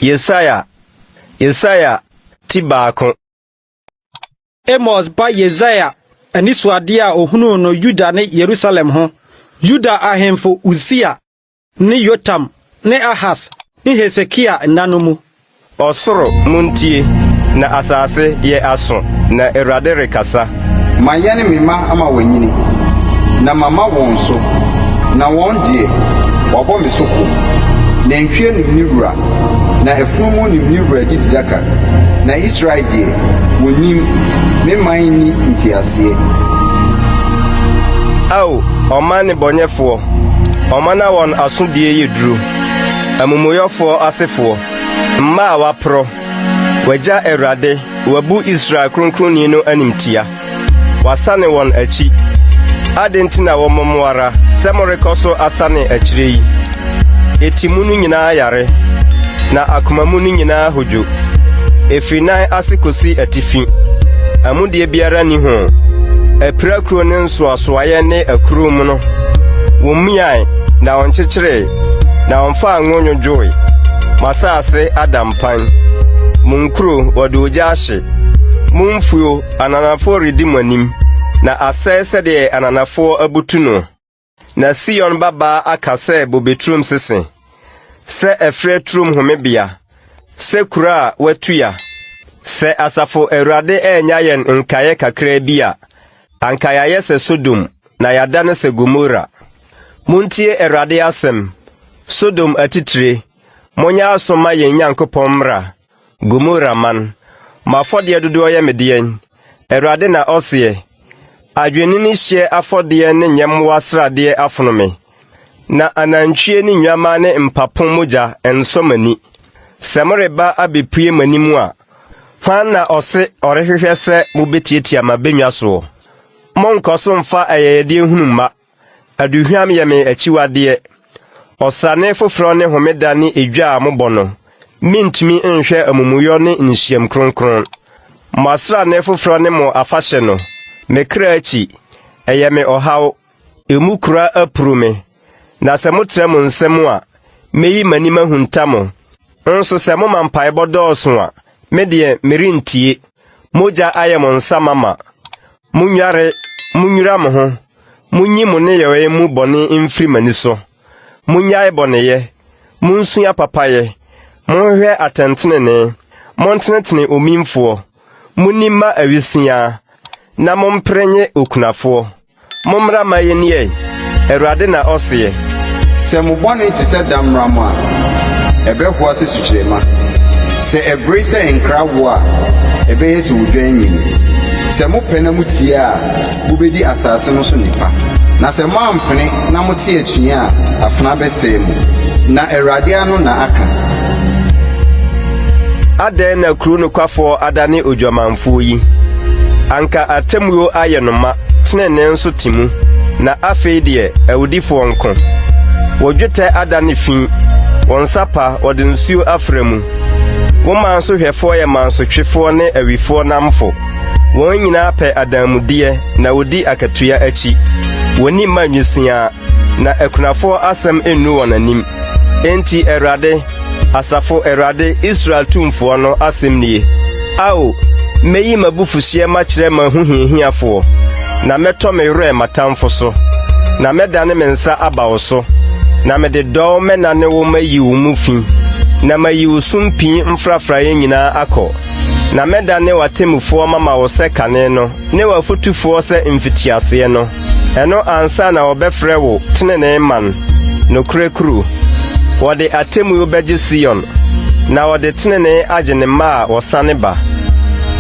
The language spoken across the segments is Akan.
Yesaya Tibako Amos ba Yesaya aniswadia ohunu no Yuda ne Jerusalem ho Yuda ahemfo Uzia ne Yotam ne Ahas ne Hesekia nanomu Osoro muntie na asase ye aso na Awurade rekasa Mayane mema ama wanyini na mama wonso na wondie wabo mesoko na ntwe nimniwura na efumu nimniwura dididaka na Israel die wonim meman ni ntiase Au omane bonyefo omana won asodie yeduru amumoyofo asefo mma wapro waja Awurade wabu Israel kronkroni no animtia wasane won achi adentina wo momwara semorekoso asane achirei etimunu nyina yare na akomamunu nyina hojo efinan asikosi atifi amudie biara ni ho eprakro ne nsoasoaye ne akrum no womian na onkyekere na onfa anwonwo joy masase adampan munkro wadoja ahye mumfuo ananafo redim na asese de ananafo abutuno na Sion baba akase bobetrum sese se efretrum homebia se kura watuya se asafo Awurade enya yen nkaye kakra bia ankaya yese Sodom na yadane se Gomora muntie Awurade asem Sodom atitire monya asoma yen Nyankopon mra Gomora man mafode dodo ye medien Awurade na ose adwenini hye afode ne nyemwa srade afonome na anantwie ni nwama ne mpapon moja ensomani semoreba abepue manimu a hwan na ose orehwehwe se mubetietia mabenwa so monkoso mfa ayede hunuma aduhwam yeme achiwade osane foforo ne homeda ne edwa mobono mintumi nhwe amumuyo ne nhyiam kronkron masra ne foforo ne mo afahye no mekra achi eyeme ohaw emukura aprume na semotre mo nsem a meyi manima huntamo nso semo mampai bodoso a medie merintie moja ayemo nsamama munware munwura mo ho munyi mo ne yewe mu bone mfiri maniso munyae boneye munsua papaye monhwe atentenene montenetene omimfo munima awisia na momprenye okunafo momra mayenie Awurade na ose se mubone ti se damrama ebeho ase suchirema se ebrese enkrawo a ebeyesi wudwanyin se mopena mutia bubedi asase no so nipa na se mampene na motie atua a afna besemu na Awurade ano na aka aden na kru no kwafo adane odwamanfo yi anka atemuo ayenoma tenene nso timu na afeedie awudifo nko wodwete adane fi wonsapa odensuo afremu womanso hwefo ye manso twefo ne awifo namfo won nyina pe adamude na wodi akatuya achi woni manwusia na akunafo asem enu wonanim enti Awurade asafo Awurade Israel tumfo no asem nie ao meyi mabufuhye makire mahuhihiafo na meto meyre matamfo so na medane mensa abawo so na mede do menane wo mayi wo mufi na mayi wo sumpi mfrafraye nyina akọ na medane watemufo mama wo se kane no ne wafutufo se mfitiase no eno ansa na obefre wo tenene man no krekru wode atemu obeje Sion na wode tenene agene ma wo saneba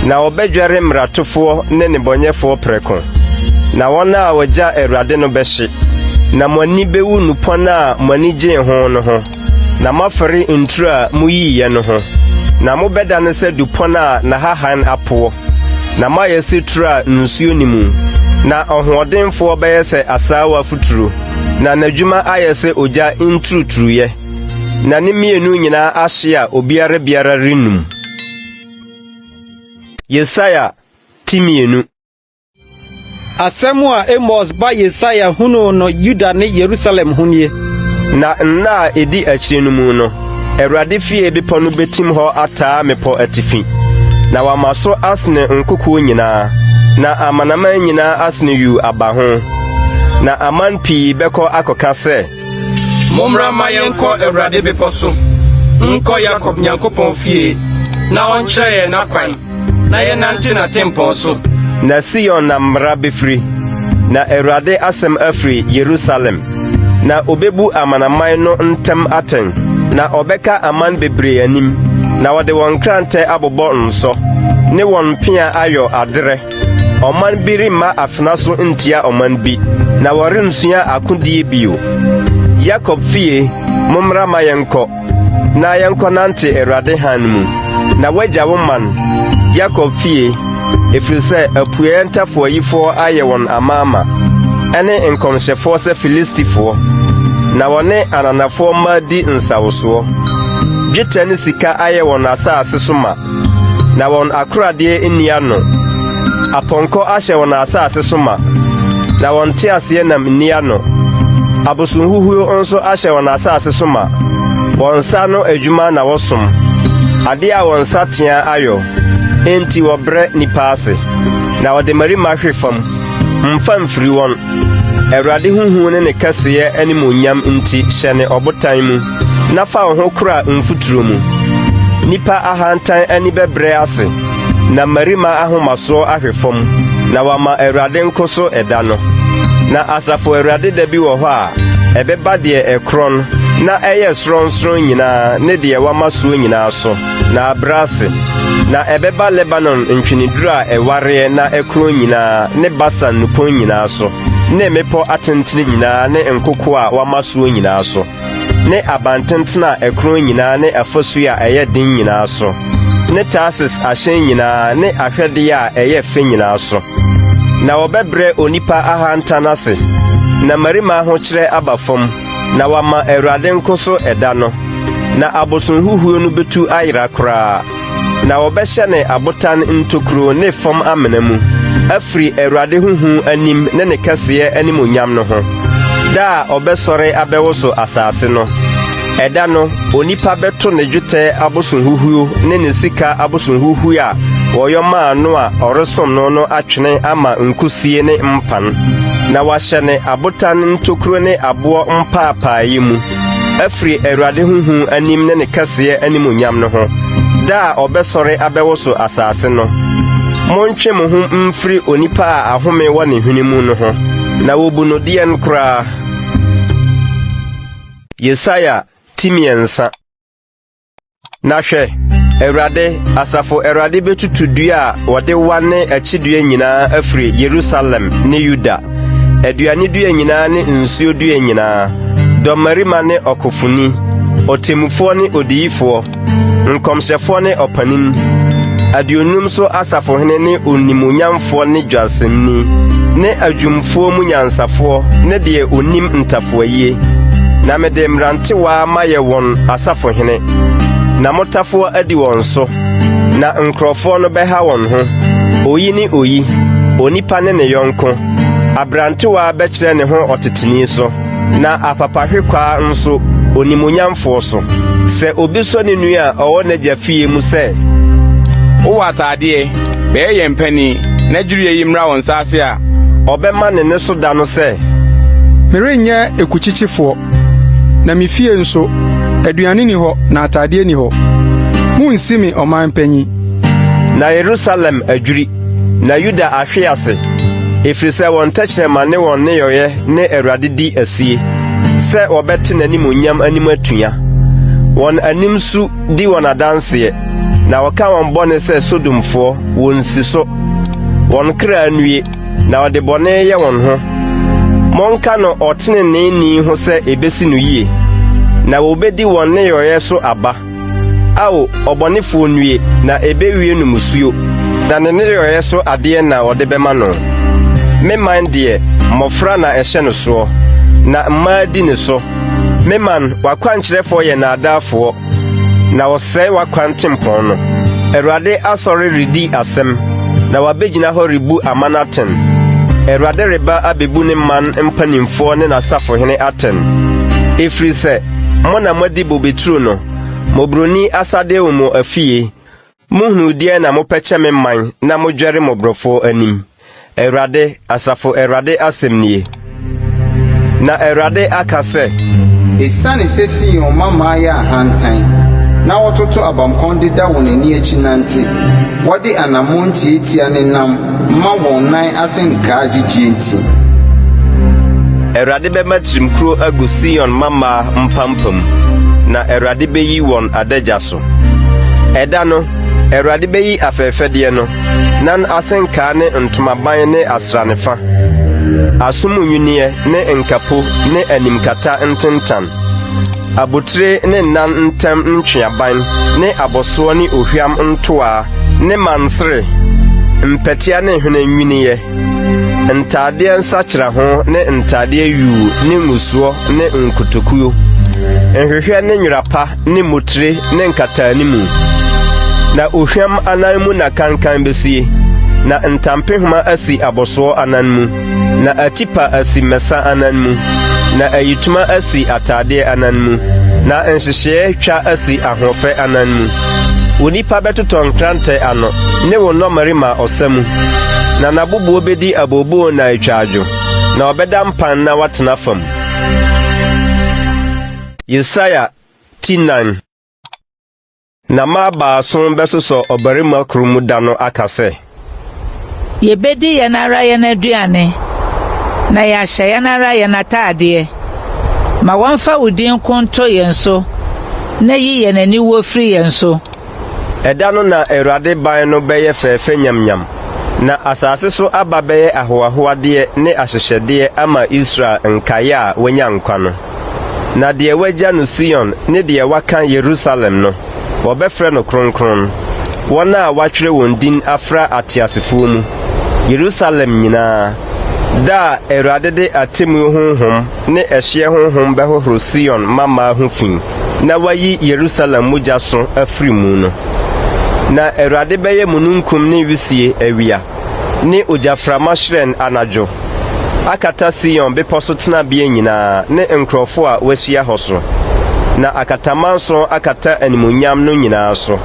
na obedware mratofo ne nebonyefo preko na wona a wagya Awurade no behye na mani bewu nupona mani gye ho no ho na mafere ntura muyiye no ho na mobeda ne se dupona na hahan apo na mayese tura nsuo nimu na ohodenfo beyese asawa futuro na nadwuma ayese oja intruturuye na ne mienu nyina ahye a obiara biara renum Yesaya timienu Asemu a Amos ba Yesaya hunu no Yuda ne Jerusalem hunie na nna edi achire no mu no Awurade fie bepɔ no betim hɔ ataa mepɔ atifi, na wama so asene nkukuo nyinaa, na amanaman nyinaa asene yu aba ho, na aman pii bɛkɔ akɔka sɛ, Mommra ma yɛnkɔ Awurade bepɔ so, nkɔ Yakob Nyankopɔn fie, na ɔnkyerɛ yɛn n'akwan, na yɛnante n'atempɔn so. Na Sion na mmara befiri, na Awurade asɛm afiri Yerusalem, na obebu amanaman no ntem atɛn, na ɔbɛka aman bebree anim, na wɔde wɔn krantɛ abobɔ nsɔ, ne wɔn pea ayɔ adere. Ɔman bi remma afena so ntia ɔman bi, na wɔrensua akodie bio. Yakob fie, mommra ma yɛnkɔ, na yɛnkɔ nante Awurade han mu. Na wagya wo man, Yakob fie, ɛfiri sɛ apueɛ ntafoɔyifoɔ ayɛ wɔn amaama, ɛne nkɔmhyɛfoɔ sɛ Filistifoɔ, na wɔne ananafoɔ mma di nsawosoɔ. Dwetɛ ne sika ayɛ wɔn asase so ma, na wɔn akoradeɛ nni ano. Apɔnkɔ ahyɛ wɔn asase so ma, na wɔn teaseɛ nam nni ano. Abosomhuhuo nso ahyɛ wɔn asase so ma, wɔn nsa no adwuma na wɔsom. Adeɛ a wɔn nsa tea ayɔ, enti wɔbrɛ nipa ase, na wɔde mmarima hwe fam, mfa mfiri wɔn. Awurade huhu ne ne kɛseyɛ animuonyam nti hyɛne ɔbotan mu, na fa wo ho kora mfuturo mu. Nipa ahantan ani bɛbrɛ ase, na mmarima ahomasoɔ ahwe fam, na wama Awurade nko so ɛda no. Na asafo Awurade da bi wɔ hɔ a, ɛbɛba deɛ ɛkorɔn, na ɛyɛ soronsoron nyinaa ne deɛ wama soɔ nyinaa so, na abrɛ ase. Na ɛbɛba Lebanon ntweneduro a ɛwareɛ na ɛkorɔn nyinaa ne Basan nupɔn nyinaa so, ne mmepɔ atentene nyinaa ne nkoko a wama soɔ nyinaa so, ne abantenten a ɛkorɔn nyinaa ne afasu a ɛyɛ den nyinaa so, ne Tarsis ahyɛn nyinaa ne ahwɛdeɛ a ɛyɛ fɛ nyinaa so. Na wɔbɛbrɛ onipa ahantan ase, na mmarima ahokyerɛ aba fam, na wama Awurade nko so ɛda no. Na abosomhuhuo no betu ayera koraa, na wɔbɛhyɛ ne abotan ntokuro ne fam amena mu, afiri Awurade huhu anim ne ne kɛseyɛ animuonyam no ho, da a ɔbɛsɔre abɛwoso asase no. Ɛda no, onipa bɛto ne dwetɛ abosomhuhuo ne ne sika abosomhuhuo a wɔyɔ maa no a ɔresom no atwene ama nkusie ne mpan, na wahyɛ ne abotan ntokuro ne aboɔ mpaapaayi mu, afiri Awurade huhu anim ne ne kɛseyɛ animuonyam no ho, da a ɔbɛsɔre abɛwoso asase no. Montwe mo ho mfiri onipa a ahome wɔ ne hwene mu no ho, na wobu no deɛ no koraa. Yesaia timiɛnsa. Na hwɛ, Awurade, asafo Awurade betutu dua a wɔde wa ne akyidua nyinaa afiri Yerusalem ne Yuda, aduane dua nyinaa ne nsuo dua nyinaa, dɔmmarima ne ɔkofoni, ɔtemmufoɔ ne odiyifoɔ, nkɔmhyɛfoɔ ne ɔpanin, aduonum so asafohene ne onimuonyamfoɔ ne dwasemni, ne adwumfoɔ mu nyansafoɔ ne deɛ onim ntafoayie. Na mede mmerantewaa mayɛ wɔn asafohene, na motafoɔ adi wɔn so, na nkurɔfoɔ no bɛha wɔn ho. Oyi ne oyi, onipa ne ne yɔnko, aberantewaa bɛkyerɛ ne ho ɔteteni so, na apapahwekwaa nso onimuonyamfoɔ so. Sɛ obi sɔ ne nua a ɔwɔ n'agya fie mu sɛ, wowɔ ataadeɛ, bɛyɛ yɛn mpani, na dwiriɛ yi mmra wɔn nsa ase a, ɔbɛma ne so da no sɛ, merenyɛ ekukyikyifoɔ, na me fie nso aduane ni hɔ na ataadeɛ ni hɔ. Munsi me ɔman panyin. Na Yerusalem adwiri, na Yuda ahwe ase, ɛfiri sɛ wɔn tɛkyerɛma ne wɔn nneyɔeɛ ne Awurade di asie, sɛ wɔbɛte n'animuonyam anim atua. Wɔn anim su di wɔn adanseɛ, na wɔka wɔn bɔne sɛ Sodomfoɔ, wɔnsi so. Wɔn kra anue, na wɔde bɔne yɛ wɔn ho. Monka no ɔteneneeni ho sɛ ebesi no yie, na wobedi wɔn nneyɔeɛ so aba. Ao, ɔbɔnefoɔ nue, na ebewie no musuo, na ne nneyɔeɛ so adeɛ na wɔde bɛma no. Me man deɛ, mmɔfra na ɛhyɛ no soɔ, na mmaa di ne so. Me man, wakwankyerɛfoɔ yɛ naadaafoɔ, na wɔsɛe wakwantempɔn no. Awurade asɔre redi asɛm, na wabegyina hɔ rebu aman atɛn. Awurade reba abebu ne man mpanimfoɔ ne n'asafohene atɛn. Ɛfiri sɛ, mo na moadi bobeturo no, Mobroni asade wo mo afie. Muhnu die na mopeche me man na modwere mobrofo anim. Erade asafo erade asemnie. Na erade akase. Esane sesi on mama ya hantan. Na wototo abamkonde da wonani echi nante. Wode anamonti etia ne nam ma wonnan asenka agigye enti. Erade be matrim kro agu Sion mama mpampam. Na erade be yi won adagya so. Eda no erade be yi afefede no. Nan asenka ne ntomaban ne asranefa. Asumunwunie ne nkapo ne animkata ntentan. Abutre ne nan ntem ntweaban ne aboso ne ohwiam ntoa ne mansre mpetia ne hwenanwiniye ntade nsachira ho ne ntade yu ne ngusuo ne nkutokuo nhwehwe ne nwrapa ne motre ne nkatanimu na ohwiam ananmu na kankan besie na ntampehuma asi aboso ananmu na atipa asi mesa ananmu na ayituma asi atade ananmu na enhyehye twa asi ahofe ananmu onipa betoton krante ano ne wono marima osamu na nabubu obedi abobo na atwajo na obeda mpan na watena fam. Yesaya 9. Na maba son besoso obarima krumu dano akase. Yebedi yanara yanaduane na yahye yanara yanatade ma wonfa wudin konto yenso na yi yanani wofri yenso. Edano na erade ban no beye fefe nyamnyam na asase so aba beye ahoahoade ne ahyehyede ama Israel nkaya wanya nkwa no. Na de wagya no Sion ne de waka Jerusalem no wobefre no kronkron wona watwere wondin afra atiasefo mu Jerusalem nyina da erade de atemu honhom ne ehye honhom behohoro Sion mama hofin na wayi Jerusalem mugya so afrimu no. Na erade beye mununkum ne wisie awia ne ojaframa hyen anajo akata Sion beposo tena bie nyina ne nkrofo a wahia hoso na akatamanso akata animunyam no nyina so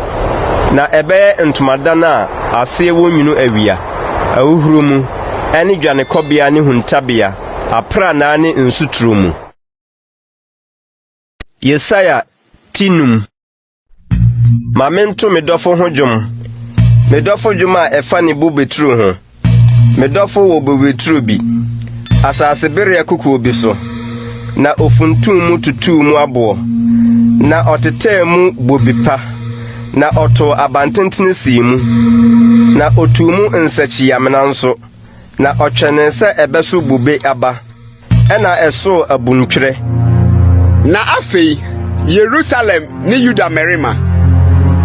na ebeye ntomadana ase wonwunu awia awuhurumu ani dwane kobia ne huntabia apra na ne nsuturumu. Yesaya 10. Mamento medofo hojum medofo juma efa ne bu betru ho medofo wo bu betru bi asase bere akuku obi so na ofuntum mu tutu mu abo na otetemu bobipa na oto abantentene simu na otumu nsachi yamna nso na otwene se ebeso bube aba ena eso abuntwere na afei Jerusalem ni Yuda merima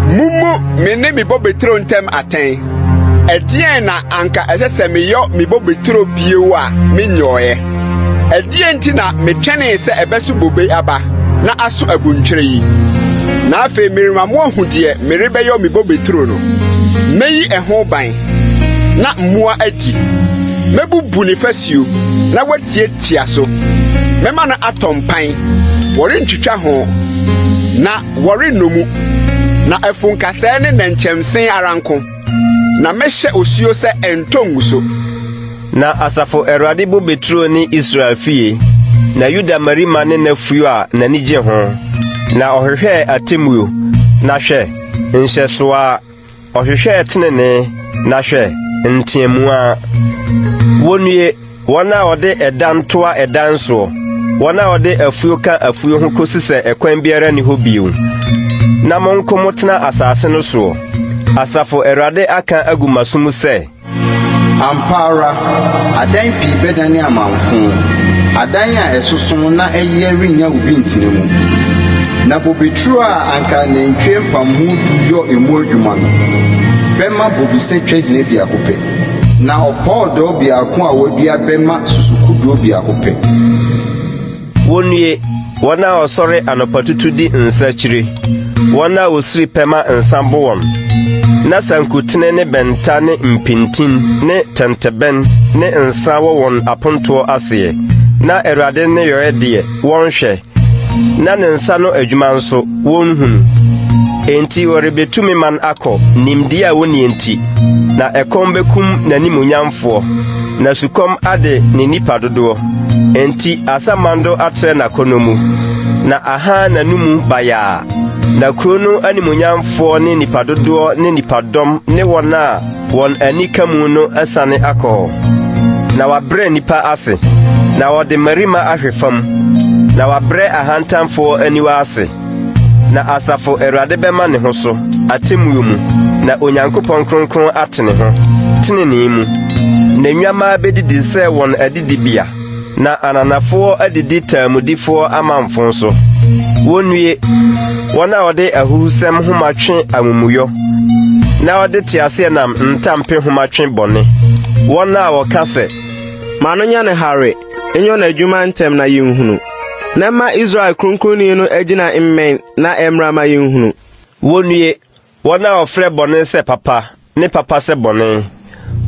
mumu mene mi bobetro ntem aten edien na anka esese me yo mi bobetro biewa me nyoye edien ti na metwene se ebeso bube aba na aso abuntwere yi na afei merima mo ahudie merebe yo mi bobetro no meyi eho ban na mmua adi mebubu ne fasio na watie tia so mema na atompan wori ntwitwa ho na wori nomu na efunkase ne nankyemsen aranko na mehye osuo se entonguso na asafo erade bo betro ni Israel fie na Yuda marima ne nafuo a nanije ho na ohwehwe atemuo na hwe nhyesoa ohwehwe tenene na hwe ntiemua wonue wona ode edantoa edanso wona ode afuo ka afuo ho kosise ekwan biara ni hobiu na monkomotena asase no so asafo erade aka agumasum se Ampara adan pi bedani amanfo adan a esosom na eye rinya obi ntinemu na bobetru a anka nantwe mpamu duyo emu adwuma no bema bobise twedne bia kope na opodo bia ko a wadua bema susukudo bia kope wonue wona osore anopatutu di nsachire wona osiri pema nsambowon na sankutene ne benta ne mpintin ne tenteben ne nsawo won aponto ase na erade ne yoede wonhwe na ne nsa no adwuma nso wonhunu enti wɔrebetumi man akɔ nimdeɛ a woni enti na ɛkɔm bekum n'animunyamfoɔ na sukɔm ade ne nipa dodoɔ enti asamando atrɛ n'akɔnɔ mu na aha nanumu bayaa na kuro no animunyamfoɔ ne nipa dodoɔ ne nipadɔm ne wɔn a wɔn ani ka mu no asane akɔ na wabrɛ nipa ase na wɔde mmarima ahwe fam na wabrɛ ahantamfoɔ aniwa ase na asafo Awurade bɛma ne ho so atemmuo mu na Onyankopɔn kronkron ate ne ho tenenee mu na nwamaa bedidi sɛ wɔn adidibea na ananafoɔ adidi taamudifoɔ amanfo so wonnue wɔn a wɔde ahuhusɛm homatwe amumuyɔ na wɔde teaseɛnam ntampe homatwe bɔne wɔn a wɔka sɛ ma no nya ne hare enyo na adwuma ntɛm na yenhunu na ma Israel kronkronni no agina mmɛn na emra ma yenhunu wonnue wɔn a wɔfrɛ bɔne sɛ papa ne papa sɛ bɔne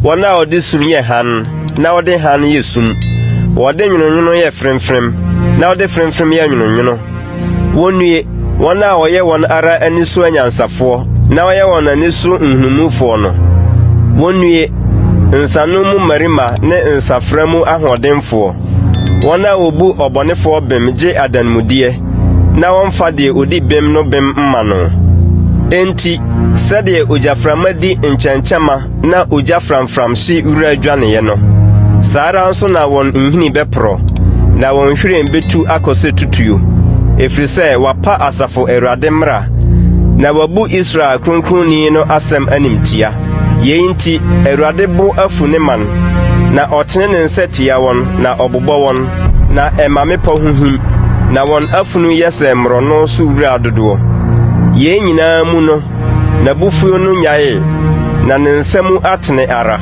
wɔn a wɔde sum yɛ han na wɔde han yɛ sum wɔde nwononwono yɛ fremfrem na wɔde fremfrem yɛ nwononwono wonnue wɔn a wɔyɛ wɔn ara ani so anyansafoɔ na wɔyɛ wɔn ani so nhunumufoɔ no wonnue nsano mu mmarima ne nsafra mu ahoɔdenfoɔ wɔn a wobu ɔbɔnefoɔ bem gye adanmudeɛ na wɔmfa deɛ odi bem no bem mma no enti sɛdeɛ ogyaframa di nkyɛnkyɛma na ogyaframfram hye wura adwaneɛ no saa ara nso na wɔn nhini bɛporɔ na wɔn hwiren betu akɔ sɛ tutuo ɛfiri sɛ wapa asafo Awurade mmara na wabu Israel kronkronni no asɛm animtia yei nti Awurade bo afu ne man na ɔtene ne nsa tia wɔn na ɔbobɔ wɔn na ɛma mepɔ ho him na wɔn afunu yɛ sɛ mmorɔno so wura dodoɔ yei nyinaa mu no n'abufuo no nyae na ne nsa mu atene ara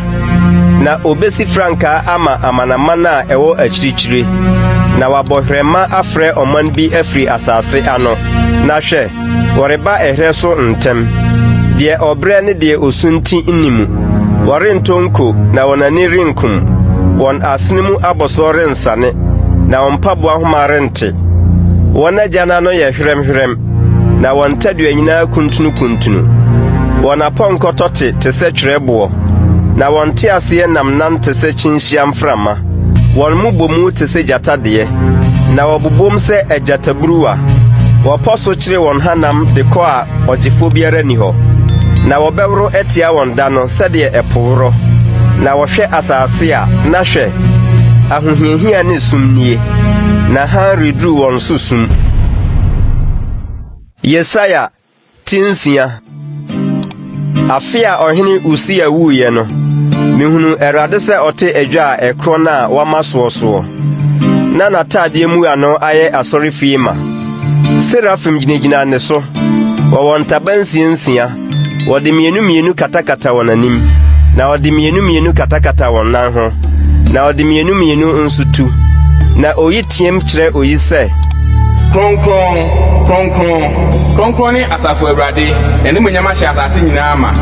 na obesi frankaa ama amanaman a ɛwɔ akyirikyire na wabɔ hwɛma afrɛ ɔman bi afiri asase ano na hwɛ wɔreba ɛhrɛ so ntɛm deɛ ɔbrɛ ne deɛ osunti nnimu wɔrentɔ nko na wɔn ani renkum wɔn asene mu abɔsɔ rensane na wɔn mpaboa homa rente wɔn agyana no yɛ hwerɛmhwerɛm na wɔn tadua nyinaa kuntunu wɔn apɔnkɔtɔ te sɛ twerɛboɔ na wɔn te aseɛ nam nan te sɛ kyinhyia mframa wɔn mu bɔ mu te sɛ gyatadeɛ na wɔbobom sɛ agyataburuwa wɔpɔ so kyere wɔn hanam de kɔ a ɔgyefo biara ni hɔ na wɔbɛworo atia wɔn da no sɛdeɛ ɛpoworɔ na wɔhwɛ asase a na hwɛ ahohiahia ne sum nie na han reduru wɔn so sum Yesaia tinsia afe a ɔhene Usia wuiɛ no mihunu Awurade sɛ ɔte adwa a ɛkorɔ no a wama soɔsoɔ na n'ataadeɛ mu ano ayɛ asɔrefie ma serafim gyinagyina ne so wɔwɔ ntaba nsia wɔde mmienu katakata wɔn anim na wɔde mmienu katakata wɔn nan ho na wɔde mmienu nso tu na oyi tiem kyerɛ oyi sɛ kronkron ne asafo Awurade ɛne munyam ahyɛ asase nyinaa ma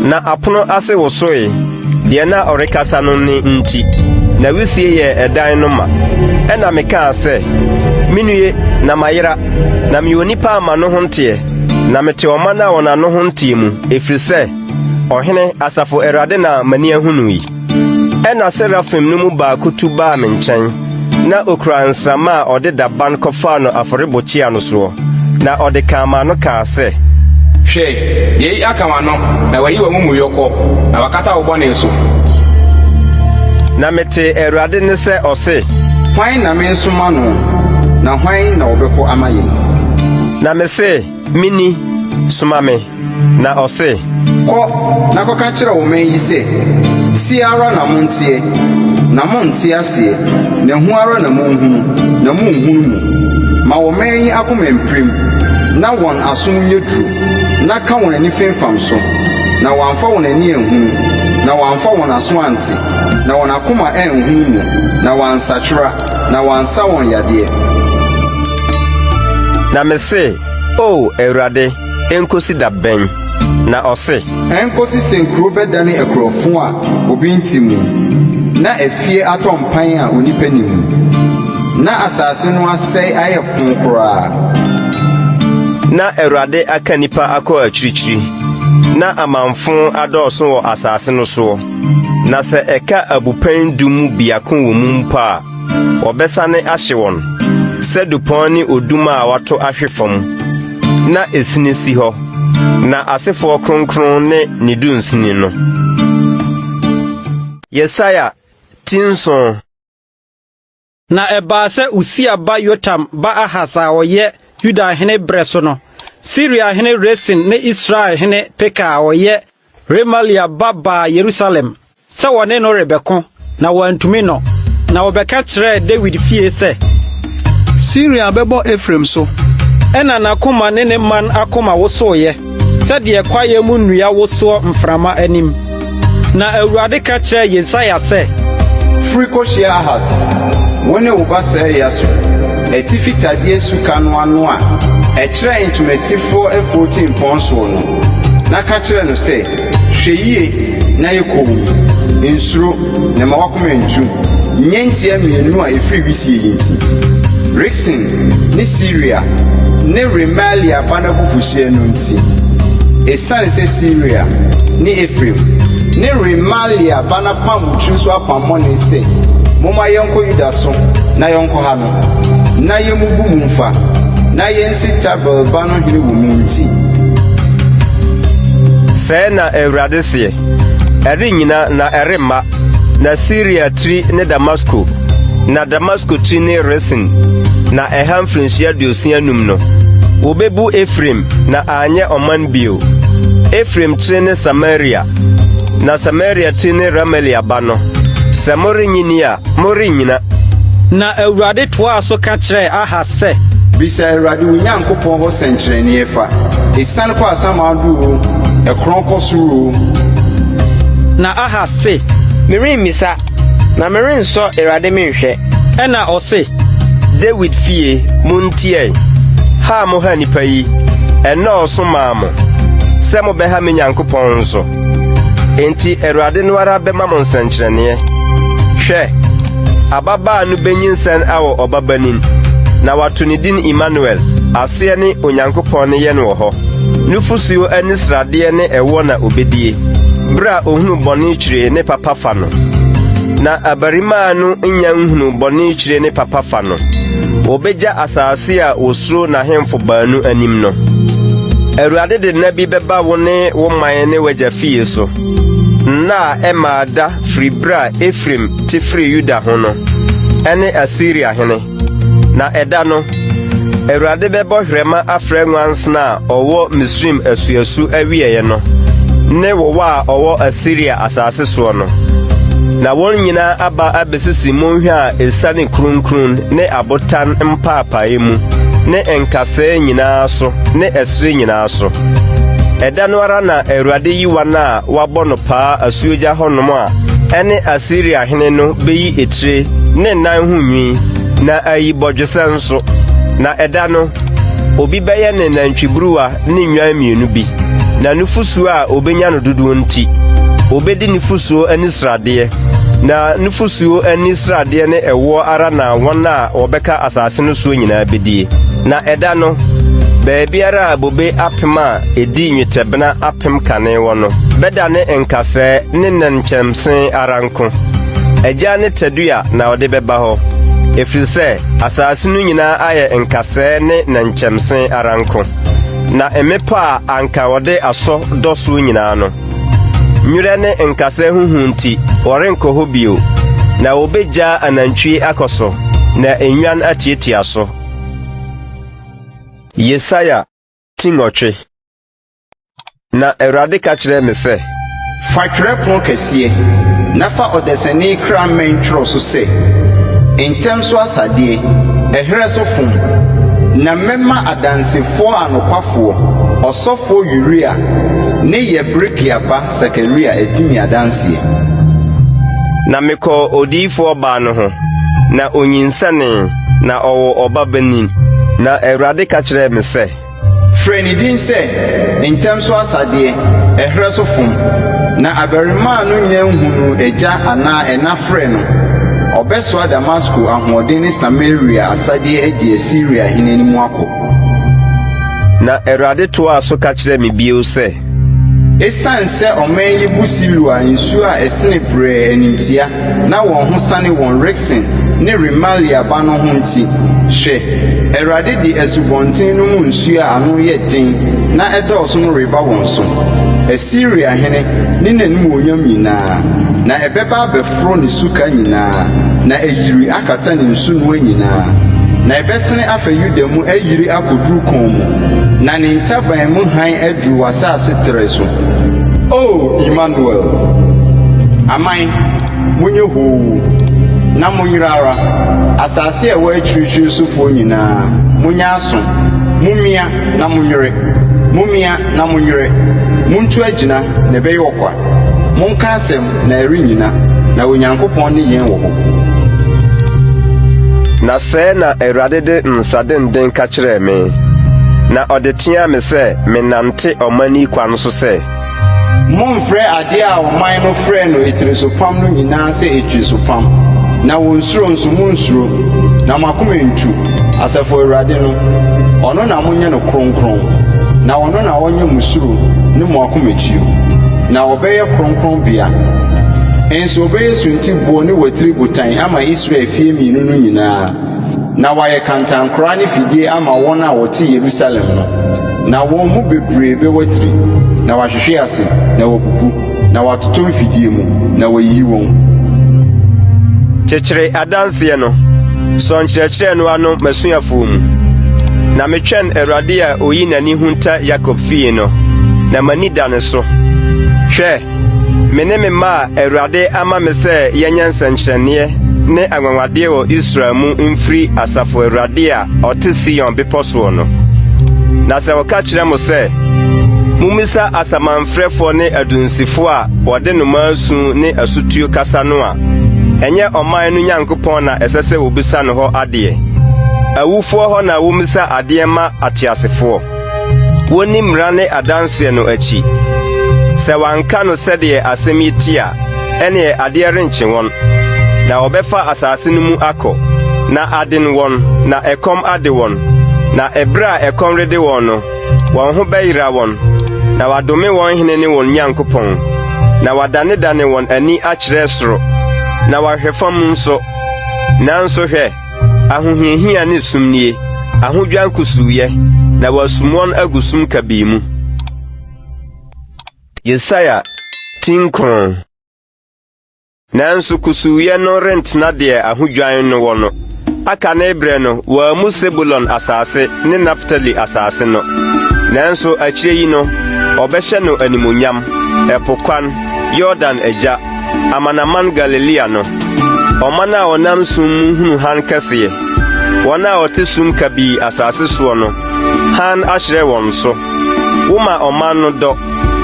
na apono ase wosoe deɛ na ɔrekasa no ne nti na wisie yɛ ɛdan no ma ɛna mekaa sɛ minue na mayera na meyɛ onipa ama no ho nteɛ na mete ɔman a wɔn ano ho nteɛ mu ɛfiri sɛ ɔhene asafo Awurade na m'ani ahunu yi ɛna serafim no mu baako tu baa me nkyɛn na okura nsrama a ɔde daban kɔfaa no afɔrebɔkyia no soɔ na ɔde kama no kaa sɛ hwɛ yei aka w'ano na wayi w'amumuyɔ kɔ na wakata wo bɔne so na mete Awurade ne sɛ ɔse hwan na mensoma no na hwan na wɔbɛkɔ ama yɛn na me se mini soma me na ɔse kɔ na kɔka kyerɛ wo man yi sɛ tie ara na monteɛ na monte aseɛ na hu ara na monhunu na monhunu mu ma wo man yi akoma mprem na wɔn asom nyɛ duru na ka wɔn ani femfam so na wɔamfa wɔn ani anhunu na wɔamfa wɔn aso ante na wɔn akoma anhunu mu na wɔansakora na wɔansa wɔn yadeɛ na me se o Awurade enkosi da bɛn na ɔse ɛnkosi sɛ nkuro bɛdane akurɔfo a obi nti mu na afie atɔ mpan a onipa ni mu na asase no asɛe ayɛ fon koraa na Awurade aka nipa akɔ akyirikyiri na amanfo adɔɔso wɔ asase no so na sɛ ɛka abupan du mu biako wɔ mu mpa a wɔbɛsane ahye wɔn sɛ dupɔn ne odum a wato ahwe fam na esini si hɔ na asefoɔ kronkron ne ne dunsini no. Yesaya tinson. Na ɛbaa sɛ Usia ba Yotam ba Ahas a ɔyɛ Yuda hene brɛ so no, Syria hene Resin ne Israel hene Peka a ɔyɛ Remalia ba baa Yerusalem sɛ wɔne no rebɛko na wɔantumi no, na wɔbɛka kyerɛɛ David fie sɛ Syria bɛbɔ Efraim so, ɛna n'akoma ne ne man akoma wosoɔyɛ sɛdeɛ kwaeɛ mu nnua wosoɔ mframa anim. Na Awurade ka kyerɛ Yesaia sɛ firi kɔhyia Ahas wo ne wo ba sɛeɛ so atifi tadeɛ suka no ano a ɛkyerɛ ntomasifoɔ afoti mpɔn soɔ no na ka kyerɛ no sɛ hwɛ yie na yɛkɔ nsuro na ma wakoma ntu nyɛ ntia mmienu a ɛfiri wisie yi nti Rexin ne Syria ne Remalia ba na bufuhyia no nti ɛsiane sɛ Syria ne Efraim ne Remalia ba na pam wotiri so apammɔ ne sɛ moma yɛnkɔ Yuda so na yɛnkɔ ha no na yɛmubu mu mfa na yɛnsi Tabel ba no hene wɔ mu nti. Sɛ na Awurade seɛ ɛrenyina na ɛremma na Syria tiri ne Damasko na Damasko tiri ne Resin na ɛha mfirinhyia 65 no wɔbɛbu Efraim na anyɛ ɔman bio. Efraim tiri ne Samaria na Samaria tiri ne Remalia ba no sɛ morenyini a morenyina. Na Awurade toaa so ka kyerɛ Ahas sɛ bisa Awurade wo Nyankopɔn hɔ sɛnkyerɛnneɛ fa ɛsiane kɔ asamaado o ɛkorɔn kɔ soro o. Na Ahas se meremmisa na merensɔ Awurade menhwɛ. ɛna ɔse David fie muntie ha mo ha nipa yi ɛnɔɔso maa mo sɛ mobɛha me Nyankopɔn nso enti Awurade no ara bɛma mo nsɛnkyerɛnneɛ. Hwɛ ababaa no benyinsɛn awɔ ɔbabanin na wato ne din Emmanuel aseɛ ne Onyankopɔn ne yɛ no wɔ hɔ. Nufusuo ani sradeɛ ne ɛwɔ na obedie bra ohunu bɔne kyire ne papa fa no na abarimaa no nya nhunu bɔne kyire ne papa fa no obegya asase a wosuro na hemfo baanu anim no. Awurade de nabi bɛba wo ne wo man ne wagya fie so na ɛma da firi bra Efraim te firi Yuda ho no ɛne Asiria hene. Na ɛda no Awurade bɛbɔ hwɛma afrɛ nwansena a ɔwɔ Misrim asuasu awieɛ no ne wɔwɔ a ɔwɔ Asiria asase soɔ no. Na wɔn nyinaa aba abesisi monhwɛ a esane kronkron ne abotan mpaapae mu ne nkasɛɛ nyinaa so ne ɛsere nyinaa so. Ɛda no ara na Awurade yi wan a wabɔ no paa asuogya hɔnom a ɛne Asiria hene no beyi etire ne nan ho nwi na ayi bɔdwesɛ nso. Na ɛda no obi bɛyɛ ne nantwiburuwa ne nnwan mmienu bi na nufusuo a obenya no dodoɔ nti obedi nufusuo ani sradeɛ na nufusuo ani sradeɛ ne ɛwɔ ara na wɔn a wɔbɛka asase no so nyinaa bedie. Na ɛda no baabiara a bobe apem a edi nwetɛbena apem kane wɔ no bɛda ne nkasɛɛ ne nankyɛmsen ara nko. Agya ne tadua na ɔde bɛba hɔ ɛfiri sɛ asase no nyinaa ayɛ nkasɛɛ ne nankyɛmsen ara nko. Na mmepa a anka wɔde asɔ dɔso nyinaa no nwere ne nkasɛɛ huhu nti wɔrenkɔ hɔ bio na wɔbɛgya anantwie akɔ so na enwan atiatia so. Yesaya tinɔtwe. Na Awurade ka kyerɛ me sɛ fa twerɛ pono kɛseɛ na fa ɔdɛsɛne kra mmɛntwerɛ so sɛ ntɛm so asadeɛ ɛherɛ so fom na mɛma adansefoɔ anokwafoɔ ɔsɔfoɔ Uria ne Yeberekia ba Sakaria adimi adanseɛ. Na mekɔ odiyifoɔ baa no ho na onyinsane na ɔwɔ ɔbabanin. Na Awurade ka kyerɛ me sɛ frɛ ne din sɛ ntɛm so asadeɛ ɛherɛ so fom na abarimaa no nya nhunu agya anaa ɛna frɛ no ɔbɛsoa Damasko ahoɔden ne Samaria asadeɛ adi Asiria hene anim akɔ. Na Awurade toa so ka kyerɛ me bio sɛ, Esan se ɔman yi bu Silua nsuo a ɛsene brɛɛ animtia na wɔn ho sane wɔn Rexin ne Remalia ba no ho nti. Hwɛ, Awurade de asubɔnten no mu nsuo a ano yɛ den na ɛdɔɔso no reba wɔn so. Asiria hene ne n'animonyam nyinaa, na ɛbɛba abɛforo ne suka nyinaa, na ɛyiri akata ne nsunoa nyinaa. Na ɛbɛsene afa Yuda mu ayiri akoduru kɔn mu, na ne ntaban mu han aduru asase tere so. O Emmanuel, aman, munye hoo, na munyira ara, asase a ɛwɔ akyirikyiri sofoɔ nyinaa, munye aso, mumia na munwere, mumia na munwere, muntu agyina na ɛbɛyɛ ɔkwa, monka asɛm na ɛrenyina, na Onyankopɔn ne yɛn wɔ hɔ. Na sɛ na Awurade de nsadenden ka kyerɛɛ me, na ɔde tea me sɛ menante ɔmani kwan so sɛ, Momfrɛ adeɛ a ɔman no frɛ no etirisopam no nyinaa sɛ etirisopam, na wonsuro nso monsuro, na makoma ntu, Asafo Awurade no, ɔno na monyɛ no kronkron, na ɔno na ɔnyɛ mo suro ne mo akomatua, na ɔbɛyɛ kronkronbea. Enso ɔbɛyɛ suntibuo ne watiri botan ama Israel fie mmienu no nyinaa, na wayɛ kantankora ne fidie ama wɔn a wɔte Yerusalem no, na wɔn mu bebree bɛwatiri, na wahwehwe ase, na wɔbubu, na watoto mfidie mu, na wayiyi wɔn. Kyekyere adanseɛ no, sɔ nkyerɛkyerɛ no ano masuafoɔ mu. Na metwɛn Awurade a oyi n'ani hunta Yakob fie no, na m'ani da ne so. Hwɛ, me ne me ma Awurade ama me sɛ yɛnyɛ nsɛnkyerɛnneɛ ne anwanwadeɛ wɔ Israel mu mfiri Asafo Awurade a ɔte Sion bepɔ soɔ no. Na sɛ wɔka kyerɛ mo sɛ, mummisa asamanfrɛfoɔ ne adunsifoɔ a wɔde nnomaa su ne asutuo kasa no a, ɛnyɛ ɔman no Nyankopɔn na ɛsɛ sɛ wobisa no hɔ adeɛ. Awufoɔ hɔ na wommisa adeɛ ma ateasefoɔ. Wonni mmara ne adanseɛ no akyi. Sɛ wanka no sɛdeɛ asɛm yi te a, ɛneɛ adeɛ renkye wɔn. Na wɔbɛfa asase no mu akɔ, na aden wɔn, na ɛkɔm ade wɔn. Na ɛberɛ a ɛkɔm rede wɔn no, wɔn ho bɛyera wɔn, na wadome wɔn hene ne wɔn Nyankopɔn, na wadanedane wɔn ani akyerɛ soro, na wahwɛ fam nso. Nanso hwɛ, ahohiahia ne sumnie, ahodwan kusuuyɛ, na wasum wɔn agu sum kabii mu. Yesaia tinkron. Nanso kusuuyɛ no rentena deɛ ahodwan no wɔ no. Aka ne brɛ no, wɔamu Sebulon asase ne Naftali asase no. Nanso akyire yi no, ɔbɛhyɛ no animonyam, ɛpo kwan, Yordan agya, amanaman Galilea no. Ɔman a ɔnam sum mu hunu han kɛseɛ. Wɔn a ɔte sum kabii asase soɔ no, han ahyerɛ wɔn so. Woma ɔman no dɔ,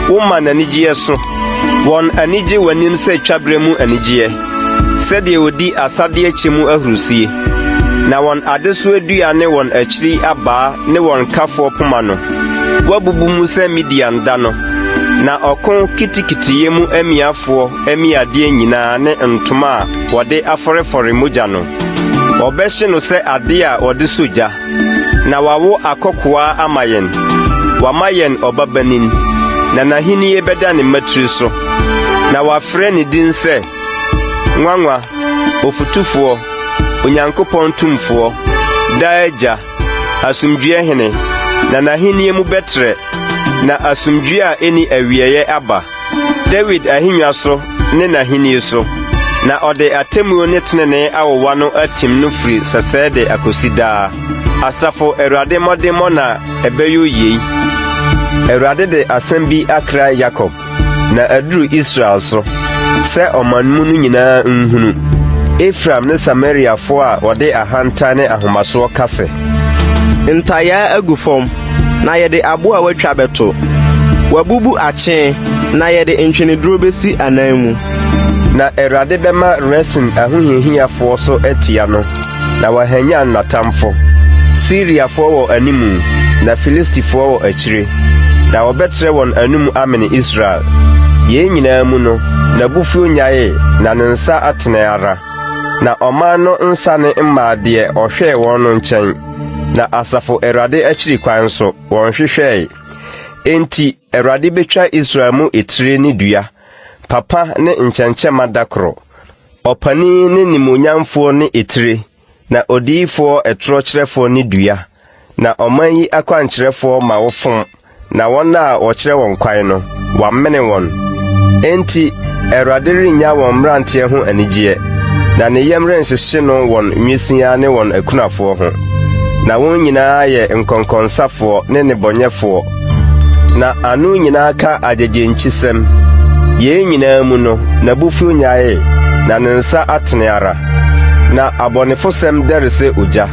woma n'anigyeɛ so. Wɔn anigye w'anim sɛ twabrɛ mu anigyeɛ, sɛdeɛ odi asadeɛ kyɛ mu ahurusie. Na wɔn adeso aduane wɔn akyiri abaa ne wɔn kafoɔ poma no. Wabubu mu sɛ Midian da no, na ɔko kitikitiyɛ mu amiafoɔ amiadeɛ nyinaa ne ntoma a wɔde afɔrefɔre mogya no. Wɔbɛhye no sɛ ade a wɔde so gya, na wawo akɔkoaa ama yɛn. Wama yɛn ɔbabanin, na n'ahenni bɛda ne mmatiri so. Na wafrɛ ne din sɛ Nwanwa, Ofutufoɔ, Onyankopɔn Tumfoɔ, Daa Agya, Asomdwoe Hene, na n'ahenni mu bɛtrɛ, na asomdwoe a ɛni awieeɛ aba. David ahengua so ne n'ahenni so, na ɔde atemmuo ne tenenee awowa no atim no firi sɛsɛɛ de akosi daa. Asafo Awurade mmɔdemmɔ na ɛbɛyɛ yei. Awurade de asɛm bi akra Yakob, na aduru Israel so, sɛ ɔmanmu no nyinaa nhunu. Efraim ne Samariafoɔ a wɔde ahanta ne ahomasoɔ kase. Ntayaa agu fam, na yɛde abo a watwa bɛto. Wabubu akye, na yɛde ntweneduro besi anan mu. Na Awurade bɛma Resin ahohiahiafoɔ so atia no, na wahanyan n'atamfo. Siriafoɔ wɔ animu, na Filistifoɔ wɔ akyire, na wɔbɛtrɛ wɔn anum amene Israel. Yei nyinaa mu no, n'abufuo nyae, na ne nsa atene ara. Na ɔman no nsa ne mmaa deɛ ɔhwɛɛ wɔn no nkyɛn. na asafo Awurade akiri kwan so wɔnhwehwɛe. Enti Awurade betwa Israel mu etire ne dua, papa ne nkyɛnkyɛma dakoro, ɔpani ne nimonyamfo ne etire, na odiyifoɔ ɛtorɔkyerɛfoɔ ne dua, na ɔman yi akwankyerɛfoɔ ma wɔfom, na wɔn a wɔkyerɛ wɔn kwan no wɔamene wɔn. Enti Awurade rennya wɔn mmeranteɛ ho anigyeɛ, na ne yam renhyehye no wɔn nwisiaa ne wɔn akunafoɔ ho. Na wɔn nyinaa yɛ nkɔnkɔnsafoɔ ne nnebɔnyɛfoɔ, na ano nyinaa ka agyegyenkyisɛm. Yɛn nyinaa mu no, n'abufuw nyae, na ne nsa atene ara. Na abɔnefosɛm dɛre sɛ ogya,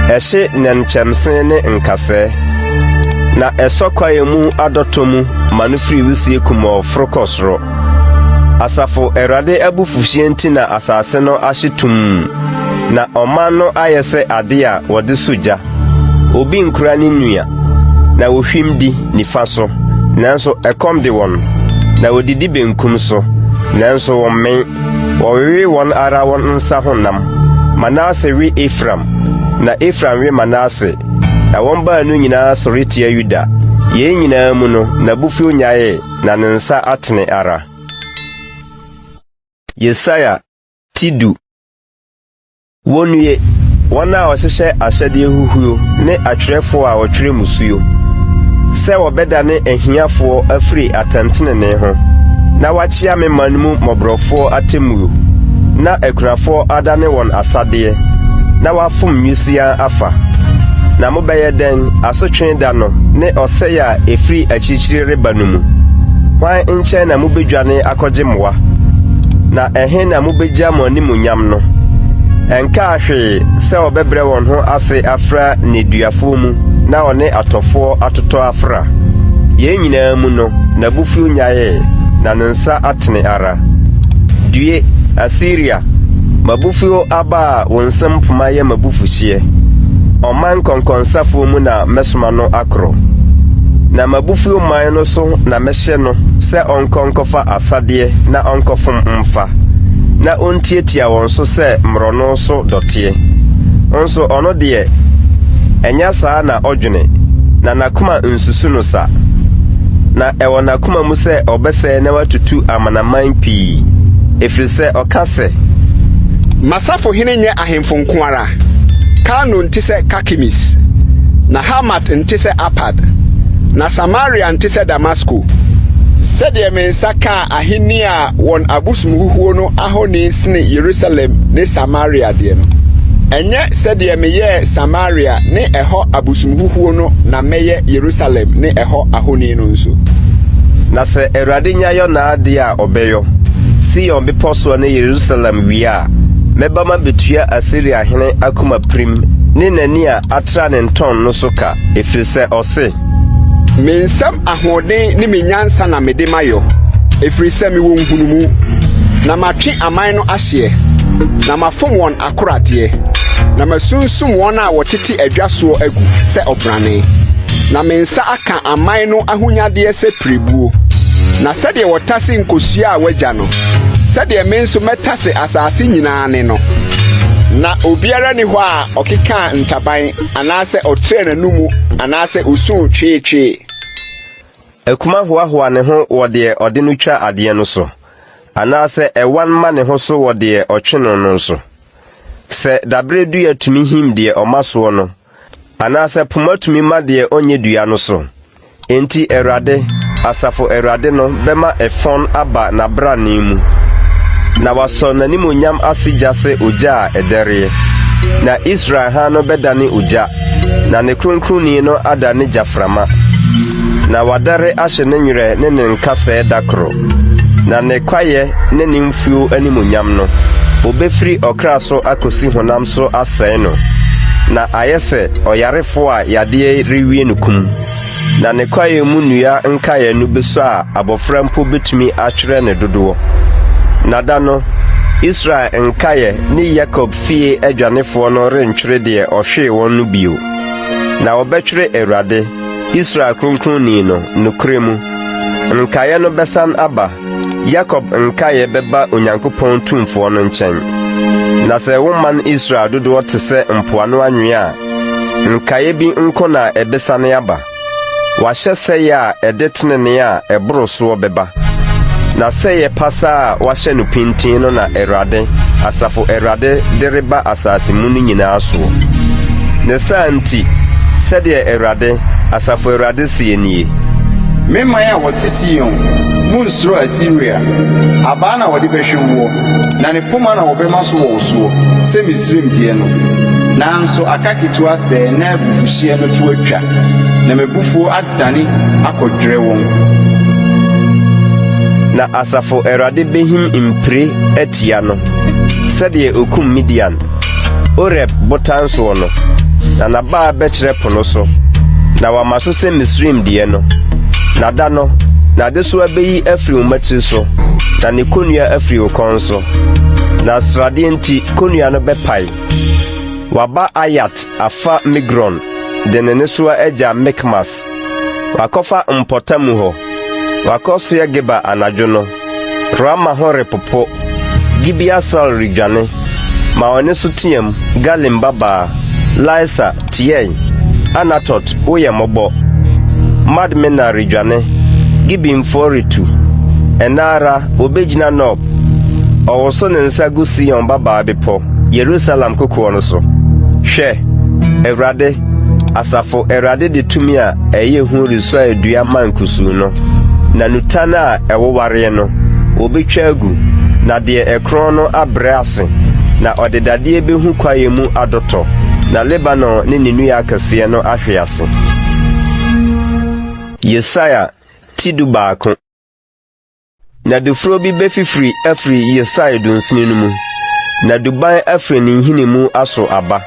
ɛhye nnɛnkyɛmse ne nkasɛɛ. Na ɛsɔ kwaeɛ mu adɔtɔ mu ma no firi wusie kumɔɔforo kɔ soro. Asafo Awurade abufuhye nti na asase no ahye tum, na ɔman no ayɛ sɛ ade a wɔde so gya. Obi nkura ne nua, na wohwim di nifa so, nanso ɛkɔm de wɔn, na wodidi benkum so, nanso wɔmmen. Wɔwewe wɔn ara wɔn nsa ho nam. Manase we Efraim, na Efraim we Manase, na wɔn baanu nyinaa sɔre tia Yuda. Yɛn nyinaa mu no, n'abufuw nyae, na ne nsa atene ara. Yesaia Tidu. Wonue, wɔn a wɔhyehyɛ ahyɛdeɛ huhuo ne atwerɛfoɔ a wɔtwerɛ musuo, sɛ wɔbɛdane ahiafoɔ afiri atɛntenene ho, na wɔakyea me man mu mmɔborɔfoɔ atemmuo, na akunafoɔ adane wɔn asadeɛ, na wɔafom nwisiaa afa. Na mobɛyɛ dɛn asotwe da no ne ɔsɛe a efiri akyirikyiri reba no mu? Hwan nkyɛn na mubedwane akɔgye mmoa? Na ɛhe na mubegya mo animuonyam no? Ɛnka ahwee sɛ wɔbɛbrɛ wɔn ho ase afra neduafoɔ mu, na ɔne atɔfoɔ atotɔ afra. Yɛn nyinaa mu no, n'abufuw nyae, na ne nsa atene ara. Due, Asiria, m'abufuw aba a wo nsɛm poma yɛ m'abufuhyeɛ. Ɔman kɔnkɔnsafoɔ mu na mɛsoma no akoro. Na m'abufuw man no so na mɛhyɛ no sɛ ɔnkɔnkɔfa asadeɛ na ɔnkɔfom mfa, na ontiatia wɔn so sɛ mmorɔno so dɔteɛ. Nso ɔno deɛ, ɛnyɛ saa na ɔdwene, na n'akoma nsusu no sa. Na ɛwɔ n'akoma mu sɛ ɔbɛsɛe na watutu amanaman pii, ɛfiri sɛ ɔka sɛ, Masafohene nyɛ ahemfo nko ara. Kano nte sɛ Kakimis, na Hamat nte sɛ Apad, na Samaria nte sɛ Damasko. Sɛdeɛ me nsa kaa ahenni a wɔn abosom huhuo no ahoni sene Yerusalem ne Samaria deɛ no, ɛnyɛ sɛdeɛ meyɛɛ Samaria ne ɛhɔ abosom huhuo no na mɛyɛ Yerusalem ne ɛhɔ ahoni no nso. Na sɛ Awurade nya yɔ n'ade a ɔbɛyɔ Sion bepɔ so ne Yerusalem wie a, mɛba ma betua Asiria hene akoma prim ne n'ani a atra ne ntɔn no so ka, ɛfiri sɛ ɔse, me nsɛm ahoɔden ne me nyansa na mede mayɔ, ɛfiri sɛ mewɔ nhunumu, na matwe aman no ahyeɛ, na mafom wɔn akoradeɛ, na masunsum wɔn a wɔtete adwa soɔ agu sɛ ɔbrane, na me nsa aka aman no ahonyadeɛ sɛ pirebuo. Na sɛdeɛ wɔtase nkosua a wagya no, sɛdeɛ me nso mɛtase asase nyinaa ne no. Na obiara ni hɔ a ɔkeka ntaban anaasɛ ɔtrɛ n'anumu anaasɛ osuu tweetwee. Akuma hoahoa ne ho wɔ deɛ ɔde no twa adeɛ no so, anaasɛ ɛwan ma ne ho so wɔ deɛ ɔtwe no no so. Sɛ dabere dua tumi him deɛ ɔma soɔ no, anaasɛ poma tumi ma deɛ ɔnyɛ dua no so. Enti Awurade, Asafo Awurade no bɛma ɛfɔn aba n'abrane mu, na wasɔ n'animonyam ase gya sɛ ogya a ɛdɛreɛ. Na Israel ha no bɛdane ogya, na ne kronkronni no adane gyaframa. Na wadare ahyɛ ne nwerɛ ne ne nkasɛɛ dakoro, na ne kwaeɛ ne ne mfuo animonyam no, obɛfiri ɔkra so akosi honam so asɛe no. Na ayɛ sɛ ɔyarefo a yadeɛ rewie no kum, na ne kwaeɛ mu nnua nkaeɛ no beso a abɔfra mpo betumi atwerɛ ne dodoɔ. Na da no, Israel nkaeɛ ne Yakob fie adwanefoɔ no rentwerɛ deɛ ɔhwee wɔn no bio. Na wɔbɛtwerɛ Awurade, Israel kronkronni no, nokorɛ mu. Nkaeɛ no bɛsan aba, Yakob nkaeɛ bɛba Onyankopɔn tumfoɔ no nkyɛn. Na sɛ wo man Israel dodoɔ te sɛ mpoano anwea a, nkaye bi nko na ebesane aba. Wahyɛ sɛe a ɛde tenene a ɛboro soɔ bɛba. Na sɛe pasa a wahyɛ no pintin no na Awurade, Asafo Awurade de reba asase mu no nyinaa soɔ. Ne saa nti, sɛdeɛ Awurade, Asafo Awurade sie nie. Memman a wɔte Sion, munsuro Asiria. Abaa na wɔde bɛhwɛ woɔ, na ne poma na wɔbɛma so wɔ soɔ, sɛ Misraim deɛ no. Nanso aka ketewa sɛɛ na abufuhyeɛ no to atwa, na m'abufuo adane akɔdwerɛ wɔn. Na Asafo Awurade behim impire atia no, sɛdeɛ okum Midian, Oreb botan soɔ no, na nabaa bɛkyerɛ pono so, na wama so sɛ Misraim deɛ no. Na da no, na de so abeyi afiri wo matiri so, na ne konua afiri wo kɔn so. Na sradeɛ nti konua no bɛpae. Waba Ayat afa Migron, de ne so agya Mikmas. Wakɔfa mpɔtamu hɔ. Wakɔsoɛ Geba anadwo no. Rama ho repopo. Gibeasal redwane. Ma ɔne so team Galim babaa. Laisa tiɛn. Anatot woyɛ mmɔbɔ. Madmena redwane. Gibimfo retu. Enara obegyina Nob. Ɔwɔ so ne nsa gu Sion babaa bepɔ, Yerusalem kokoɔ no so. Hwɛ, Awurade, Asafo Awurade de tumi a ɛyɛ hu resɔ adua mankusu no. Na nutan a ɛwowareɛ no, obetwa agu, na deɛ ɛkron no abrɛ ase, na ɔde dadeɛ behu kwaeɛ mu adɔtɔ, na Lebanon ne ne nnua akɛseɛ no ahwe ase. Yesaia tidu baako. Na dufuro bi befifiri afiri Yesaia dunsini no mu, na duban afiri ne nhini mu aso aba.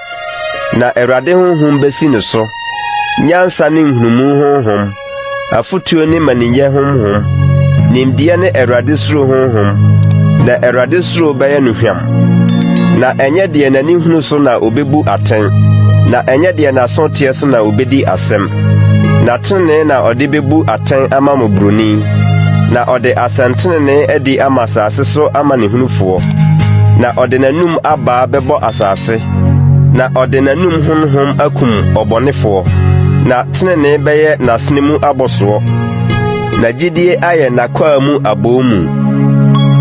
Na Awurade honhom besi ne so, nyansa ne nhunumu honhom, afutuo ne maninyɛ honhom, nimdeɛ ne Awurade suro honhom, na Awurade suro bɛyɛ no hwam. Na ɛnyɛ deɛ n'ani hunu so na obebu atɛn, na ɛnyɛ deɛ n'aso teɛ so na obedi asɛm. Na tenene na ɔde bebu atɛn ama mobroni, na ɔde asɛntenene adi ama asase so ama ne hunufoɔ. Na ɔde n'anum abaa bɛbɔ asase, na ɔde n'anum honhom akum ɔbɔnefoɔ, na tenene bɛyɛ n'asene mu abɔsoɔ. Na gyidie ayɛ n'akwaa mu abɔw mu.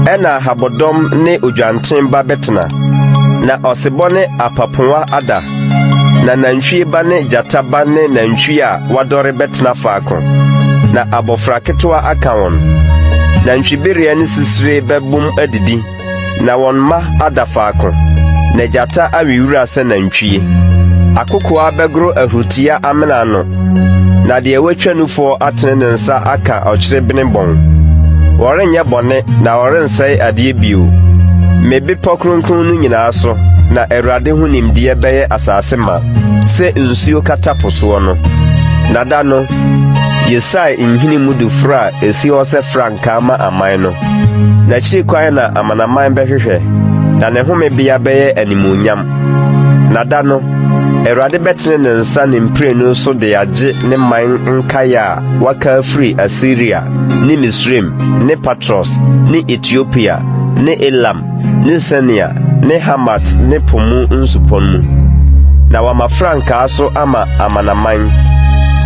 Ɛna habɔdɔm ne odwanten ba bɛtena, na ɔsebɔ ne apapoa ada, na nantwie ba ne gyata ba ne nantwie a wadɔre bɛtena faako, na abɔfra ketewa aka wɔn. Nantwibereɛ ne sisire bɛbom adidi, na wɔn mma ada faako, na gyata awiwura sɛ nantwie. Akokoa bɛgoro ahurutia amena no, na deɛ watwa nufoɔ atene ne nsa aka ɔkyerɛ bene bɔn. Wɔrenyɛ bɔne na wɔrensɛe adeɛ bio. Me bepɔ kronkron no nyinaa so, na Awurade ho nimdeɛ bɛyɛ asase ma, sɛ nsuo kata po soɔ no. Na da no, Yesaia nhini mu dufuro a esi hɔ sɛ frankaa ma aman no. N'akyiri kwan na amanaman bɛhwehwɛ, na ne homebea bɛyɛ animuonyam. Na da no, Awurade bɛtene ne nsa ne mprenu so de agye ne man nkae a waka afiri Asiria, ne Misraim, ne Patros, ne Ethiopia, ne Elam, ne Senia, ne Hamat, ne Pomu nsupɔn mu. Na wama frankaa so ama amanaman,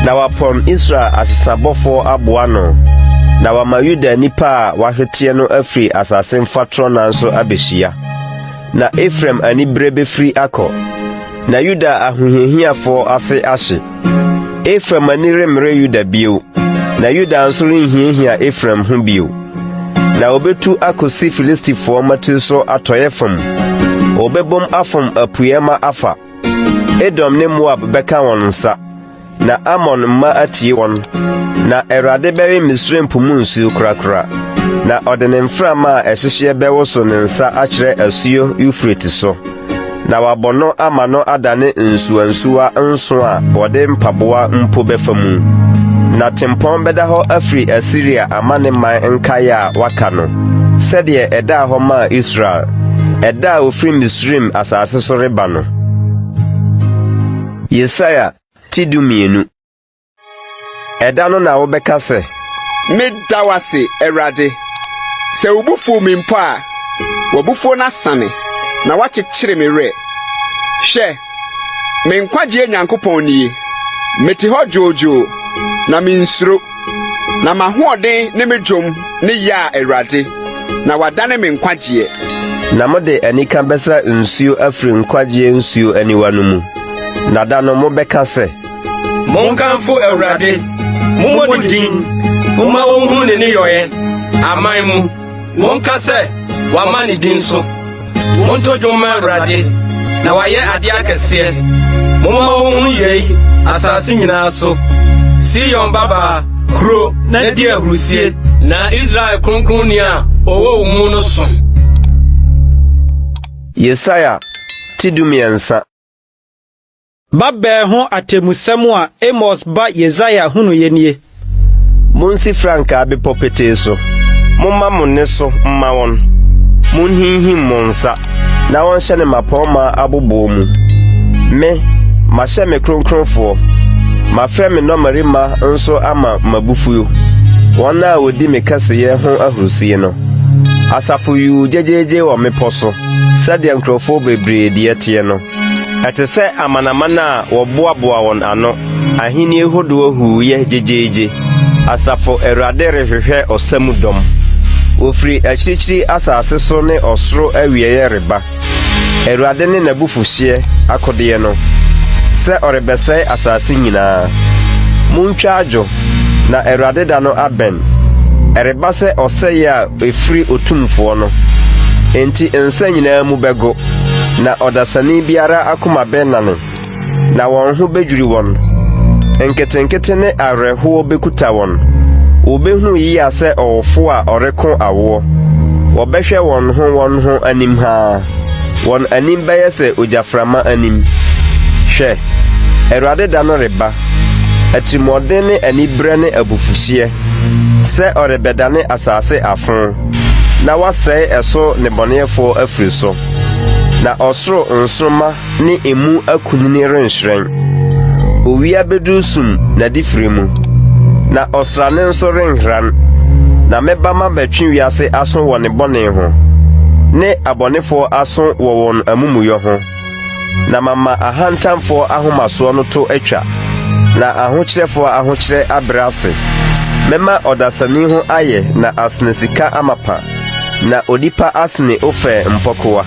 na wapɔn Israel asesabɔfoɔ aboa no, na wama Yuda nipa a wahweteɛ no afiri asase mfatorɔ nanso abehyia. Na Efraim anibere befiri akɔ, na Yuda ahohiahiafoɔ ase ahye. Efraim ani remmere Yuda bio, na Yuda nso renhiahia Efraim ho bio. Na obetu akosi Filistifoɔ matu so atɔyɛ fam, obɛbom afam apueɛ ma afa. Edom ne Moab bɛka wɔn nsa, na Amon mma atie wɔn. Na Awurade bɛwe Misraim po mu nsuo korakora, na ɔde ne mframa a ɛhyehyeɛ bɛwo so ne nsa akyerɛ asuo Eufrate so. Na wabɔ no ama no adane nsuwansuwa nso a wɔde mpaboa mpo bɛfa mu. Na tempɔn bɛda hɔ afiri Asiria ama ne man nkae a waka no, sɛdeɛ ɛdaa hɔ maa Israel, ɛda a ofiri Misraim asase so reba no. Yesaia tidu mienu. Ɛda no na wobɛka sɛ, Meda wase, Awurade. Sɛ wobufuw me mpo a, w'abufuw no asa me, na wakyekyere me werɛ. Hwɛ, me nkwagye Nyankopɔn nie. Mete hɔ dwoodwoo na mensuro. Na mahoɔden ne me dwom ne ya Awurade. Na wadane me nkwagye. Na mode anika bɛsa nsuo afiri nkwagye nsuo aniwa no mu. Na da no mobɛka sɛ, Monkamfo Awurade, mommɔ ne din, momma wɔnhunu ne nneyɛe aman mu. Monka sɛ, wama ne din so. Monto dwom ma Awurade, na wayɛ ade akɛseɛ. Momma wɔnhunu yɛi asase nyinaa so. Sion Baba, kuro na di ahurusie, na Israel kronkronni a ɔwɔ wo mu no so. Yesaya tidumiɛnsa. Babɛɛ ho atemusɛm a Amos ba Yesaia hunu yenie. Monsi frankaa bepɔ petee so. Momma mo nne so mma wɔn. Monhinhim mo nsa, na wɔnhyɛ ne mapɔma abobɔ mu. Me, mahyɛ me kronkronfoɔ. Mafrɛ me nnɔmmarima nso ama mabufuo. Wɔn a wodi me kɛseyɛ ho ahurusie no. Asafo yu gyegyeegye wɔ mepɔ so, sɛdeɛ nkurɔfoɔ bebree deɛ teɛ no. Ɛte sɛ amanamana a wɔboaboa wɔn ano, ahenni hodoɔ huuyɛ gyegyeegye. Asafo Awurade rehwehwɛ ɔsɛm dɔm. Wofiri akyirikyiri asase so ne ɔsoro awieɛ reba. Awurade ne n'abufuhyeɛ akodeɛ no, sɛ ɔrebɛsɛe asase nyinaa. Muntwa adwo, na Awurade da no abɛn. Ɛreba sɛ ɔsɛe a ɛfiri otumfoɔ no. Enti nsa nyinaa mu bɛgo, na ɔdasani biara akoma bɛnane, na wɔn ho bedwiri wɔn. Nketenkete ne awerɛhoɔ bɛkuta wɔn. Wobɛhunu yia sɛ ɔwɔfo a ɔreko awoɔ. Wɔbɛhwɛ wɔn ho anim haa. Wɔn anim bɛyɛ sɛ ogyaframa anim. Hwɛ, Awurade da no reba. Atirimɔden ne anibrɛ ne abufuhyeɛ, sɛ ɔrebɛdane asase afon, na wasɛe ɛso nnebɔneyɛfoɔ afiri so. Na ɔsoro nsoroma ne emu akunini renhyerɛn. Owia beduru sum n'adifiri mu, na ɔsrane nso renhran. Na mɛba mabɛtwe wiase aso wɔ ne bɔne ho, ne abɔnefoɔ aso wɔ wɔn amumuyɔ ho. Na mama ahantamfoɔ ahomasoɔ no to atwa, na ahokyerɛfoɔ ahokyerɛ abrɛ ase. Mɛma ɔdasani ho ayɛ na asene sika amapa, na onipa asene ofɛ mpɔkowa.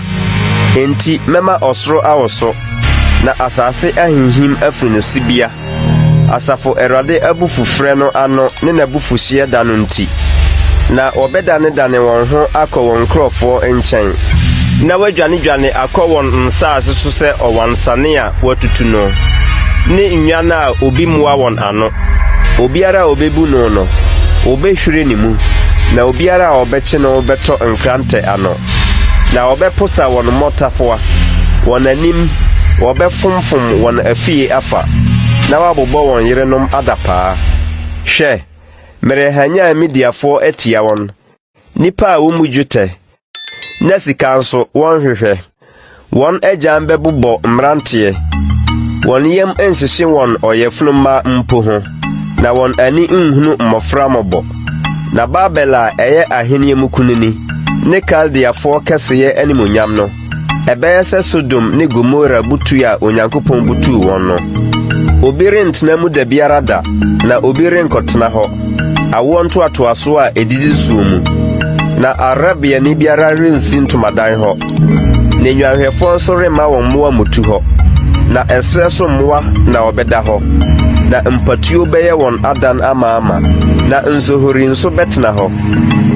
Enti mɛma ɔsoro awoso, na asase ahinhim afiri ne sibia. Asafo Awurade abufufrɛ no ano ne n'abufuhyeɛ da no nti. Na wɔbɛdane wɔn ho akɔ wɔn nkurɔfoɔ nkyɛn, na wɔadwane akɔ wɔn nsaase so sɛ ɔwansane a wɔatutu no, ne nnwan a obi mmoa wɔn ano. Obiara a obebu no, obɛhwere ne mu, na obiara a ɔbɛkye no bɛtɔ nkrantɛ ano. Na wɔbɛposa wɔn mmɔtafoa, wɔn anim, wɔbɛfomfom wɔn afie afa, na wɔabobɔ wɔn yerenom adapaa. Hwɛ, merehanya Midiafoɔ atia wɔn, nnipa a wɔmu dwetɛ, na sika nso wɔnhwehwɛ. Wɔn agyan bɛbobɔ mmeranteɛ, wɔn yam nhyehye wɔn ɔyɛfunumma mpo ho, na wɔn ani nhunu mmɔfra mmɔbɔ. Na Babel a ɛyɛ ahenni mu kunini, ne Kaldeafoɔ kɛseyɛ animonyam no, ɛbɛyɛ sɛ Sodom ne Gomora butu a Onyankopɔn butuu wɔn no. Obi rentena mu da biara da, na obi renkɔtena hɔ. Awoɔ ntoatoaso a edidi suo mu, na Arabiani biara rensi ntomadan hɔ. Na nnwanhwɛfoɔ nso remma wɔn mmoa mutu hɔ, na ɛsrɛ so mmoa na wɔbɛda hɔ. Na mpatuo bɛyɛ wɔn adan ama, na nsohori nso bɛtena hɔ,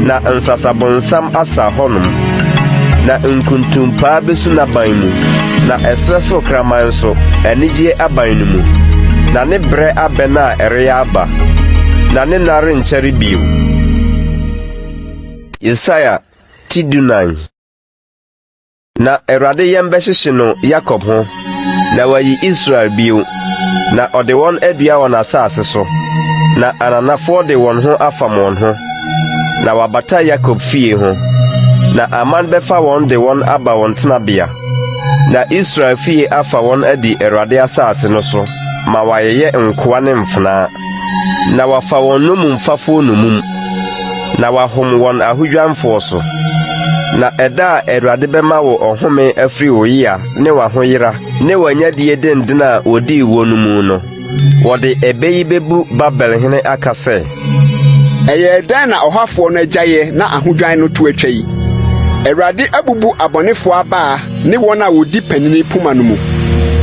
na nsasabonsam asa hɔnom. Na nkuntumpaa besu n'aban mu, na ɛsrɛ so kraman nso anigye aban no mu. Na ne brɛ abɛn a ɛreyɛ aba, na ne nna renkyɛre bio. Yesaia tidunan. Na Awurade yɛm bɛhyehye no Yakob ho, na wayi Israel bio, na ɔde wɔn adua wɔn asase so, na ananafoɔ de wɔn ho afam wɔn ho, na wabata Yakob fie ho, na aman bɛfa wɔn de wɔn aba wɔn tenabea, na Israel fie afa wɔn adi Awurade asase no so, ma wayɛyɛ nkoa ne mfenaa, na wafa wɔn nomumfafoɔ nomum, na wahom wɔn ahodwanfoɔ so. na ɛda Awurade bɛma wo ɔhome afiri wo yia ne w'ahoyera ne w'anyadie denden a wodii wo no mu no wɔde ɛbɛyi bebu Babelhene aka sɛ ɛyɛ dɛn na ɔhafoɔ no agyaeɛ na ahodwan no to atwa yi? Awurade abubu abɔnefoɔ abaa ne wɔn a wodi panini poma no mu.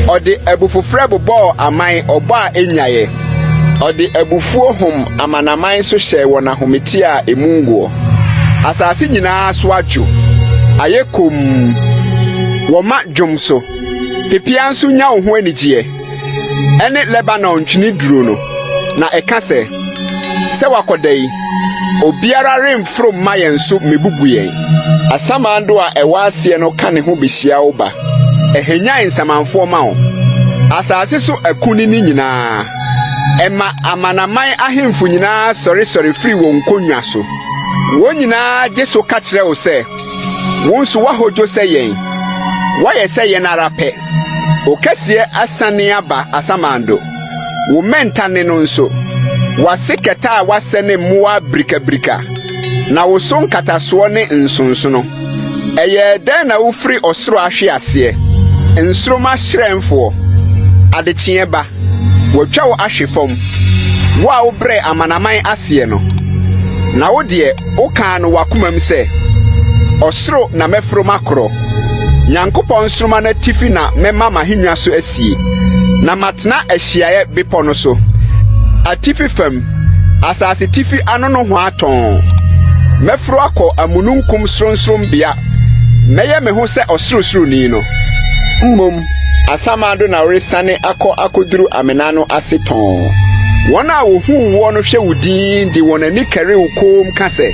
Ɔde abufofrɛ bobɔɔ aman ɔbɔ a enyaeɛ. Ɔde abufuo hom amanaman so hyɛ wɔn ahomete a emu nguɔ. Asase nyinaa so adwo. Ayɛ kom. Wɔma dwom so. Pepia nso nya wo ho anigyeɛ. Ɛne Lebanon twini duro no. Na ɛka sɛ wakɔda yi, obiara remforo mma yɛn so mebubu yɛn. Asamando a ɛwɔ aseɛ no ka ne ho behyia wo ba. Ɛhenya nsamanfoɔ ma wo. Asase so akuni ni nyinaa. Ɛma amanaman ahemfo nyinaa sɔre firi wɔn nkonnwa so. Wɔn nyinaa gye so ka kyerɛ wo sɛ, wɔn nso wahodwo sɛ yɛn. Wɔyɛ sɛ yɛn ara pɛ. Okɛseɛ asane aba Asamando. Wo mentane no nso. Wase kɛta a wasɛ ne mmoa brika. Na wo so nkatasoɔ ne nsonsono. Ɛyɛ dɛn na wofiri ɔsoro ahwe aseɛ. Nsoroma hyerɛnfoɔ. Adekyeɛ ba. Wɔtwa wo ahwe fam. Wo a wobrɛ amanaman aseɛ no. Na wo deɛ wokaa no wakomam sɛ ɔsoro na mɛforo makorɔ. Nyankopɔn nsoroma na tifi na mɛma mahennwa so asie. Na matena ahyiaeɛ bepɔ no so. Atifi fam, asase tifi ano no ho atɔn. Mɛforo akɔ amununkum sronsombea. Mɛyɛ me ho sɛ ɔsorosoroni no. Mmom, Asamando na resane akɔduru amena no ase tɔn. Wɔn a wohu wo no hwɛ wo din de wɔn ani kari wo kom ka sɛ,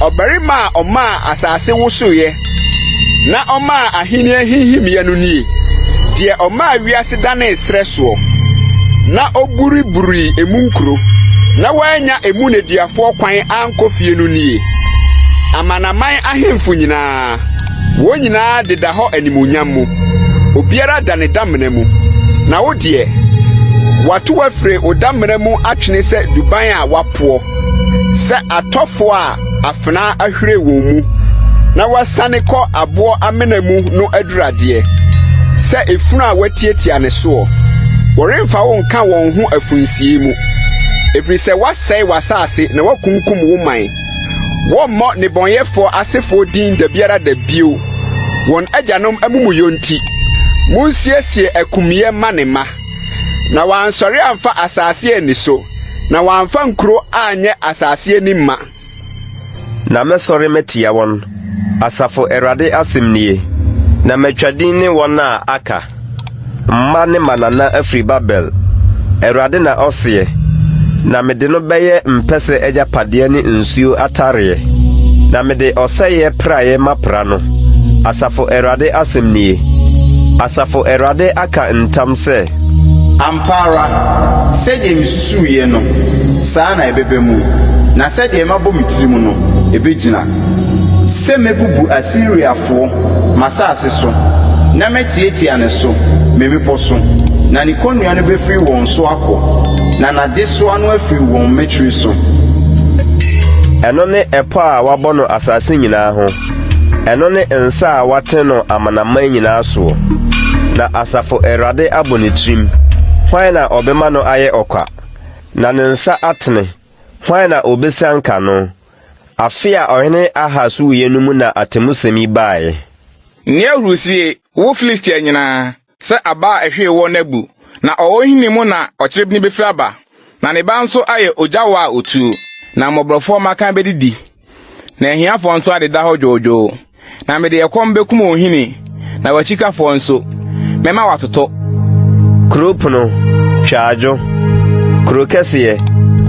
ɔbarima a ɔmaa asase wosoyɛ, na ɔmaa ahenni ahihimyɛ no nie, deɛ ɔmaa wiase dane srɛ soɔ. Na oburiburi emu nkuro, na wanya emu neduafoɔ kwan ankɔ fie no nie. Amanaman ahemfo nyinaa, wɔn nyinaa deda hɔ animuonyam mu. Obiara da ne damena mu. Na wo deɛ, watu wafre wo damena mu atwene sɛ duban a wapoɔ, sɛ atɔfoɔ a afena ahwere wɔn mu, na wasane kɔ aboɔ amena mu no aduradeɛ, sɛ efunu a watietia ne soɔ. Wɔremfa wo nka wɔn ho afunsie mu. Ɛfiri sɛ wasɛe w'asase na wakunkum wo man. Wɔmmɔ nnebɔnyɛfoɔ asefoɔ din da biara da bio. Wɔn agyanom amumuyɔ nti, monsiesie akumyɛ ma ne ma. Na wansɔre amfa asase ani so, na wamfa nkuro anyɛ asase ani ma. Na mɛsɔre mɛtia wɔn. Asafo Awurade asɛm nie. Na mɛtwa din ne wɔn a aka. Mma ne manana afiri Babel. Awurade na ɔseɛ. Na mede no bɛyɛ mpɛsɛ agyapadeɛ ne nsuo atareɛ. Na mede ɔsɛeɛ praeɛ mapra no. Asafo Awurade asɛm nie. Asafo Awurade aka ntam sɛ, Ampara, sɛdeɛ misusuiɛ no, saa na ɛbɛbɛ mu. Na sɛdeɛ mabɔ me tiri mu no, ɛbɛgyina. Sɛ mɛbubu Asiriafoɔ masase so, na mɛtiatia ne so, memepɔ so. Na ne kɔnnua no bɛfiri wɔn so akɔ, na n'adesoa no afiri wɔn mɛtiri so. Ɛno ne ɛpɔ a wabɔ no asase nyinaa ho. Ɛno ne nsa a wate no amanaman nyinaa soɔ. Na Asafo Awurade abɔ ne tirim. Hwan na ɔbɛma no ayɛ ɔkwa? Na ne nsa atene. Hwan na obɛsanka no? Afe a ɔhene Ahas wuiɛ no mu na atemusɛm yi baeɛ. Nea hurusie wo Filistia nyinaa sɛ aba a ɛhwee wɔ n'abu, na ɔwɔ hini mu na ɔkyerɛbini befiri aba, na ne ba nso ayɛ ogyawo a otuo, na mmɔborɔfoɔ makan bedidi, na ahiafoɔ nso adeda hɔ dwoodwoo. Na mede ɛkɔm bekum ohini, na wakyikafoɔ nso mɛma watotɔ. Kuro pono, twaadwo, kuro kɛseɛ,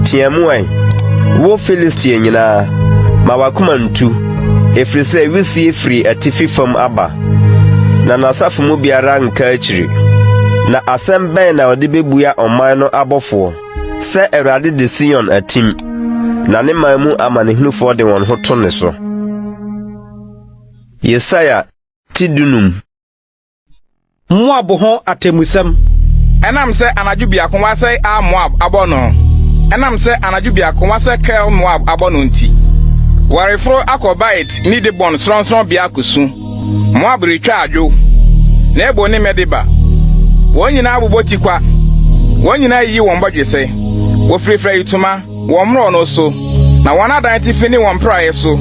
tiamuan, wo Filistia nyinaa, ma wakoma ntu, ɛfiri sɛ wisie firi atifi fam aba, na n'asafo mu biara nka akyiri. Na asɛm bɛn na ɔde bebua ɔman no abɔfoɔ, sɛ Awurade de Sion atim, na ne man mu amanehunufoɔ de wɔn ho to ne so. Yesaia tidunum. Moab ho atemusɛm. Ɛnam sɛ anadwo biako wasɛ a Moab abɔ no. Ɛnam sɛ anadwo biako wasɛ Kel Moab abɔ no nti. wareforo akobait ni de bon sronson bia kusu Moab retwa adwo na ebo ne medeba wonyina abobotikwa wonyina yi won badwese wo frefra yituma wo mro no so na wana dan ti fini won prae so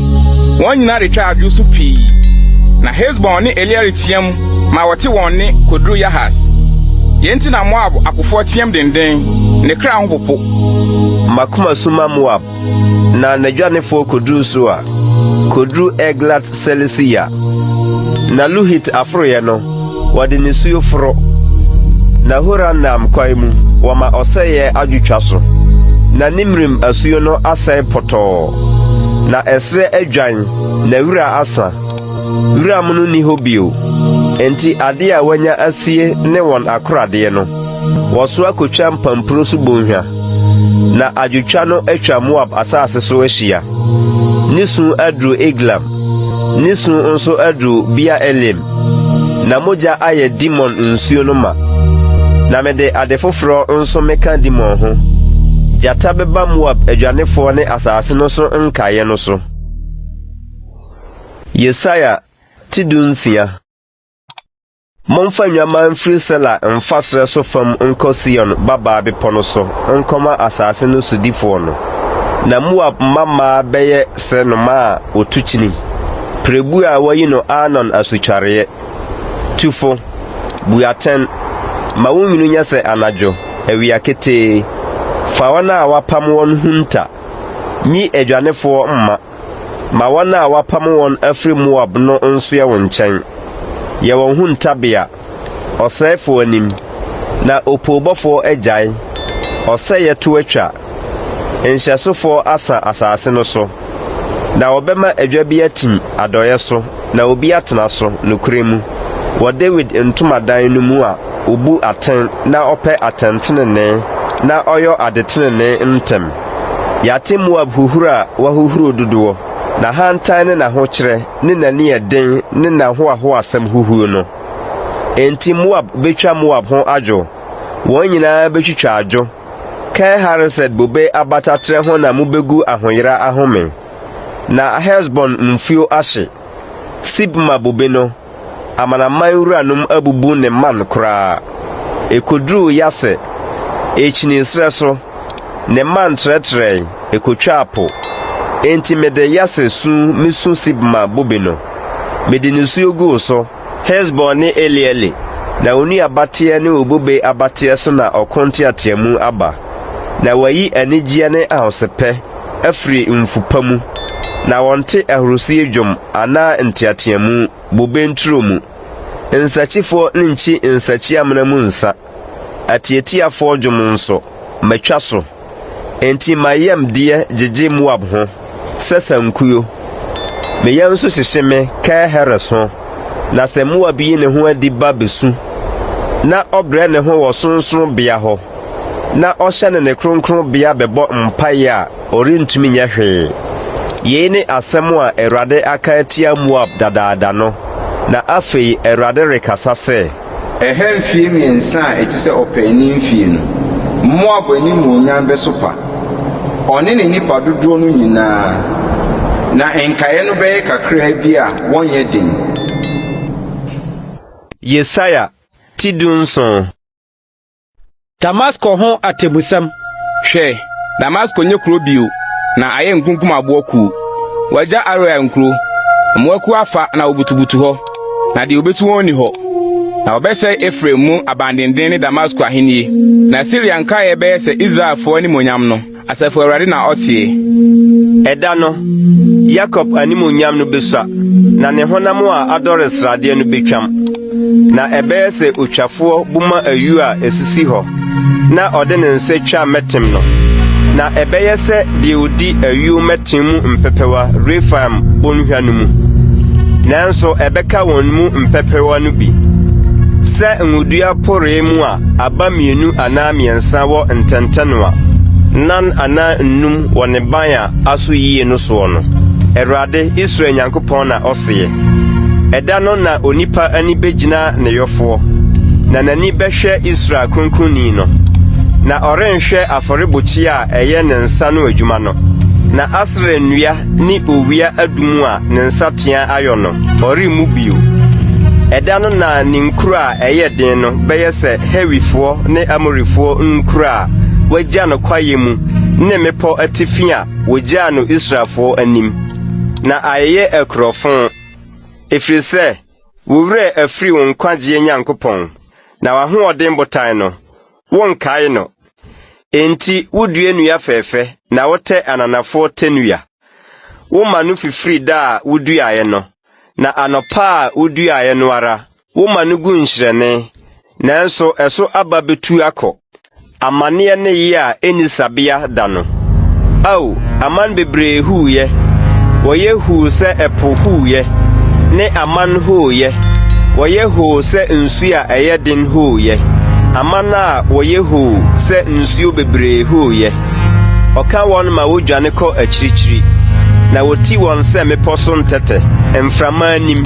wonyina retwa adwo so pii na Hezbon ni Eliari tiam ma wote won ne kodru Yahas yenti na Moab akofo tiam denden ne kra ho popo makuma suma Moab na nadwanefo kodru so a kodru Eglat Selisia na Luhit afroye no wade ne suyo foro na Horanam kwaimu wama oseye adwutwa so na Nimrim asuyo no asai poto na esre adwan na wura asa wura munu ni hobio enti ade a wanya asie ne won akorade no woso akotwa mpampro so bonhwa na adwutwa no atwa Moab asase so ahia nisu adru Eglam nisu nso adru Bia Elim na moja aye Dimon nsuo no ma na mede adefofro nso meka Dimon ho jata beba Moab adwanefo ne asase no so nkaye no so Yesaya tidunsia Monfa nyaman frisela mfasre so fam nkosion baba bepono so nkoma asase no sudifo no na Moab mama beye senoma otuchini prebu a wayi no Anon asuchare tufo buaten ma wonwinu nyase anajo ewiakete fa wana wapam won hunta ni adwanefo mma ma wana wapam won afri Moab no nso ye wonchen ye won hunta bia osefo anim na opobofo agyae oseye to atwa enhyasofo asa asase no so na obema adwa bi atim adoye so na obi atena so nokremu wo David ntomadan no mu a obu aten na ope atentenene na oyo adetenene ntem yate Moab huhura wa huhuro dodo na hantan ne na ho kire ne nani eden ne na ho asem huhuo no enti Moab betwa Moab ho adwo won nyina betwitwa adwo kai Haresed bobe abatatre ho na mubegu ahoyera ahome na Hezbon mfio ashe Sibma bobe no amana mayuranum abubu ne man kra ekodru Yase echini sreso ne man tretre ekotwa apo enti mede Yase su misu Sibma bobe no mede nisuo go so Hezbon ne Elieli na oni abatie ne obobe abatie so na okonte atemu aba na wayi anigye ne ahosepe afri mfupamu na wonte ahrusie dwom ana ntiatiamu bobe nturomu nsachifo nchi nsachi amnamu nsa atietiafo dwom nso matwa so enti mayam die jeje Moab ho sesankuyo meyam so hyehye ka Heres ho na se Moab yi ne ho adi ba besu na obre ne ho wo sonson bia ho na ohye ne kronkron bia bebo mpaye a orintumi nya hwe ye ne asemo a Erade aka atia Moab dadaada no na afei Erade rekasa se ehemfie miensa etise opani mfie no Moab ani muonyam besopa one ne nipa dodo no nyina na enkaye no beye kakra bi a wonye din Yesaya tidunson Damasko ho atemusam hwe Damasko nye kuro bio na aye nkunkum aboku waja Aroya nkuro mwaku afa na obutubutu ho na de obetu woni ho na obese Efraim mu abandenden ne Damasko ahenie na Syria nka ye be se Israelfo ani monyam no asafo Awurade na otie eda no Jacob ani monyam no besua na ne honam a adore srade no betwam na ebe se otwafo buma ayu a esisi ho na ode ne nse twa metem no na ebeye se de odi ayu metem mu mpepewa Refaim bonhwa no mu nanso ebeka won mu mpepewa no bi se ngudua pore mu a aba mienu ana miensa wo ntentenwa nan ana nnum wone ban a aso yie no so no Erade Israel Nyankopɔn na ɔseye eda no na onipa ani begina ne yofo na nani behwe Israel kronkroni no na orenhwe aforebochi a eye ne nsa no adwuma no na asre nnua ni owia adumu a ne nsatea ayo no ori mu bio eda no na ne nkuru a eyeden no beye se hewifo ne amorifo nkuru a wagya no kwaye mu ne mepo atifi a wagya no Israelfo anim na ayeye akrofon efiri se wure afiri won kwagye Nyankopɔn na wahoɔden botan no wonkae no enti wudue nua fefe na wote ananafo tenua woma no fifiri da wuduaye no na anopa wuduaye no ara woma no gu nhyirene nanso eso aba betu akɔ amane ne ye a enisabia da no au aman bebre huye woye hu se epo huye ne aman huye woye hu se nsu a eyedin huye amana woye hu se nsuo bebre huye oka won ma wodwane kɔ akyirikyiri na woti won se meposo ntete emframa anim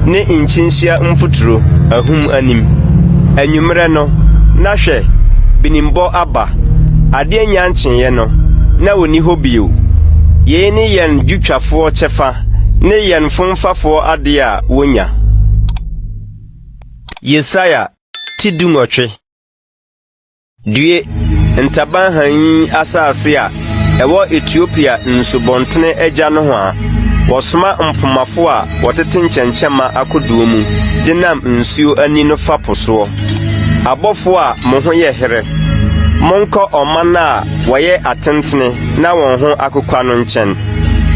ne inchinshia mfuturo ahum anim anwumre no na hwɛ binimbo aba ade nyankyenye no na woni hobio ye ni yen dwutwafo chefa ne yen fonfafo ade a wonya Yesaya tidungotwe due ntaban han asase a ewo Ethiopia nsubontene agya no ho a wosoma mpomafo a wotete nkyɛnkyɛma akoduo mu de nam nsuo ani no fa poso abɔfo a mo ho yɛ here monko ɔmana a wɔyɛ atentene na wɔn ho akokwa no nkyɛn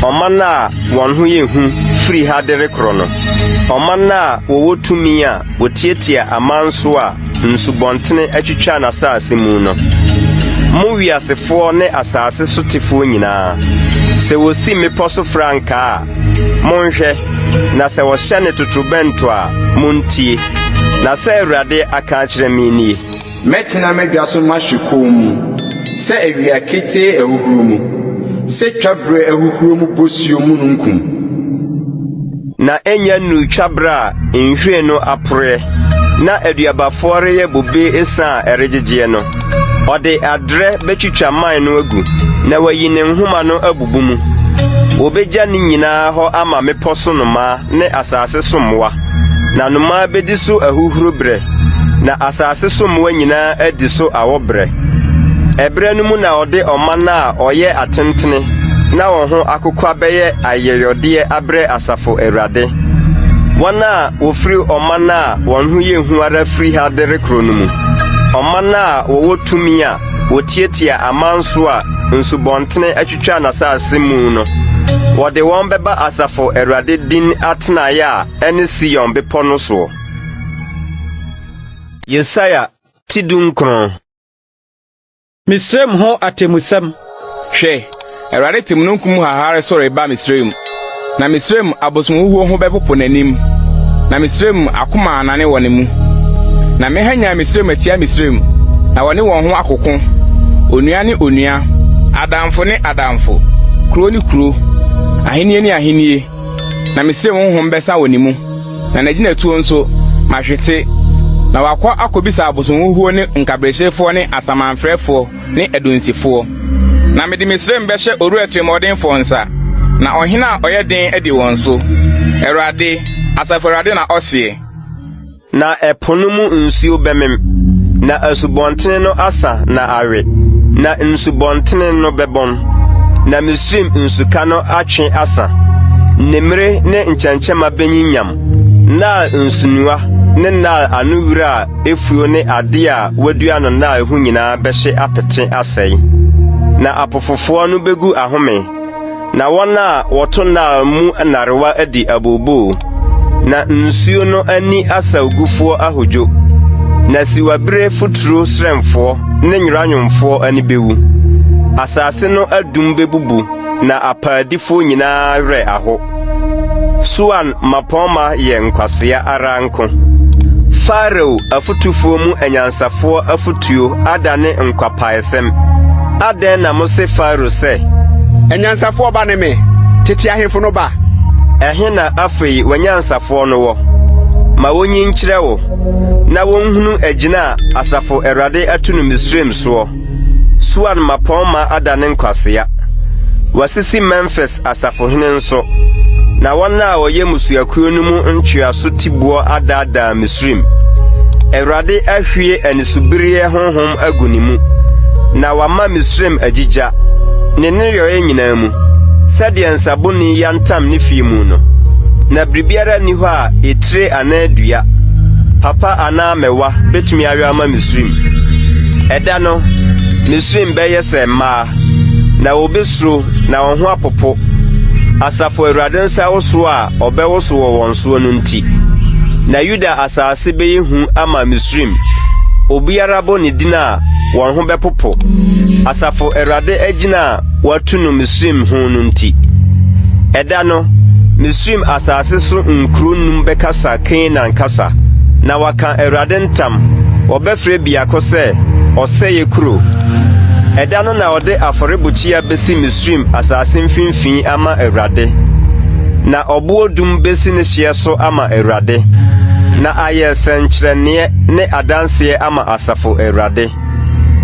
ɔmana a wɔn ho yɛ hu firi ha de rekoro no ɔmana a wɔwɔ tumi a wɔtietia amanso a nsubontene atwitwa na asase mu no mo wiasefo ne asase so tefo nyinaa se wosi meposo franka a monhwɛ na se wɔhyɛ ne totrobento a montie na se Awurade aka kyerɛ me nie Metena medwa so mahwekom mu se awia kete ahuhuru mu se twabre ahuhuru mu bosuo mu nunkum na enya nu twabra nhwe no apore na aduabafo reyɛ bobe esa eregyegie no ode adre betwitwa man no agu na wayi ne nhoma no abubu mu obegya ne nyinaa hɔ ama meposo no ma ne asase somwa na no ma bedi so ahuhuru bre na asase somwa nyinaa adi so awobre ebre no mu na ode ɔmana a ɔyɛ atentene na wɔn ho akokwa bɛyɛ ayeyode abre asafo Awurade wana wofiri ɔmana a wɔn ho yɛ hu ara firi ha de rekro no mu ɔmana a wɔwɔ tumi a wɔtietia amanso a nsubontene atwitwa na asase mu no wɔde wɔn bɛba asafo Awurade din atenae a ɛne Sion bepɔ no so Yesaya tidunkron Misrem ho atemusem hwɛ Awurade timnunkum hahare sore ba Misrem na Misrem abosomhuo ho bɛpopo n'anim na Misrem akoma anane wɔ ne mu na mehanya Misrem atia Misrem na wɔne wɔn ho akoko onua ne onua adamfo ne adamfo kuro ne kuro ahenie ne ahenie na Misrem honhom bɛsa wɔ ne mu na n'agyina tuo nso mahwete na wakɔ akobisa abosomhuo ne nkabrɛhyefo ne asamanfrɛfo ne adonsifo na mede Misrem bɛhyɛ oru atremɔdenfo nsa na ɔhene a ɔyɛ den adi wɔn so Awurade asafo Awurade na ɔsie na ɛpono mu nsuo bɛmem na asubontene no asa na awe na nsubontene no bɛbɔn na Misrem nsuka no atwe asa nemre ne nkyɛnkyɛma benyinyam na nsunua ne na anuwura efuo ne ade a wadua no na ehu nyinaa bɛhye apete asɛe na apofofo no begu ahome na wɔn a wɔto na mu narewa adi abobo na nsuo no ani asawgufo ahodwo na siwabre futuro sremfo ne nyiranwomfo ani bewu asase no adum bebubu na apaadifo nyinaa re aho Suan mapoma ye nkwasea aranko Farao afutufo mu anyansafo afutuo adane nkwapaesem aden na mose Farao se Anyansafo ba ne me tete ahemfo no ba ehe na afei wanyansafo no wo ma wonyi nkyerɛ wo na wonhunu agina asafo Awurade atunu Misrem so Suan mapoma adane nkwasea wasisi Memphis asafohene nso na wɔn a wɔyɛ musuakuo no mu ntweaso tibuo adaadaa Misrim. Awurade ahwie anisubiriye honhom agu ne mu na wama Misrim agigya ne yoye nyinaa mu sɛdeɛ nsaboni yantam ne fie mu no na biribiara ni hɔ a etire anadua papa ana mewa betumi awe ama Misrim. Ɛda no Misrim bɛyɛ sɛ mmaa na obesuro na wɔn ho apopo asafo Awurade nsa woso a ɔbɛwoso wɔ wɔn so no nti na Yuda asase bɛyɛ hu ama Misrim obiara bo ne dina wɔn ho bɛpopo asafo Awurade agina watu no Misrim ho no nti ɛda no Misrim asase so nkurunum bɛkasa Canaan kasa na waka Awurade ntam wɔbɛfrɛ biako sɛ ɔsɛye kuro. Ɛda no na ɔde afɔrebukyia besi Misrim asase mfimfini ama Awurade na ɔbo dum besi ne hye so ama Awurade na ayɛ sɛnkyerɛnneɛ ne adanseɛ ama asafo Awurade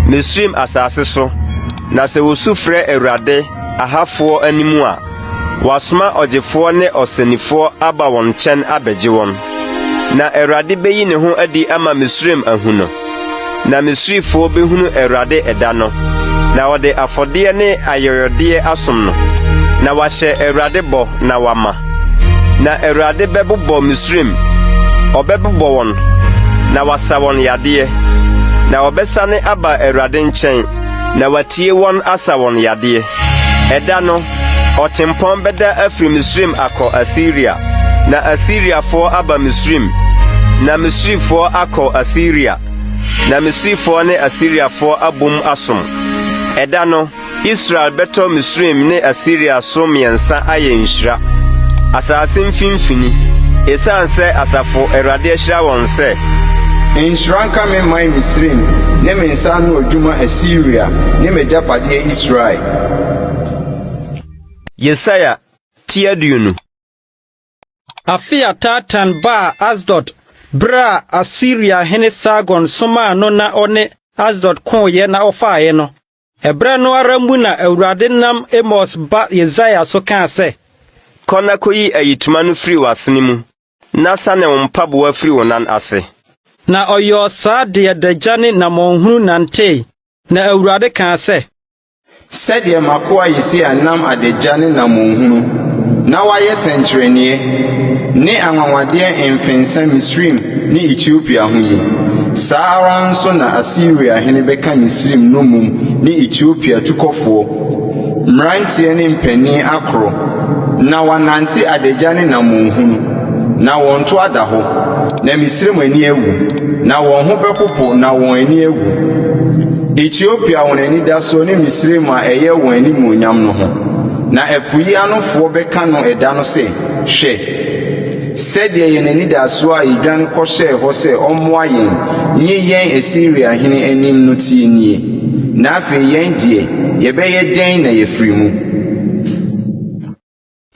Misrim asase so na sɛ wosu frɛ Awurade ahafoɔ animu a wasoma ɔgyefoɔ ne ɔsɛnifoɔ aba wɔn nkyɛn abɛgye wɔn na Awurade beyi ne ho adi ama Misrim ahu no na Misrifoɔ behunu Awurade ɛda no na wɔde afɔdeɛ ne ayɔyɔdeɛ asom no na wahyɛ Awurade bɔ na wama na Awurade bɛbobɔ Misrim ɔbɛbobɔ wɔn na wasa wɔn yadeɛ na wɔbɛsane aba Awurade nkyɛn na watie wɔn asa wɔn yadeɛ. Ɛda no ɔtempɔn bɛda afiri Misrim akɔ Asiria na Asiriafoɔ aba Misrim na Misrifoɔ akɔ Asiria na Misrifoɔ ne Asiriafoɔ abom asom. Ɛda no Israel bɛtɔ Misrim ne Asiria so mmiɛnsa ayɛ nhyira asase mfimfini ɛsiane sɛ asafo Awurade ahyira wɔn sɛ nhyira nka me man Misrim ne me nsa no adwuma Asiria ne m'agyapadeɛ Israel. Yesaia tiaduonu. Afia Tatan ba Asdod bra Asiria hene Sargon soma no na one Asdod konye na ofaye no. Ebra no ara mu na Awurade nam Amos ba Yesaia so kan se kɔna koyi ayituma no firi wasene mu na sane wo mpaboa firi wo nan ase na ɔyɔ saa de dagane na monhunu nante na Awurade kan se sɛdeɛ makoa Yesaia nam adagane na monhunu na wayɛ sɛnkyerɛnneɛ ne anwanwadeɛ mfensa Misrim ne Ethiopia ho yi saa ara nso na Asiria hene bɛka Misrim no mum ne Ethiopia tukɔfoɔ mmeranteɛ ne mpanyin akoro na wanante adagane na monhunu na wɔn to ada hɔ na Misrim ani awu na wɔn ho bɛpopo na wɔn ani awu Ethiopia wɔn ani da so ne Misrim a ɛyɛ wɔn animuonyam no ho na ɛpoyi anofoɔ bɛka no ɛda no sɛ hwɛ sɛdeɛ yɛn ani da so a yɛdwane kɔhyɛɛ hɔ sɛ ɔmmoa yɛn nye yɛn Asiria hene anim no tie nie na afei yɛn deɛ yɛbɛyɛ dɛn na yɛfiri mu.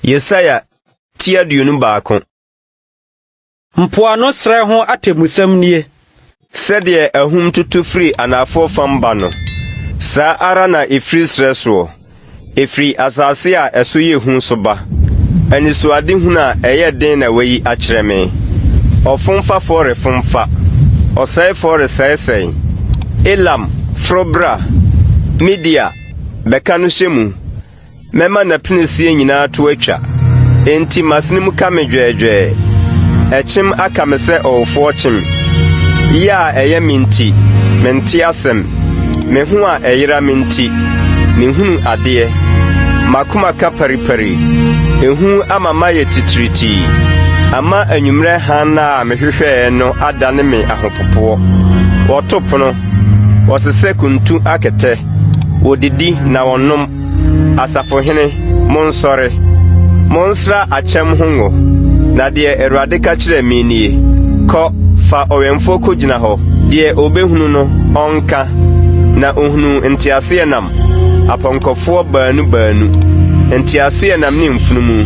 Yesaia tiaduonu baako. Mpoano srɛ ho atemusɛm nie sɛdeɛ ahum tutu firi anafo fam ba no saa ara na efiri srɛ soɔ efiri asase a ɛso yɛ hu so ba anisuade hunu a ɛyɛ den na wayi akyerɛ me ɔfomfafo refomfa ɔsɛefo resɛesɛe Elam frobra Media bɛka no hyɛ mu mɛma na pinisie nyinaa to atwa enti masene mu ka me dwɛɛdwɛɛ ɛkyem aka me sɛ ɔwofoɔ kyem ya ɛyɛ minti mente asɛm me ho a ɛyera minti me hunu adeɛ makoma ka paripari ehu ama mayɛ titiriti ama anwumrɛ hanna a mehwehwɛɛ no adane me ahopopoɔ wɔto pono wɔsesɛ kuntu akɛtɛ wɔdidi na wɔnom asafohene monsɔre monsra akyɛm ho ngo na deɛ Awurade ka kyerɛ me nie kɔ fa ɔwɛmfo kogyina hɔ deɛ obehunu no ɔnka na ohunu nteaseɛnam apɔnkɔfoɔ baanu nteaseɛnam ne mfunumu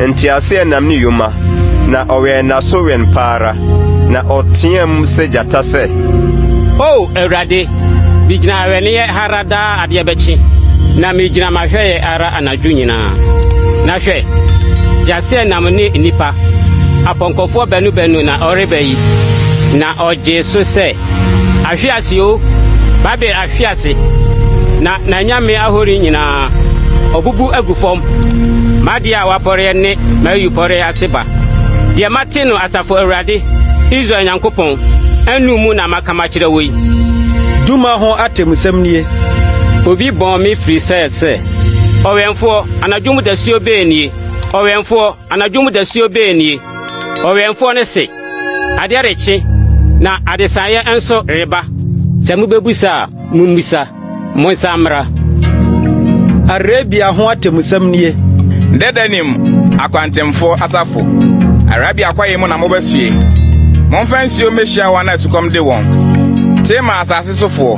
nteaseɛnam ne yoma na ɔwɛn naso wɛn paara na ɔteam sɛ gyata sɛ Awurade bigyina awɛneɛ harada adeɛ bɛkyi na megyina mahwɛe ara anadwo nyinaa. Na hwɛ, Jase nam ne nipa, apɔnkɔfoɔ bɛnu na ɔreba yi, na ɔgye so sɛ, ahwease o, Babel ahwease, na n'anyame ahori nyinaa, ɔbubu agu fam. Made a wabɔre ne mayupɔre ase ba. Deɛ mate no Asafo Awurade, Israel Nyankopɔn, anu mu na maka makyerɛ wo yi. Duma ho atemusɛm nie. Obi bɔn me firi sɛ, ɔwɛmfoɔ anadwom dasuo beenie, ɔwɛmfoɔ anadwom dasuo beenie. Ɔwɛmfoɔ ne se, adeɛ rekye, na adesanyɛ nso reba. Sɛ mubebusa a, mummusa, monsa mmra. Arabia ho atemusɛm nie. Dedanim, akwantemfo asafo. Arabia kwaye mu na mobɛsue. Momfa nsuo mehyia wɔn a sukɔm de wɔn. Tema asase sofo.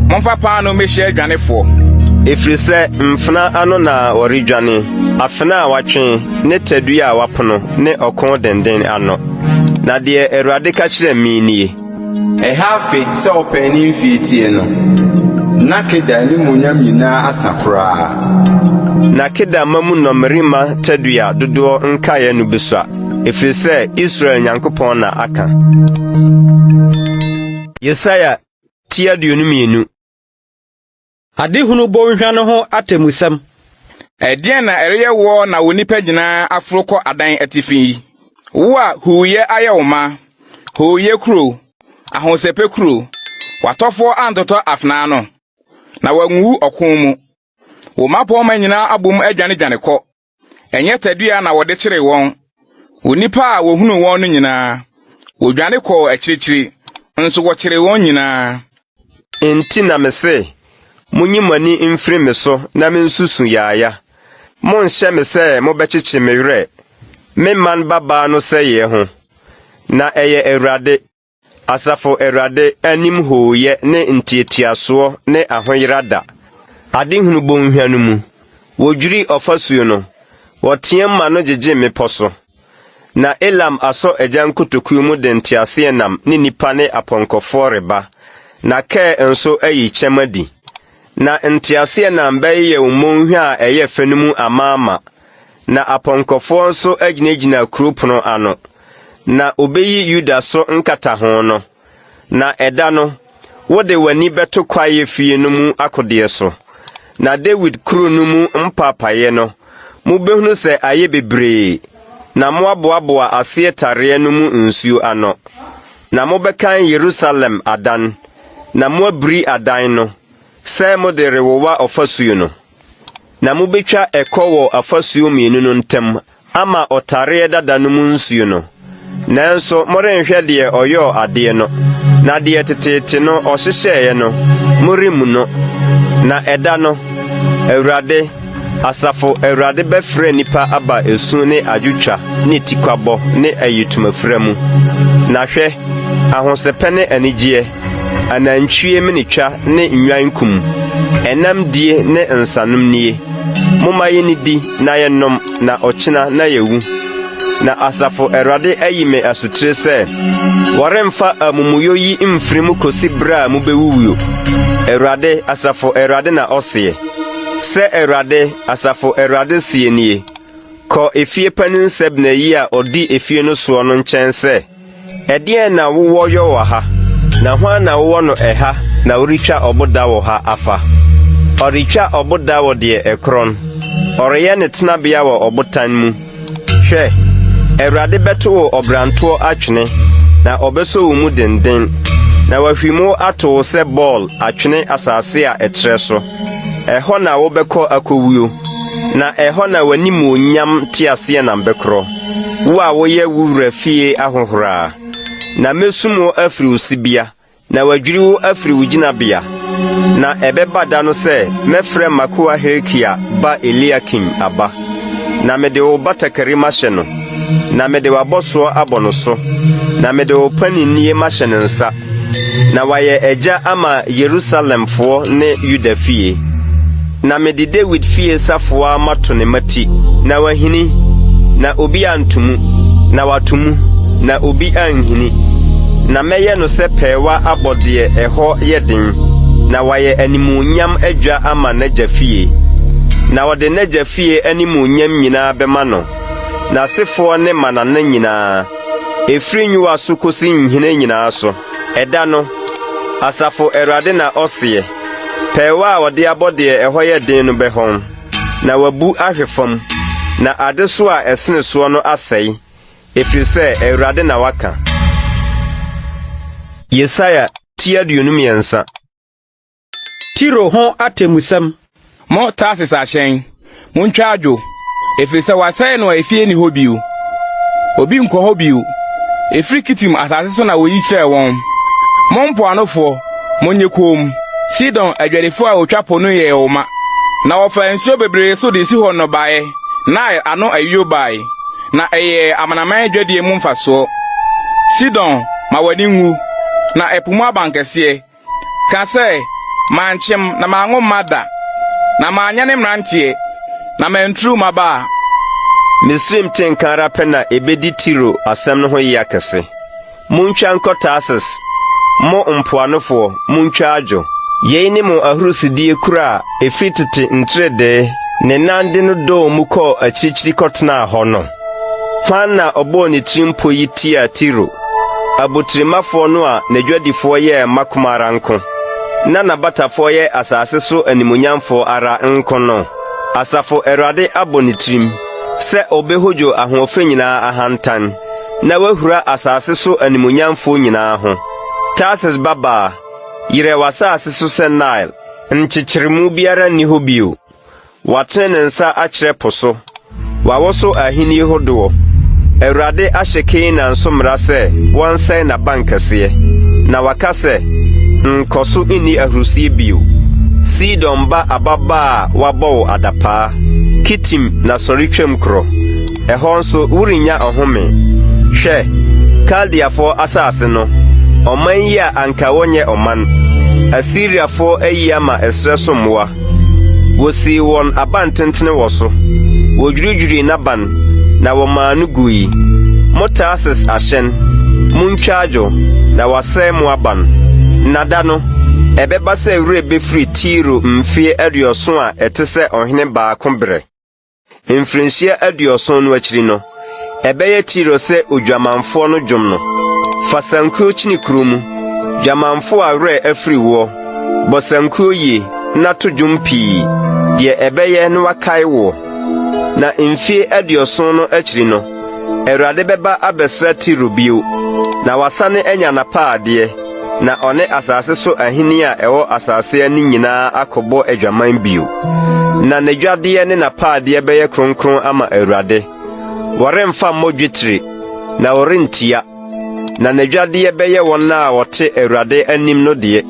Momfa paano mehyia adwanefo. Ɛfiri sɛ mfena ano na wɔredwane, afena a watwe ne tadua a wapono ne ɔko denden ano. Na deɛ Awurade ka kyerɛ me nie. Ɛha afe sɛ ɔpɛni mfietie no, na Keda animuonyam nyinaa asa koraa. Na Keda mamu nnɔmmarima tadua dodoɔ nkaeɛ no bisua, ɛfiri sɛ Israel Nyankopɔn na aka. Yesaia ti 22. Adehunu bɔnhwa no ho atemusɛm. Ɛdeɛn na ɛreyɛ wɔ na wo nipa nyinaa aforo kɔ adan atifi yi. Wo a huuyɛ ayɛ wo ma, huuyɛ kuro, ahosɛpɛ kuro, watɔfoɔ antotɔ afena no, na wangu ɔko mu. Wo mapɔma nyinaa abom adwane kɔ. Ɛnyɛ tadua na wɔde kyere wɔn. Wo nipa a wohunu wɔn no nyinaa, wodwane kɔ akyirikyiri, nso wɔkyere wɔn nyinaa. Enti na me se, munyi mani mfiri me so na mensusu yaaya. Monhyɛ me sɛ mobɛkyekye me werɛ. Me man baba no sɛ ye ho. Na ɛyɛ Awurade, Asafo Awurade anim hooyɛ ne ntietiasoɔ ne ahoyerada. Adehunu bɔnhwa no mu, wodwiri ɔfasuo no, wɔteɛ ma no gyegye mepɔ so. Na Elam asɔ agya nkotokuo mu de nteaseɛnam ne nipa ne apɔnkɔfoɔ reba. Na kɛɛ nso ayi kyɛm adi. Na nteaseɛnam bɛyɛ mmɔnhwa a ɛyɛ fɛ no mu amaama. Na apɔnkɔfoɔ nso agyinagyina kuropono ano. Na obeyi Yuda so nkataho no. Na ɛda no, wode w'ani bɛto kwae fie no mu akodeɛ so. Na David kuro no mu mpapaeɛ no, mubehunu sɛ ayɛ bebree. Na moaboaboa aseɛ tareɛ no mu nsuo ano. Na mobɛkan Yerusalem adan. Na moabiri adan no, sɛ mode rewowa ɔfasuo no. Na mubetwa ɛkɔ wɔ afasuo mmienu no ntam, ama ɔtareɛ dada no mu nsuo no. Nanso morenhwɛ deɛ ɔyɔɔ adeɛ no. Na deɛ teteete no ɔhyehyɛeɛ no, moremu no. Na ɛda no, Awurade, Asafo Awurade bɛfrɛ nipa aba esu ne adwotwa ne tikwabɔ ne ayitumafra mu. Na hwɛ, ahosɛpɛ ne anigyeɛ, anantwie menitwa ne nnwan kum, ɛnam die ne nsanom nie. Momma yɛnnidi na yɛnnom na ɔkyena na yɛwu. Na Asafo Awurade ayi me asutire sɛ, wɔremfa amumuyɔ yi mfiri mu kosi bere a mubɛwuwuo. Awurade, Asafo Awurade na ɔseɛ. Sɛ Awurade, Asafo Awurade sie nie, kɔ efie panin Sebna yi a ɔdi efie no soɔ no nkyɛn sɛ, ɛdeɛn na wowɔ yɔ wɔ ha, na hwan na wowɔ no ɛha na woretwa ɔboda wɔ ha afa. Ɔretwa ɔboda wɔ deɛ ɛkorɔn, ɔreyɛ ne tenabea wɔ ɔbotan mu. Hwɛ, Awurade bɛto wo ɔbrantoɔ atwene, na ɔbɛso wo mu denden, na wahwi mu ato wo sɛ bɔɔl atwene asase a ɛtrɛ so. Ɛhɔ na wobɛkɔ akɔwuo, na ɛhɔ na w'animuonyam teaseɛnam bɛkorɔ. Wo a woyɛ wo wura fie ahohora, na mesum wo afiri wo sibea, na wadwiri wo afiri wo gyinabea. Na ɛbɛba da no sɛ mɛfrɛ makoa Hilkia ba Eliakim aba. Na mede wo batakari mahyɛ no, na mede w'abɔsoɔ abɔ no so, na mede wo paninnie mahyɛ ne nsa. Na wayɛ agya ama Yerusalemfoɔ ne Yuda fie. Na mede David fie safoa mato ne mati, na wahini, na obi antumu, na watumu, na obi anhini. Na mɛyɛ no sɛ pɛɛwa abɔdeɛ ɛhɔ yɛ den, na waye animuonyam adwa ama n'agya fie. Na wode n'agya fie animuonyam nyinaa bɛma no. Na asefo ne manana nyinaa efiri nyiwa so kosi nhene nyinaa so. Ɛda no Asafo Awurade na ɔseɛ, pɛwa a wɔde abɔde ɛhɔ yɛ den no bɛhɔn, na wabu ahwefam, na ade so a ɛsene soɔ no asɛe, efiri sɛ Awurade na waka. Yesaia ti 29. Tiro ho atemusɛm. Mo Tarsis ahyɛn, montwa adwo, efiri sɛ wasɛe no a efie ni hɔ bio. Obi nkɔ hɔ bio. Efiri Kitim asase so na woyi kyerɛ wɔn. Mo mpoanofoɔ, monye kom. Sidon adwadefo a otwa po no yɛ oma. Na wɔfa nsuo bebree so de si hɔ no bae. Nile ano ayuo bae. Na ɛyɛ amanaman adwadie mu mfasoɔ. Sidon ma w'ani ngu. Na ɛpumu abankɛseɛ. Ka sɛ, mankyem na mango mada. Na manya ne mrantie. Na mantru maba. Misrim tenkara pɛ na ebedi Tiro asɛm no ho yɛ akɛse. Muntwa nkɔ Tarsis. Mo mpoanofoɔ, muntwa adwo. Yei ne mo ahurusidie kura efiri tete ntrede ne nande no dɔɔ mu kɔɔ akyirikyiri kɔtena hɔ no. Hwan na ɔbɔɔ ne tirimpo yi tia Tiro? Abotirimafoɔ no a n'adwadifoɔ yɛ makomara nko. Na n'abatafoɔ yɛ asase so animuonyamfoɔ ara nko no. Asafo Awurade abɔ ne tirim sɛ ɔbɛhodwo ahoɔfɛ nyinaa ahantan, na wahura asase so animuonyamfoɔ nyinaa ho. Tarsis baba, yire wasase so sɛ Nile, nkyekyeremu biara nni hɔ bio. Watene ne nsa akyerɛ po so, wawo so ahenni hodoɔ. Awurade ahyɛ Kanaan so mmara sɛ wɔnsɛe n'abankɛseɛ, na waka sɛ nkɔ so inni ahurusie bio. Sidon ba ababa a wabɔ adapaa, Kitim na sɔre twam korɔ. Ɛhɔ nso wurinya ɔhome. Hwɛ, Kaldiafoɔ asase no, ɔman yi a anka wɔnyɛ ɔman. Asiriafoɔ ayi ama ɛsrɛ so mmoa. Wosii wɔn abantentene wɔ so. Wodwiridwiri n'aban, na wɔmaa no gui. Mo Tarsis ahyɛn, muntwa adwo, na wasɛe mo aban. Nada no, ɛbɛba sɛ wura bɛfiri Tiro mfie 70 a ɛte sɛ ɔhene baako berɛ. Mfirinhyia 70 no akyiri no, ɛbɛyɛ Tiro sɛ odwamanfoɔ no dwom no. Fa sankuo kyini kuro mu, dwamanfoɔ a werɛ afiri woɔ. Bɔ sankuo yie, na to dwom pii, deɛ ɛbɛyɛ no wakae woɔ. Na mfie 70 no akyiri no, Awurade bɛba abɛsra Tiro bio, na wasane anya n'apaadeɛ, na ɔne asase so ahenni a ɛwɔ asase ani nyinaa akɔbɔ adwaman bio. Na n'adwadeɛ ne n'apaadeɛ bɛyɛ kronkron ama Awurade. Wɔremfa mmɔ dwetire, na wɔrentia. Na n'adwadeɛ bɛyɛ wɔn a wɔte Awurade anim no deɛ,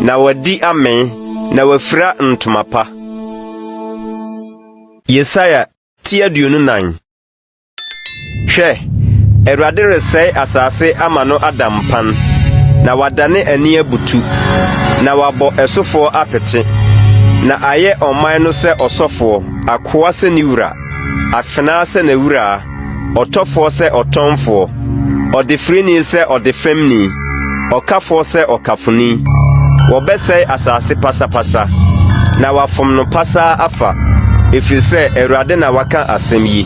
na wadi amen, na wafira ntoma pa. Yesaia ti 29. Hwɛ, Awurade resɛe asase ama no ada mpan, na wadane ani abutu, na wabɔ ɛsofoɔ apete, na ayɛ ɔman no sɛ ɔsɔfoɔ, akoa sɛ ne wura, afenaa sɛ ne wura, ɔtɔfoɔ sɛ ɔtɔnfoɔ, ɔdefrini sɛ ɔdefamni, ɔkafoɔ sɛ ɔkafoni. Wɔbɛsɛe asase pasapasa, na wafom no pasa afa, efiri sɛ Awurade na waka asɛm yi.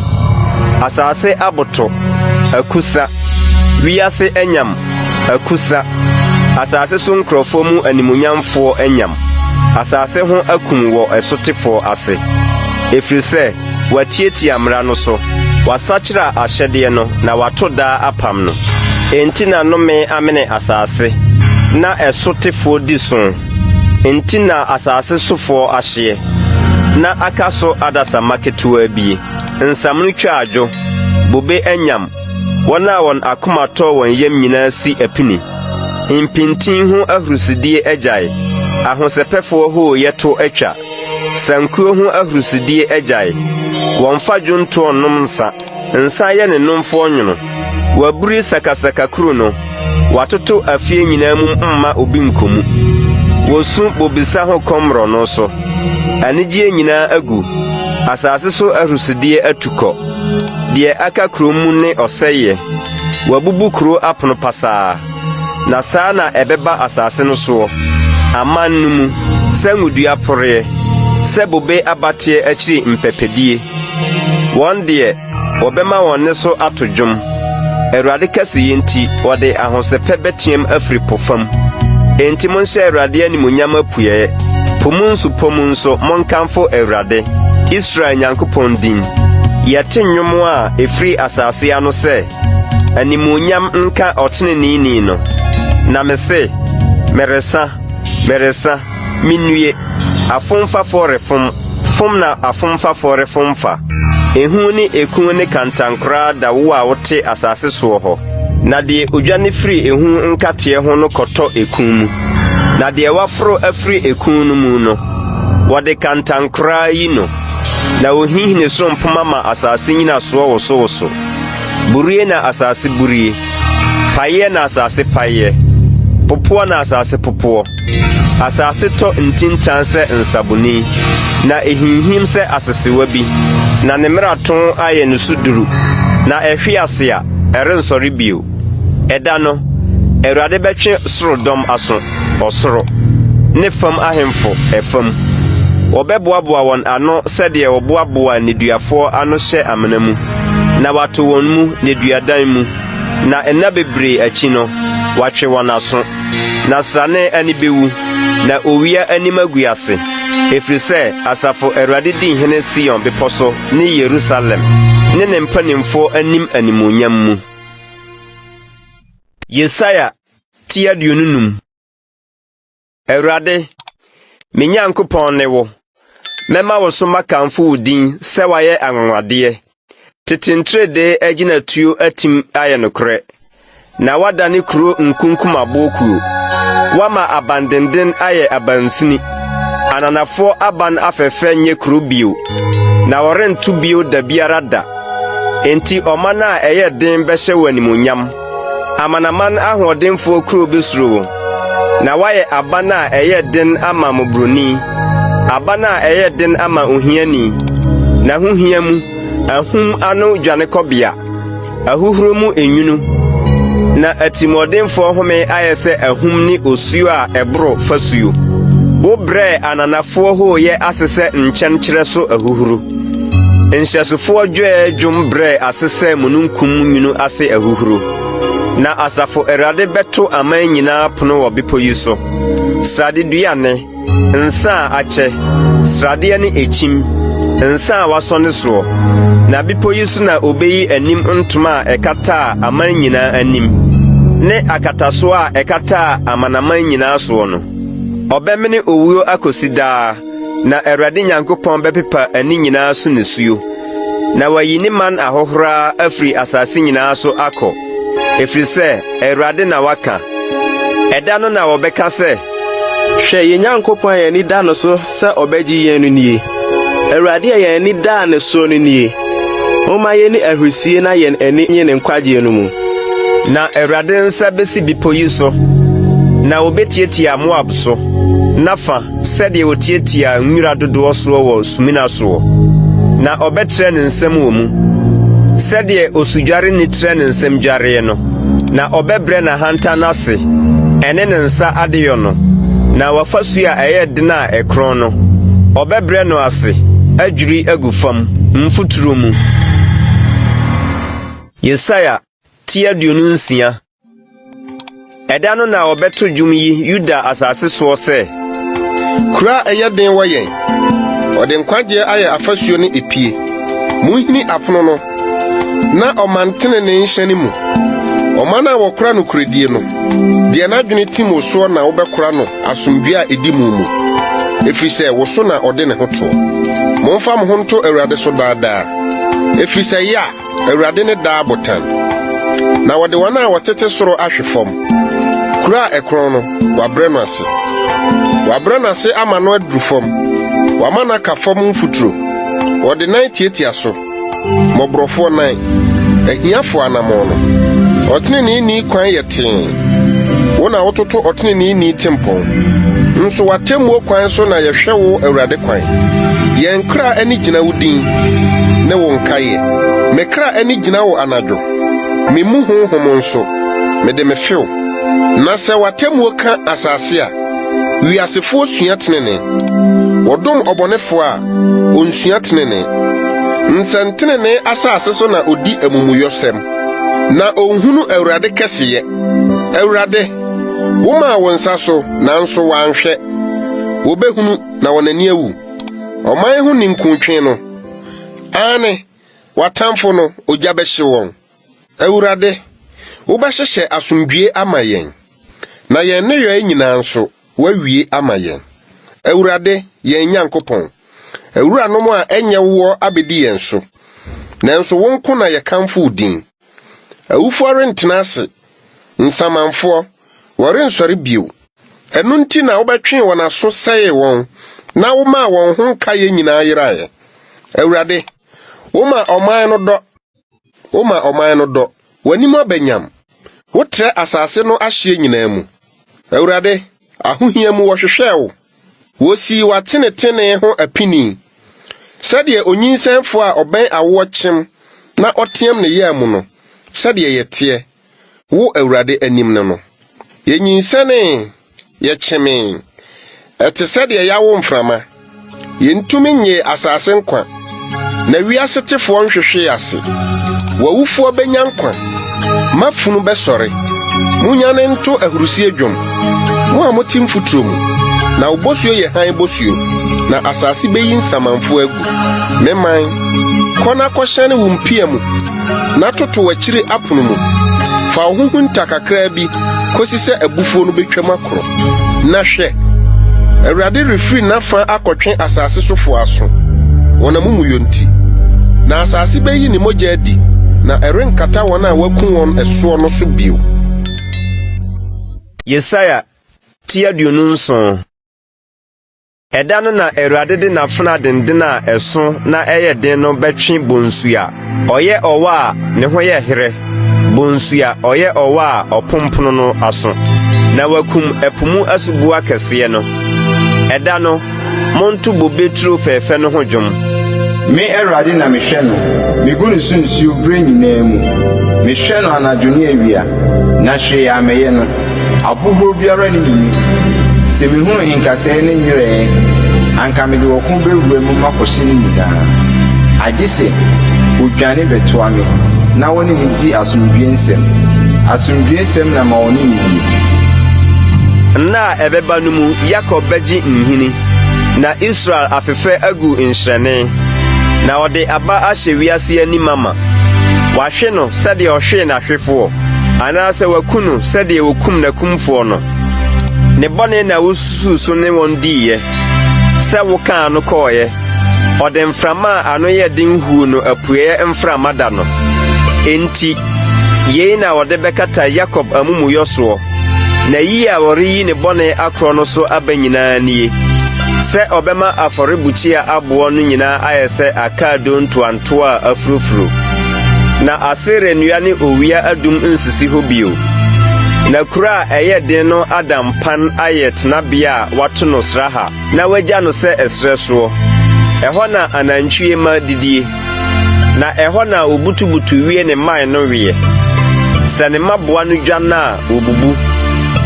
Asase aboto, akusa, wiase enyam, akusa, asase so nkurɔfoɔ mu animuonyamfoɔ enyam, asase ho akum wɔ ɛsotefoɔ ase. Efiri sɛ watietia mmara no so, wasakyera ahyɛdeɛ no, na wato daa apam no. Enti na nnome amene asase, na ɛsotefoɔ di so. Enti na asase sofoɔ ahyeɛ, na aka so adasama ketewa bie. Nsam no twa adwo, bobe enyam, wɔn a wɔn akoma tɔ wɔn yam nyinaa si apini. Mpintin ho ahurusidie agyae, ahosɛpɛfoɔ hoo yɛto atwa. Sankuo ho ahurusidie agyae, wɔmfa dwonto nom nsa, nsa yɛ ne nomfoɔ nwono. Waburi sakasaka kuro no, watoto afie nyinaa mu mma obi nkomu. Wosu bobisa ho kɔmrɔ no so, anigye nyinaa agu, asase so ahurusidie atukɔ. Deɛ aka kuro mu ne ɔsɛeɛ, wabubu kuro apono pasaa. na saa na ɛbɛba asase no so aman no mu sɛ ngudua poree sɛ bobe abateɛ akyiri mpɛpɛdie wɔn deɛ wɔbɛma wɔn ne so ato dwom Awurade kɛseyɛ nti wɔde ahosɛpɛ bɛteam afiri po fam enti monhyɛ Awurade animuonyam apueɛ po mu nso po mu nso monkamfo Awurade Israel Nyankopɔn din yɛte nnwom a efiri asase ano sɛ animuonyam nka ɔteneneeni no na mese meresa minue afomfafo refom fom na afomfafo refomfa ehu ne eku ne kantankora da wo a wote asase so hɔ na de odwa ne firi ehu nkateɛ ho no kɔtɔ eku mu na de waforo afiri eku no mu no wɔde kantankora yi no na ohihine so mpoma ma asase nyina so wo burie na asase burie paye na asase paye popoa na asase popoa asase to ntintan sɛ nsabuni na ehinhim sɛ asesewa bi na ne mraton ayɛ no suduru na ɛhwe ase a ɛrensɔre bio ɛda no Awurade bɛtwe sorodɔm aso ɔsoro ne fam ahemfo ɛfam wɔbɛboaboa wɔn ano sɛdeɛ wɔboaboa neduafoɔ ano hyɛ amena mu na wato wɔn mu neduadan mu na ɛna bebree akyi no watwe wɔn aso na srane ani bewu na owia anim aguase efiri sɛ asafo Awurade di hene Sion bepɔ so ne Yerusalem ne ne mpanimfo anim animuonyam mu. Yesaia tia duonunum. Awurade me Nyankopɔn ne wo mɛma wo so makamfo wo din sɛ wayɛ anwanwadeɛ tetentrede agina tuo atim ayɛ nokorɛ na wadane kuro nkunkum abokuo wama abandenden ayɛ abansini ananafoɔ aban afɛfɛ nye kuro bio na wɔrento bio da biara da enti ɔman a ɛyɛ den bɛhyɛ wɔ animuonyam amanaman ahoɔdenfoɔ kuro besuro wo na wayɛ aban a ɛyɛ den ama mobroni aban a ɛyɛ den ama ohiani na hohia mu ahum ano dwane kɔbea ahuhuro mu enwunu na atimɔdenfoɔ home ayɛ sɛ ahum ne osuo a ɛboro fasuo wo brɛ ananafoɔ hooyɛ ase sɛ nkyɛnkyerɛ so ahuhuro nhyɛsofoɔ dwɛɛ dwom brɛ ase sɛ mununkum nwunu ase ahuhuro na asafo Awurade bɛto aman nyinaa pono wɔ bepɔ yi so srade duane nsa a akyɛ sradeɛ ne ekyim nsa a wasɔne soɔ na bepɔ yi so na obeyi anim ntoma a ɛkata aman nyinaa anim ne akataso a ɛkata amanaman nyinaa soɔ no ɔbɛmene owuo akosi daa na Awurade Nyankopɔn bɛpepa ani nyinaa so ne suo na wayi ne man ahohora afiri asase nyinaa so akɔ efiri sɛ Awurade na waka ɛda no na wɔbɛka sɛ hwɛ yɛn Nyankopɔn yɛn ni da no so sɛ ɔbɛgye yɛn no nie Awurade yɛn ni da ne so no nie Oma yɛn ni ahrusie na yɛn ani nye ne nkwagye no mu na Awurade nsa besi bepɔ yi so na obetietia Moab so nafa sɛdeɛ otietia nwura dodoɔ so wɔ sumina so na ɔbɛtrɛ ne nsɛm wɔ mu sɛdeɛ osudware ne trɛ ne nsɛm dware no na ɔbɛbrɛ na hanta n'ase ɛne ne nsa adeyɔ no na wafa su a ɛyɛ den a ɛkron no ɔbɛbrɛ no ase adwiri agu fam mfuturo mu. Yesaia tia duonu nsia. Ɛda no na ɔbɛto dwom yi Yuda asase soɔ sɛ kura ɛyɛ den wɔ yɛn ɔde nkwagye ayɛ afasuo ne epie munhini apono no na ɔmantene ne nhyɛne mu ɔman a wɔkora no kuredie no deɛ n'adwene tim wo soɔ na wobɛkora no asomdua a edi mu efiri sɛ wo so na ɔde ne ho to momfa mo ho nto Awurade so daadaa efiri sɛ ya Awurade ne daa botan na wɔde wɔn a wɔtete soro ahwe fam kura ɛkron no wabrɛ no ase ama no aduru fam wama no aka fam mfuturo wɔde nan tietia so mmɔborɔfoɔ nan ahiafo anamɔ no ɔteneneeni kwan yɛ tee wo na wototo ɔteneneeni tempɔn nso watemmuo kwan so na yɛhwɛ wo Awurade kwan yɛn kra ani gyina wo din ne wo nkaeɛ me kra ani gyina wo anadwo me mu honhom nso mede me few Na sɛ watemuo ka asase a wiasefo sua tenene wodom obonefo a onsua tenene nsɛntenene asase so na odi amumuyosɛm na onhunu Awurade kɛseyɛ. Awurade woma wo nsa so nanso wanhwɛ wobehunu na wonani awu. Ɔman ho ninkuntwe no ane watamfo no ogya bɛhye wɔn. Awurade wobɛhyehyɛ asomdwie ama yɛn na yɛn ne yɛn nyinaa nso wawie ama yɛn. Awurade yɛn Nyankopɔn awuranom a ɛnyɛ wo abedi yɛn so nanso wo nko na yɛkamfo din. Awufo rentena ase nsamanfo wɔrensɔre bio. Ɛno nti na wobɛtwe wɔn aso sɛe wɔn na woma wɔn ho nka yɛn nyinaa yerae. Awurade woma ɔman no dɔ w'anim abɛnyam wotrɛ asase no ahye nyinaa mu. Awurade ahohia mu wɔhwehwɛ wo wosi watenetene ho apini sɛdeɛ onyinsɛnfo a ɔbɛn awo kyem na ɔteam ne yɛ mu no sɛdeɛ yɛteɛ wo Awurade anim no. Yɛnyinsɛne yɛkyeme ɛte sɛdeɛ yawo mframa yɛntumi nye asase nkwa na wiase tefoɔ nhwehwe ase. Wawufoɔ benya nkwa mafunu bɛsɔre munyane nto ahurusie dwom mo a motim futuro mu na obosuo yɛ han bosuo na asase beyi nsamanfo agu. Meman kɔna kɔhyɛne wo mpia mu na toto wakyire apono mu fa wo ho ntakakra bi kosi sɛ abufuo no betwam akoro. Na hwɛ Awurade refiri nafa akɔtwe asase sofo aso wɔnam muyonti na asase beyi ne mogya adi na ɛrenkata wɔn a waku wɔn ɛsoɔ no so bio. Yesaya Twi Audio Bible. Ɛda no na Awurade de n'afena denden a ɛso na ɛyɛ den no bɛtwe bonsu a ɔyɛ ɔwɔ a ne ho yɛ here, bonsu a ɔyɛ ɔwɔ a ɔpompono no aso na wakum ɛpomu asubu akɛseɛ no. Ɛda no monto bobeturo fɛfɛ no ho dwom. Me Awurade na mehwɛ no migu ne so nsuo bere nyinaa mu. Mehwɛ no anadwo ne awia na hwee amɛyɛ no abobo biara ne mu. Sɛ mehunu nkasɛɛ ne nwerɛɛ anka mede wɔko bewura mu makɔhye ne nyinaa. Agye sɛ odwane bɛtoa me na wɔne me di asomdwie nsɛm na ma wɔne me die. Na ɛbɛba no mu Yakob bɛgye nhini na Israel afefɛ agu nhyerɛne na ɔde aba ahyɛ wiase anim ama. Wahwe no sɛdeɛ ɔhwee n'ahwefoɔ anaasɛ waku no sɛdeɛ wokum n'akumfoɔ no. Ne bɔne na wosusu so ne wɔn diiɛ sɛ wokaa no kɔɔyɛ. Ɔde mframa a ano yɛ den huo no apueɛ mframa da no. Enti yei na ɔde bɛkata Yakob amumuyɔsoɔ na yi a wɔreyi ne bɔne akorɔ no so aba nyinaa nie sɛ ɔbɛma afɔrebukyia aboɔ no nyinaa ayɛ sɛ akaado ntoanto a afurofuro na asere nnua ne owia adum nsisi hɔ bio na kura a ɛyɛ den no adampan ayɛ tenabea a wato no sraha na wagya no sɛ ɛsrɛ soɔ. Ɛhɔ na anantwie ma didie na ɛhɔ na obutubutu wie ne man no wie. Sɛ ne maboa no dwa na obubu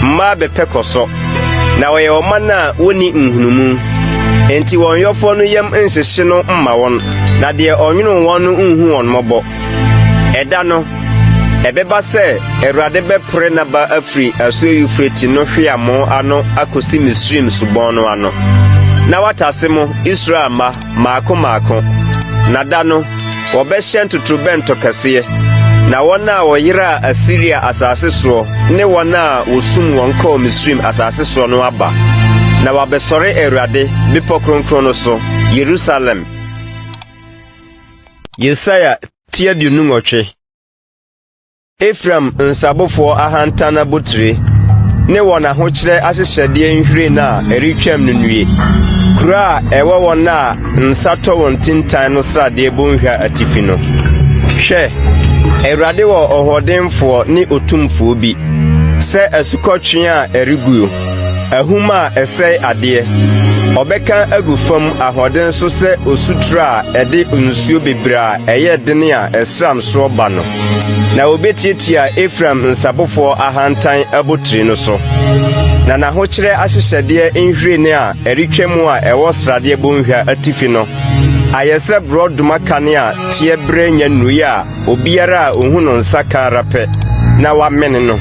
mmaa bɛpɛ kɔsɔ na wɔyɛ ɔman a woni nhunumu. Enti wɔn yɔfoɔ no yam nhyehye no mma wɔn na deɛ ɔnwene wɔn no nhu wɔn mmɔbɔ. Ɛda no ɛbɛba sɛ Awurade bɛpere n'aba afiri asuo Eufrate no hweamo ano akosi Misraim subɔn no ano. Na watase mo Israel ma maako na da no wɔbɛhyɛ ntotorobɛnto kɛseɛ na wɔn a wɔyera Asiria asase soɔ ne wɔn a wosum wɔn kɔɔ Misraim asase soɔ no aba na wabɛsɔre Awurade bepɔ kronkron no so Yerusalem. Yesaya Twi Audio Bible. Efraim nsabofoɔ ahantana botire ne wɔn ahokyerɛ ahyehyɛdeɛ nhwiren na ɛretwam no nwie. Kura ɛwɔ wɔn a nsatɔ wɔn tintan no sradeɛ bonhwa atifi no. Hwɛ Awurade wɔ ɔhɔdenfoɔ ne otumfoɔ bi sɛ asukɔtwe a ɛreguo ahum a ɛsɛe adeɛ Ɔbɛka agu fam ahoɔden so sɛ osutra a ɛde nsuo bebree a ɛyɛ dene a ɛsram so ba no. Na obetiatia Efraim nsabofoɔ ahantan abotiri no so. Na n'ahokyerɛ ahyehyɛdeɛ nhwiren a ɛretwa mu a ɛwɔ sradeɛ bɔnhwa atifi no. Ayɛ sɛ borɔdoma kane a teɛ brɛ nya nnui a obiara a ohu no nsa ka rapɛ na wamene no.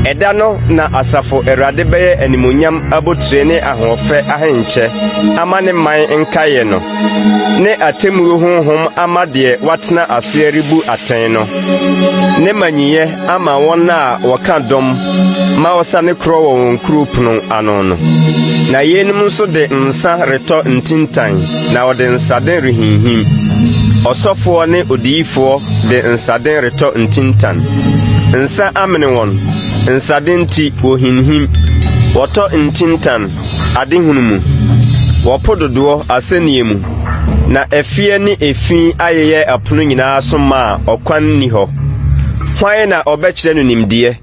Ɛda no na asafo Awurade bɛyɛ animonyam abotire ne ahoɔfɛ ahenkyɛ ama ne man nkaeɛ no. Ne atemmuo honhom ama deɛ watena ase rebu atɛn no. Ne manyiyɛ ama wɔn a wɔka dɔm ma wɔsane korɔ wɔ wɔn kuro pono ano no. Na yenim nso de nsa retɔ ntintan na wɔde nsaden rehinhim. Ɔsɔfoɔ ne odiyifoɔ de nsaden retɔ ntintan. Nsa amene wɔn. Nsaden ti wohinhim. Wɔtɔ ntintan adehunu mu. Wɔpo dodoɔ asɛnniɛ mu. Na ɛfie ne efi ayɛyɛ apono nyinaa so ma ɔkwan ni hɔ. Hwan na ɔbɛkyerɛ no nimdeɛ?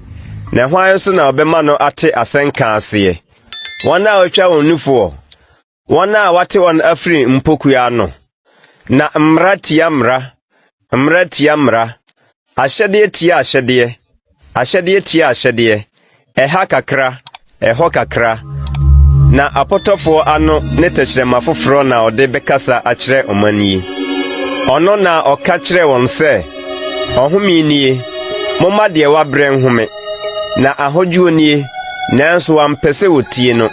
Na hwan nso na ɔbɛma no ate asɛnka aseɛ? Wɔn a wɔatwa wɔn nufoɔ, wɔn a wɔate wɔn afiri mpokua no. Na mmara tia mmara, mmara tia mmara, ahyɛdeɛ tia ahyɛdeɛ, ahyɛdeɛ tia ahyɛdeɛ, ɛha kakra, ɛhɔ kakra. Na apɔtɔfoɔ ano ne tɛkyerɛma foforɔ na ɔde bɛkasa akyerɛ ɔman yi. Ɔno na ɔka kyerɛ wɔn sɛ, ɔhome nie, momma deɛ wabrɛ nhome, na ahodwo nie, nanso wampɛ sɛ wotie no.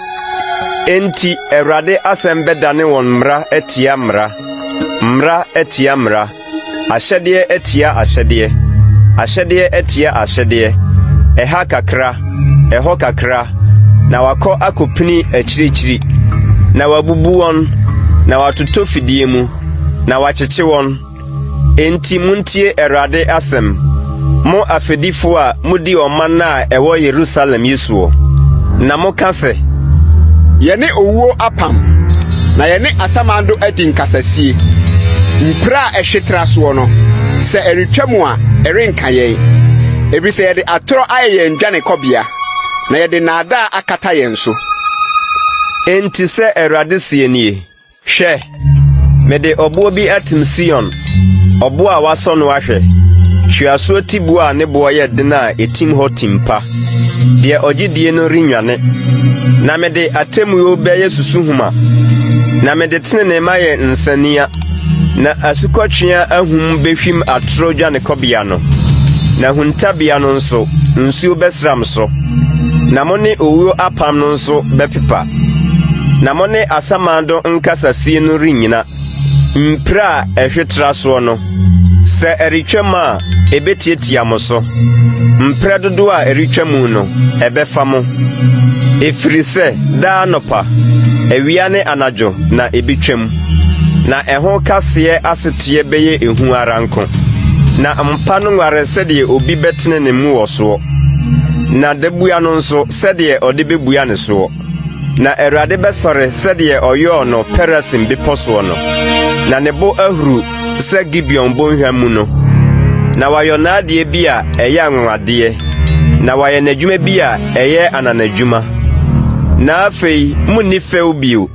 Enti Awurade asɛm bɛdane wɔn mmara atia mmara, mmara atia mmara, ahyɛdeɛ atia ahyɛdeɛ, ahyɛdeɛ atia ahyɛdeɛ, ɛha kakra, ɛhɔ kakra, na wakɔ akɔpini akyirikyiri, na wabubu wɔn, na watotɔ fidie mu, na wakyekye wɔn. Enti muntie Awurade asɛm, mo afedifo a mudi ɔman a ɛwɔ Yerusalem yesuo. Na moka sɛ, yɛne owuo apam, na yɛne asamando adi nkasasie. Mpira a ɛhwetera soɔ no, sɛ ɛretwa mu a ɛrenka yɛn. Ebisɛ yɛde atorɔ ayɛ yɛn dwane kɔbea, na yɛde naadaa akata yɛn so. Enti sɛ Awurade sie nie, hwɛ, mede ɔboɔ bi atim Sion, ɔboɔ a wasɔ no ahwɛ. Hweasoɔ tiboa a ne boɔ yɛ den a etim hɔ timpa. Deɛ ɔgyedie no renwane. Na mede atemmuo bɛyɛ susuhuma. Na mede tenene ma yɛ nsania. Na asukɔtwea ahum behwim atoro dwane kɔbea no. Na huntabea no nso, nsuo bɛsram so. Na mo ne owuo apam no nso bɛpepa. Na mo ne asamando nkasasie no rennyina. Mpira a ɛhwetera soɔ no, sɛ ɛretwa mu a ebetietia mo so. Mpira dodo a ɛretwa mu no, ɛbɛfa mo. Efiri sɛ daa nɔpa, awia ne anadwo na ebetwam. Na ɛho kaseɛ aseteɛ bɛyɛ ehu ara nko. Na mpa no nware sɛdeɛ obi bɛtene ne mu wɔ soɔ. Na dabua no nso sɛdeɛ ɔde bebua ne soɔ. Na Awurade bɛsɔre sɛdeɛ ɔyɔɔ no Perasim bepɔ soɔ no. Na ne bo ahuru sɛ Gibeon bɔnhwa mu no. Na wayɔ n'adeɛ bi a ɛyɛ anwanwadeɛ. Na wayɛ n'adwuma bi a ɛyɛ ananadwuma. Na afei munni fɛw bio.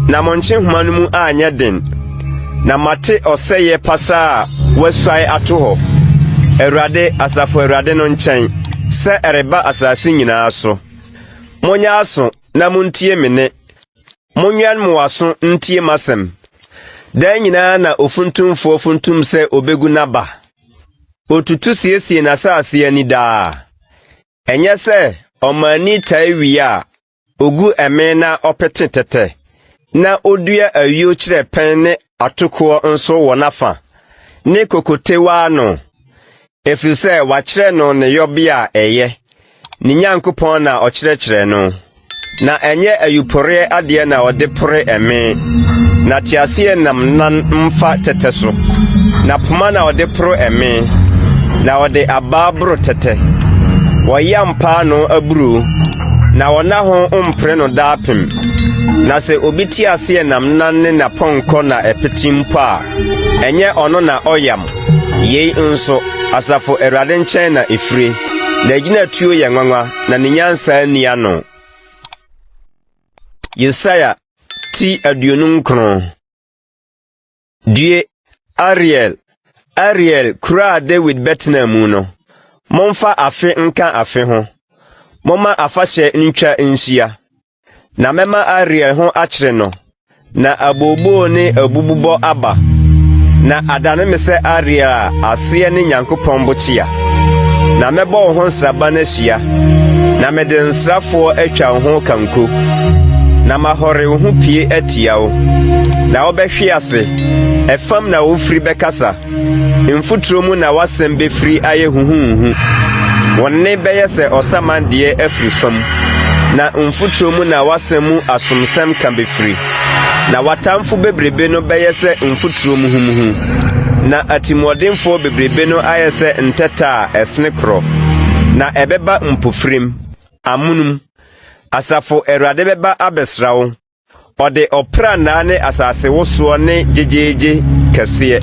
Na mo nkyehoma no mu anyɛ den. Na mate ɔsɛeɛ pasa a wasuae ato hɔ. Awurade, asafo Awurade no nkyɛn, sɛ ɛreba asase nyinaa so. Monyɛ aso na muntie me ne. Monwan mo aso ntie m'asɛm. Dan nyinaa na ofuntumfoɔ funtum sɛ obegu n'aba. Otutu siesie n'asase ani daa. Ɛnyɛ sɛ ɔmani tae wie a ogu ɛme na ɔpete tɛtɛ. Na odua ayuo kyerɛ pɛn ne atokoɔ nso wɔ n'afa. Ne kokotewa no. Ɛfiri sɛ wakyerɛ no ne yɔbea ɛyɛ. Ne Nyankopɔn na ɔkyerɛkyerɛ no. Na ɛnyɛ ayuporeɛ adeɛ na ɔde pore ɛme. Na tiaseɛ nam nan mfa tɛtɛ so. Na poma na ɔde poro ɛme. Na ɔde ababoro tɛtɛ. Wɔyam paa no aburu. Na wɔna ho mpre no daapem. Na sɛ obi tiaseɛ nam nan ne napɔnkɔ na ɛpete mpo a, ɛnyɛ ɔno na ɔyam. Yei nso, asafo Awurade nkyɛn na efire. Na gyina tuo yɛ nwanwa na ne nyansa ani ano. Yesaya ti aduonum krono. Due Ariel kura David betna mu no. Momfa afe nka afe ho. Moma afahye ntwa nhyia. Na mema Ariel ho akyere no. Na abobo ne abububo aba. Na adane me se Ariel ase ne Nyankopɔn bokyia. Na mebɔ ho nsraba na hyia. Na mede nsrafo atwa ho kanko. Na mahore ho pie atia wo. Na wobɛhwe ase. Efam na wofri bekasa. Mfuturo mu na wasem befri aye huhuhu. Wonne bɛyɛ sɛ ɔsamandie afri fam. Na mfuturo mu na wasem mu asomsem kan befri. Na watamfo bebrebe no bɛyɛ sɛ mfuturo mu humuhu. Na atimɔdenfo bebrebe no ayɛ sɛ ntɛta ɛsene kro. Na ɛbɛba mpofrim, amunum. Asafo Awurade bɛba abɛsrawo. Ɔde ɔpra na ne asase wosoɔ ne jejeje kɛseɛ.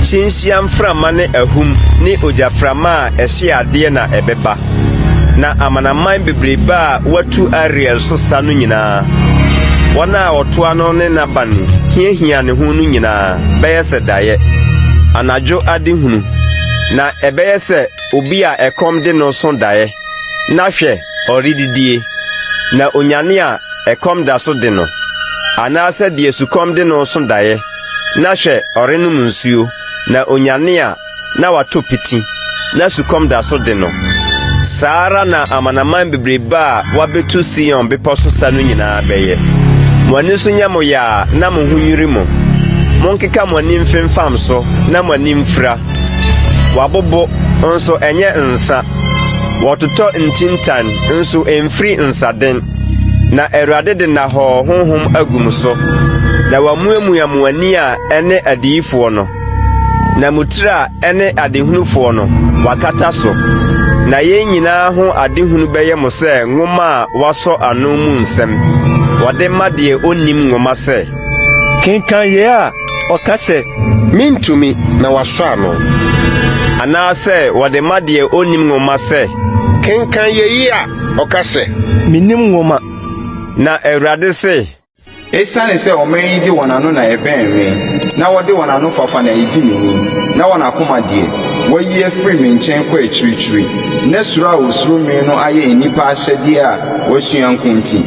Chinhyia mframa ne ahum ne ogyaframa a ɛhye adeɛ na ɛbɛba. Na amanaman bebrebe a watu Ariel so sa no nyinaa. Wɔn a ɔtoa no ne nabane hiahia ne ho no nyinaa bɛyɛ sɛ daeɛ. Anadwo ade hunu. Na ɛbɛyɛ sɛ obi a ɛkɔm de no so daeɛ. Na hwɛ ɔredidie. Na onyane a ɛkɔm da so de no. Anaasɛ deɛ sukɔm de no so daeɛ. Na hwɛ ɔrenom nsuo. Na onyane a na wato piti. Na sukɔm da so de no. Saara na amanaman bebrebe a wabetu Sion bepɔ so sa no nyinaa bɛyɛ. Mo ani so nya mo ya na mo ho nwiri mo. Monkeka mo ani mfemfam so na mo ani mfra. Wabobo nso enye nsa. Wɔtotɔ ntintan nso emfiri nsaden. Na Awurade de na hɔ honhom agum so. Na wamuamua mo ani a ene adiyifoɔ no. Na mutira ene adehunufoɔ no wakata so. Na yɛn nyinaa ho adehunu bɛyɛ mo sɛ nwoma a wasɔ ano mu nsɛm. Wɔde ma deɛ onnim nwoma sɛ. Kenkan ye a ɔka sɛ mintumi na wasɔ ano. Anaasɛ wɔde ma deɛ onnim nwoma sɛ. Kenkan ye a ɔka sɛ minim nwoma. Na Awurade sɛ. Esiane sɛ ɔman yi di wɔn ano na ɛbɛn me, na wɔde wɔn ano fafa na edi me ni, na wɔn akoma deɛ wɔyi afiri me nkyɛn kɔ akyirikyiri. Na suro a osuro me no ayɛ nnipa ahyɛdeɛ a wɔasua nko nti.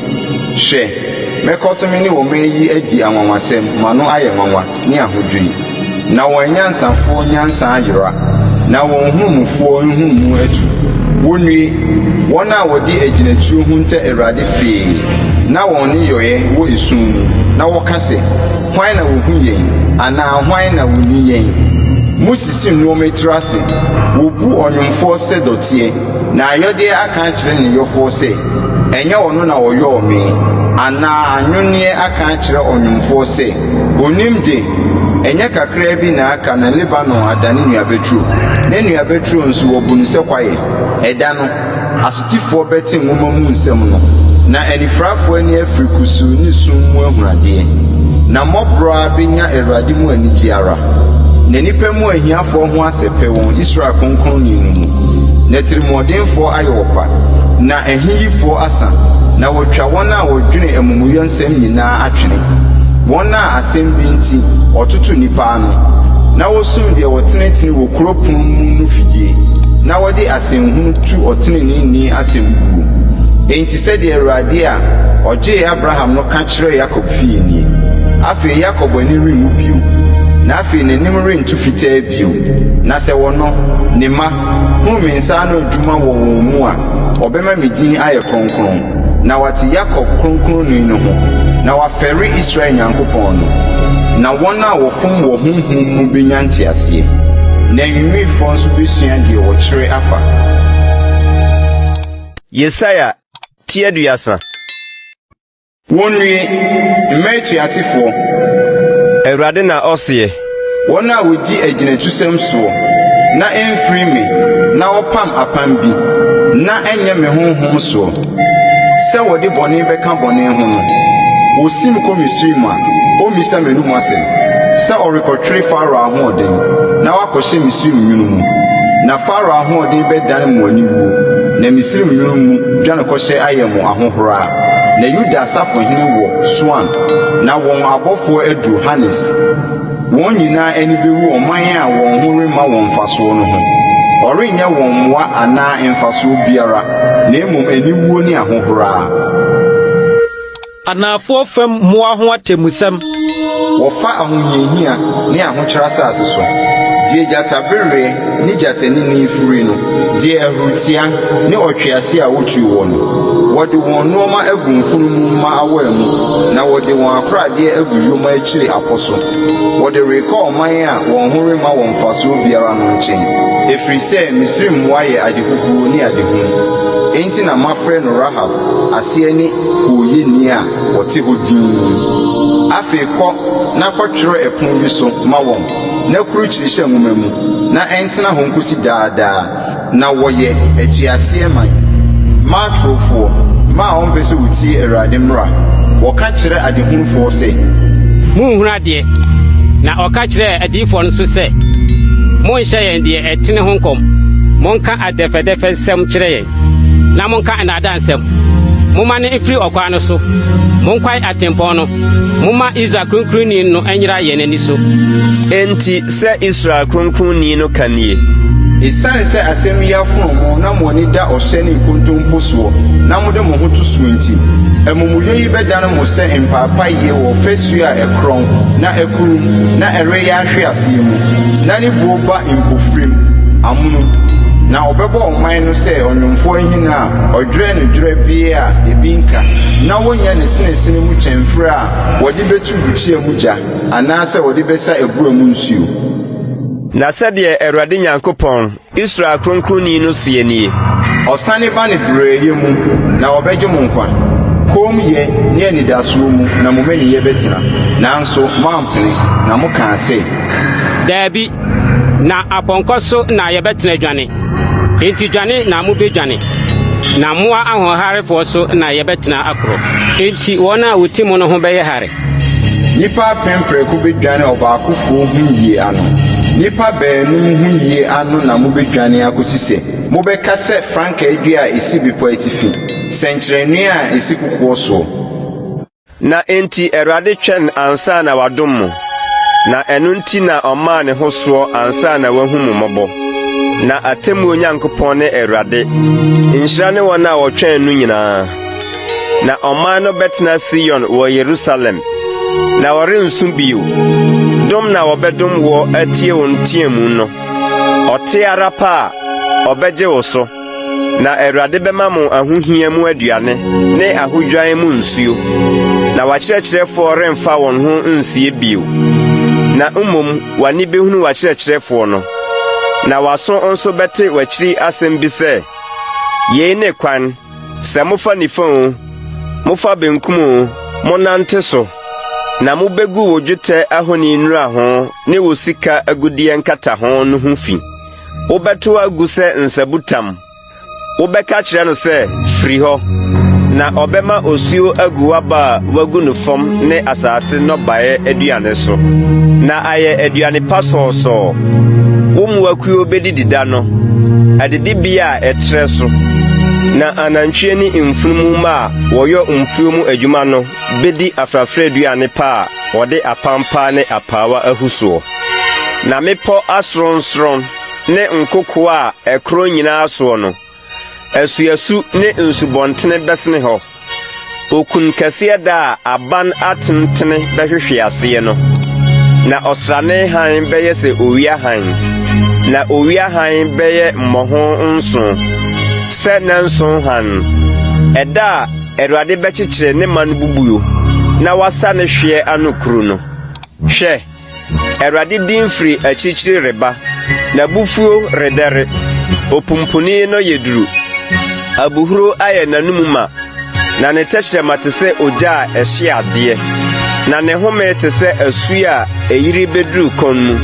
Hwɛ, mɛkɔ so me ne ɔman yi adi anwanwasɛm ma no ayɛ nwanwa ne ahodwiri. Na wɔn nyansafoɔ nyansa ayera, na wɔn hunumufoɔ nhunumu atu. Wonwie, wɔn a wɔde agyinatuo ho nte Awurade fee. Na wɔn ne yɔɛ wɔ esum mu, na wɔka sɛ, hwan na wohu yɛn, anaa hwan na wonni yɛn. Musisi nneɛma tiri ase, wobu ɔnwomfoɔ sɛ dɔteɛ, na ayɔdeɛ aka akyerɛ ne yɔfoɔ sɛ, ɛnyɛ ɔno na ɔyɔɔ me, anaa anwonneɛ aka akyerɛ ɔnwomfoɔ sɛ, onim de, ɛnyɛ kakra bi na aka na Lebanon adane nuabɛturo, ne nuabɛturo nso wɔbu no sɛ kwaeɛ. Ɛda no, asotifoɔ bɛte nwoma mu nsɛm no. Na anifrafoɔ ani afiri kusu ne sum mu ahuradeɛ. Na mmɔborɔ benya Awurade mu anigye ara. Na nipa mu ahiafoɔ ho asɛpɛ wɔn Israel Kronkronni no mu. Na tirimɔdenfoɔ ayɛ wɔpa. Na ahiyifoɔ asa. Na wɔtwa wɔn a wɔdwene amumuyɛ nsɛm nyinaa atwene. Wɔn a asɛm bi nti ɔtoto nipa ano. Na wɔsum deɛ wɔtenetene wɔ kuropɔn mu no fidie. Na wɔde asɛmhunu tu ɔteneneni asɛm gugu. Enti sɛdeɛ Awurade a ɔgye Abraham no ka kyerɛ Yakob fie nie. Afei Yakob ani renwu bio. Na afei n'anim rentu fitaa bio. Na sɛ wɔno ne ma hu me nsa ano adwuma wɔ wɔn mu a ɔbɛma me din ayɛ kronkron. Na wate Yakob kronkronni no ho. Na wafɛre Israel Nyankopɔn no. Na wɔn a wɔfom wɔ honhom mu benya nteaseɛ. Na nwinwifoɔ nso besua deɛ wɔkyerɛ afa. Yesaya Tiaduasa. Wonwie, mmetuatefoɔ. Awurade na ɔseɛ. Wɔn a wodi agyinatusɛm soɔ, na ɛmfiri me, na wɔpam apam bi, na ɛnyɛ me honhom soɔ. Sɛ wɔde bɔne bɛka bɔne ho no, wosim kɔ Misraim a, ɔmmisa m'anum asɛm. Sɛ ɔrekɔtwere Farao ahoɔden, na wakɔhyɛ Misraim nwunu mu. Na Farao ahoɔden bɛdane mo aniwuo, na Misraim nwunu mu dwane kɔhyɛ ayɛ mo ahohora. na Yuda safohene wɔ Suan na wɔn abɔfoɔ aduru Hanes. Wɔn nyinaa ani bewu ɔman a wɔn ho remma wɔn mfasoɔ no ho. Ɔrenyɛ wɔn mmoa anaa mfasoɔ biara, na mmom aniwuo ne ahohoraa. Anafoɔ fam mmoa ho atemusɛm. Wɔfa ahohiahia ne ahokyerɛ asase so. Die gyatabereɛ ne gyatanini firi no, die ahurutia ne ɔtwease a wotu wɔ no. Wɔde wɔn nneɛma agu mfunumu ma awaa mu, na wɔde wɔn akoradeɛ agu yoma akyiri apɔ so. Wɔde rekɔ ɔman a wɔn ho remma wɔn mfasoɔ biara no nkyɛn. Ɛfiri sɛ Misraim mmoa yɛ adehuhuo ne adehunu. Enti na mafrɛ no Rahab, aseɛ ne hooyɛni a wɔte hɔ dinn. Afei kɔ na kɔtwerɛ ɛpono bi so ma wɔn, na kuru kyirihyɛ nwoma mu, na ɛntena hɔ nkosi daadaa, na wɔyɛ atuateɛ man. Maatrofoɔ, ma a wɔmpɛ sɛ wotie Awurade mmara, wɔka kyerɛ adehunufoɔ sɛ, Munhunu adeɛ, na ɔka kyerɛ adiyifoɔ no so sɛ, monhyɛ yɛn deɛ ɛtene ho nkɔm, monka adɛfɛdɛfɛ nsɛm kyerɛ yɛn, na monka nnaadaa nsɛm. Momma ne mfiri ɔkwan no so, monkwae atempɔn no, momma Israel kronkronni no anyera yɛn ani so. Enti sɛ Israel kronkronni no ka nie. Esiane sɛ asɛm yi afono mo na mo ani da ɔhyɛ ne nkontompo soɔ, na mode mo ho to so nti, amumuyɛ yi bɛdane mo sɛ mpaapayɛ wɔ fasu a ɛkorɔn, na ɛkurum, na ɛreyɛ ahwe aseɛ mu, na ne buo ba mpofirim, amono. Na ɔbɛbɔ ɔman no sɛ ɔnwomfoɔ hina a ɔdwerɛ no dwerɛ bie a ebi nka, na wonya ne senesene mu kyɛmfrɛ a wɔde bɛtu bukyia mu gya, anaasɛ wɔde bɛsa abura mu nsuo. Na sɛdeɛ Awurade Nyankopɔn, Israel kronkronni no sie nie. Ɔsane ba ne brɛyɛ mu, na ɔbɛgye mo nkwa. Kommyɛ ne anidasoɔ mu, na mo maniyɛ bɛtena. Nanso moampene, na mokaa sɛ, Daabi, na apɔnkɔ so na yɛbɛtena dwane. Enti dwane na mobɛdwane. Na mmoa ahoharefoɔ so na yɛbɛtena akorɔ. Enti wɔn a wɔti mo no ho bɛyɛ hare. Nipa pemprɛko bɛdwane ɔbaakofoɔ ho yie ano. Nipa baanum ho yie ano na mobɛdwane akosi sɛ mobɛka sɛ franka adua a esi bepɔ atifi, sɛnkyerɛnne a esi kokoɔ soɔ. Na enti Awurade twɛn ansa na wadom mo. Na ɛno nti na ɔmaa ne ho soɔ ansa na wahu mo mmɔbɔ. Na atemmuo Nyankopɔn ne Awurade, nhyira ne wɔn a wɔtwɛn no nyinaa. Na ɔman no bɛtena Sion wɔ Yerusalem, na wɔrensu bio. Dom na wɔbɛdom wɔ atie wo nteamu no. Ɔte ara pa a, ɔbɛgye wo so. Na Awurade bɛma mo ahohia mu aduane ne ahodwan mu nsuo. Na wakyerɛkyerɛfoɔ remfa wɔn ho nsie bio. Na mmom, w'ani behunu wakyerɛkyerɛfoɔ no. Na w'aso nso bɛte w'akyiri asɛm bi sɛ, yei ne kwan, sɛ mofa nifa o, mofa benkum o, monante so. Na mobɛgu wo dwetɛ ahoni nnura ho ne wo sika agudeɛ nkata ho no ho fi. Wobɛto agu sɛ nsabutam. Wobɛka kyerɛ no sɛ, firi hɔ. Na ɔbɛma osuo agu waba a wagu no fam ne asase nnɔbaeɛ aduane so. Na ayɛ aduane pa sɔɔsɔɔ. Wo mmuakuo bɛdidi da no, adidibea a ɛtrɛ so. Na anantwie ne mfunumu ma a wɔyɔ mfuo mu adwuma no bedi afrafra aduane pa a wɔde apampa ne apaawa ahusoɔ. Na mepɔ asoronsoron ne nkoko a ɛkoro nyinaa soɔ no, asuasu ne nsubɔntene bɛsene hɔ. Okun kɛseɛ da a aban atentene bɛhwehwe aseɛ no. Na ɔsrane han bɛyɛ sɛ owia han. Na owia han bɛyɛ mmɔho nson. Sɛ nanson han. Ɛda a Awurade bɛkyekyere ne ma no bubuo, na wasa ne hwɛ ano kuro no. Hwɛ, Awurade din firi akyirikyiri reba, na bufuo redɛre. Opumpuni no yɛ duru. Abuhuro ayɛ n'anum ma, na ne tɛkyerɛma te sɛ ogya a ɛhye adeɛ. Na ne home te sɛ asu a ɛyiri beduru kɔn mu.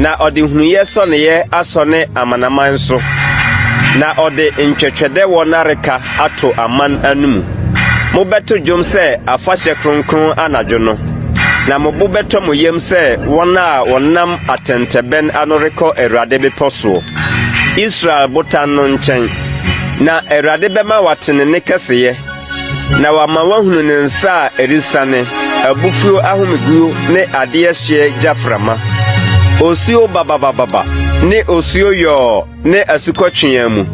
Na ɔde hunuyɛ sɔneyɛ asɔne amanaman so. Na ɔde ntwɛtwɛdɛ wɔ nareka ato aman anumu. Mobɛto dwom sɛ afahyɛ kronkron anadwo no. Na mobo bɛtɔ mo yam sɛ wɔn a wɔnam atɛntɛbɛn ano rekɔ Awurade bepɔ soɔ, Israel botan no nkyɛn. Na Awurade bɛma watene ne kɛseyɛ. na wama wahunu ne nsa a erisane abufuo ahomeguo ne ade hye jaframa osio babababa ne osio yo ne asukotwea mu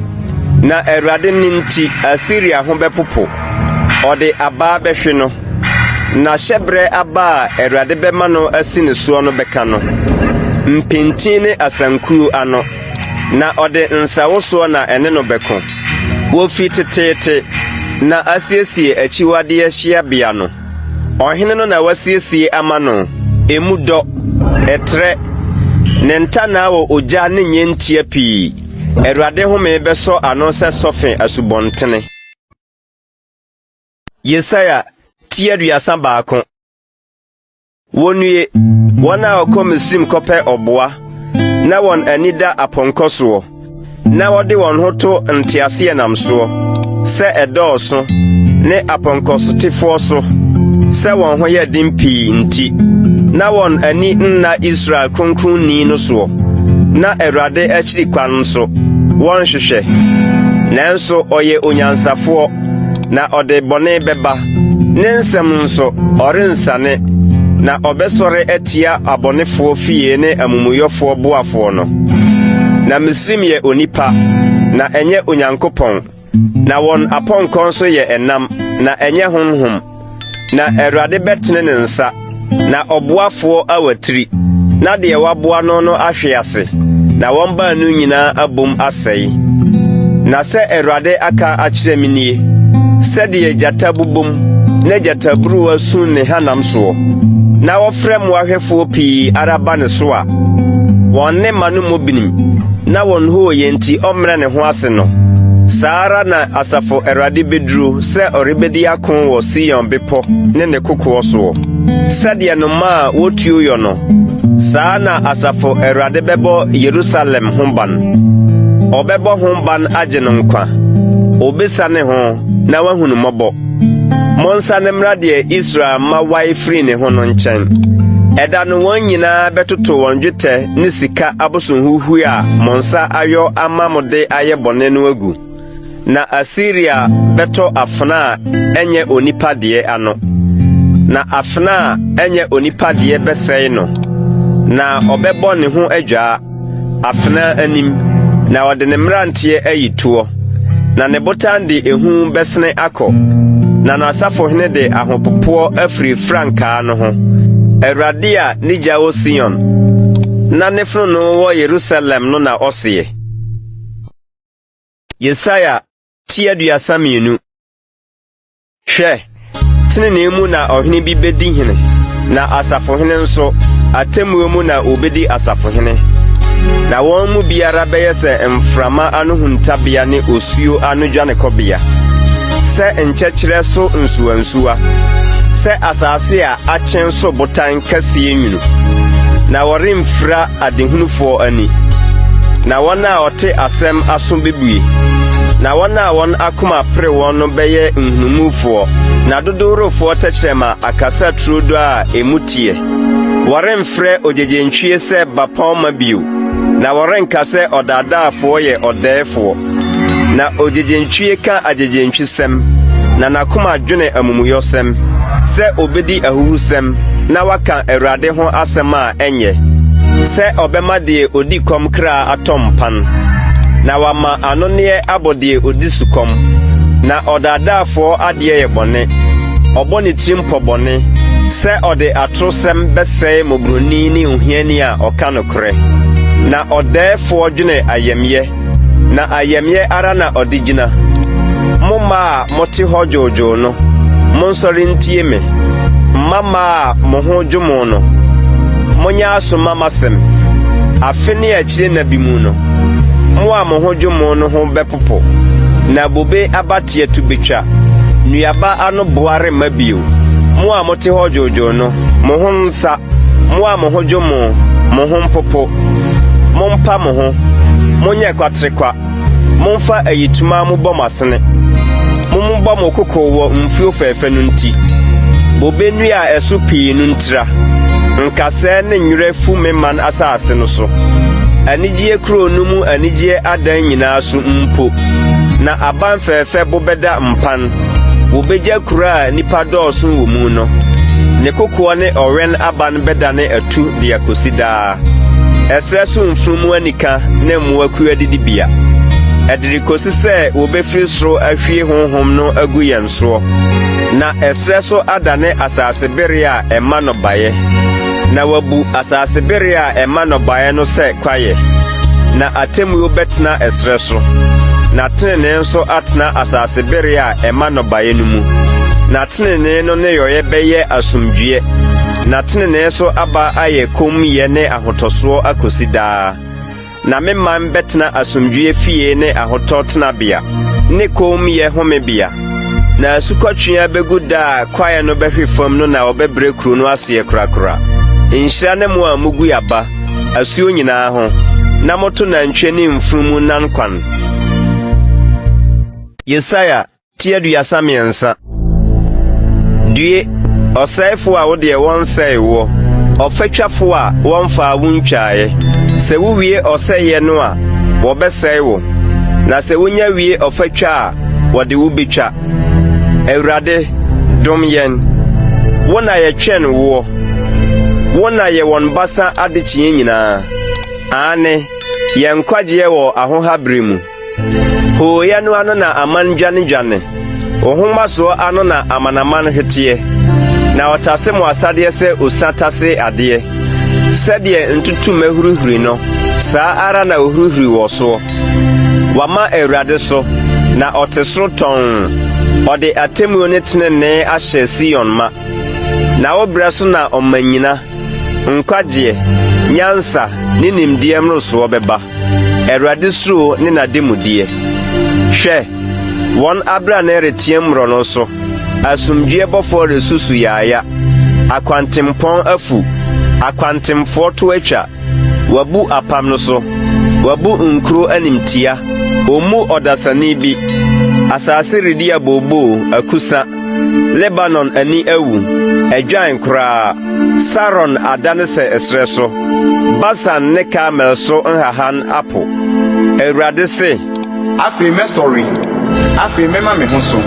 na Awurade ninti Asiria ho bepopo ode aba behwe no na hyebre aba Awurade bema no asine suo no beka no mpintin ne asankuo ano na ode nsawoso na ene no beko wo fitete na asiesie achiwade ahia bia no ohene no na wasiesie ama no emudo etre nenta na wo oja ne nyentia pii Awurade home beso ano se sofe asubontene Yesaya tiaduasa baako wonue wona okomisim kope oboa na won anida aponkoso na wode won hoto ntiase namso se edoso ne aponkosotifo so se won ho ye dimpi nti na won ani nna Israel kronkronni no so na Awurade achiri kwan so won hwehwe nanso oye onyansafo na ode bone beba nensem nso orensane na obesore etia abonefo fie ne amumuyofo boafo no na Misrim ye onipa na enye onyankopon na won aponkon so ye enam na enye honhom na Awurade betene ne nsa na oboafo awatiri na de waboa no ahwe ase na won ba nu nyina abom asei na se Awurade aka akire minie se de jata bubum na jata buru asun ne hanam so na wofrem wahwefo pii araba ne so a wonne manu mobinim na won ho yenti omre ne ho ase no Sara na asafo Awurade bedru se orebedi akon wo Sion bepo ne kokowo so sade no ma wotuo yo no saa na asafo Awurade bebo Yerusalem homban obebo homban agye no nkwa obesane ho na wahunu mobo monsa ne mrade Israel ma wai free ne ho no nchen eda no won nyina betoto won dwete ne sika aboson huhu a monsa ayo amamode aye bone no agu na Asiria beto afna enye onipa de ano na afna enye onipa de besei no na obebo ne ho adwa afna anim na ode ne mrantie ayituo na ne botande ehu besene akọ na nasafo hene de ahopopo afri franka no ho Awurade a nija wo Sion na nefro no wo Yerusalem no na osiye Yesaya tiaduasa mienu hwe tene mu na ohene bi bedi hene na asafo hene nso atemuo mu na obedi asafo hene na won mu biara beye se mframa anu huntabia ne osuo anu dwane kobia se nchechire so nsuansuwa se asase a achen so botan kase nwunu na worimfra adehunufo ani na wona ote asem aso bebue na wona won akoma pre won no beye nhumufo na dodorofo tachema akasa trudo a emutie worimfre ojejenchwie se bapon mabiu na worenka se odadaafo ye odefo na ojejenchwie ka ajejenchwisem na nakoma adwene amumuyosem se obedi ahuhusem na waka Awurade ho asem a enye se obema de odikom kra atompan na wama anone abode odisukom na odadaafo ade ye bone obone timpo bone se ode atrosem besei mobroni ni ohiani a okanokre na odefo dwene ayemye na ayemye ara na odigina moma moti hojojo no monsori ntie me mama moho dwomo no monya aso mama sem afeni akire na bimu no mo a moho dwomo no ho bepopo na bobe abatie tu betwa nuaba ano boare mabio mo a moti hojojo no moho nsa mo a moho dwomo moho mpopo mompa moho monya kwatrekwa momfa ayituma mo bomasene mumba mokoko wo mfio fefe no nti bobenu a eso pii no ntira nkase ne nwerefu meman asase no so anigye kro no mu anigye adan nyina so mpo na aban fefe bobeda mpan wobeja kura nipa dɔɔso wɔ mu no ne kokoɔ ne ɔwɛn aba no bɛdane atu de akosi daa ɛsrɛ so mfunumu anika ne mmoa kuwa didibea ɛdere kosi sɛ wobɛfiri soro ahwie honhom no agu yɛn soɔ na ɛsrɛ so adane asase bere a ɛma no baeɛ na wabu asase bere a ɛma no baeɛ no sɛ kwaeɛ na atemmuo bɛtena ɛsrɛ so na tenene nso atena asase bere a ɛma no baeɛ no mu na tenene no ne yɔyɛ bɛyɛ asomdwie na tenene so aba ayɛ kommyɛ ne ahotɔsoɔ akosi daa na me man bɛtena asomdwie fie ne ahotɔ tenabea ne kommyɛ homebea na asukɔtwea bɛgu daa kwaeɛ no bɛhwe fam no na wɔbɛbrɛ kuro no aseɛ korakora nhyira ne mo a mugu yaba asuo nyinaa ho na moto nantwie ne mfunumu nan kwan. Yesaya tia duasa miɛnsa. Due ɔsɛefo a wodeɛ wɔnsɛe wo ɔfatwafo a wɔmfaa wo ntwaeɛ sɛ wowie ɔsɛeɛ no a wɔbɛsɛe wo na sɛ wonya wie ɔfatwa a wɔde wo betwa. Awurade dom yɛn wo na yɛtwɛn wo wo na yɛ wɔn basa adekyeɛ nyinaa ane yɛn kwagyeɛ wɔ ahohabere mu. Hooya no ano na aman dwane ohuma so ano na amanaman hweteɛ na ɔtase mo asadeɛ sɛ osatase adeɛ sɛdeɛ ntutu mahuruhuri no saa ara na ohuruhuri wɔ so wama Awurade so na ɔte soro tɔn ɔde atemmuo ne tenene ahyɛ Sion ma na wobrɛ so na ɔmanyina nkwagyeɛ nyansa ne nimdeɛ mmorosoɔ bɛba Awurade suro ne nademudeɛ. Hwɛ wɔn abra ne retie mmorɔ no so asomdwie bɔfoɔ resusu yaaya akwantempɔn afu akwantemfoɔ to atwa wabu apam no so wabu nkuro animtia omu ɔdasani bi asase redi abobo akusa Lebanon ani awu adwan koraa Saron adane sɛ ɛsrɛ so Basan ne Kamel so nhahan apo. Awurade se afei mɛsɔre afei mɛma me ho so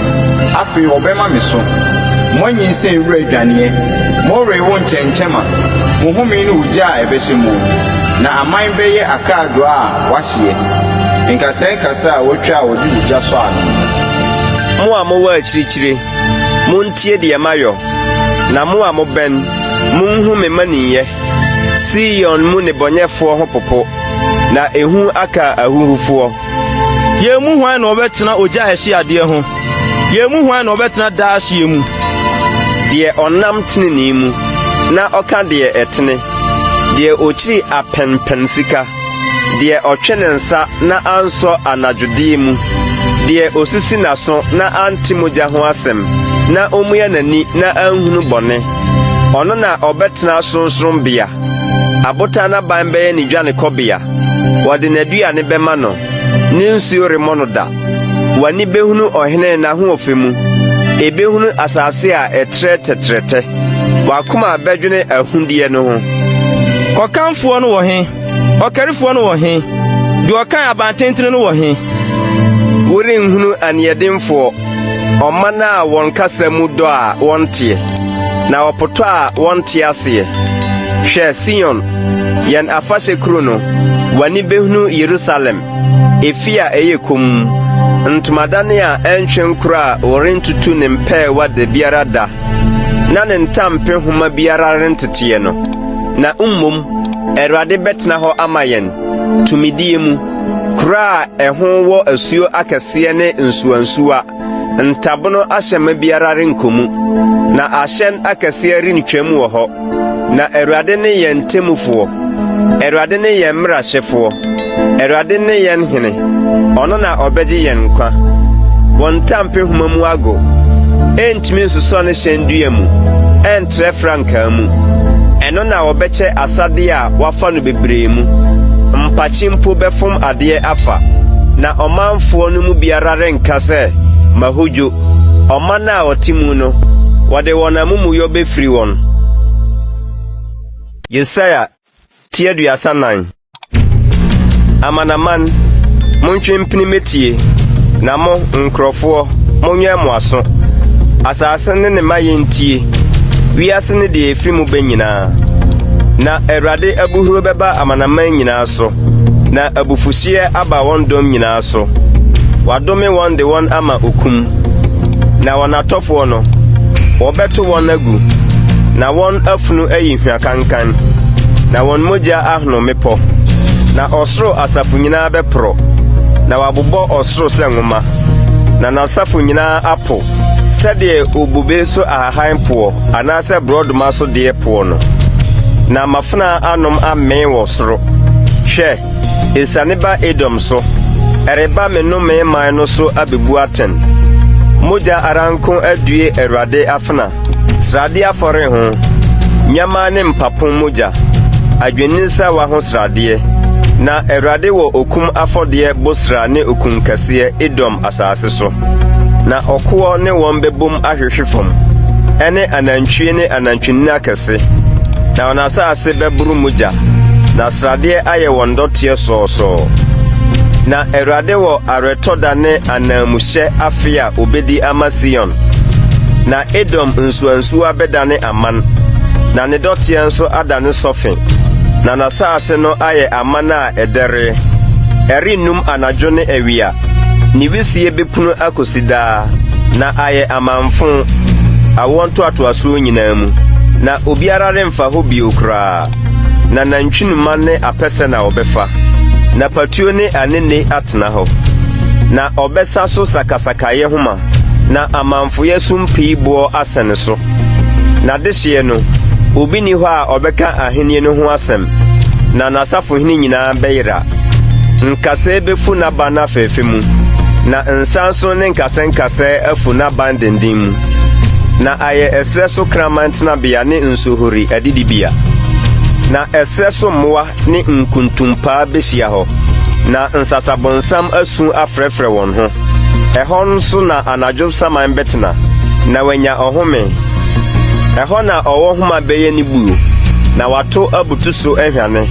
afei wɔbɛma me so moanyi sɛ nwura adwaneɛ mɔwerɛ wo nkyɛnkyɛma mo home ne wogya a ɛbɛhyɛ mu na aman bɛyɛ akaadoo a wahyeɛ nkasɛe nkasa a wɔtwa a wɔde wogya so ano. Mo a mowɔ akyirikyiri montie deɛ mayɔ na mo a mobɛn monhu me maniyɛ Sion mu ne bɔnyɛfoɔ ho popo na ehu aka ahuhufoɔ. Yemu hwan na obetena ogya ehye ade ho. Yemu hwan na obetena daa hye mu. Deɛ ɔnam tenene mu na ɔka deɛ ɛtene. Deɛ okyiri apɛnpɛn sika. Deɛ ɔtwe ne nsa na ansɔ anadwodie mu. Deɛ osisi naso na ante mogya ho asɛm na omua n'ani na anhunu bɔne. Ɔno na ɔbɛtena sorosorombea. Abota na ban bɛyɛ ne dwane kɔbea. Wɔde n'aduane bɛma no. Ne nsuo remmɔ no da. W'ani behunu ɔhene n'ahoɔfɛ mu. Ebehunu asase a ɛtrɛ tɛtrɛtɛ. Wakoma bɛdwene ahundeɛ no ho. Ɔkanfoɔ no wɔ he? Ɔkarifoɔ no wɔ he? Deɛ ɔkan abantenten no wɔ he? Worenhunu aniɛdenfoɔ. Ɔman a wɔn kasa mu dɔ a wɔnteɛ. Na wɔpotɔ a wɔnte aseɛ. Hwɛ Sion, yɛn afahyɛ kuro no. W'ani behunu Yerusalem. Efi a ɛyɛ kom. Ntomadane a ɛntwe nkoro a wɔrentutu ne mpɛɛwa da biara da. Na ne ntampe homa biara renteteɛ no. Na mmom, Awurade bɛtena hɔ ama yɛn. Tumidie mu. Kuro a ɛho wɔ asuo akɛseɛ ne nsuwansuwa. Ntabono ahyɛma biara renkomu. Na ahyɛn akɛseɛ rentwam wɔ hɔ. Na Awurade ne yɛn temufoɔ. Awurade ne yɛn mmarahyɛfoɔ. Awurade ne yɛn hene. Ɔno na ɔbɛgye yɛn nkwa. Wɔn ntampe homa mu ago. Entumi nsusɔ ne hyɛn dua mu. Ɛntrɛ frankaa mu. Ɛno na wɔbɛkyɛ asade a wafa no bebree mu. Mpakye mpo bɛfom adeɛ afa. Na ɔmanfoɔ no mu biara renka sɛ mahodwo. Ɔman a ɔte mu no, wɔde wɔn amumuyɔ bɛfiri wɔn. Yesaya tia duasa 9. Amanaman montwe mpini metie na mo nkrɔfoɔ monwɛ mo aso. asase ne ma yentie wiase ne de efrimu benyina na Awurade abuhuro beba amanaman nyina so na abufuhye aba won dom nyina so wadome won de won ama okum na won atofo no wobeto won agu na won afunu ayi hwakankan na won moja ahno mepo na osro asafu nyina bepro na wabobo osro senwoma na nasafu nyina apo sede obube so ahahan po anase broadma so de po no na mafuna anom amen wo soro hwe esane ba Edom so ereba menome man no so abebu aten moja aranko adue Awurade afna srade afore ho nyama ne mpapon moja adweninsa wa ho srade na Awurade wo okum afode bosra ne okum kase Edom asase so na okuo ne won bebom ahwehwefom ene anantwie ne anantwinna kase na ona asase beburu moja na srade aye won dotie so na Awurade wo aretoda ne anamuhye afia obedi amasion na Edom nsuansu abedane aman na ne dotie nso adane sofin na nasase no aye amana edere erinum anajo ne awia ni wisie bepunu akosida na aye amanfon awonto atoaso nyinamu na obiara remfa ho biokra na nantwinuma ne apese na obefa na patuo ne anene atena ho na obesa so sakasakaye homa na amanfo yesumpi bo asene so na dehye no obi ni ho a obeka ahenie no ho asem na nasafo hini nyina beira nkase befu na bana fefemu na nsanso ne nkase afu na bandendin na aye esreso kramantina bia ne nsohori adidibia na esreso moa ne nkuntumpa behia ho na nsasabonsam asu afrefre won ho ehon so na anajo saman betna na wanya ohome eho na owo homa beye ni buo na wato abutu so ehwane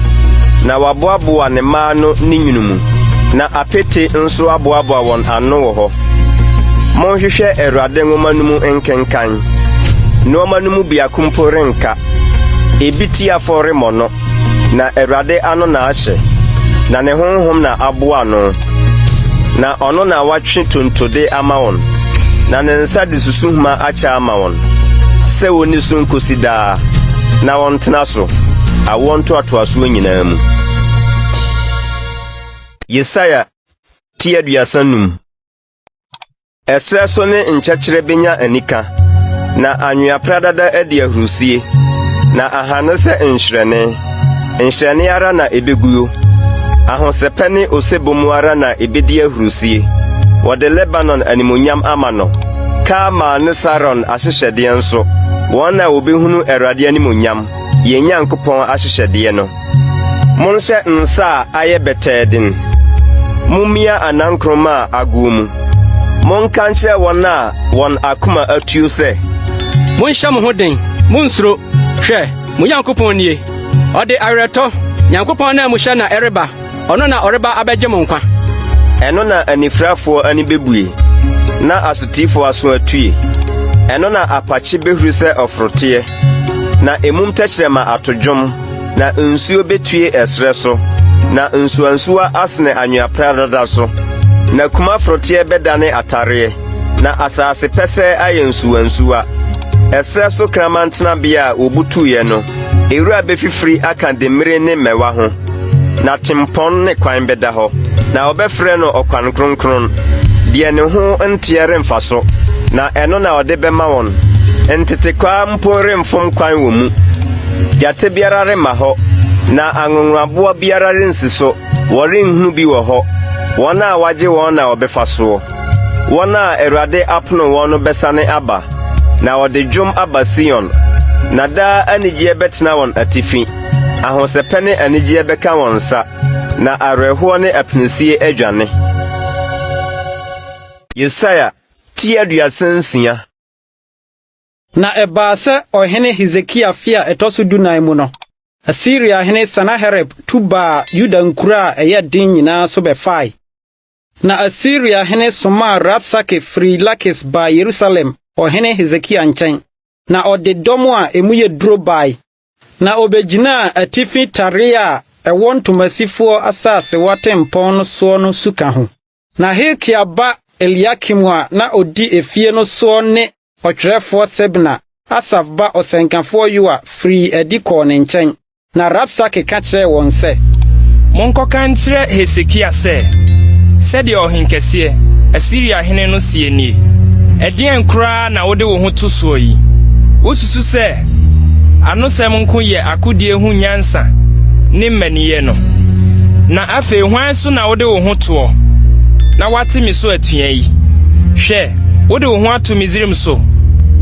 na waboaboa ne ma no ni nwunumu na apete nso aboaboa won ano wo ho monhwehwe Awurade ngomanumu enkenkan no manumu biakumpo renka ebiti afore mono na Awurade ano na ahye na ne honhom na aboa no na ono na watwe tontode ama won na ne nsa de susuhuma acha ama won se woni sunkosida na won tena so awonto atoaso nyinaamu Yesaya tiaduasanum esreso ne nkyekere benya anika na anwea pradada adi ahrusie na ahane se nhyerene ara na ebeguyo ahosepe ne osebomu ara na ebedi ahrusie wode Lebanon animonyam amano Kama ne Saron ahyehyede nso wona obehunu Awurade animonyam ye Nyankopɔn ahyehyede no monhye nsa aye betedin mumia anankroma agumu monkanche wona won akuma atuo se monhye mo hoden monsuro hwe mo Nyankopɔn nie ode awereto Nyankopɔn na mo hye na ereba ono na oreba abegye mo nkwa eno na anifrafo ani bebue na asotifo aso atue eno na apache behuru se ofrote na emum tachrema atodwom na nsuo betue esre so na nsuansuwa asne anwea pradada so na kuma frote bedane atare na asase pese aye nsuansuwa esre so kramantina bia obutuye no ewura befifiri Akan de mmere ne mewa ho na timpon ne kwan beda ho na obefre no okwan kronkron de ne ho ntiere mfaso na eno na ode bema won entete kwa mpore mfom kwan wo mu jate biara re ma ho na anwonwaboa biara re nsiso wore nhunu bi wo ho wona waje wona obefaso wona Awurade apno wono besane aba na ode dwom aba Sion na da anigye betena won atifi ahosepe ne anigye beka won sa na areho ne apnesie adwane Yesaya tiaduasansia na eba se ohene Hezekia fia etoso dunan mu no Assyria hene Sanaherib tuba Yuda nkura eya din nyina so befai na Assyria hene Soma Rapsake free Lakis ba Jerusalem ɔhene Hezekia nkyɛn, na ɔde dɔm a emu yɛ duro bae, na obegyinaa atifi tare a ɛwɔ ntomasifoɔ asase watempɔn no soɔ no suka ho. Na Hilkia ba Eliakim a na odi efie no soɔ ne ɔtwerɛfoɔ Sebna, Asaf ba ɔsɛnkafoɔ Yoa firi adi kɔɔ ne nkyɛn. Na Rabsake ka kyerɛɛ wɔn sɛ, monkɔka nkyerɛ Hesekia sɛ, sɛdeɛ ɔhenkɛseɛ Asiria hene no sie nie, ɛdeɛn koraa na wode wo ho to soɔ yi? Wosusu sɛ anosɛm nko yɛ akodie ho nyansa ne mmaniyɛ no, na afei hwan so na wode wo ho toɔ na wate me so atua yi? Hwɛ, wode wo ho ato Misraim so,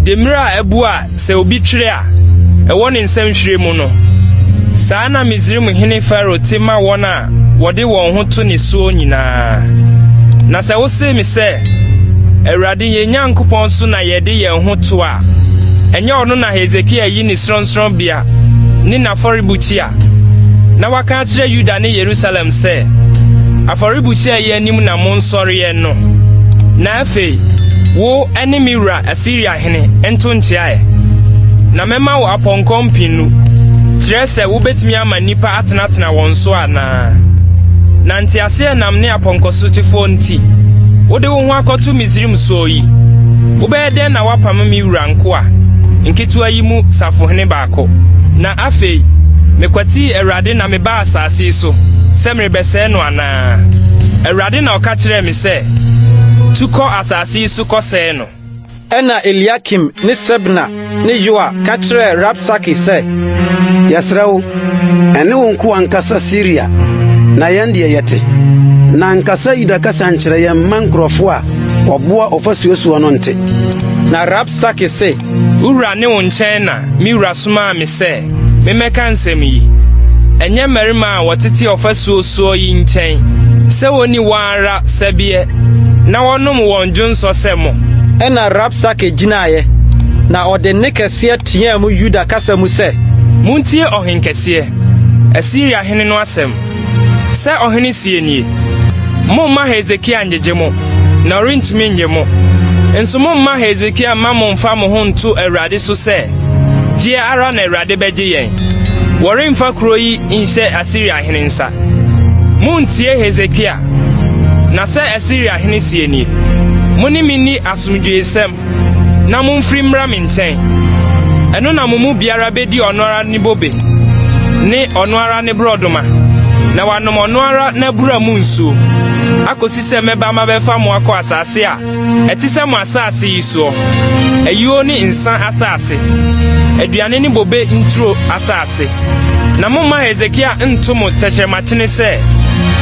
de mmere a abu a sɛ obi twere a ɛwɔ ne nsɛm hwire mu no. Saa na Misraim hene Faro te ma wɔn a wɔde wɔn ho to ne so nyinaa. Na sɛ wose me sɛ, Awurade yɛn Nyankopɔn so na yɛde yɛn ho to a, ɛnyɛ ɔno na Hezekia yi ne sorɔnsorɔnbea ne n'afɔrebukyia, na waka akyerɛ Yuda ne Yerusalem sɛ, afɔrebukyia yi anim na monsɔreɛ no. Na afei, wo ɛne me wura Asiria hene ento nkyeae, na mɛma wo apɔnkɔ mpinu, kyerɛ sɛ wobɛtumi ama nnipa atenatena wɔn so anaa. Na nteaseɛ nam ne apɔnkɔsotefoɔ nti, wode wo ho akɔto Misraim so yi, wobɛyɛ dɛn na wapam me wura nko a, nketewa yi mu safohene baako. Na afei, mekwati Awurade na meba asase yi so, sɛ merebɛsɛe no anaa. Awurade na ɔka kyerɛɛ me sɛ, tu kɔ asase yi so kɔsɛe no. Ɛna Eliakim ne Sebna ne Yoa ka kyerɛɛ Rabsake sɛ, yɛsrɛ wo, ɛne wo nko ankasa Siria na yɛn deɛ yɛte, na ankasa Yuda kasa nkyerɛ yɛn mma nkurɔfo a ɔboa ɔfasuosuo no nte. Na Rabsake se, wura ne wo nkyɛn na me wura somaa me sɛ memmɛka nsɛm yi. Ɛnyɛ mmarima a wɔtete ɔfasuosuo yi nkyɛn sɛ woni wɔn ara sɛbeɛ na wɔnom wɔn dwonsɔ sɛ mo. Ɛna Rabsake gyinaeɛ, na ɔde nne kɛseɛ teaa mu Yuda kasa mu sɛ, muntie ɔhenkɛseɛ Asiria hene no asɛm. Sɛ ɔhene sie nie, momma Hezekia ngyegye mo, na ɔrentumi ngye mo. Nso momma Hezekia ma momfa mo ho nto Awurade so sɛ, gye ara na Awurade bɛgye yɛn. Wɔremfa kuro yi nhyɛ Asiria hene nsa. Muntie Hezekia, na sɛ Asiria hene sie nie, mo ne me ni asomdwoesɛm, na momfiri mmra me nkyɛn. Ɛno na mo mu biara bɛdi ɔno ara ne bobe, ne ɔno ara ne brodoma, na wanom ɔno ara na bura mu nsuo, akosi sɛ mɛba ma bɛfa mo akɔ asase a ɛte sɛ mo asase yi soɔ, ayuo ne nsa asase, aduane ne bobe nturo asase. Na momma Hezekia nto mo tɛkyerɛmakyene sɛ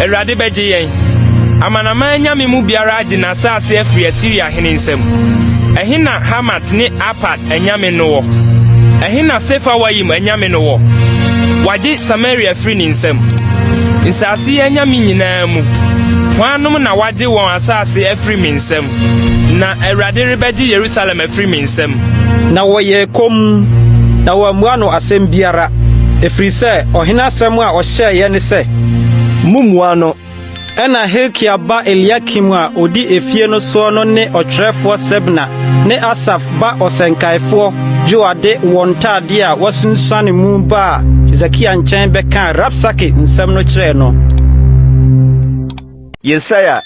Awurade bɛgye yɛn. Amanaman nyame mu biara agye n'asase afiri Asiria hene nsam. Ɛhe na Hamat ne Apad anyame no wɔ? Ɛhe na Sefawayim anyame no wɔ? Wagye Samaria firi ne nsam. Nsase yi anyame nyinaa mu, hwanom na wagye wɔn asase afiri me nsam, na Awurade rebɛgye Yerusalem afiri me nsam. Na wɔyɛ kom, na wɔammua no asɛm biara, ɛfiri sɛ ɔhene asɛm a ɔhyɛeɛ ne sɛ, mummua no. Ɛna Hilkia ba Eliakim a odi efie no soɔ no ne ɔtwerɛfoɔ Sebna ne Asaf ba ɔsɛnkaefoɔ Yoa de wɔn ntade a wɔsunsuane mu ba Hezekia nkyɛn bɛka Rabsake nsɛm no kyerɛɛ no. Yesaia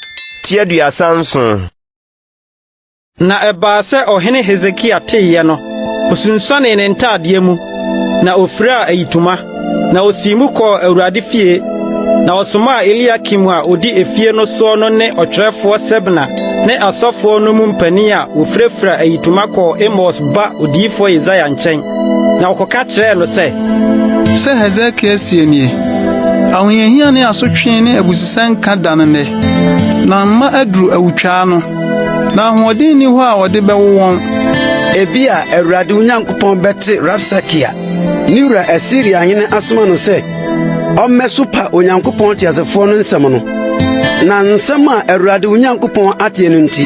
tia 37. Na ɛbaa sɛ ɔhene Hezekia teeɛ no, osunsuane ne ntadeɛ mu, na ofiraa ayitoma, na osii mu kɔɔ Awurade fie. Na ɔsomaa Eliakim a odi efie no soɔ no ne ɔtwerɛfoɔ Sebna ne asɔfoɔ no mu mpanin a ofirafira ayitoma kɔɔ Amos ba odiyifoɔ Yesaia nkyɛn. Na wɔkɔka kyerɛɛ no sɛ Hezekia sie nie, ahohiahia ne asotwe ne abusisɛn ka da no nnɛ, na mma aduru awutwaa no, na ahoɔden ni hɔ a wɔde bɛwo wɔn. Ebi a Awurade Onyankopɔn bɛte Rabsake a ne wura Asiria hene asoma no sɛ ɔmmɛso pa Onyankopɔn teasefoɔ no nsɛm no, na nsɛm a Awurade Onyankopɔn ateɛ no nti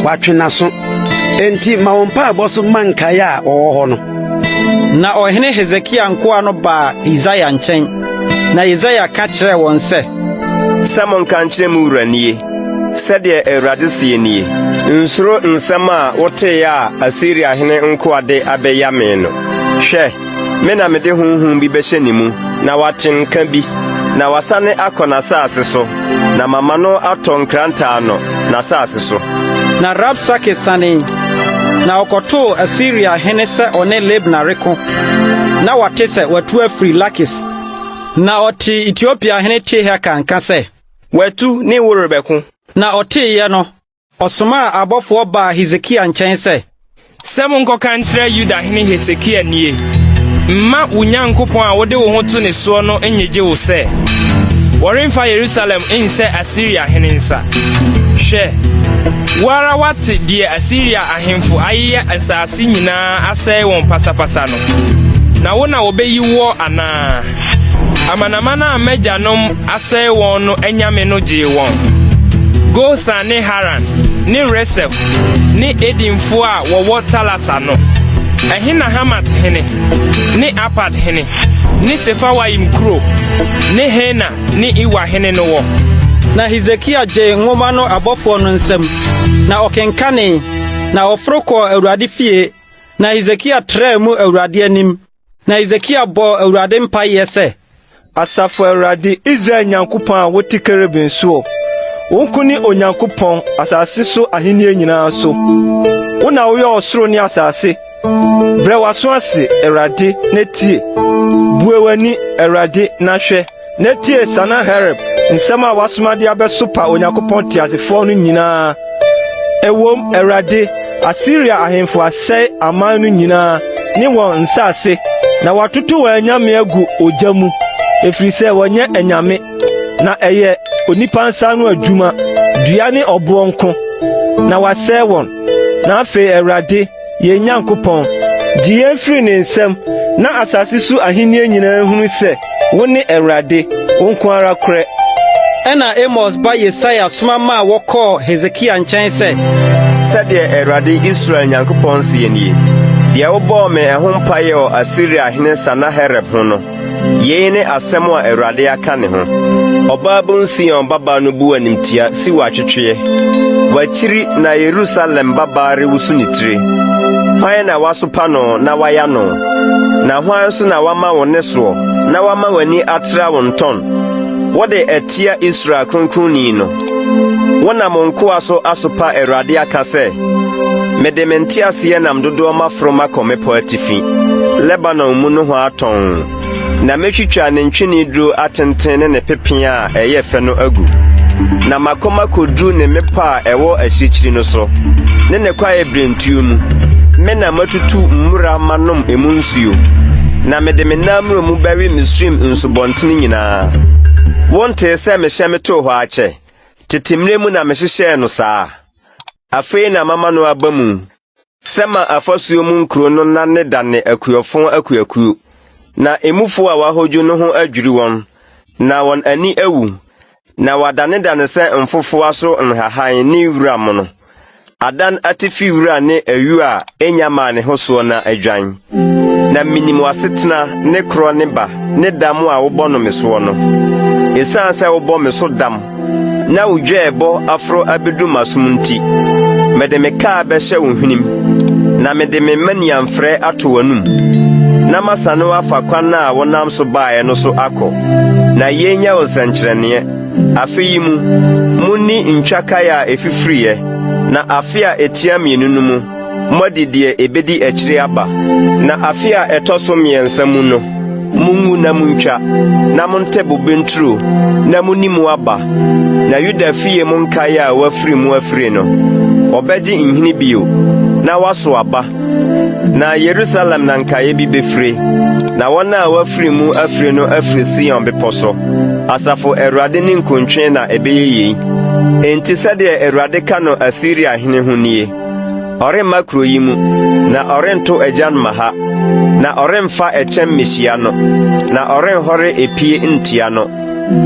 watwe n'aso, enti ma wɔn mpaebɔ so ma nkae a wɔwɔ hɔ no. Na ɔhene Hezekia nkoa no baa Yesaia nkyɛn, na Yesaia ka kyerɛɛ wɔn sɛ, Sɛ monka nkyerɛ mu wura nie, sɛdeɛ Awurade sie nie, nsuro nsɛm a wotee a Asiria hene nkoade abɛya me no. Hwɛ, me na mede honhom bi bɛhyɛ ne mu, na wate nka bi, na wasane akɔ n'asase so, na mama no atɔ nkrantaa no n'asase so. Na Rabsake sane, na ɔkɔtoo Asiria hene sɛ ɔne Libna reko, na wate sɛ watu afiri Lakis. Na ɔte Ethiopia hene Akan ka sɛ, watu ne wo rebɛko. Na ɔteeɛ no, ɔsomaa abɔfoɔ baa Hesekia nkyɛn sɛ, sɛ monkɔka nkyerɛ Yuda hene Hesekia nie, mma wo Nyankopɔn a wode wo ho to ne soɔ no nyegye wo sɛ, wɔremfa Yerusalem nhyɛ Asiria hene nsa. Hwɛ, wara wate deɛ Asiria ahemfo ayeyɛ asase nyinaa asɛe wɔn pasapasa no. Na wo na wobɛyi wɔ anaa? Amanamana a magyanom asɛe wɔn no anyame no gyee wɔn. Gosan ne Haran, ne Resef, ne Edimfo a wɔwɔ Talasa no. Ɛhe na Hamat hene, ne Apad hene, ne Sefawaim kuro, ne Hena, ne Iwa hene no wɔ. Na Hesekia gye nwoma no abɔfoɔ no nsam, na ɔkenkane, na ɔforo kɔɔ Awurade fie, na Hesekia trɛɛ mu Awurade anim, na Hesekia bɔɔ Awurade mpaeɛ sɛ, Asafo Awurade, Israel Nyankopɔn a wote kerubim so, wonko ne Onyankopɔn asase so ahenni nyinaa so. Wo na woyɛ ɔsoro ne asase. Brɛ w'aso ase, Awurade, na tie. Bue w'ani, Awurade, na hwɛ. Na tie Sanaherib, nsɛm a wasoma de abɛso pa Onyankopɔn teasefoɔ no nyinaa. Ɛwom, Awurade, Asiria ahemfo asɛe aman no nyinaa ne wɔn nsase, na watoto wɔn anyame agu ogya mu, efiri sɛ wɔnyɛ anyame, na ɛyɛ onipa nsa no adwuma, dua ne ɔboɔ nko, na wasɛe wɔn. Na afei, Awurade, yɛn Nyankopɔn, gye yɛn firi ne nsam, na asase so ahenni nyinaa hunu sɛ wo ne Awurade, wo nko ara korɛ. Ɛna Amos ba Yesaia soma ma wɔkɔɔ Hesekia nkyɛn sɛ, sɛdeɛ Awurade Israel Nyankopɔn sie nie, deɛ wobɔɔ me ɛho mpaeɛ wɔ Asiria hene Sanaherib ho no, yei ne asɛm a Awurade aka ne ho. Ɔbaa bon Sion babaa no bu animtia si wɔ atwetweɛ. Wakyiri na Yerusalem babaa rewusu ne tire. Hwan na wasopa no na waya no? Na hwan nso na wama wo ne soɔ, na wama w'ani atra wo ntɔn? Wode atia Israel kronkronni no. Wonam nkoa so asopa Awurade aka sɛ, mede me nteaseɛ nam dodoɔ maforo makɔ mepɔ atifi, Lebanon mu no ho atɔn. Na metwitwa ne ntwene duro atenten ne ne pepe a ɛyɛ fɛ no agu. Na makɔma koduru ne mepa a ɛwɔ akyirikyiri no so, ne ne kwae brentuo mu. Me na matutu mmura manom emu nsuo, na mede me namro mu bɛwe Misraim nsobɔntene nyinaa. Wonte sɛ mehyɛ me to hɔ akyɛ, tetemre mu na mehyehyɛ no saa. Afei na mama no aba mu, sɛ ma afasuo mu nkuro no na ne dane akuyɔfo akuakuo, na emufo a wahodwo no ho adwiri wɔn, na wɔn ani awu, na wadane-dane sɛ mfofoa so nhahan ne wura mo no. Adan atifi wura ne ayu a enyama ne ho so na adwan. Na minim wasetena ne kro ne ba ne dam a wobɔ no me so no. Esan sɛ wobɔ me so dam, na wodwa ɛbɔ afro abedu masum nti, mede me kaa bɛhyɛ wo hwenim, na mede me maniamfrɛ ato w'anum. Na masane wafa kwan a wonam so baeɛ no so akɔ, na yenya wo sɛnkyerɛnneɛ. Afei mu, munni ntwakae a efifiriɛ, na afe a etia mienu no mu, modi deɛ ebedi akyiri aba. Na afe a ɛtɔ so mmiɛnsa mu no, mungu na muntwa, na monte bobe nturo, na munni mu aba. Na Yuda fie mu nkae a wafiri mu afiri no, ɔbɛgye nhini bio, na waso aba. Na Yerusalem na nkae bi befire, na wɔn a wafiri mu afiri no afiri Sion bepɔ so. Asafo Awurade ne nkontwe na ɛbɛyɛ yei. Enti sɛdeɛ Awurade ka no Asiria hene ho nie, ɔremma kuro yi mu, na ɔrento agya no ha, na ɔremfa ɛkyɛm mehyia no, na ɔrenhɔre epie ntia no.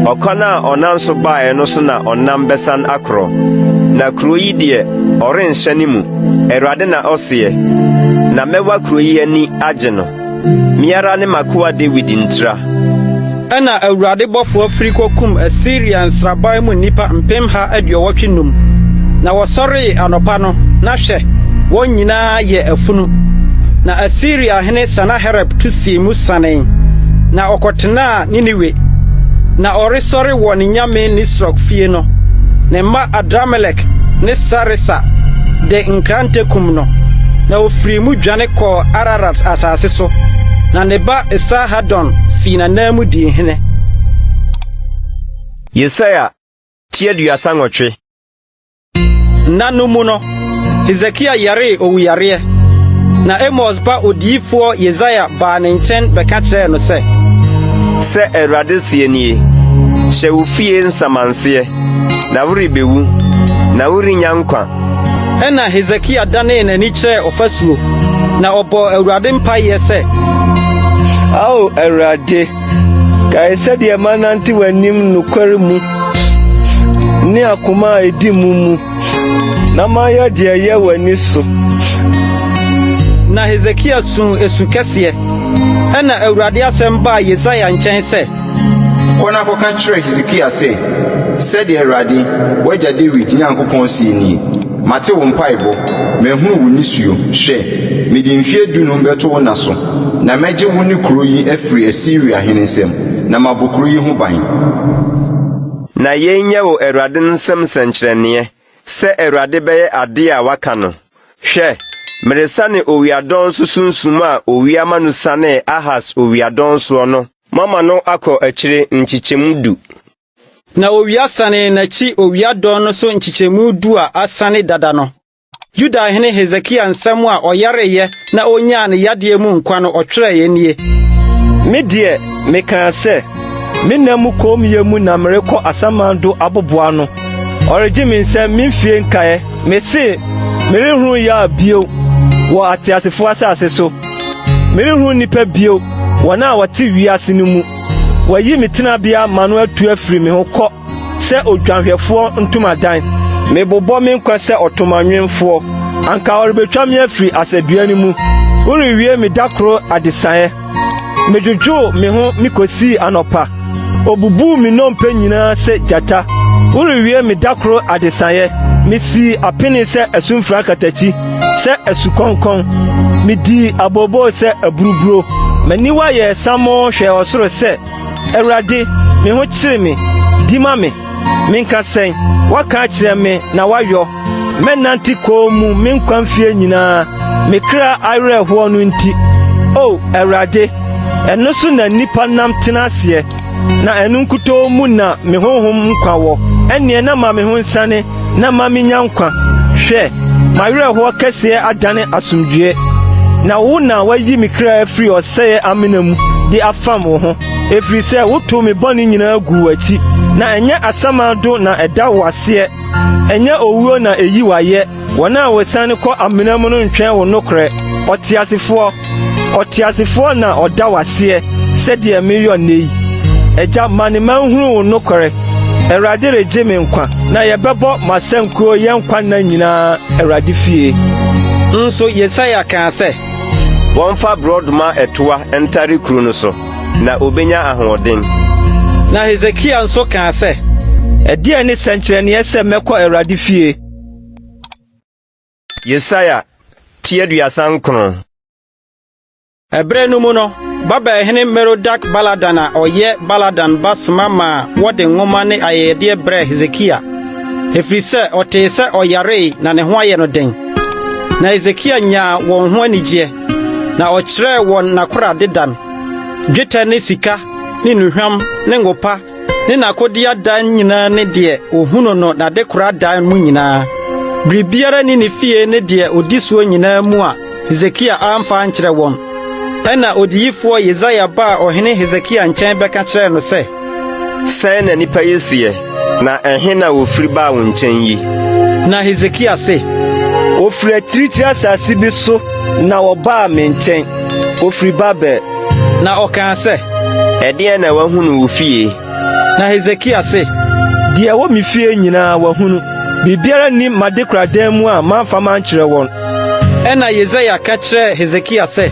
Ɔkwan a ɔnam so baeɛ no so na ɔnam bɛsan akorɔ. Na kuro yi deɛ ɔrenhyɛ ne mu, Awurade na ɔseɛ. Na mɛwa kuro yi ani agye no, miara ne makoa David ntira. Ena Awurade bɔfo afiri kokum Assyria nsraban mu nipa mpem ha aduɔwɔtwe num. Na wɔsɔre anɔpa no, na hwɛ, wɔn nyinaa yɛ afunu. Na Assyria hene Sanaherib tu si mu sane. Na ɔkɔtena Niniwe. Na ɔresɔre wɔ ne nyame Nisrok fie no. Ne mma Adramelek ne Saresa de nkrante kum no. Na ofiri mu dwane kɔ Ararat asase so. Na ne ba Esarhadon si na namu di hene. Yesaya tiaduasa nwɔtwe. Nanu mu no, Hezekia yare owuyare. Na Amos ba odiyifoɔ Yesaia baa ne nkyɛn bɛka kyerɛɛ no sɛ, Awurade sie nie, hyɛ wo fie nsamanseɛ, na worebewu, na worenya nkwa. Ɛna Hezekia danee n'ani kyerɛɛ ɔfasuo, na ɔbɔ Awurade mpaeɛ sɛ, Ao Awurade, kae sɛdeɛ manante w'anim nokware mu, ne akoma a edi mu, na mayɛ deɛ ɛyɛ w'ani so. Na Hezekia sun esu kɛseɛ. Ɛna Awurade asɛm baa Yesaia nkyɛn sɛ, Kɔ na kɔka kyerɛ Hezekia sɛ, sɛdeɛ Awurade, w'agya David Nyankopɔn sie nie, mate wo mpaebɔ, mahunu wo nisuo, hwɛ, mede mfeɛ 15 bɛto wo na so, na mɛgye wo ne kuro yi afiri Asiria hene nsam, na mabɔ kuro yi ho ban. Na yɛnyɛ wo Awurade nsɛm nsɛnkyerɛnneɛ, sɛ Awurade bɛyɛ ade a waka no. Hwɛ, meresane owiadɔn susunsum a owiama no sane Ahas owiadɔn soɔ no, mama no akɔ akyire nkyikyɛmu 10. Na owia sane n'akyi owiadɔn no so nkyikyɛmu 10 a asane dada no. Juda hene Hezekia nsɛm a ɔyareyɛ na onyaa ne yadeɛ mu nkwa no ɔtwerɛeɛ nie. Me deɛ, mekaa sɛ, me na mu komyɛ mu na merekɔ asamando aboboa no. Ɔregye me nsɛm memfie nkae, me se, merehunu yɛ bio wɔ ateasefo asase so. Merehunu nipa bio wɔn a wɔte wiase no mu. Wɔyi me tenabea ma no atu afiri me ho kɔ sɛ odwanhwɛfoɔ ntomadan. Mebobɔ me nkwa sɛ ɔtomanwenfoɔ. Anka ɔrebetwa me afiri asadua no mu. Worewie me dakoro adesae. Medwodwo me ho mikosi anɔpa. Obubu me nnompe nyinaa sɛ gyata. Worewie me dakoro adesae. Mesi apene sɛ asumfra katakyi, sɛ asukɔnkɔn. Medi abobo sɛ aburuburo. M'aniwa yɛ samo hwɛ ɔsoro sɛ, Awurade, me ho kyere me, di ma me. Menka sɛn, waka kyerɛ me na wayɔ. Mɛnante kɔɔ mu me nkwa mfie nyinaa, me kra awerɛhoɔ no nti. O, Awurade, ɛno so na nipa nam tena aseɛ, na ɛno nkutoo mu na me honhom nkwa wɔ. Ɛneɛ na ma me ho nsane, na ma me nya nkwa. Hwɛ, m'awerɛhoɔ kɛseɛ adane asomdwie. Na wo na wayi me kra afiri ɔsɛe amena mu de afam wo ho. Efiri sɛ woto me bɔne nyinaa gu w'akyi. Na ɛnyɛ asamado na ɛda wo aseɛ. Ɛnyɛ owuo na eyi wayɛ. Wɔn a wɔsane kɔ amena mu no ntwɛn wo nokorɛ. Ɔteasefoɔ na ɔda wo aseɛ, sɛdeɛ meyɔ nnɛ yi. Ɛgya ma ne manhunu wo nokorɛ. Awurade regye me nkwa, na yɛbɛbɔ m'asɛnkuo yɛn nkwa nna nyinaa Awurade fie. Nso Yesaia kaa sɛ, wɔmfa brodoma ɛtoa ntare kuro no so, na obenya ahoɔden. Na Hezekia nso kaa sɛ, ɛdeɛ ne sɛnkyerɛnneɛ sɛ mɛkɔ Awurade fie. Yesaia tiaduasa 9. Ɛberɛ no mu no, Babelhene Merodak Baladan a ɔyɛ Baladan ba soma ma wɔde nwoma ne ayɛyɛdeɛ brɛ Hezekia. Ɛfiri sɛ ɔtee sɛ ɔyaree na ne ho ayɛ no den. Na Hezekia nyaa wɔn ho anigyeɛ, na ɔkyerɛɛ wɔn n'akorade dan. Dwetɛ ne sika, ne nnuhwam, ne ngopa, ne n'akɔdeɛ dan nyinaa ne deɛ ohunu no n'adekora dan mu nyinaa. Biribiara ne ne fie ne deɛ odi soɔ nyinaa mu a Hezekia amfa nkyerɛ wɔn. Ɛna odiyifoɔ Yesaia baa ɔhene Hezekia nkyɛn bɛka kyerɛɛ no sɛ, sɛn na nipa yɛsiɛ, na ɛhe na wofiri baa wo nkyɛn yi? Na Hezekia se, ofiri akyirikyiri asase bi so na wɔbaa me nkyɛn. Ofiri Babel. Na ɔkaa sɛ, ɛdeɛn na wahunu wo fie? Na Hezekia se, deɛ wɔ me fie nyinaa wahunu. Biribiara ni m'adekoradan mu a mamfa mankyerɛ wɔn. Ɛna Yesaia ka kyerɛɛ Hezekia sɛ,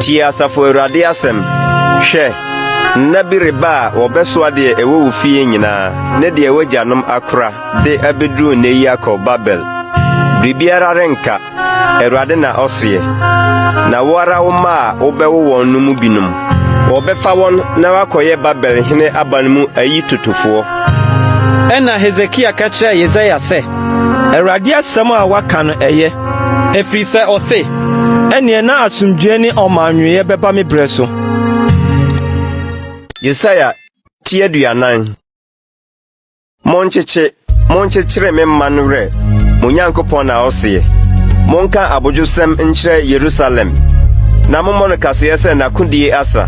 tie Asafo Awurade asɛm. Hwɛ, nna bi reba wɔbɛsoa deɛ ɛwɔ wo fie nyinaa ne deɛ wagyanom akora de abɛduru ne yi akɔ Babel. Biribiara renka, Awurade na ɔseɛ. Na wo ara wo ma a wobɛwo wɔn no mu binom. Wɔbɛfa wɔn na wakɔyɛ Babel hene aba no mu ayi totofoɔ. Ɛna Hesekia ka kyerɛɛ Yesaia sɛ, Awurade asɛm a waka no ɛyɛ. ɛfiri sɛ ɔse, ɛneɛ na asomdwoe ne ɔmanwee bɛba me brɛ so. Yesaia ti 40. Monkyekye me mma no werɛ, mo Nyankopɔn na ɔseɛ. Monka abodwosɛm nkyerɛ Yerusalem, na mommɔ no kaseɛ sɛ n'akodie asa,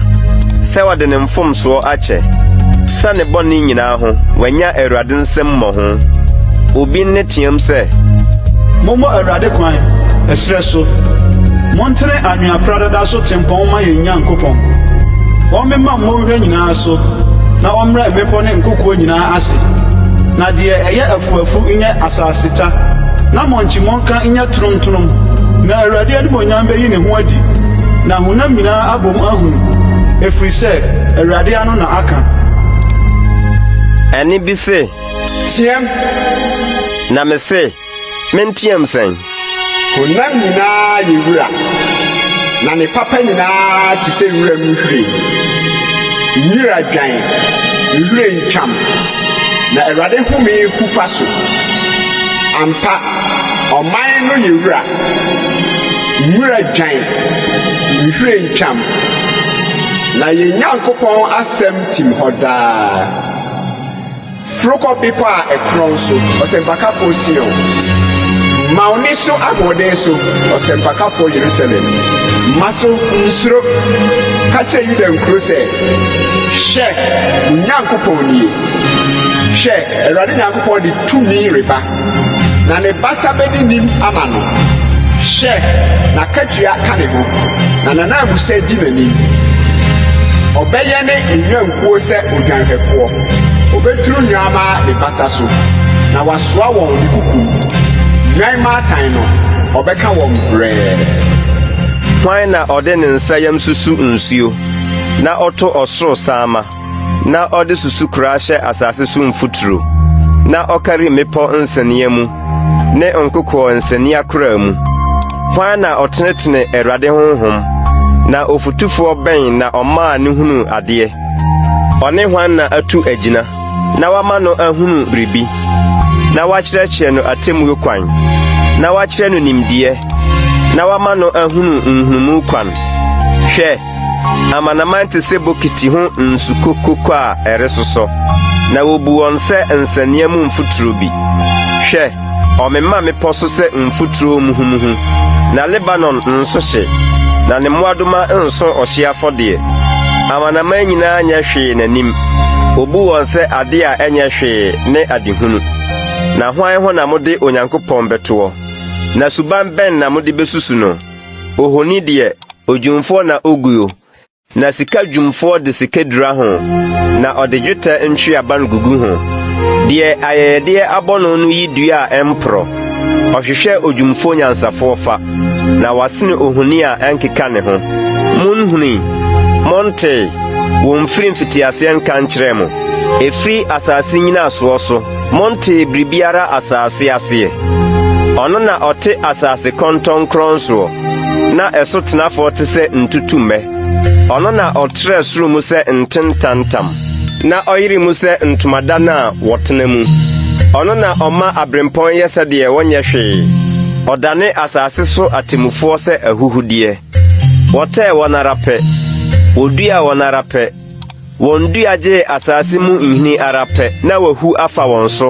sɛ wɔde ne mfomsoɔ akyɛ, sɛ ne bɔne nyinaa ho, wanya Awurade nsɛm mmɔ ho. Obi ne team sɛ, mommɔ Awurade kwan, ɛserɛ so. Montene anweapra dada so tempɔn ma yɛn Nyankopɔn. Wɔmmɛma mmɔnhwɛ nyinaa so, na ɔmmrɛ mmepɔ ne nkokoɔ nyinaa ase. Na deɛ ɛyɛ afuafu nyɛ asaseta, na mmɔnkyimɔnka nyɛ tonomtonom. Na Awurade animonyam bɛyi ne ho adi, na honam nyinaa abom ahunu, ɛfiri sɛ Awurade ano na aka. ɛne bi se, Tiam, na me se, mentiam sɛn. honam nyinaa yɛ wura, na ne papa nyinaa te sɛ wura mu hwire. Nwura dwan, nhwire ntwam, na Awurade home kufa so. Ampa, ɔman no yɛ wura, nwura dwan, nhwire ntwam, na yɛn Nyankopɔn asɛm tim hɔ daa. Frokɔ bepɔ a ɛkorɔn so, ɔsɛmpakafoɔ Sion. Ma wo ni so ahoɔden so, ɔsɛmpakafoɔ Yerusalem. Ma so nsuro, ka kyerɛ Yuda nkuro sɛ, hwɛ, wo Nyankopɔn nie. Hwɛ, Awurade Nyankopɔn de tumi reba, na ne basa bɛdi nim ama no. Hwɛ, n'akatua ka ne ho, na n'ananmuhyɛ di n'anim. Ɔbɛyɛ ne nnwankuo sɛ odwanhwɛfoɔ. Obɛturu nnwamma ne basa so, na wasoa wɔn ne kukum. Nwan maatan no, ɔbɛka wɔn brɛɛ. Hwan na ɔde ne nsa yam susu nsuo, na ɔto ɔsoro saama, na ɔde susukora hyɛ asase so mfuturo, na ɔkari mmepɔ nsania mu, ne nkokɔ nsania koraa mu. Hwan na ɔtenetene Awurade honhom, na ofutufoɔ bɛn na ɔmaa ne hunu adeɛ. Ɔne hwan na atu agyina, na wama no ahunu biribi, na wakyerɛkyerɛ no atemmuo kwan, na wakyerɛ no nimdeɛ, na wama no ahunu nhunumu kwan. Hwɛ, amanaman te sɛ bokiti ho nsukokoko a ɛresosɔ, na wobu wɔn sɛ nsania mu mfuturo bi. Hwɛ, ɔmema mepɔ so sɛ mfuturo muhumuhu, na Lebanon nso hye, na ne mmoadoma nso ɔhye afɔdeɛ. Amanaman nyinaa nyɛ hwee n'anim, obu wɔn sɛ ade a ɛnyɛ hwee ne adehunu. Na hwan ho na mode Onyankopɔn bɛtoɔ? Na suban bɛn na mode besusu no? Ohoni deɛ, odwumfoɔ na oguo, na sika dwumfoɔ de sika dura ho, na ɔde dwetɛ ntweaba no gugu ho. Deɛ ayɛyɛdeɛ abɔ no no yi dua a ɛmporɔ. Ɔhwehwɛ odwumfoɔ nyansafoɔ fa, na wasene ohoni a ɛnkeka ne ho. Munhuni, monte, wɔmfiri mfitiaseɛ nka nkyerɛ mo. Efiri asase nyinaasoɔ so, monte biribiara asase aseɛ. Ɔno na ɔte asase kɔntɔnkron soɔ, na ɛso tenafoɔ te sɛ ntutummɛ. Ɔno na ɔtrɛ soro mu sɛ ntentantam, na ɔyere mu sɛ ntomadan a wɔtena mu. Ɔno na ɔma abrempɔn yɛ sɛdeɛ wɔnyɛ hwee. Ɔdane asase so atemmufoɔ sɛ ahuhudeɛ. Wɔtɛɛ wɔn ara pɛ, wodua wɔn ara pɛ. Wɔn dua gye asase mu nhini ara pɛ, na wahu afa wɔn so,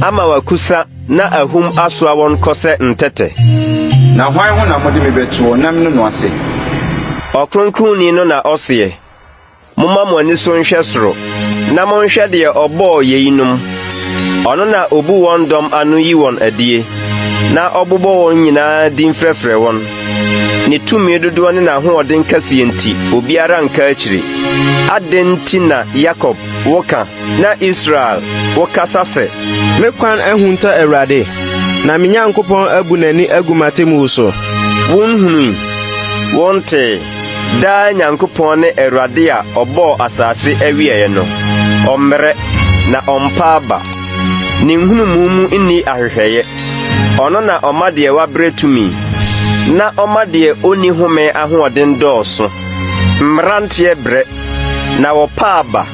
ama wakusa na ahum asoa wɔn kɔ sɛ ntɛtɛ. Na hwan ho na mode me bɛtoɔ nam no no ase? Ɔkronkronni no na ɔseɛ, momma mo ani so nhwɛ soro, na monhwɛ deɛ ɔbɔɔ yeinom. Ɔno na obu wɔn dɔm ano yi wɔn adie, na ɔbobɔ wɔn nyinaa din frɛfrɛ wɔn. Ne tumi dodoɔ ne n'ahoɔden kɛseɛ nti, obiara nka akyiri. Adɛn nti na Yakob woka, na Israel wokasa sɛ, me kwan ahunta Awurade, na me Nyankopɔn abu n'ani agu m'atemmu so. Wonhunui, wonte, daa Nyankopɔn ne Awurade a ɔbɔɔ asase awieɛ no. Ɔmmrɛ na ɔmpa aba. Ne nhunumu mu nni ahwehwɛyɛ. Ɔno na ɔma deɛ wabrɛ tumi. Na ɔma deɛ onni home ahoɔden dɔɔso. Mmeranteɛ brɛ, na wɔpa aba.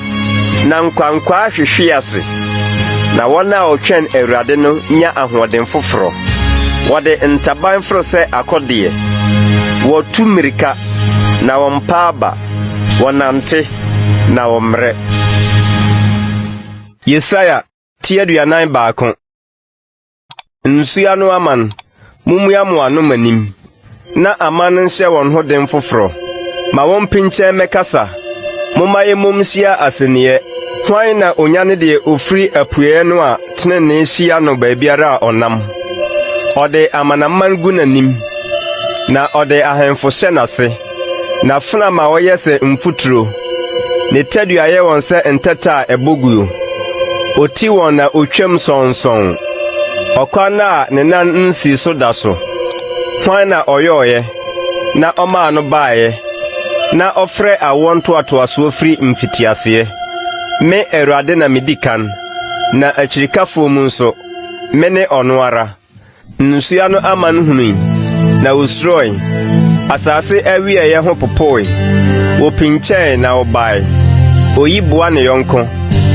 Na nkwankwa ahwehwe ase. Na wɔn a ɔtwɛn Awurade no nya ahoɔden foforo. Wɔde ntaban foro sɛ akɔdeɛ. Wɔtu mmirika, na wɔmpa aba. Wɔnante, na wɔmmrɛ. Yesaia tiaduanan baako. Nsua no aman, mumua mo ano manim. Na aman nhyɛ wɔn ho den foforo. Ma wɔn pinkyɛn mɛkasa. Momma yɛmmom hyia asɛnniɛ. Hwan na onyane deɛ ofiri apueɛ no a tenenee hyia no baabiara a ɔnam. Ɔde amanaman gu n'anim. Na ɔde ahemfo hyɛ n'ase. Na fena ma ɔyɛ sɛ mfuturo. Ne tadua yɛ wɔn sɛ ntɛtɛ a ɛbɔ. Oti wɔn na otwam sɔnsɔn. Ɔkwan na ne nan nsi so da so. Hwan na ɔyɔɔyɛ, na ɔmaa no baeɛ, na ɔfrɛ awɔ ntoatoasoɔ firi mfitiaseɛ. Me Awurade na medi kan, na akyirikafo mu nso, me ne ɔno ara. Nsua no ama no hunui, na osuroe. Asase awieɛ ho popoe. Opinkyɛe na ɔbae. Oyi boa ne yɔnko,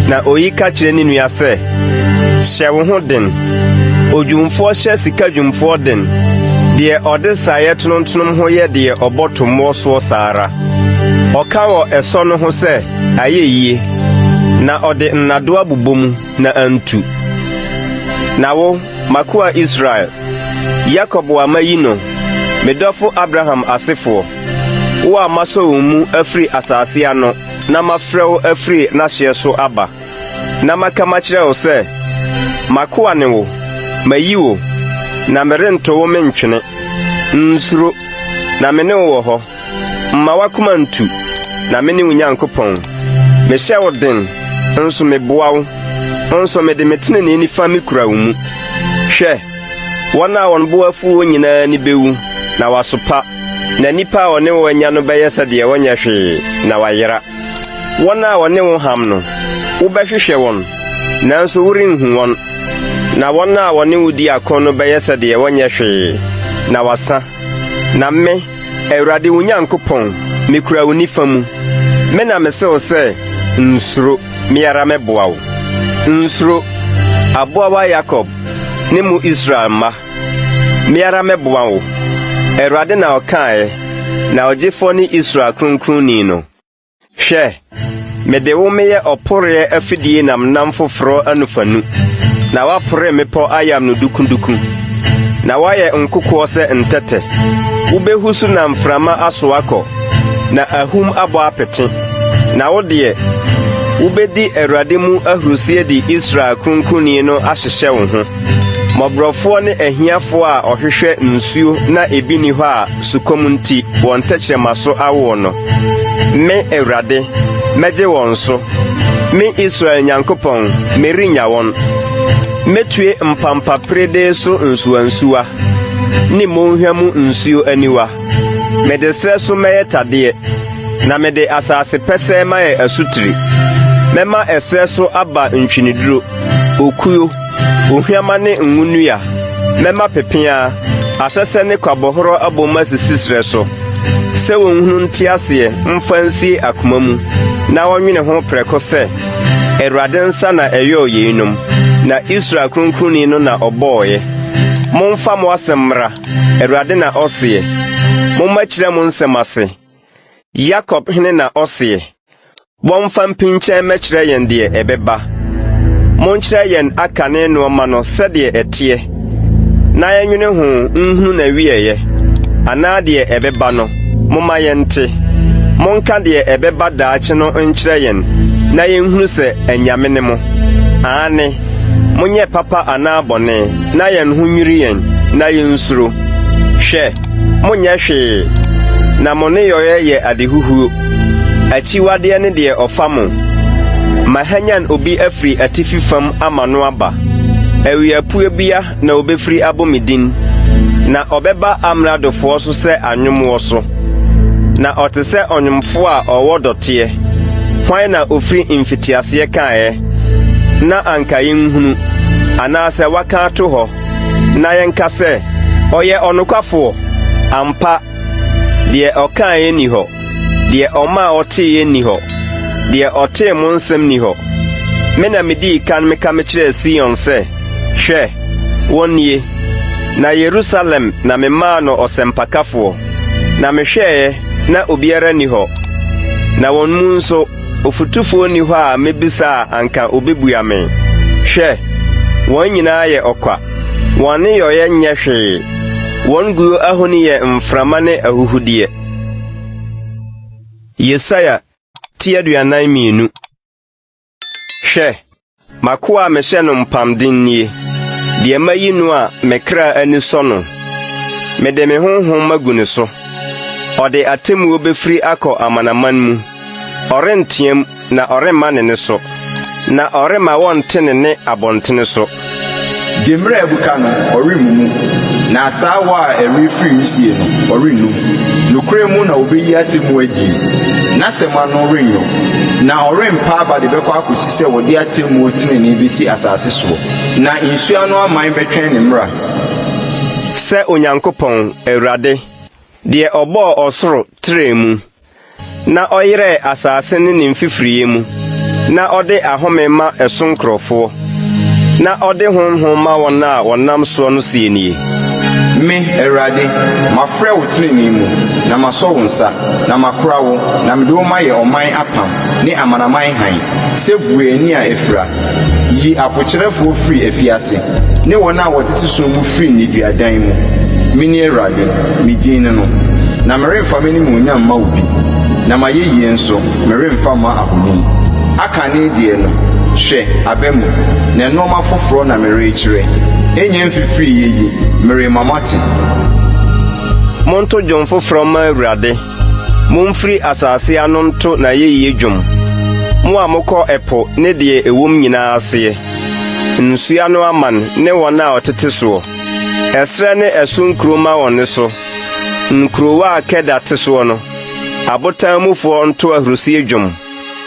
na oyi ka kyerɛ ne nua sɛ, hyɛ wo ho den. Odwumfoɔ hyɛ sika dwumfoɔ den. Deɛ ɔde saeɛ tonontonom ho yɛ deɛ ɔbɔ tommoɔ soɔ saara. Ɔka wɔ ɛsɔ no ho sɛ, ayɛ yie. Na ɔde nnadoa bobɔ mu na antu. Na wo, makoa Israel, Yakob wa mayi no, medɔfo Abraham asefoɔ. Wo a masɔ wo mu afiri asase ano, na mafrɛ wo afiri n'ahyeɛ so aba. Na maka makyerɛ wo sɛ, makoa ne wo, mayi wo, na merento wo mentwene. Nsuro, na me ne wo wɔ hɔ. Mma wakoma ntu, na me ne wo Nyankopɔn. Mehyɛ wo den, nso meboa wo. Nso mede me tenenee nifa me kura wo mu. Hwɛ, wɔn a wɔn bo afuo nyinaa ni bewu, na wasopa. Na nipa a ɔne wo anya no bɛyɛ sɛdeɛ wɔnyɛ hwee, na wayera. Wɔn a wɔne wo ham no, wobɛhwehwɛ wɔn, nanso worenhu wɔn. Na wɔn a wɔne wo di akɔn no bɛyɛ sɛdeɛ wɔnyɛ hwee, na wasa. Na me, Awurade wo Nyankopɔn, mekura wo nifa mu. Me na mesew sɛ, nsuro, meara mɛboa wo. Nsuro, aboawa Yakob, ne mu Israel mma. Meara mɛboa wo. Awurade na ɔkae, na ɔgyefoɔ ne Israel kronkronni no. Hwɛ, mede wo meyɛ ɔporoɛ afidie nam foforɔ anufanu. Na wapore mepɔ ayam no dukunduku. Na wayɛ nkokoɔ sɛ ntɛtɛ. Wobehu so na mframa aso akɔ, na ahum abɔ apete. Na wo deɛ, wobedi Awurade mu ahurusie di Israel kronkronni no ahyehyɛ wo ho. Mmɔborɔfoɔ ne ahiafoɔ a ɔhwehwɛ nsuo na ebi ni hɔ a sukɔm nti wɔn tɛkyerɛma so awo no. Me Awurade, mɛgye wɔn so. Me Israel Nyankopɔn, merinnya wɔn. Metue mpampa prede so nsuwansuwa, ne monhwa mu nsuo aniwa. Mede srɛ so mɛyɛ tadeɛ, na mede asase pɛsɛɛ mayɛ asutiri. Mɛma ɛsrɛ so aba ntwiniduro, okuyo, ohiama ne nwunua. Mɛma pepea, asɛsɛ ne kwabɔhoro abɔma sisi srɛ so. Sɛ wɔnhunu nte aseɛ mfa nsie akoma mu, na wɔnwene ho prɛko sɛ, Awurade nsa na ɛyɛɛ yeinom, na Israel kronkronni no na ɔbɔɔyɛ. Momfa mo asɛm mmra, Awurade na ɔseɛ. Momma kyerɛ mo nsɛm ase. Yakob hene na ɔseɛ. Wɔmfa mpinkyɛn mɛkyerɛ yɛn deɛ ɛbɛba. Monkyerɛ yɛn akane nneɛma no sɛdeɛ ɛteɛ. Na yɛnwene ho nhunu na wieɛ, anaa deɛ ɛbɛba no, momma yɛnte. Monka deɛ ɛbɛba daakye no nkyerɛ yɛn, na yɛnhunu sɛ anyame ne mo. Aane, monyɛ papa anaa bɔne, na yɛn ho nwiri yɛn, na yɛnsuro. Hwɛ, monyɛ hwee, na mo ne yɔyɛ yɛ adehuhuo. Akyiwadeɛ ne deɛ ɔfa mo. Mahanyan obi afiri atifi fam ama no aba. Awiapue bia na obefiri abɔ me din, na ɔbɛba amradofoɔ so sɛ anwomwɔ so. na ɔte sɛ ɔnwomfo a ɔwɔ dɔteɛ. Hwan na ofiri mfitiaseɛ kaeɛ, na anka yɛnhunu, anaasɛ waka ato hɔ, na yɛnka sɛ, ɔyɛ ɔnokwafoɔ, ampa, deɛ ɔkaeɛ ni hɔ, deɛ ɔma ɔteeɛ ni hɔ, deɛ ɔtee mo nsɛm ni hɔ. Me na medii kan meka mekyerɛɛ Sion sɛ, hwɛ, wɔnnie, na Yerusalem na memaa no ɔsɛmpakafoɔ, na mehwɛeɛ na obiara ni hɔ, na wɔn mu nso ofutufoɔ ni hɔ a mebisa a anka obebua me. Hwɛ, wɔn nyinaa yɛ ɔkwa, wɔn ne yɔyɛ nyɛ hwee, wɔn guo ahoni yɛ mframa ne ahuhudeɛ. Yesaia ti 42. Hwɛ, makoa a mehyɛ no mpamden nie, deɛ mayi no a mekra ani sɔ no. Mede me honhom magu ne so. Ɔde atemmuo befiri akɔ amanaman mu. Ɔrenteam na ɔremma ne ne so, na ɔremma wɔnte ne ne abɔntene so. Demre ebuka no ɔremmu, na asaawa a ɛrefiri sie no ɔrennum. Nokure mu na obeyi atemmu adi, na sɛma no renyo, na ɔrempa aba de bɛkɔ akosi sɛ wɔde atemmu tenene besi asase so, na nsua no aman bɛtwɛn ne mmara. Sɛ Onyankopɔn Awurade, deɛ ɔbɔɔ ɔsoro trɛ mu, na ɔyerɛɛ asase ne ne mfifiriye mu, na ɔde ahome ma ɛso nkurɔfoɔ, na ɔde honhom ma wɔn a wɔnam soɔ no sie nie. Me, Awurade, mafrɛ wo tenene mu, na masɔ wo nsa, na makora wo, na mede wo ma yɛ ɔman apam ne amanaman han, sɛ buani a efira. Yi apokyerɛfoɔ firi afiase, ne wɔn a wɔtete so mu firi nneduadan mu. Mene Awurade, me din ne no, na meremfa m'anim onyam ma wo bi, na mayɛ yie nso meremfa ma ahoni. Aka ne deɛ no, hwɛ aba mu, na nneɛma foforɔ na merekyerɛ. Ɛnyɛ mfifiri yie, merema mate. Monto dwom foforɔ ma Awurade, momfiri asase ano nto na yɛyie dwom. Mo a mokɔ ɛpo ne deɛ ɛwom nyinaa aseɛ, nsua no aman ne wɔn a ɔtete soɔ. Ɛsrɛ ne ɛso nkuro ma wɔn ne so, nkurowa a Keda te soɔ no. Abotan mufoɔ nto ahrusie dwom.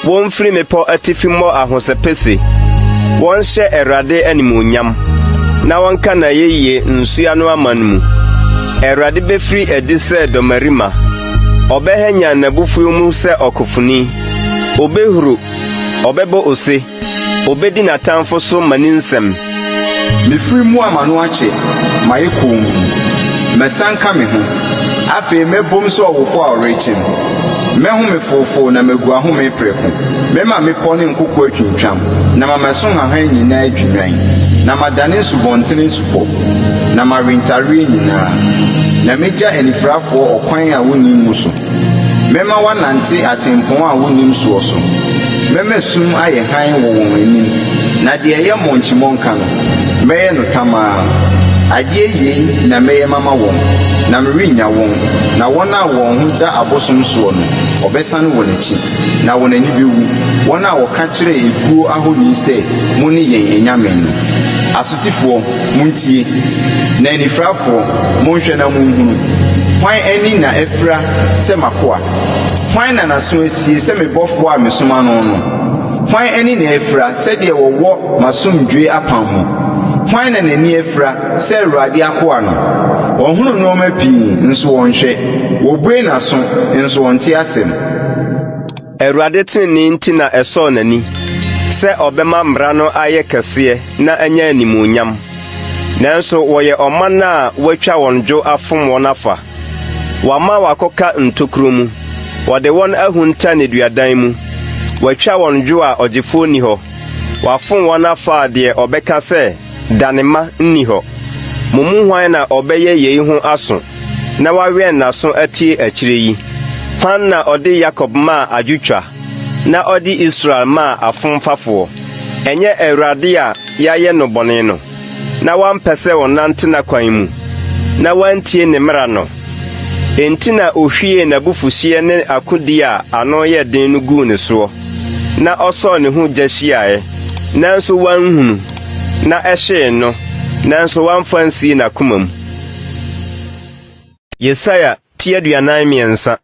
Wɔmfiri mepɔ atifi mmɔ ahosɛpɛse. Wɔnhyɛ Awurade animuonyam, na wɔnka na yɛyie nsua no aman mu. Awurade befiri adi sɛ dɔmarima, ɔbɛhanya n'abufuo mu sɛ ɔkofoni. Obehuru, ɔbɛbɔ ose, obedi n'atamfo so ma ne nsɛm. Mefiri mu amano akye, mayɛ koom, mɛsanka me ho. Afei mɛbom sɛ ɔwofo a ɔrekyem. Mɛho me fofo na megu ahome prɛko. Mɛma mepɔ ne nkoko atwintwam, na mamɛso hahan nyinaa adwinwan. Na madane nsubɔntene nsupɔ, na marentareɛ nyinaa. Na megya anifirafoɔ ɔkwan a wonim mu so. Mɛma wanante atempɔn a wonim soɔ so. Mɛma sum ayɛ hann wɔ wɔn anim, na deɛ ɛyɛ mmɔnkyemmɔnka no, mɛyɛ no tamaa. Adeɛ yie na mɛyɛ mama wɔn, na merenya wɔn, na wɔn a wɔn ho da abosom soɔ no, ɔbɛsane wɔn akyi, na wɔn ani bɛwu. Wɔn a wɔka kyerɛ ekuo ahoni sɛ, mo ne yɛn anyame no. Asotifoɔ, montie, na anifirafoɔ, monhwɛ na monhunu. Hwan ani na efira sɛ makoa? Hwan na naso asie sɛ mebɔfoɔ a mesoma no no? Hwan ani na efira sɛdeɛ wɔwɔ masomdwe apam mu? Hwan na n'ani efira sɛ Awurade akoa no? Ɔhunu nneɛma pii nso wɔnhwɛ, wɔbue n'aso nso wɔnte asɛm. Awurade tenene nti na ɛsɔɔ n'ani, sɛ ɔbɛma mmara no ayɛ kɛseɛ na ɛnyɛ animuonyam. Nanso wɔyɛ ɔman a wɔatwa wɔn dwo afom wɔn afa. Wama wakɔka ntokuro mu, wɔde wɔn ahunta nneduadan mu. Wɔatwa wɔn dwo a ɔgyefoɔ ni hɔ. Wafom wɔn afa a deɛ ɔbɛka sɛ, danema nni hɔ. Mo mu hwan na ɔbɛyɛ yei ho aso, na wawɛn n'aso atie akyire yi? Hwan na ɔde Yakob maa adwotwa, na ɔde Israel maa afomfafoɔ? Ɛnyɛ Awurade a yɛayɛ no bɔne no, na wampɛ sɛ wɔnante n'akwan mu, na wantie ne mmara no. Enti na ohwie n'abufuhyeɛ ne akodi a ano yɛ den no guu ne soɔ, na ɔsɔɔ ne ho gya hyiaeɛ, nanso wanhunu, na ɛhyee no, nanso wamfa nsie n'akoma mu. Yesaia ti 43.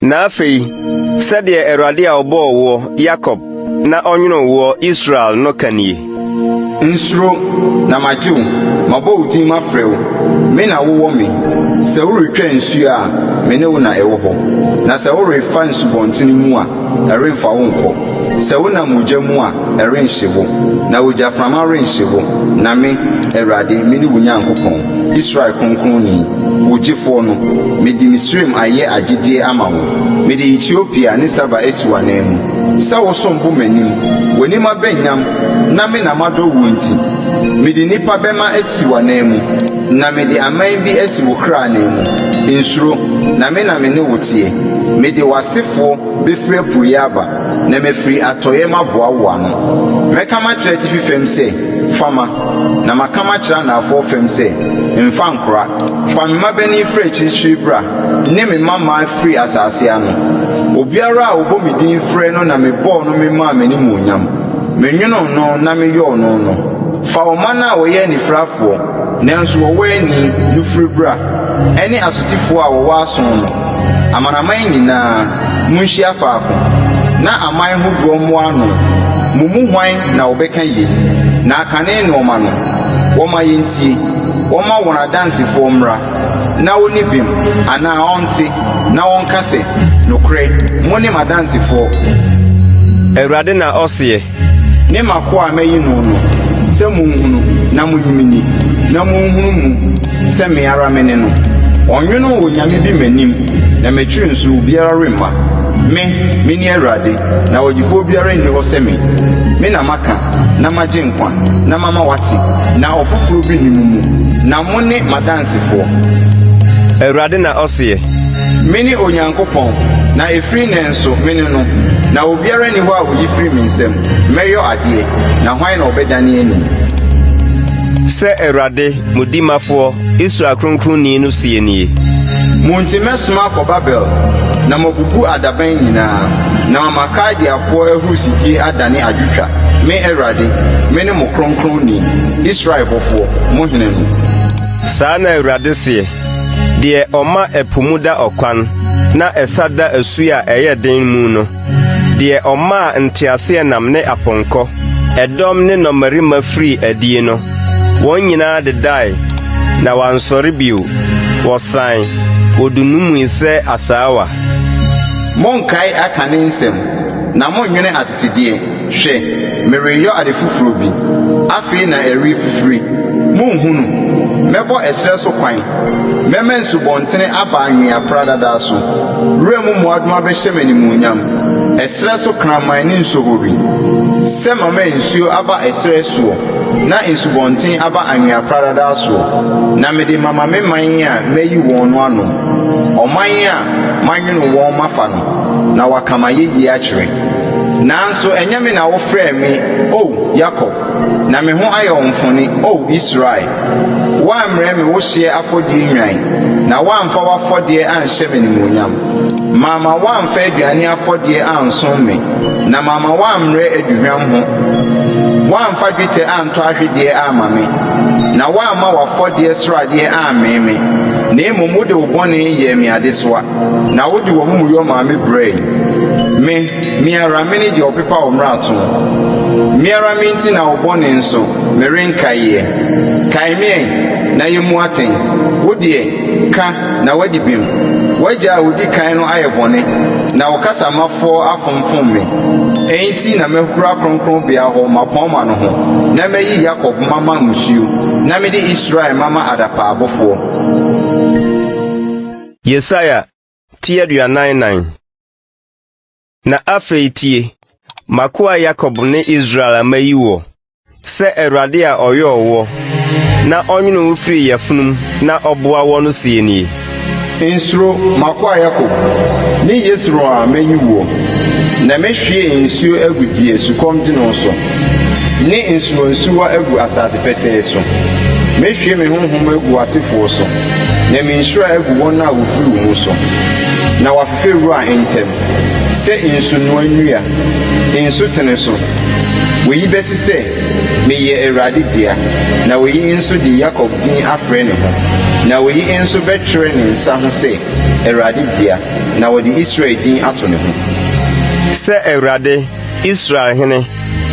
Na afei sɛdeɛ Awurade a ɔbɔɔ wo Yakob na ɔnwonoo wo Israel no kanie. Nsuro na magye wo, mabɔ wo din mafrɛ wo. Me na wowɔ me. Sɛ woretwa nsuo a, me ne wo na ɛwɔ hɔ. Na sɛ worefa nsubɔntene mu a, ɛremfa wo nkɔ. Sɛ wonam ogya mu a, ɛrenhye wo. Na ogyaframa renhye wo. Na me, Awurade, me ne wo Nyankopɔn, Israel Kronkronni, wo gyefoɔ no, mede Misraim ayɛ agyedie ama wo. Mede Ethiopia ne Saba asi w'anan mu. Sɛ wosom bo m'anim, w'anim abɛnyam, na me na madɔ wo nti. Mede nipa bɛma asi w'anan mu, na mede aman bi asi wo kra anan mu. Nsuro, na me ne wo tie. Mede w'asefoɔ bɛfiri apueɛ aba, na mafiri atɔeɛ maboa wo ano. Mɛka makyerɛ atifi fam sɛ, fama, na maka makyerɛ anafoɔ fam sɛ, mfa nkora. Fa me mabɛni firi akyirikyiri bra, ne me mama firi asase ano. Obiara a wobɔ me din frɛ no na mebɔɔ no memaa m'animonyam. Menwonoo no na meyɔɔ no no. Fa ɔman a wɔyɛ anifirafoɔ, nanso wɔwɔ ani no firi bra, ɛne asotifoɔ a wɔwɔ ason no. Amanaman nyinaa, munhyia faako, na aman hodoɔ mmoa ano. Mo mu hwan na wɔbɛka yie, na akane nneɔma no. Wɔma yɛntie, wɔma wɔn adansefoɔ mmra, na wɔnni bem anaa ɔnte, na wɔnka sɛ, nokorɛ, mo ne madansefoɔ. Awurade na ɔseɛ. Ne mako a mayi no no, sɛ monhunu na monyimini, na monhunu mu sɛ me ara me ne no. Ɔnwono wɔ nyame bi m'anim, na matwiri nso biara remma. Me ne Awurade, na ɔgyefoɔ biara nni hɔ sɛ me. Me na maka, na magye nkwa, na mama wate, na ɔfoforo bi nni mu mu, na mo ne madansefoɔ. Awurade na ɔseɛ. Me ne Onyankopɔn, na efiri ne nso me ne no, na obiara nni hɔ a oyi firi me nsam. Mɛyɔ adeɛ, na hwan na ɔbɛdane anim? Sɛ Awurade, mo dimafoɔ, Israel Kronkronni no sie nie. Monti mɛsoma akɔ Babel, na mabubu adaban nyinaa, na Kaldeafoɔ ahurusidie adane adwotwa. Me Awurade, me ne mo Kronkronni, Israel bɔfoɔ, mo hene no. Saa na Awurade seɛ, deɛ ɔma ɛpo mu da ɔkwan, na ɛsa da asu a ɛyɛ den mu no, deɛ ɔma nteaseɛnam ne apɔnkɔ, ɛdɔm ne nnɔmmarima firi adie no, wɔn nyinaa dedae, na wansɔre bio, wɔsan, wɔdunumui sɛ asaawa. Monkae aka ne nsɛm, na monwene atetedeɛ. Hwɛ, mereyɔ ade foforo bi, afei na ɛre fifiri. Monhunu, mɛbɔ ɛserɛ so kwan, mɛma nsubɔntene aba anwea pradada so. Wura mu mmoadoma bɛhyɛ m'animuonyam, ɛserɛ so kraman ne nsohori. Sɛ mama nsuo aba ɛserɛ soɔ, na nsubɔnten aba anwea pradada soɔ. Na mede mama me man a mayi wɔn no ano, ɔman a manwene wɔn mafa no, na wakama yɛyie akyerɛ. Nanso ɛnyɛ me na wofrɛ me, O Yakob, na me ho ayɛ wo mfoni, O Israel. Woammrɛ me wo hyeɛ afɔdeɛ nnwan, na woamfa w'afɔdeɛ anhyɛ me animuonyam. Mama woamfa aduane afɔdeɛ ansom me, na mama woammrɛ aduhwam ho. Woamfa dwetɛ antɔ ahwedeɛ ama me, na woamma w'afɔdeɛ sradeɛ ammee me. Na mmom wode wo bɔne yɛɛ me adesoa, na wode wɔ mumuyɔ maa me brɛe. Me ara me ne deɛ ɔpepa wo mmarato. Me ara me nti na wo bɔne nso merenkaeɛ. Kae me na yɛmmu aten. Wo deɛ ka na wadi bem. Wagya a wodi kan no ayɛ bɔne, na wo kasamafoɔ afomfom me. Enti na mɛhura kronkronbea hɔ mapɔnma no ho, na mɛyi Yakob mama ngusuo, na mede Israel mama adapaabɔfoɔ. Yesaia, tie 49. Na afei tie, makoa Yakob ne Israel amayi wo, sɛ Awurade a ɔyɛ ɔwɔ, na ɔnwene wo firi yɛfunum, na ɔboa wɔ no sie nie. Nsuro makoa Yakob, ne Yesro a mayi wo, na mehwie nsuo agu die sukɔm di no so, ne nsuwansuwa agu asase pɛsɛɛ so. Mehwie me honhom agu asefoɔ so, na menhyira agu wɔn a wofiri wo mu so. Na wafefe wura ntɛm, sɛ nsunoa nnua, nsu tene so. Woyi bɛsi sɛ, meyɛ Awurade dea, na woyi nso de Yakob din afrɛ ne ho, na woyi nso bɛtwerɛ ne nsa ho sɛ, Awurade dia na wɔde Israel din ato ne ho. Sɛ Awurade Israel hene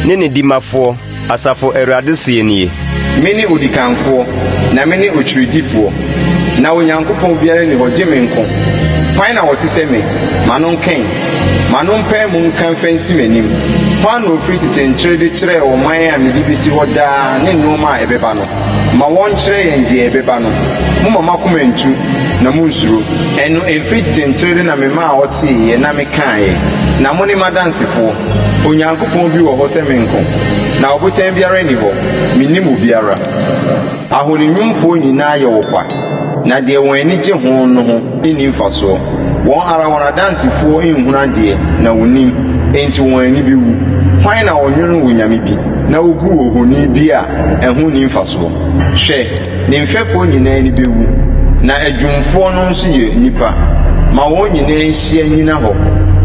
ne ne dimafo asafo Awurade sie nie. Mene odikanfo na mene otwiridifo na Onyankopɔn biara ne hɔ gye me nko. Hwan na wɔte sɛ me ma no nkan ma no mpae mu nka mfa nsi m'anim. Hwan na ofiri tetenkyere de kyerɛ ɔman a mede besi hɔ daa ne nneɛma a ɛbɛba no. Ma wɔn kyerɛ yɛn deɛ ɛbɛba no. Mo mama koma ntu na mo nsuro. Ɛno ɛmfiri tetenkyere de na mema a ɔtee yɛ na mekaeɛ. Na mo ne madansefoɔ Onyankopɔn bi wɔ hɔ sɛ me nko. Na ɔbotan biara ni hɔ minnim obiara. Ahonenwomfoɔ nyinaa yɛ wo kwa. Na deɛ wɔn ani gye ho no ho nni mfasoɔ. Wɔn ara wɔn adansefoɔ nhunu adeɛ na wonim enti wɔn ani bi wu. Hwan na ɔnwene wɔ nyame bi na ogu ohoni bi a ɛho nni mfasoɔ. Hwɛ ne mfɛfoɔ nyinaa ani bɛwu na adwumfoɔ no nso yɛ nipa. Ma wɔn nyinaa nhyia nyina hɔ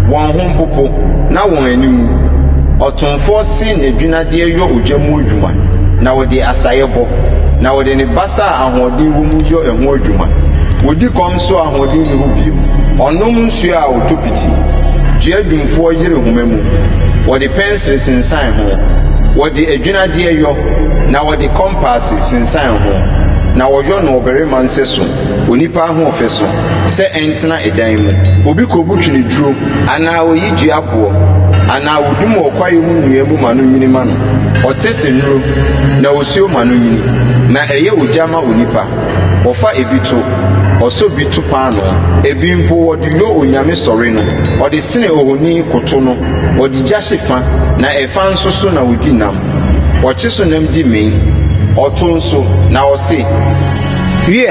wɔn ho mpopo na wɔn ani wu. Ɔtomfoɔ si n'adwunadeɛ yɔ ogya mu adwuma na wɔde asaeɛ bɔ na wɔde ne basa a ahoɔden wɔ mu yɔ ɛho adwuma. Wɔdi kɔm so ahoɔden ne ho bio. Ɔnom nsuo a ɔtɔ piti. Dua adwumfoɔ yere homa mu. Wɔde pensere sensan ho. Wɔde adwunadeɛ yɔ na wɔde kɔmpaase sensan ho. Na wɔyɔ no ɔbarima nsɛ so onipa ahoɔfɛ so sɛ ɛntena ɛdan mu. Obi kɔbu twene duro anaa oyi dua aboɔ anaa odum wɔ kwae mu nnua mu ma no nyini ma no. Ɔte sɛ nnuro na osuo ma no nyini na ɛyɛ ogya ma onipa. Wɔfa ebi to ɔsɔ bi to paano ebi mpo wɔde yɔ onyame sɔre no ɔde sene ohoni koto no wɔde gya hye fa na ɛfa nso so na wɔdi nam. Wɔkye so nam di mee ɔto nso na ɔse wie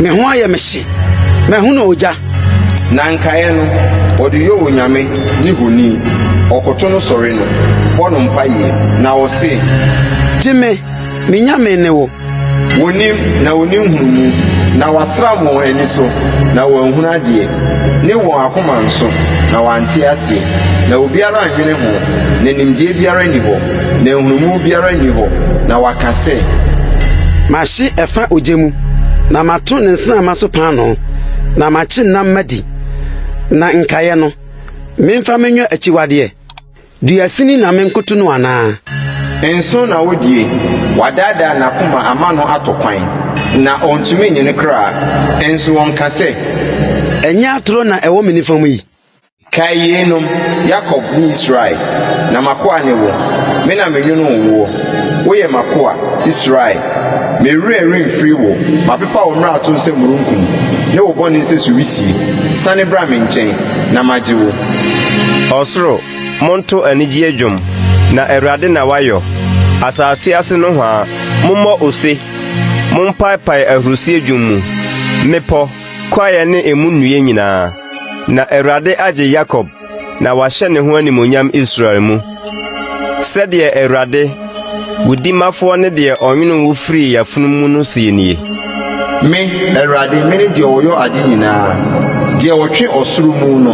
me ho ayɛ me hye mahu na ogya. Na nkaeɛ no wɔde yɔ onyame ne honi ɔkoto no sɔre no bɔ no mpaeɛ na ɔse gye me menyame ne wo. Wonim na wonim hunumu na wasram wɔn ani so na wɔanhunu adeɛ ne wɔn akoma nso na wɔante aseɛ na obiara anwene ho na nimdeɛ biara nni hɔ na hunumu biara nni hɔ na waka sɛ mahye ɛfa ogya mu na mato ne nsrama so paano na makye nam madi na nkaeɛ no memfa menwɔ akyiwadeɛ duasini na menkoto no anaa. Nso na wodie wadaadaa n'akoma ama no ato kwan na ɔntumi nyene kraa nso wɔnka sɛ ɛnyɛ atoro na ɛwɔ me nifa mu yi. Kae yeinom Yakob ne Israel na makoa ne wo me na menwono wo woyɛ makoa Israel mewura remfiri wo mapepa wo mmara ato nsɛ murunkum ne wo bɔne nsɛ suwisie sane bra me nkyɛn na magye wo. Ɔsoro monto anigye adwom na Awurade na wayɔ. Asase ase no hɔ mommɔ ose mompaepae ahurusie dwom mu mepɔ kwaeɛ ne emu nnue nyinaa. Na Awurade agye Yakob na wahyɛ ne ho animonyam Israel mu. Sɛdeɛ Awurade wudimafoɔ ne deɛ ɔnwene wo firi yafunu mu no sie nie. Me Awurade mene deɛ ɔyɔ ade nyinaa deɛ ɔtwe ɔsoro mu no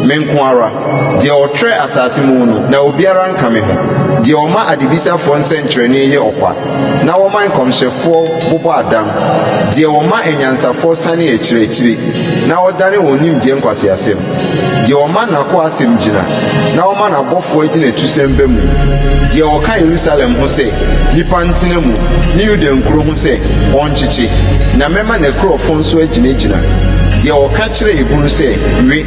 me nko ara deɛ ɔtwerɛ asase mu no na obiara nka me ho deɛ ɔma adebisafoɔ nsɛnkyerɛnne yɛ ɔkwa na wɔma nkɔmhyɛfoɔ bobɔ adam deɛ ɔma anyansafoɔ sane akyirɛkyiri na ɔdane wɔn nimdeɛ nkwaseasɛm deɛ ɔma n'ako asɛm gyina na ɔma n'abɔfoɔ gyina etusɛm ba mu deɛ ɔka Yerusalem ho sɛ nipa ntena mu ne Yuda nkuro ho sɛ ɔnkyekye na mɛma n'akurɔfoɔ nso agyinagyina deɛ ɔka kyerɛ ebunu sɛ we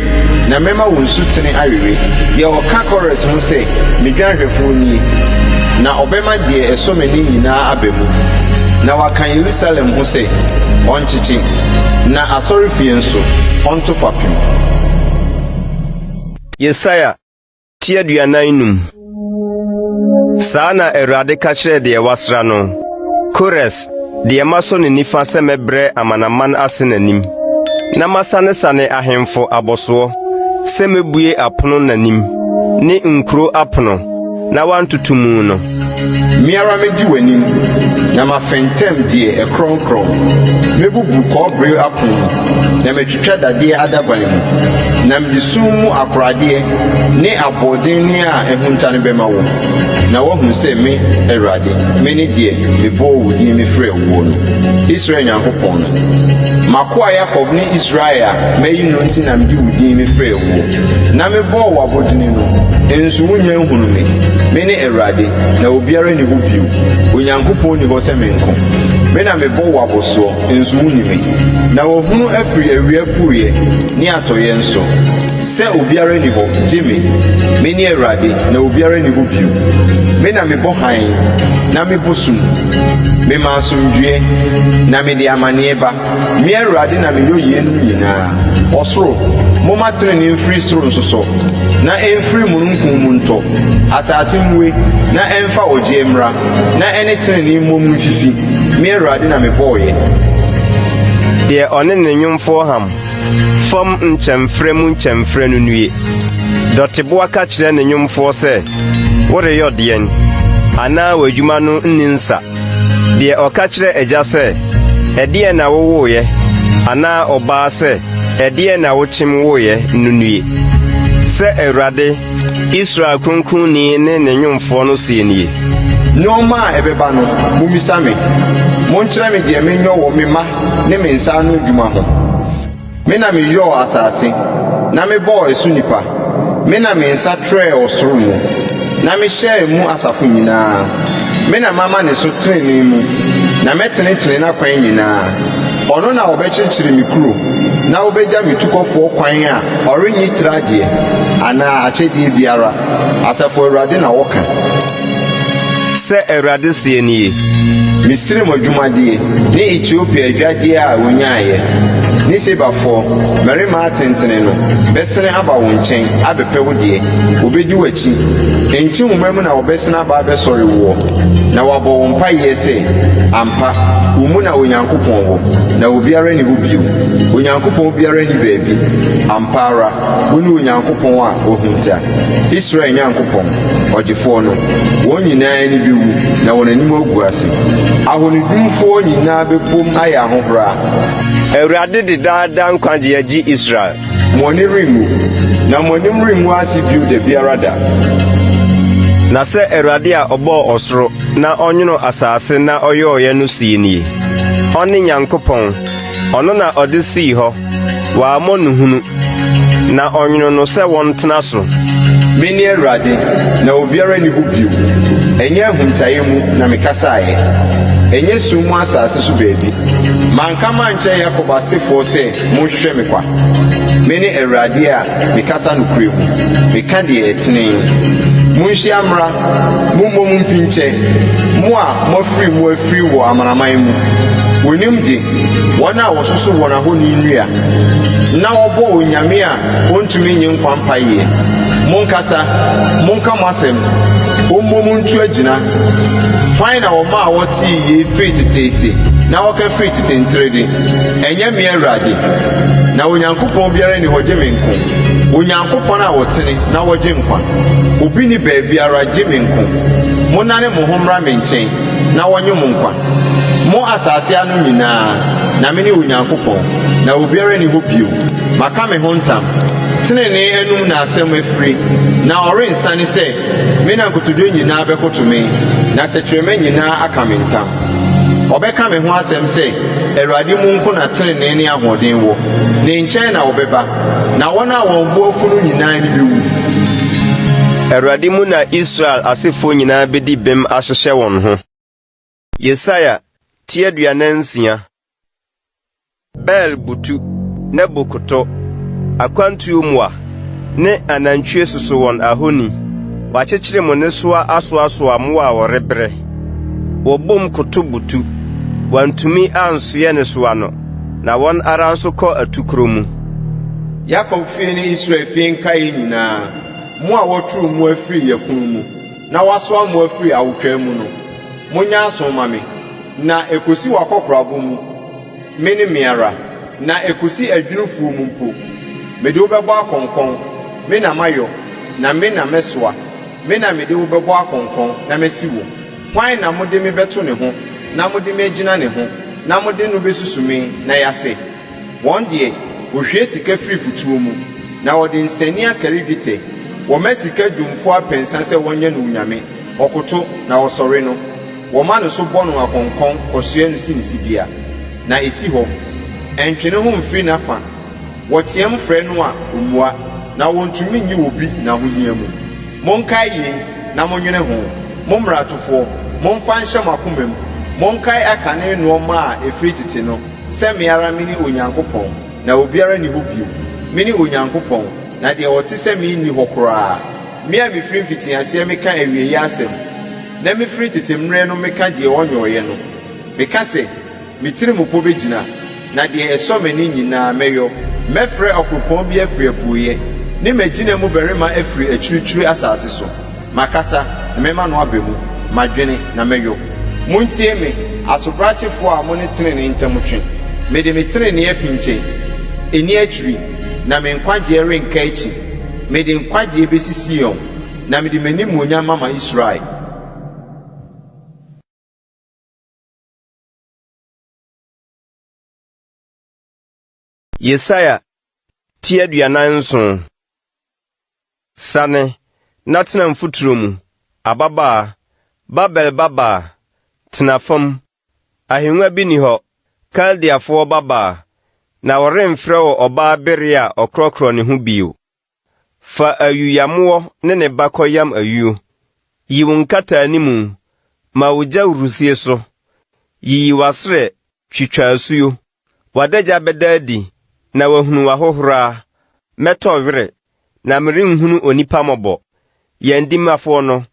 na mɛma wɔn nsutene awewe deɛ ɔka Kores ho sɛ medwanhwɛfoɔ nie na ɔbɛma deɛ ɛsɔ m'ani nyinaa aba mu na waka Yerusalem ho sɛ ɔnkyekye na asɔre fie nso ɔnto fapem. Yesaia tia 45. Saa na Awurade ka kyerɛ deɛ wasra no Kores deɛ maso ne nifa sɛ mɛbrɛ amanaman ase n'anim na masane ahemfo abɔsoɔ sɛ mebue apono n'anim ne nkuro apono na wantutu mu no Miara meji w'anim na mafentem die ekronkron mebubu kɔbere apon na metwitwa dadeɛ adaban mu na mede sum mu akorade ne abɔden ne a ehunta ne bɛma wo na wohu sɛ me Awurade me ne die mebɔ wo din me frɛ wo no Israel Nyankopɔn no makoa Yakob ne Israel a mayi no nti na mede wo din me frɛ wo na mebɔ wo abɔden no enso wonya nhunu me ne Awurade na obiara ne ho bio Onyankopɔn ni hɔ sɛ menko me na mebɔ wo abosoɔ enso wuni me na wohunu afiri awia puye ne atɔyɛ nso sɛ obiara ni hɔ gye me ne Awurade na obiara ni ho bio me na mebɔ han na mebosum me ma asomdwie na me de amanneɛ ba me Awurade na meyɛ yie no nyinaa ɔsoro moma trene mfiri soro nso so na emfiri mununkum mu ntɔ asase mwe na emfa ogye mmra na ene trene mmom mfifi me Awurade na mebɔɔyɛ deɛ ɔne ne nwomfo ham fam nkyɛmfrɛ mu nkyɛmfrɛ no nue dɔteboa ka kyerɛ ne nwomfo sɛ woreyɛ ɔdeɛn anaa w'adwuma no nni nsa deɛ ɔka kyerɛ agya sɛ ɛdeɛ na wowoyɛ anaa ɔbaa sɛ ɛdeɛ na wokyem woyɛ no nue sɛ Awurade Israel Kronkronni ne ne nwomfo no sie nie nneɔma a ɛbɛba no mumisa me monkyerɛ me deɛ menyɛ wɔ me ma ne me nsa no adwuma ho me na meyɔɔ asase na mebɔɔ ɛso nipa me na me nsa trɛɛ ɔsoro mu na mehyɛɛ mu asafo nyinaa me na mama ne so trenee mu na mɛtenetene n'akwan nyinaa ɔno na ɔbɛkyerɛkyerɛ me kuro na wobɛgya me tukɔfoɔ kwan a ɔrenyi tradeɛ anaa akyɛdeɛ biara asafo Awurade na wɔka sɛ Awurade sie nie Misiri adwumadeɛ ne Ethiopia adwadeɛ a wonyaayɛ ne Sebafoɔ mmarima atentene no bɛsene aba wo nkyɛn abɛpɛ wo deɛ wobɛdi w'akyi enkyi nwoma mu na wɔbɛsene aba abɛsɔre wo na wɔabɔ wo mpayɛ sɛ ampa wo mu na Onyankopɔn wɔ na obiara ne ho bio Onyankopɔn biara ni baabi ampa ara wo ne Onyankopɔn a ohunta Israel Nyankopɔn ɔgyefoɔ no wɔn nyinaa ni bi wu na wɔn anim agu ase ahonidumfoɔ nyinaa bɛbom ayɛ ahohora Awurade de daadaa nkwagye agye Israel mɔne rengu na mɔnim rengu ase bio da biara da na sɛ Awurade a ɔbɔɔ ɔsoro na ɔnwono asase na ɔyɛɔyɛ no sie nie ɔne Nyankopɔn ɔno na ɔde sii hɔ wɔammɔ no hunu na ɔnwono no sɛ wɔntena so me ne Awurade na obiara ni ho bio ɛnyɛ ahuntaeɛ mu na mekasaeɛ ɛnyɛ sum mu asase so baabi manka mankyɛ Yakob asefoɔ sɛ monhwehwɛ me kwa me ne Awurade a mekasa nokorɛ mu meka deɛ ɛtenee munhyia mmra mommɔ mu mpinkyɛ mo a moafiri mu afiri wɔ amanaman mu wonim de wɔn a wɔsoso wɔn ahoni nnua na wɔbɔ onyame a wɔntumi nye nkwa mpaeɛ monkasa monka mo asɛm ɔmmɔ mu ntu agyina hwan na wɔma a wɔtee yie firi teteete na wɔka firi tetentere de ɛnyɛ me Awurade na Onyankopɔn biara ni hɔ gye me nko Onyankopɔn a wɔtene na wɔgye nkwa obi ni baabiara gye me nko monane mo ho mmra me nkyɛn na wɔnye mo nkwa mo asase ano nyinaa na me ne Onyankopɔn na obiara ni hɔ bio maka me ho ntam tenene enum na asɛm afiri na ɔrensane sɛ me na nkotodwe nyinaa bɛkoto me na tɛtwerɛma nyinaa aka me ntam ɔbɛka me ho asɛm sɛ Awurade mu nko na tenene ne ahoɔden wɔ ne nkyɛn na wɔbɛba na wɔn a wɔn bo afu no nyinaa ne bɛwu Awurade mu na Israel asefo nyinaa bedi bem ahyehyɛ wɔn ho Yesaia tie 46 Bel butu ne bokoto akwantuo mua ne anantwie soso wɔn ahoni wakyekyere mo ne soa asoasoa mo a wɔrebrɛ wɔbom koto butu wantumi ansoɛ ne soa no na wɔn ara nso kɔ atukro mu Yakob fie ne Israel fie nkae nyinaa mo a wɔturu mo afiri yɛfunu mu na wasoa mo afiri awotwa mu no monya asoma me na ekosi wakɔkorabo mu me ne miara na ekosi adwunufuo mu mpo mede wo bɛbɔ akɔnkɔn me na mayɔ na me na mɛsoa me na mede wo bɛbɔ akɔnkɔn na mɛsi wo Hwan na mode me beto ne ho, na mode me agina ne ho, na mode no besusumi na yase. Wɔn de ohwie sika firi futuo mu, na wɔde nsani akari dwetɛ. Wɔma sika dwumfo apensa sɛ wɔnyɛ no unyame. Ɔkoto na wɔsɔre no. Wɔma no so bɔ no akɔnkɔn kɔsoa no si ne sibia. Na esi hɔ, ɛntwene ho mfiri nafa. Wɔteam frɛ no a omua, na wɔntumi nyi obi na ho hia mu. Monkae yei na monwene ho. Mommratofo, momfa nhyɛ makoma mu. Monkae akane nneɔma a ɛfiri tete no, sɛ me ara me ne Onyankopɔn, na obiara ni hɔ bio. Me ne Onyankopɔn, na deɛ wɔte sɛ me nni hɔ koraa. Me a mefiri mfitiaseɛ meka awiei asɛm, na mefiri tete mmerɛ no meka deɛ ɔnyɔɔyɛ no. Meka sɛ, metiri mu po bɛgyina, na deɛ ɛsɔ m'ani nyinaa mɛyɔ. Mɛfrɛ ɔkropɔn bi afiri apueyɛ, ne magyina mu barima afiri akyirikyiri asase so. Makasa, na mɛma no aba mu, madwene na mɛyɔ. Muntie me, asobrakyefoɔ a mo ne tenenee ntam twe. Mede me tenenee apinkyɛn, ɛni akyiri, na me nkwagyeɛ renka akyi. Mede nkwagyeɛ bɛsi Sion, na mede m'animuonyam ama Israel. Yesaya ti aduanan nson. Sane na tena mfuturo mu, ababaa, Babel babaa, tena fam, ahengua bi ni hɔ, Kaldeafoɔ babaa, na wɔremfrɛ wo ɔbaa bere a ɔkorɔkorɔ ne ho bio. Fa ayuyamoɔ ne ne ba kɔyam ayuo, yi wo nkata animu, ma wo gya wurusie so, yiyi w'asrɛ, twitwa asuo, wadagya bɛda adi, na wahunu w'ahohora, mɛtɔ were, na merenhunu onipa mmɔbɔ. Yɛn dimafoɔ no,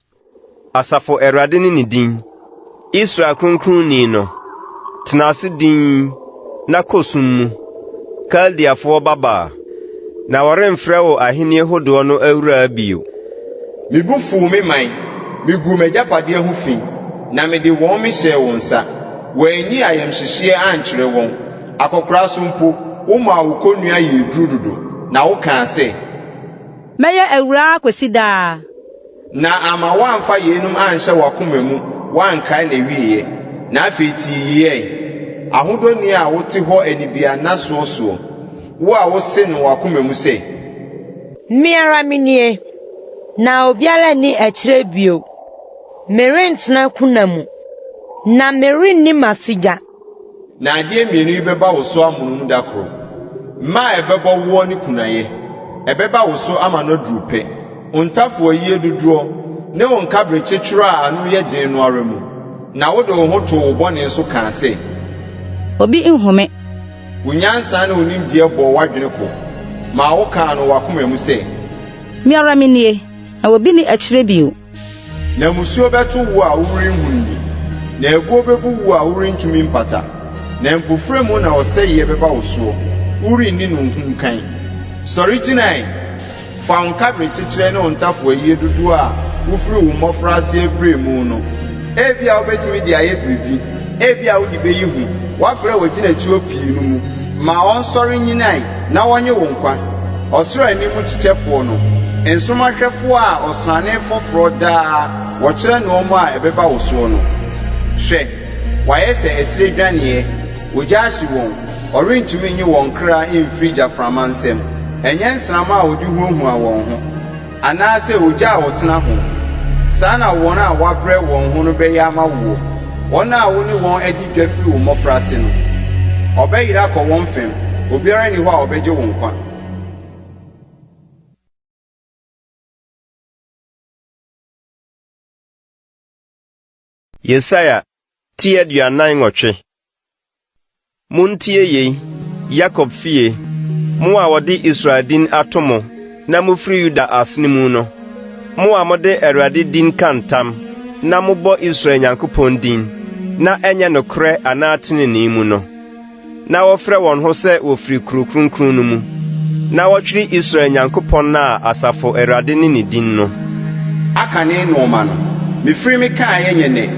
Asafo Awurade ne ne din, Israel Kronkronni no, tena ase din, na kɔ sum mu, Kaldeafoɔ babaa, na wɔremfrɛ wo ahenni hodoɔ no awura bio. Mibu fuw me man, migu m'agyapadeɛ ho fi, na mede wɔn mehyɛɛ wo nsa. Wɔanyi ayamhyehyeɛ ankyerɛ wɔn. Akɔkora so mpo, woma wo konnua yɛ duru dodo, na wokaa sɛ, mɛyɛ awura akwasi daa. Na ama woamfa yeinom anhyɛ w'akoma mu, woankae na wieɛ. Na afei tie yie, ahodɔni a wote hɔ anibia nasoɔsoɔ, wo a wose no w'akoma mu sɛ, Miara minie, na obiara ni akyerɛ bio. Merentena kuna mu, na merenni masigya. Na adeɛ mmienu yi bɛba wo so amono mu da koro. Mma ɛbɛbɔ woɔ ne kunayɛ, ɛbɛba wo so ama no duru pɛ. Ontafoɔ yie dodoɔ, ne wo nkabrekyekyere a ano yɛ den no ara mu. Na wode wo ho to wo bɔne so kaa sɛ, obi nhome. Wo nyansa ne wo nimdeɛ bɔ w'adwene ko, ma wo kaa no w'akoma mu sɛ, Miara minie, na obi ni akyerɛ bio. Na musuo bɛto wo a worenhunu yi, na eguo bɛbu wo a worentumi mpata. Na mpofrɛ mu na ɔsɛeɛ bɛba wo soɔ, worenni no nkunkan. Sɔre gyinae, fa wo nkabrekyekyere ne wo ntafoɔ yie dodoɔ a wofiri wo mmɔfraase abere mu no. Ebia wobɛtumi de ayɛ biribi, ebia wode bɛyi hu, woabrɛ w'agyinatuo pii no mu. Ma ɔnsɔre nyinae na wɔnye wo nkwa. Ɔsoro anim kyekyɛfoɔ no, nsomahwɛfoɔ a ɔsrane foforɔ daa wɔkyerɛ nneɔma a ɛbɛba wo soɔ no. Hwɛ, wɔayɛ sɛ ɛsire dwaneɛ, wogya ahye wɔn, ɔrentumi nye wɔn kra mfiri gyaframa nsɛm. Ɛnyɛ nsrama a wode huahua wɔn ho, anaasɛ ogya a wɔtena ho. Saa na wɔn a wɔabrɛ wɔn ho no bɛyɛ ama wo, wɔn a wo ne wɔn adi dwa firi wo mmɔfraase no. Ɔbɛyera akɔ wɔn fam, obiara ni hɔ a ɔbɛgye wo nkwa. Yesaya ti aduanan nwɔtwe. Muntie yei, Yakob fie, mo a wɔde Israel din ato mo, na mufiri Yuda asene mu no. Mo a mode Awurade din kantam, na mobɔ Israel Nyankopɔn din, na ɛnyɛ nokorɛ anaa tenenee mu no. Na wɔfrɛ wɔn ho sɛ wofiri kuro kronkron no mu, na wɔtwere Israel Nyankopɔn na Asafo Awurade ne ne din no. Akane nneɔma no, mefiri me kaa yɛ nyɛnɛ,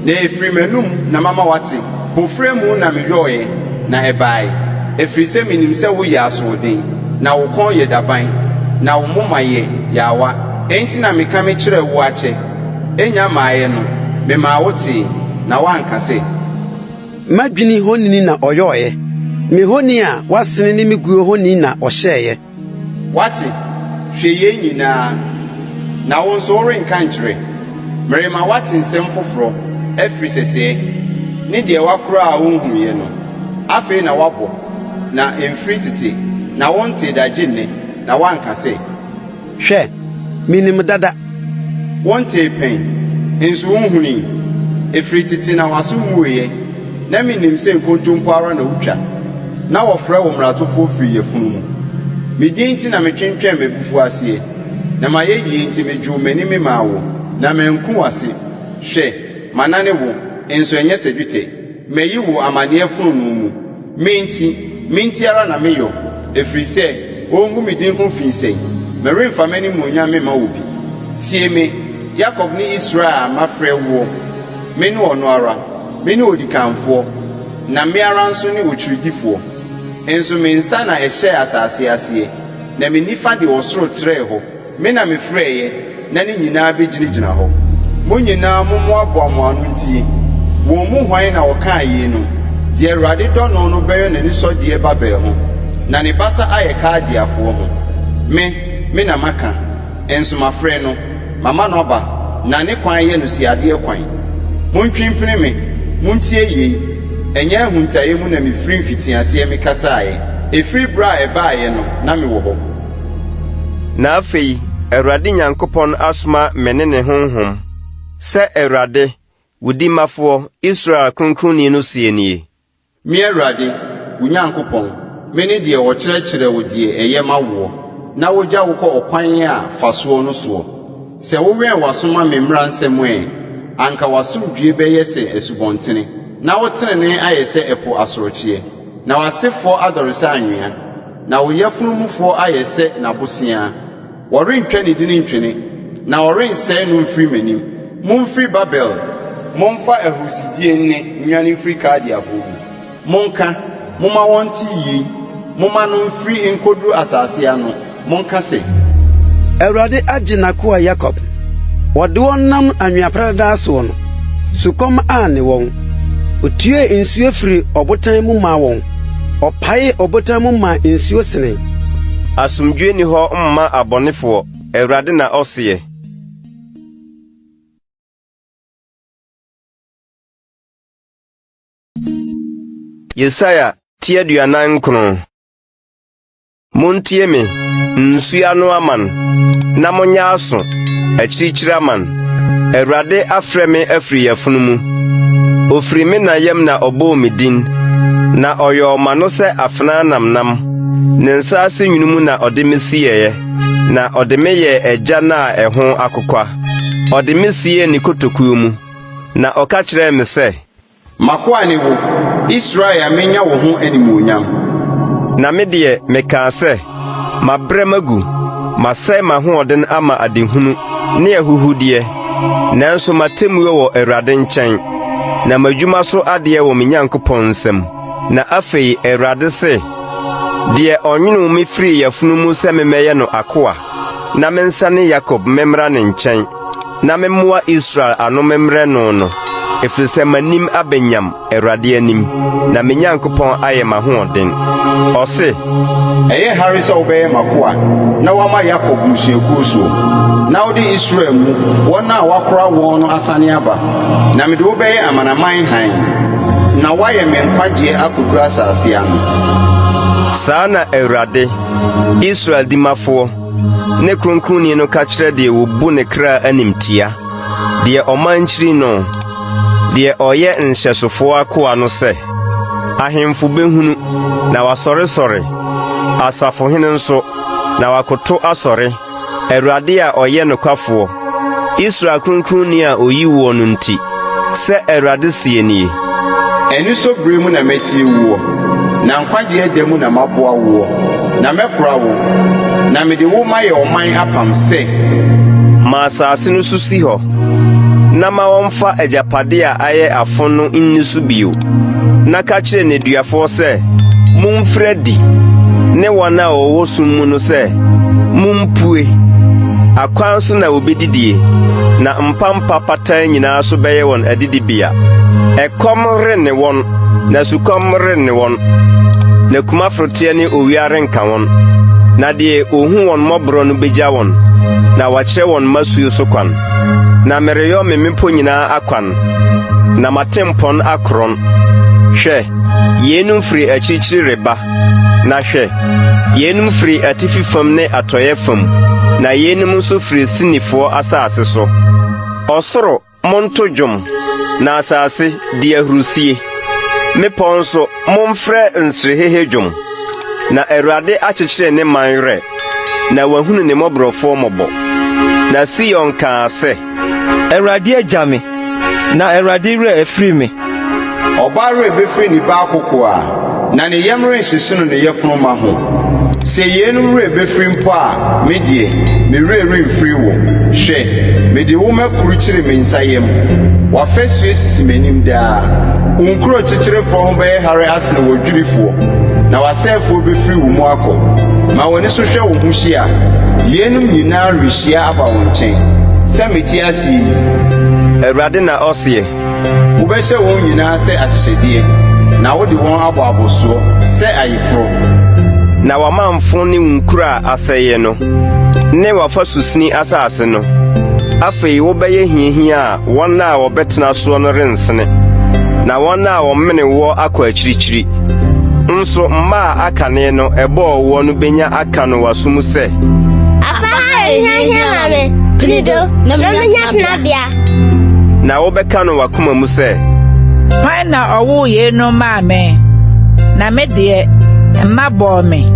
na efiri m'anum na mama wate. Bofrɛ mu na meyɔɔɛ, na ɛbae. Efiri sɛ minim sɛ woyɛ asoɔden, na wo kɔn yɛ daban, na wo moma yɛ yawa. Enti na meka me kyerɛ wo akyɛ. Enya maayɛ no, mema wote na wanka se madwini honini na oyoye me honi a wasene ne miguo honi na ohyeye wate hweye nyina na wo so renka nkyere merema wate nsɛm foforo afiri sese ne de wakora a wonhuye no afei na wabɔ na emfiri tete na wonte dagyenne na wanka se hwɛ minim dada wonte pen enso wonhuni efiri tete na waso muye na minim se nkontompo ara na wutwa na wɔfrɛ wo mratofo firi yefunu mu medin nti na metwentwɛn mebufu ase na mayɛyie nti medwo m'ani ma wo na menku wase hwɛ manane wo enso enye sedwete meyi wo amane afunu no mu menti ara na meyɔ efiri sɛ ongu medin ho fi sɛn meremfa m'ani muonya me ma wo bi tie me Jacob ni Israel mafrɛ wo me ne ɔno ara me ne odikanfoɔ na me ara nso ne otwiridifo enso me nsa na ɛhyɛ asase aseɛ na me nifa de ɔsoro trɛ hɔ me na me frɛye na ne nyinaa begyinagyina hɔ mo nyinaa mo aboamo ano ntie wɔn mu hwan na wɔka yie no de Awurade dɔ no bɛyɛ n'ani sɔdeɛ babɛɛ ho na ne basa ayɛ kaadiafoɔ ho me na maka enso mafrɛ no mama no ba na ne kwan yɛ no siadeɛ kwan montwimpene me montie yie ɛnyɛ ahuntaeɛ mu na mefiri mfitiaseɛ me kasaeɛ efiri bra ɛbaeɛ no na me wɔ hɔ na afei Awurade Nyankopɔn asoma mene ne honhom sɛ Awurade wudi mafoɔ Israel kronkronni no sie nie me Awurade wo Nyankopɔn mene deɛ wɔkyerɛkyerɛ wo deɛ ɛyɛ mawoɔ na wogya wo kɔ ɔkwan a fasoɔ no soɔ sɛ wowɛn wasoma me mmara nsɛm anka wasomdwie bɛyɛ sɛ asubɔntene na wotenene ayɛ sɛ ɛpo asorɔkyeɛ na wasefoɔ adɔre sɛ anwea na wo yɛfunumufoɔ ayɛ sɛ nabosea wɔrentwa ne dini ntwene na wɔrensɛe no mfiri m'anim momfiri Babel momfa ahurusidie nne nwane mfiri Kaldeafoɔ bi monka moma wɔnte yie moma no mfiri nkoduru asase ano monka se Awurade agye n'akoa Jacob wɔde wɔn nam anweaprada so no sukɔm a ne wɔn otue nsuo firi ɔbotan mu ma wɔn ɔpae ɔbotan mu ma nsuo sene asomdwe ni hɔ mma abɔnefoɔ Awurade na ɔseɛ Yesaia tie 49 Montie me nsua no aman na monya aso akyirikyiri aman Awurade afrɛ me afiri yafunu mu ofiri me na yam na ɔbɔ me din na ɔyɛ ɔma no sɛ afena namnam ne nsa ase nwunumu na ɔde me siyɛɛ na ɔde me yɛ agya na ɛho akokwa ɔde me siye ne kotokuo mu na ɔka kyerɛ me sɛ makoa ne wo Israel menya wo ho animuonyam na me deɛ mekaa sɛ mabrɛ magu masɛe mahoɔden ama adenhunu ne ahuhudeɛ nanso matemmuo wɔ Awurade nkyɛn na madwuma so adeɛ wɔ me Nyankopɔn nsam na afei Awurade se deɛ ɔnwene me firi yafunu mu sɛ memɛyɛ no akoa na mensane Jacob memmra ne nkyɛn na memmoa Israel ano memmrɛ no efiri sɛ manim abɛnyam Awurade anim na me Nyankopɔn ayɛ mahoɔden ɔse ɛyɛ hare sɛ wobɛyɛ makoa na wama Jacob musuakuo so na wode Israel mu wɔn a wakora wɔn no asane aba na mede wobɛyɛ amanaman han na wayɛ me nkwagyeɛ akoduru asase ano saa na Awurade Israel dimafoɔ ne kronkronni no ka kyerɛ deɛ wobu ne kra animtia deɛ ɔman kyiri no deɛ ɔyɛ nhyɛsofoɔ akoa no sɛ ahemfo behunu na wasɔre asafohene nso na wakoto asɔre Awurade a ɔyɛ nokwafoɔ Israel kronkronni a oyi wo no nti sɛ Awurade sie nie ɛni so bere mu na metie wo na nkwagye da mu na maboa wo na mɛkora wo na mede wo ma yɛ ɔman apam sɛ ma asase no so si hɔ na ma wɔmfa agyapade a ayɛ afo no nni so bio na ka kyerɛ neduafoɔ sɛ mumfrɛ di ne wɔn a wɔwɔ sum mu no sɛ mumpue akwan so na obedidie na mpampa patan nyinaa so bɛyɛ wɔn adidibea. Ɛkɔm renne wɔn na sukɔm renne wɔn, na kumafroteɛ ne owia renka wɔn, na deɛ ohu wɔn mmɔborɔ no begya wɔn, na wakyerɛ wɔn masuo so kwan, na mereyɔ me mmepɔ nyinaa akwan, na matempɔn akoron. Hwɛ, yenum firi akyirikyiri reba, na hwɛ, yenum firi atifi fam ne atɔyɛ fam, na yenum nso firi sinifoɔ asase so. Ɔsoro monto dwom, na asase di ahurusie. Mepɔ nso momfrɛ nsrehehe dwom, na Awurade akyekyere ne man werɛ, na wahunu ne mmɔborɔfoɔ mmɔbɔ. Na Sion kaa sɛ, Awurade agya me, na Awurade werɛ afiri me. Ɔbaa werɛ bɛfiri ne ba akoko a, na ne yam renhyehye no ne yɛfonoma ho. Sɛ yenum werɛ bɛfiri mpo a, me deɛ, me werɛ remfiri wo. Hwɛ, mede wo mɛkoro kyere me nsa yam. Wafɛsue sisi m'anim daa. Wo nkuro kyekyerefoɔ ho bɛyɛ hare asene wɔdwirifoɔ, na wasɛefoɔ bɛfiri wo mu akɔ. Ma w'ani so hwɛ wo ho hyia, yenum nyinaa rehyia aba wo nkyɛn. Sɛ mete ase yi, Awurade na ɔseɛ, wobɛhyɛ wɔn nyinaa sɛ ahyehyɛdeɛ, na wode wɔn abɔ abosoɔ sɛ ayeforo. Na wamamfo ne wo nkuro a asɛeɛ no, ne wafa susini asase no, afei wobɛyɛ hiahia a wɔn a wɔbɛtena soɔ no rensene, na wɔn a wɔmene wɔ akɔ akyirikyiri. Nso mma a akane no ɛbɔɔ wɔ no benya aka no wasom sɛ, afa ha hiahia na me pinido na menya tenabea. Na wobɛka no wakoma mu sɛ, hwan na ɔwo yeno maa me, na me deɛ mma bɔɔ me,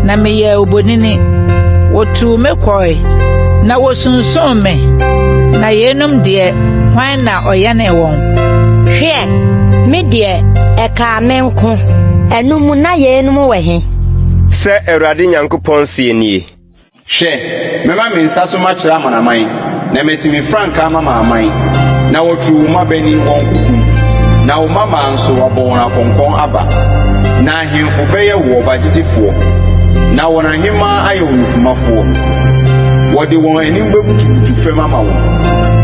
na meyɛ obonini, wotuu me kɔe, na wosunsun me, na yenum deɛ hwan na ɔyɛne wɔn. Hwɛ, me deɛ ɛkaa me nko, ɛno mu na yenum wɔ he. Sɛ Awurade Nyankopɔn sie nie. Hwɛ, mɛma me nsa so makyerɛ amanaman, na masi me frankaa ma maaman, na wɔturu wo mabani wɔn kukum, na wo mama nso wɔbɔ wɔn akɔnkɔn aba, na ahemfo bɛyɛ wo ɔbagyegyefoɔ, na wɔn ahemmaa ayɛ wo nfumafoɔ. Wɔde wɔn anim bɛbutubutu fam ama wo,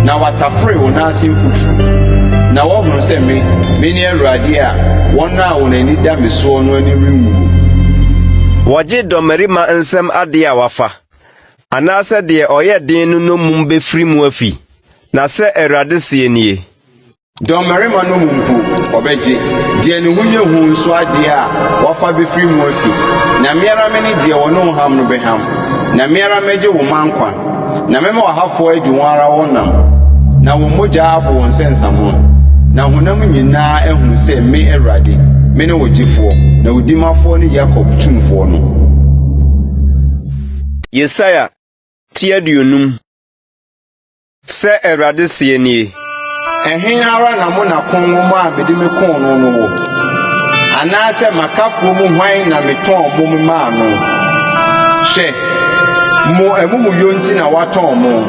na watafere wo nanse mfuturu, na wɔhunu sɛ me ne Awurade a wɔn a wɔn ani da me soɔ no ani renwu. Wɔgye dɔmmarima nsɛm adeɛ a wafa, anaasɛ deɛ ɔyɛ den no nomum bɛfiri mu afi, na sɛ Awurade sie nie. Dɔmmarima no mu mpo ɔbɛgye, deɛ ne ho yɛ hu nso adeɛ a wafa bɛfiri mu afi, na meara me ne deɛ wɔne wo ham no bɛham, na meara mɛgye wo ma nkwa, na mɛma w'ahafoɔ adi wɔn ara wɔn nam, na wɔn mogya abɔ wɔn sɛ nsamo, na honam nyinaa ahunu sɛ me Awurade, me ne wo gyefoɔ, na wo dimafoɔ ne Yakob tumfoɔ no. Yesaia tia aduonum. Sɛ Awurade sie nie. Ɛhen ara na mo na kon mo a mede me kon no no wo, anaasɛ makafoɔ mu hwan na metɔn mo maa no. Hwɛ, mo amumuyɔ nti na watɔn mo,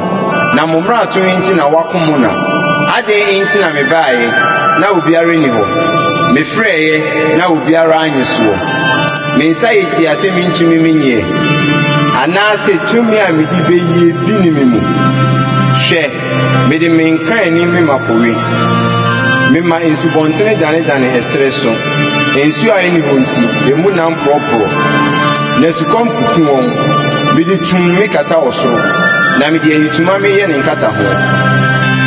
na mo mmarato nti na wakom mo na. Adɛn nti na mebaeɛ, na obiara ni hɔ, mefrɛeɛ na obiara anye soɔ. Me nsa yɛ ti asɛ mentumi menyɛ, anaasɛ tumi a mede bɛyie bi ne me mu. Hwɛ, mede me nka ani me mapowe, mema nsubɔntene danedane ɛserɛ so, nsu a ɛne hɔ nti emu nam porɔporɔ, na sukɔm kuku wɔn, mede tum me kata wɔ soro, na mede ahituma meyɛ ne nkata ho.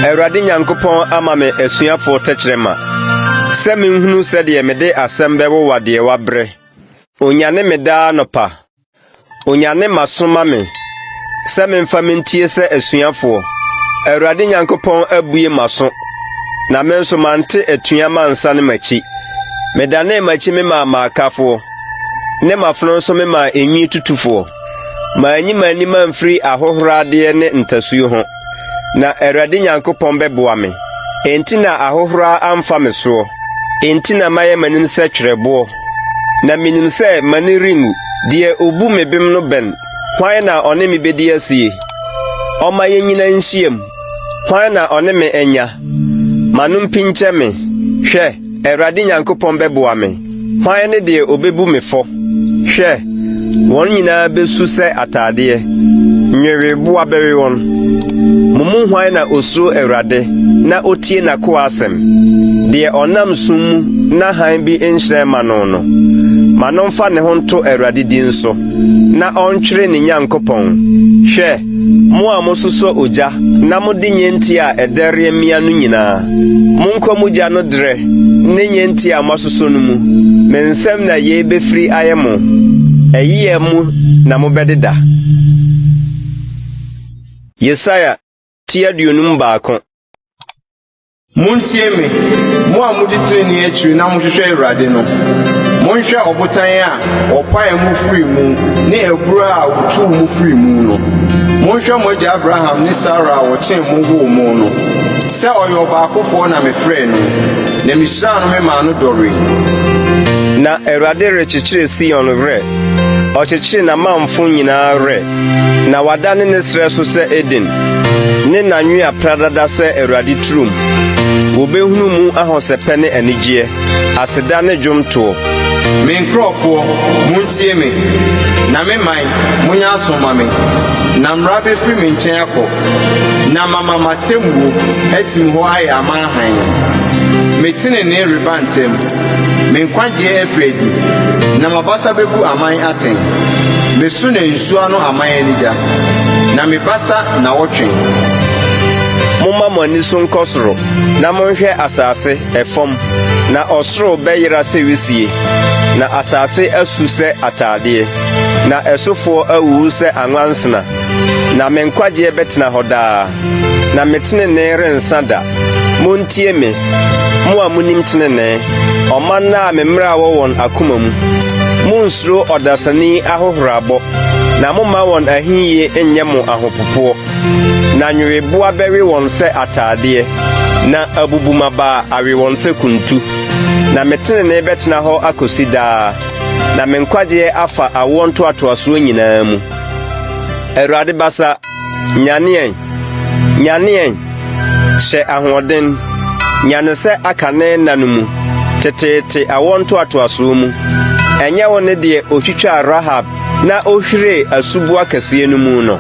Awurade Nyankopɔn ama me asuafoɔ tɛkyerɛma, sɛ menhunu sɛdeɛ mede asɛm bɛwowa deɛ wabrɛ. Onyane me daa nɔpa, onyane masoma me, sɛ memfa mentie sɛ asuafoɔ. Awurade Nyankopɔn abue maso, na me nso mante atua mansa ne makyi. Medane makyi me maa maakafoɔ, ne mafono nso me maa enyi tutufoɔ. Manyi m'anim amfiri ahohoradeɛ ne ntasuo ho, na Awurade Nyankopɔn bɛboa me. Enti na ahohora amfa me soɔ, enti na mayɛ m'anim sɛ twerɛboɔ, na menim sɛ m'ani rengu. Deɛ obu me bem no bɛn, hwan na ɔne me bɛdi asie? Ɔma yɛnyina nhyiam, hwan na ɔne me anya? Mano mpinkyɛ me, hwɛ, Awurade Nyankopɔn bɛboa me. Hwan ne deɛ obebu me fɔ? Hwɛ, wɔn nyinaa besu sɛ ataadeɛ, nyewe bua bewe won. Mumu hwan na osuro Awurade na otie na ko asem. De onam sum na han bi enhyre ma no no. Manomfa ne ho nto Awurade din so na ontwere ne Nyankopɔn. Hwɛ, mo a mososo oja na mode nyenti a ederie mia no nyinaa. Monkɔ mugya no dre ne nyenti a mososo no mu. Mensɛm na ye befiri ayemo. Eyiye mu na mobɛdeda. Yesaya tia duonum baako. Muntie me, mo a mudi treni akyi na mohwehwɛ Awurade no. Monhwɛ ɔbotan a ɔpae mu firi mu ne abura a wotu mu firi mu no. Monhwɛ mo agya Abraham ne Sara a wɔkyɛn mo wo mu no. Sɛ ɔyɛ ɔbaakofoɔ na mefrɛ no, na mihyira no me ma no dɔre. Na Awurade rekyekyere Sion werɛ. Ɔkyekyere na mamfo nyinaa werɛ. Na wadane ne srɛ so sɛ Eden. Ne nanwe a pradada sɛ Awurade turum. Wobehunu mu ahosɛpɛ ne anigyeɛ. Aseda ne dwomtoɔ. Me nkurɔfoɔ, muntie me. Na me man, munya asoma me. Na mmara befiri me nkyɛn akɔ. Na mama matemmuo atim hɔ ayɛ amanhan. Metene ne reba ntɛm. Me nkwagyeɛ afiri adi. Na mabasa bebu aman atɛn. Mesu na nsuo no aman anigya. Na me basa na wɔtwen. Momma mo ani so nkɔ soro, na monhwɛ asase ɛfam, na ɔsoro bɛyera sɛ wisie, na asase asu sɛ ataadeɛ, na ɛsofoɔ awuwu sɛ anwansena, na me nkwagyeɛ bɛtena hɔ daa, na me tenenee rensa da. Montie me, mo a munim tenenee, ɔman na me mmara wɔ wɔn akoma mu. Monsuro ɔdasani ahohorabɔ, na momma wɔn ahinyie nyɛ mo ahopopoɔ. Na nweweboa bɛwe wɔn sɛ ataadeɛ, na abubumaba awe wɔn sɛ kuntu. Na metenene bɛtena hɔ akosi daa, na me nkwagyeɛ afa awoɔ ntoatoasoɔ nyinaa mu. Awurade basa, nyaneɛn, nyaneɛn, hyɛ ahoɔden, nyane sɛ akane nna no mu, teteete awoɔ ntoatoasoɔ mu. Ɛnyɛ wo ne deɛ otwitwa Rahab na ohwire asuboa kɛseɛ no mu no.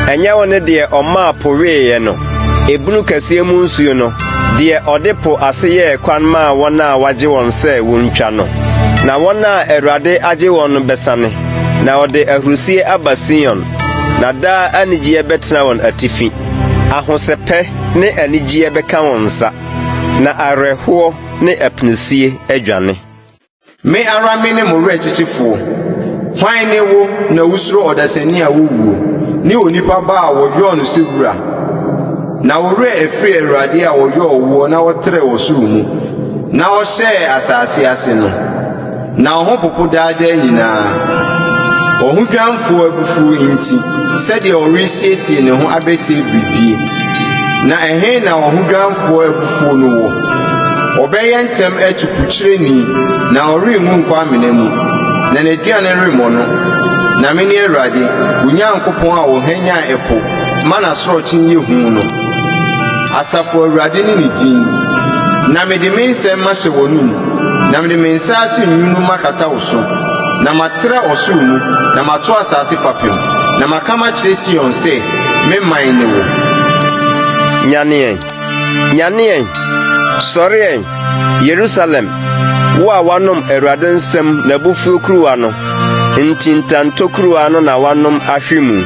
Ɛnyɛ wo ne deɛ ɔmaa po weeɛ no, ebunu kɛseɛ mu nsuo no, deɛ ɔde po ase yɛɛ kwan maa wɔn a wagye wɔn sɛ wontwa no. Na wɔn a Awurade agye wɔn no bɛsane, na ɔde ahurusie aba Sion, na daa anigyeɛ bɛtena wɔn atifi. Ahosɛpɛ ne anigyeɛ bɛka wɔn nsa, na awerɛhoɔ ne apinisie adwane. Me ara me ne mo werɛ kyekyefoɔ. Hwan ne wo na wusuro ɔdasani a wowuo? Ni onipa ba a wɔyɔɔ no sɛ wura. Na wɔwerɛ afiri Awurade a wɔyɔɔ ɔwoɔ na wɔtrɛ wɔ soro mu, na ɔhyɛɛ asase ase no. Na ɔho popo daadaa nyinaa. Ɔhodwanfoɔ abufuo nti, sɛdeɛ ɔresiesie ne ho abɛsie biribie. Na ɛhe na ɔhodwanfoɔ abufuo no wɔ? Ɔbɛyɛ ntɛm atu kukyerɛni, na ɔrengu nkɔ amena mu, na n'aduane remmɔ no. Na me ne Awurade, wo Nyankopɔn a ɔhanyaa ɛpo, ma n'asorɔkye yɛ hu no. Asafo Awurade ne ne din. Na mede me nsɛm mahyɛ w'anum, na mede me nsa ase nwunu makata wo so. Na matrɛ ɔsoro mu, na mato asase fapem, na maka makyerɛ Sion sɛ, me man ne wo. Nyaneɛn, nyaneɛn, sɔreɛn, Yerusalem, wo a wanom Awurade nsɛm n'abufuo kuruwa no. Ntintanto kuruwa no na wanom ahwe mu.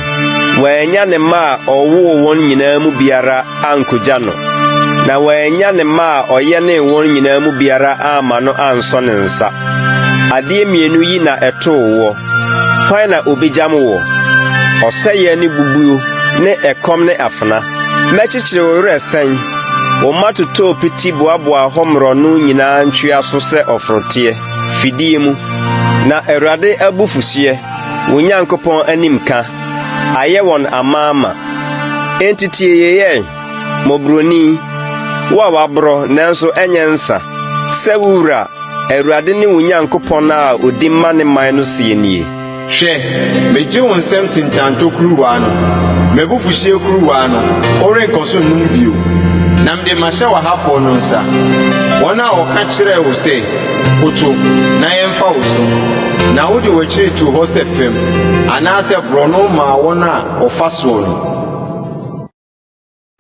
Wɔanya ne mma a ɔwoo wɔn nyinaa mu biara ankogya no. Na wɔanya ne mma a ɔyɛnee wɔn nyinaa mu biara amma no ansɔ ne nsa. Adeɛ mmienu yi na ɛtoo wɔ. Hwan na obegyam wɔ? Ɔsɛeɛ ne bubuo, ne ɛkɔm ne afena. Mɛkyekyere wo werɛ sɛn. Wo mma totɔɔ piti boaboa hɔ mmorɔno nyinaa ntwea so sɛ ɔforoteɛ, fidie mu. Na Awurade abufuhyeɛ, wo Nyankopɔn anim ka, ayɛ wɔn amaama. Enti tie yɛn, mmɔborɔni, wo a waborɔ nanso ɛnyɛ nsa. Sɛ wo wura, Awurade ne wo Nyankopɔn a odi ma ne man no sie nie. Hwɛ, megye wo nsɛm tintanto kuruwa no, m'abufuhyeɛ kuruwa no, ɔrenkɔ so nnom bio. Na mede mahyɛ w'ahafoɔ no nsa. Wɔn a wɔka kyerɛɛ wo sɛ, koto na yɛmfa wo so. na wode w'akyiri to hɔ sɛ fam anaasɛ borɔno ma wɔn a ɔfa soɔ no.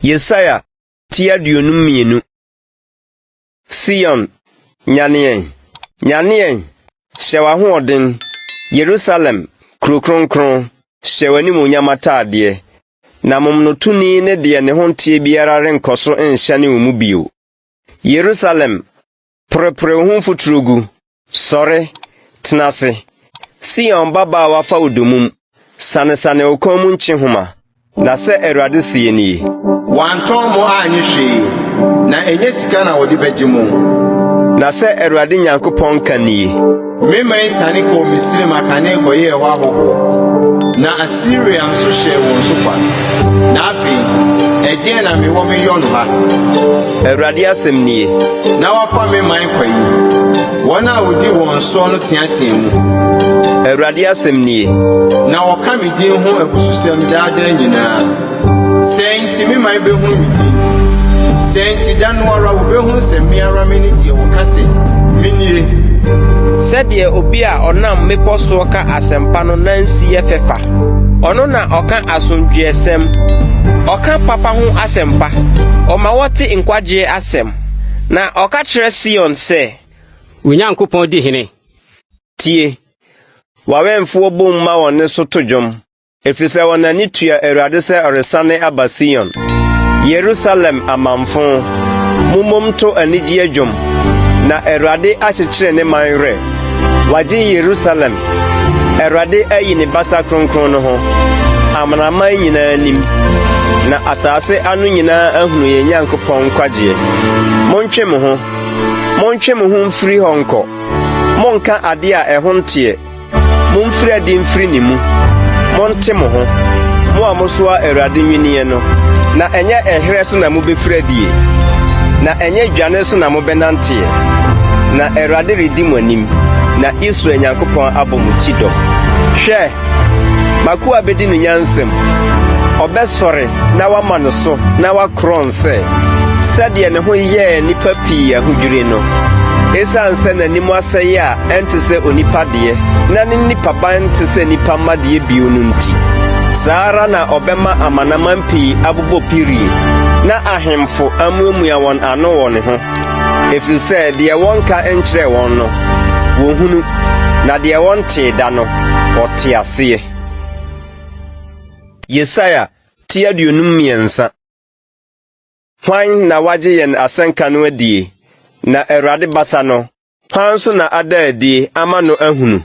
Yesaia ti aduonum mmienu. Sion, nyaneɛn, nyaneɛn, hyɛ w'ahoɔden. Yerusalem, kuro kronkron, hyɛ w'animuonyam ataadeɛ. Na momnotuni ne deɛ ne ho nteɛ biara renkɔ so nhyɛne wo mu bio. Yerusalem, prepare wo ho mfuturugu, sɔre, tena ase. Sion babaawa fa wo domum, sane wo kɔn mu nkye homa, na sɛ Awurade sie nie. Wantɔn mo anyɛ hwee, na ɛnyɛ sika na wɔde bɛgye mo. Na sɛ Awurade Nyankopɔn ka nie. Mema isane kɔ Misraim akane kɔyɛɛ hɔ ahɔhoɔ, na Assyria nso hyɛ wɔn so kwa. Na afei, ɛdeɛn na mewɔ meyɔ no ha? Awurade asɛm nie. Na wafa me man kwa yi, wɔn a wodi wɔn soɔ no teatea mu. Awurade asɛm nie. Na wɔka me din ho abususɛm daadaa nyinaa. Sɛ nti me man bɛhu me din. Sɛ nti da no ara wobɛhu sɛ me ara me ne deɛ wɔka sɛ menie. Sɛdeɛ obi a ɔnam mmepɔ so ka asɛmpa no nansi yɛ fɛfa. Ɔno na ɔka asomdwoesɛm. Ɔka papa ho asɛmpa. Ɔma wɔte nkwagye asɛm. Na ɔka kyerɛ Sion sɛ, Onyankopɔn di hene. Tie. Wawɛmfoɔ bom ma wɔn ne so to dwom. Efisɛ wɔn ani tua Awurade sɛ ɔresane aba Sion. Yerusalem amamfo, mummom to anigye adwom. Na Awurade akyekyere ne man werɛ. Wagye Yerusalem. Awurade ayi ne basa kronkron no ho. Amanaman nyinaa nim. Na asase ano nyinaa ahunu yɛn Nyankopɔn nkwagyeɛ. Montwe mo ho. Montwe mo ho mfiri hɔ nkɔ. Monka ade a ɛho nteɛ. Momfiri adi mfiri ne mu. Monte mo ho. Mo a mosoa Awurade nwiniɛ no. Na ɛnyɛ ɛherɛ so na mobɛfiri adie. Na ɛnyɛ dwane so na mobɛnanteɛ. Na Awurade redi mo anim. Na Israel Nyankopɔn abɔ mo kyidɔm. Hwɛ, makoa bɛdi no nyansɛm. Ɔbɛsɔre na wama no so na wakorɔn sɛdeɛ ne ho yɛɛ nipa pii ahodwiri no. Esiane sɛ n'anim asɛe a ɛnte sɛ onipa deɛ, na ne nipa ban nte sɛ nipa mma deɛ bio no nti. Saa ara na ɔbɛma amanaman pii abobɔ pirie, na ahemfo amuamua wɔn ano wɔ ne ho. Ɛfiri sɛ deɛ wɔnka nkyerɛ wɔn no, wɔhunu, na deɛ wɔntee da no, wɔte aseɛ. Yesaia ti aduonum mmiɛnsa. Hwan na wagye yɛn asɛnka no adie, na Awurade basa no, hwan so na ada adie ama no ahunu.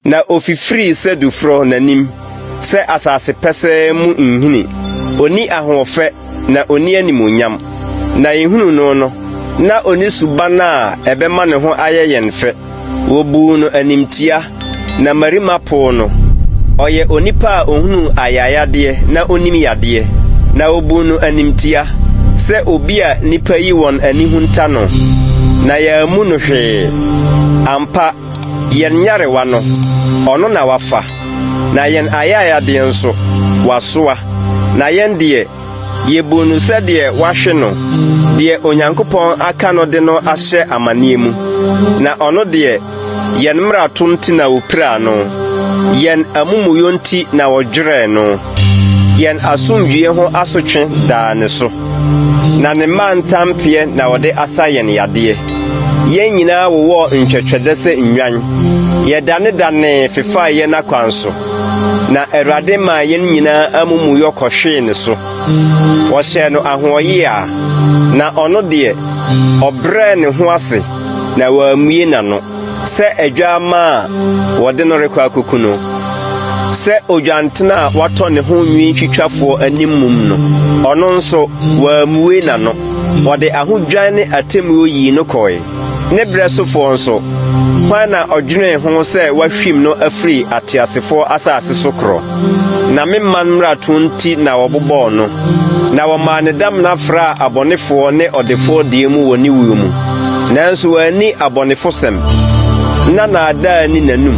Na ofifiri sɛ dufrɔ n'anim, sɛ asase pɛsɛɛ mu nhini. Oni ahoɔfɛ na oni animonyam. Na yehunu no, na oni suban a ɛbɛma ne ho ayɛ yɛn fɛ. Wobu no animtia, na marima po no. Ɔyɛ onipa a ohunu ayayadeɛ na onim yadeɛ. Na wobu no animtia, sɛ obi a nipa yi wɔn ani ho nta no. Na yɛamu no hwee. Ampa, yɛn nyarewa no, ɔno na wafa. Na yɛn ayayadeɛ nso, wasoa. Na yɛn deɛ, yɛbu no sɛdeɛ wahwe no, deɛ Onyankopɔn aka no de no ahyɛ amanneɛ mu. Na ɔno deɛ, yɛn mmarato nti na wopira no. Yɛn amumuyɔ nti na wɔdwerɛɛ no. Yɛn asomdwie ho asotwe daa ne so. Na ne mma ntampeɛ na wɔde asa yɛn yadeɛ. Yɛn nyinaa wowɔ ntwɛtwɛdɛ sɛ nnwan. Yɛdane fefaa yɛn akwan so. Na Awurade maa yɛn nyinaa amumuyɔ kɔhwee ne so. Wɔhyɛɛ no ahoɔyɛ a, na ɔno deɛ, ɔbrɛɛ ne ho ase, na wɔammue n'ano. Sɛ adwamma a wɔde no rekɔ akoku no. Sɛ odwantena a watɔ ne ho nwi twitwafoɔ anim mum no. Ɔno nso, wɔammue n'ano. Wɔde ahodwan ne atemmuo yii no kɔe. Ne brɛ sofoɔ nso, hwan na ɔdwenee ho sɛ wahwim no afiri ateasefoɔ asase so korɔ. Na me man mmarato nti na wɔbobɔɔ no. Na wɔmaa ne damena fra abɔnefoɔ ne ɔdefoɔ deɛ mu wɔ ne wuo mu. Nanso wɔanni abɔnefosɛm. Na naadaa ni n'anum.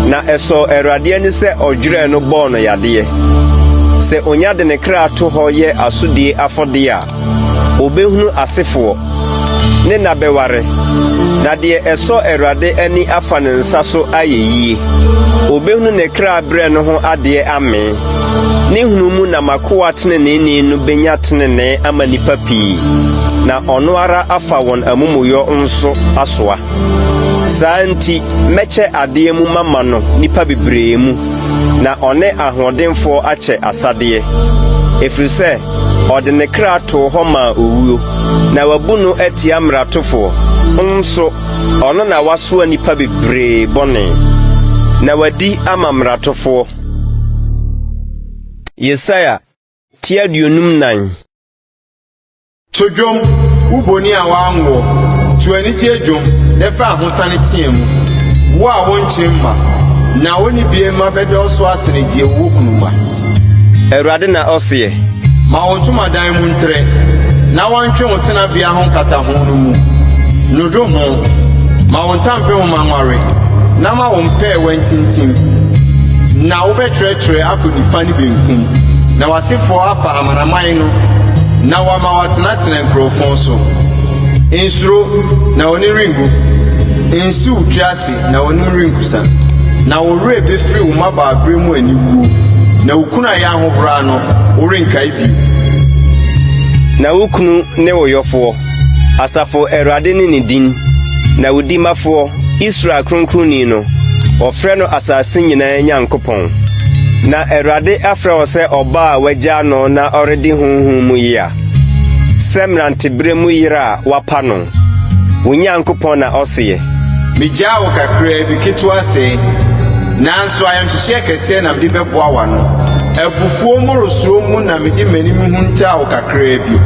Na ɛsɔ Awurade ani sɛ ɔdwerɛ no bɔɔ no yadeɛ. Sɛ onya de ne kra to hɔ yɛ asodie afɔdeɛ a, obehunu asefoɔ. ne na beware na de eso Awurade ani afa ne nsa so ayeyie obehunu ne kra bre no ho ade ame ne hunu mu na makoa tenene no benya tenene ama nipa pii na ono ara afa won amumuyo nso asoa santi meche ade mu mama no nipa bebree mu na one ahodenfo ache asade efrise ode ne kra to ho ma owuo na wabuno atia mratofo nso ono na waso nipa bebree bone na wadi ama mratofo Yesaya tia duonum nan Todwom uboni a wanwo tuani tiedwom defa ahosane tiemu wo a wonchimma na woni biema bedo so asene die wo kunuma Awurade na ɔseɛ ma wontuma dan mu ntre na wantwe wotena bia ho kata ho no mu nodo ho ma wontampe ho manware na ma wompe wantintim na wobɛtrɛtrɛ akonifa ne benkum na wasefo afa amanaman no na wama watenatena nkrofon so insuro na woni ringu insu utwase na woni ringusa na wore befiri wo maba abremu aniwu na ukuna ya ahobra no worenkai bi na ukunu ne woyofo asafo Awurade ne din na wodimafo Israel kronkroni no ofre no asase nyinaa Nyankopɔn na Awurade afre wo sɛ ɔba a wagya no na ɔredi honhom mu yia semrante bremu yira wapa no wo Nyankopɔn na ɔseɛ migya wo kakra bi ketwa se nanso ayamhyehyɛ kɛse na mede bɛboa wa no abufuo morosuo mu na mede m'anim hunta wo kakra bi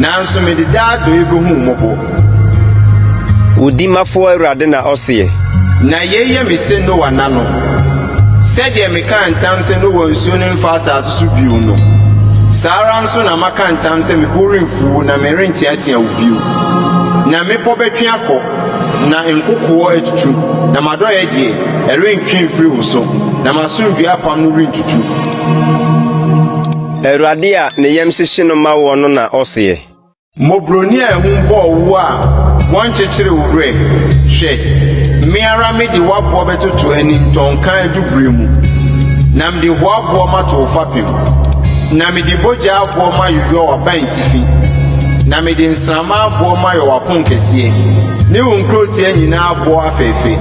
nanso mede daado ebehu mmɔbɔ wodimafo Awurade na ɔseɛ na yeye me se no wana no sɛdeɛ meka ntam sɛ no wɔ nsuo ne mfa asase so bio no Sara nso na maka ntam sɛ meporimfuo na merentiatia wo bio na mepɔ bɛtwe akɔ na nkokoɔ atutu na madɔyɛ gye ɛrentwe mfiri wo so na masomdwe apam no rentutu Awurade a ne yam hyehye no ma wɔ no na ɔseɛ mobroni a ɛho bɔɔ wo a wɔnkyekyeere wo brɛ hwɛ meara mede woaboɔ bɛtoto ani ntɔnkan adubere mu na mede hoaboɔ mato wo fapem na mede bogya aboɔ ma yoyɔ w'aban tifi na mede nsrama aboɔ ma yɛ w'apon kɛseɛ ne wo nkurotia nyinaa aboɔ afɛɛfɛ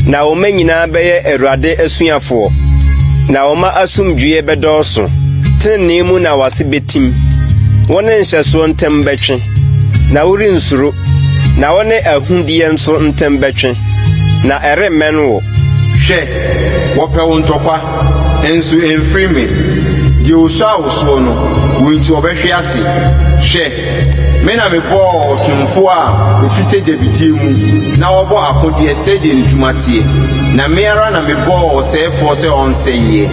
na wo ma nyinaa bɛyɛ Awurade asuafoɔ na wo ma asomdwie bɛdɔɔso tenene mu na wase betim wone nhyɛsoɔ ntem bɛtwe na worensuro na wone ahudie nso ntem bɛtwe na ɛremmɛn wo hwɛ wɔpɛ wo ntɔkwa enso emfiri me di oso a woso no wonti wɔbɛhwe ase hwɛ me na mebɔɔ ɔtomfo a ofite gyabidie mu na wɔbɔ akodeɛ sɛdeɛ ne dwuma tie na me ara na mebɔɔ ɔsɛefoɔ sɛ ɔnsɛeɛ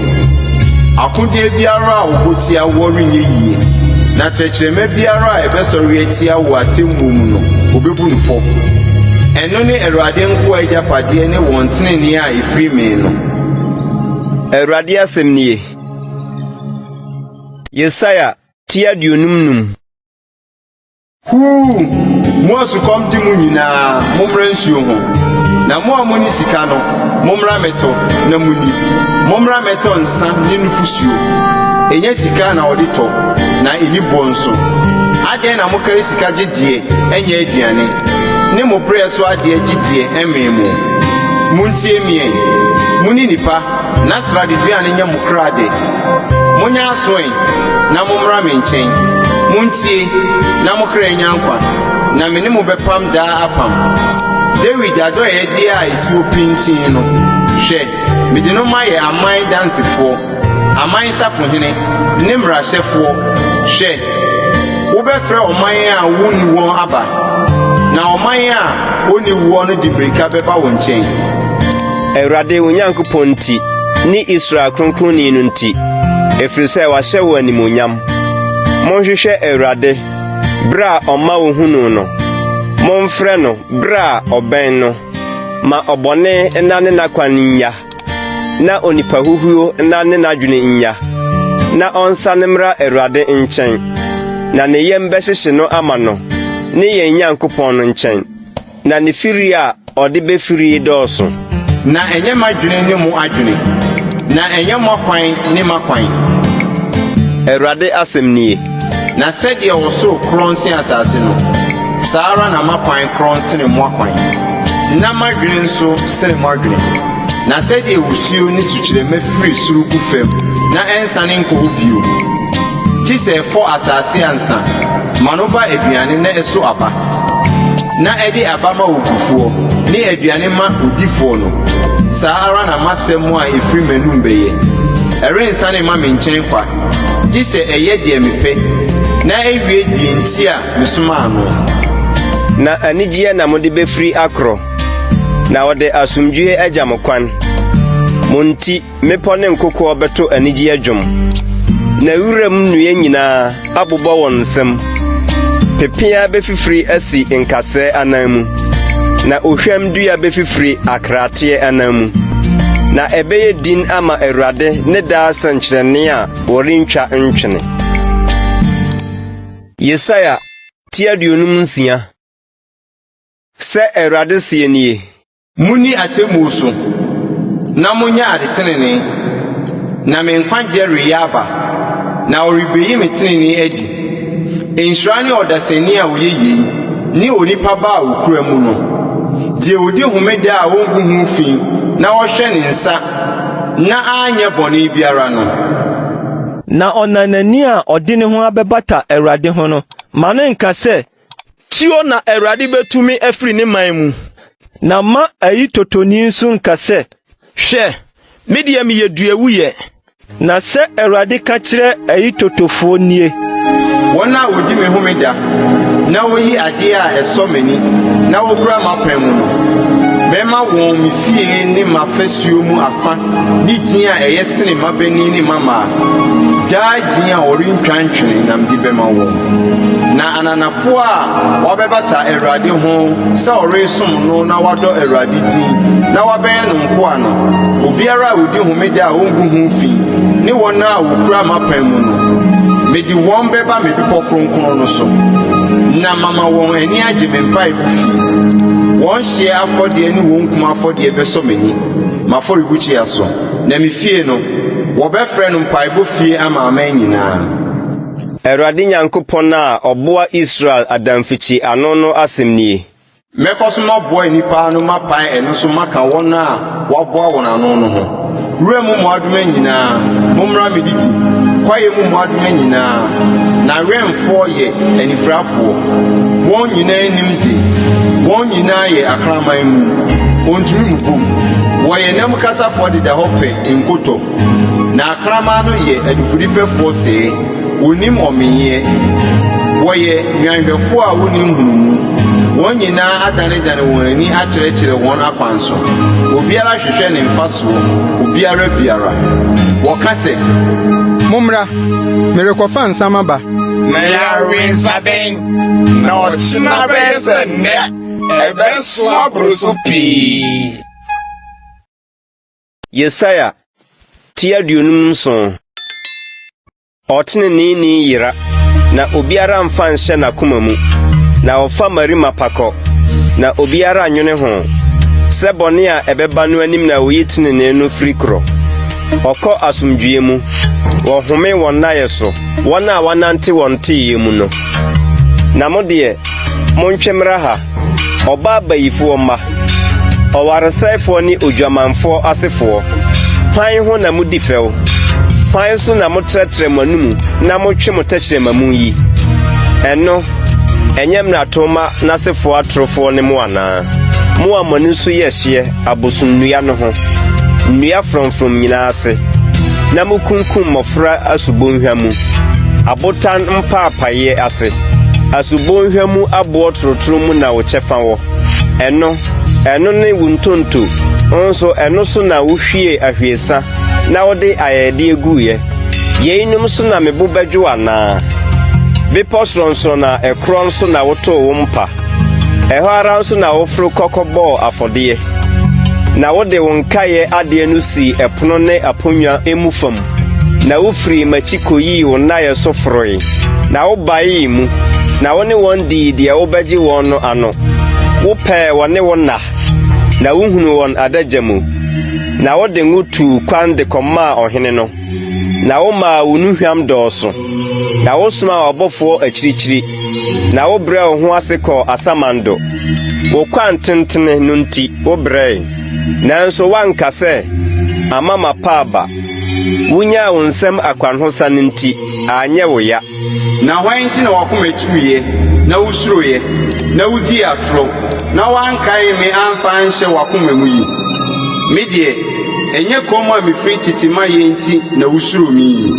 akodeɛ biara a wɔbɔtia wɔrenyɛ yie na kyerɛkyerɛma biara a ɛbɛsɔre atia wɔ atemmuo mu no obebu no fɔ ɛno ne Awurade nko agyapadeɛ ne wɔn tenenee a ɛfiri me no Awurade asɛm nie Yesaya tia duonum mo asukɔm di mu nyinaa mommra nsuo ho na mo a moni sika no mommra mɛtɔ na muni mommra mɛtɔ nsa ne nufusuo ɛnyɛ sika na wɔde tɔ na ɛni bɔ nso adɛn na mokari sika gyegyeɛ ɛnyɛ aduane ne mo brɛ so adeɛ gyegyeɛ ɛmee mo muntie mie muni nipa na srade duane nyɛ mo krade monya asoe na mommra me nkyɛn muntie na mokra nyankwa na me ne mo bɛpam daa apam David adɔyɛ die a esi opintin no hwɛ mede no ma yɛ aman dansefoɔ aman safohene ne mmarahyɛfoɔ hwɛ wobɛfrɛ ɔman a wonni wɔn aba na ɔman a onni wɔn no de mmirika bɛba wo nkyɛn Awurade wo Nyankopɔn nti ne Israel kronkroni no nti ɛfiri sɛ wahyɛ wo animonyam monhwehwɛ Awurade bra ɔma wo hunu no momfrɛ no bra ɔbɛn no ma ɔbɔne na ne nakwan nya na onipa huhuo na ne nadwene nya na ɔnsa ne mmra Awurade nkyɛn na ne yam bɛhyehye no ama no ne yɛn Nyankopɔn no nkyɛn, na ne firi a ɔde bɛfiri dɔɔso. Na ɛnyɛ m'adwene ne mo adwene, na ɛnyɛ mo kwan ne m'akwan. Awurade asɛm nie. Na sɛdeɛ ɔsoro korɔn sen asase no, saa ara na m'akwan korɔn sene mo akwan, na m'adwene nso sene mo adwene. Na sɛdeɛ wusuo ne sukyerɛmɛ firi soro gu fam, na ɛnsane nkɔ hɔ bio, gye sɛ ɛfɔ asase ansa, ma no ba aduane na ɛso aba, na ɛde aba ma ogufoɔ ne aduane ma odifoɔ no, saa ara na m'asɛm a ɛfiri m'anum bɛyɛ. Ɛrensane ma me nkyɛn kwa, gye sɛ ɛyɛ deɛ mepɛ, na ɛwie die nti a mesoma ano. Na anigyeɛ na mode bɛfiri akorɔ, na wɔde asomdwoe agya mo kwan. Mo nti mepɔ ne nkokoɔ bɛto anigyeɛ dwom, na wuram nnua nyinaa abobɔ wɔn nsam. Pepea bɛfifiri asi nkasɛɛ anan mu, na ohwam dua bɛfifiri akrateɛ anan mu. Na ɛbɛyɛ din ama Awurade ne daa sɛnkyerɛnne a wɔrentwa ntwene. Yesaia ti 56. Sɛ Awurade sie nie: Muni atemmu so, na monyɛ adetenene, na me nkwagye reyɛ aba, na ɔrebeyi me tenene adi. Nhyira ne ɔdasani a woyɛ yei, ne onipa ba a okura mu no, deɛ odi homeda a wɔngu ho fi, na ɔhwɛ ne nsa, na anyɛ bɔne biara no. Na ɔnanani a ɔde ne ho abɛbata Awurade ho no, ma ne nka sɛ, tio na Awurade bɛtumi afiri ne man mu. Na ma ayi totoni nso nka sɛ, hwɛ, me deɛ meyɛ duawuyɛ. Na sɛ Awurade ka kyerɛ ayi totofoɔ nie: wɔn a wodi me homeda, na woyi adeɛ a ɛsɔ m'ani, na wokura m'apam mu no, mɛma wɔn me fie ne m'afasuo mu afa ne din a ɛyɛ sene m'abani ne m'amaa, daa din a ɔrentwa ntwene nam de bɛma wɔn. Na ananafoɔ a wɔbɛbata Awurade ho sɛ ɔresom no na wadɔ Awurade din, na wabɛyɛ no nkoa no, obiara a wodi homeda a ɔngu ho fi, ne wɔn a wokura m'apam mu no, mede wɔn bɛba me bepɔ kronkron no so, na mama wɔn ani agye me mpaebɔ fie. Wɔn hyeɛ afɔdeɛ ne wɔn kum afɔdeɛ bɛsɔ m'ani, m'afɔrebukyia so, na me fie no, wɔbɛfrɛ no mpaebɔ fie ama aman nyinaa. Awurade Nyankopɔn a ɔboa Israel adamfikyi ano no asɛm nie: Mɛkɔ so maboa nnipa no mapae ɛno so maka wɔn a wɔaboa wɔn ano no ho. Wura mu mo adwuma nyinaa, mommra me didi. Kwaye mu mo adwuma nyinaa, na wɛmfoɔ yɛ anifrafoɔ. Wɔn nyinaa nim de, wɔn nyinaa yɛ akraman mu, ontumi mu bom. Wɔyɛ nam kasafoɔ deda hɔ pɛ nkotɔ, na akraman no yɛ adufudipɛfoɔ sɛɛ, onim ɔmenyɛ. Wɔyɛ nwanhwɛfoɔ a wonim hunumu. Wɔn nyinaa adanedane wɔn ani akyerɛkyerɛ wɔn akwan so. Obiara hwehwɛ ne mfasoɔ, obiara biara. Wɔka sɛ, Mommra, merekɔfa nsam aba. Na yɛawe nsa den, na ɔkyena bɛyɛ sɛ nnɛ, ɛbɛso aboro so pii. Yesaia ti 57. Ɔteneneeni yera, na obiara mfa nhyɛ n'akoma mu, na ɔfa marima pakɔ, na obiara anwene ho, sɛ bɔne a ɛbɛba no anim na oyi tenenee no firi korɔ. Ɔkɔ asomdwoe mu, wɔhome wɔn nnayɛ so, wɔn a wɔnante wɔn teeɛ mu no. Na mo deɛ, montwe mmra ha, ɔbaa bayifoɔ mma, ɔwaresɛefoɔ ne odwamanfoɔ asefoɔ. Hwan ho na mudi fɛw? Hwan so na motrɛtrɛ mo anumu na motwe mo tɛkyerɛma mu yi? Ɛno, ɛnyɛ mmratoma n'asefoɔ atorofoɔ ne mo anaa? Mo a mo ani so yɛ hyeɛ abosonnua no ho, nnua frɔmfrɔm nyinaa ase, na mokunkum mmɔfra asubonhwa mu, abotan mpaapaeɛ ase, asubonhwa mu aboɔ torotoro mu na wo kyɛfa wɔ. Ɛno ne wo ntonto, nso ɛno so na wohwie ahwiesa na wode ayɛdeɛ guiɛ. Yeinom so na mebo bɛdwo anaa? Bepɔ sorɔnsorɔ na ɛkorɔ nso na wotoo wo mpa, ɛhɔ ara nso na woforo kɔkɔbɔɔ afɔdeɛ, na wode wo nkaeɛ adeɛ no si ɛpono ne aponnwa emu fam, na wofiri m'akyi koyii wo nnayɛ so foroe, na wobaee mu, na wo ne wɔn di deɛ wobɛgye wɔn no ano. Wo pɛɛ wɔne wɔn na wohunu wɔn adagya mu. Na wo de ngo tu kwan de kɔmaa ɔhene no. Na wo maa wo nuhwam dɔɔso. Na wo soma ɔbɔfoɔ akyirikyiri. Na wo brɛ wo ho ase kɔ asamando. Wo kwan tentene no nti wo brɛ. Nanso wanka sɛ amama paaba. Wunya wo nsɛm akwanhosa no nti anyɛ wo ya. Na hwan nti na wakoma tuiye, na wusuroye, na wudi atoro, na wankae me amfa nhyɛ wakoma mu yi. Me de enye komo a mefiri titima ye nti na wusuro mi yi.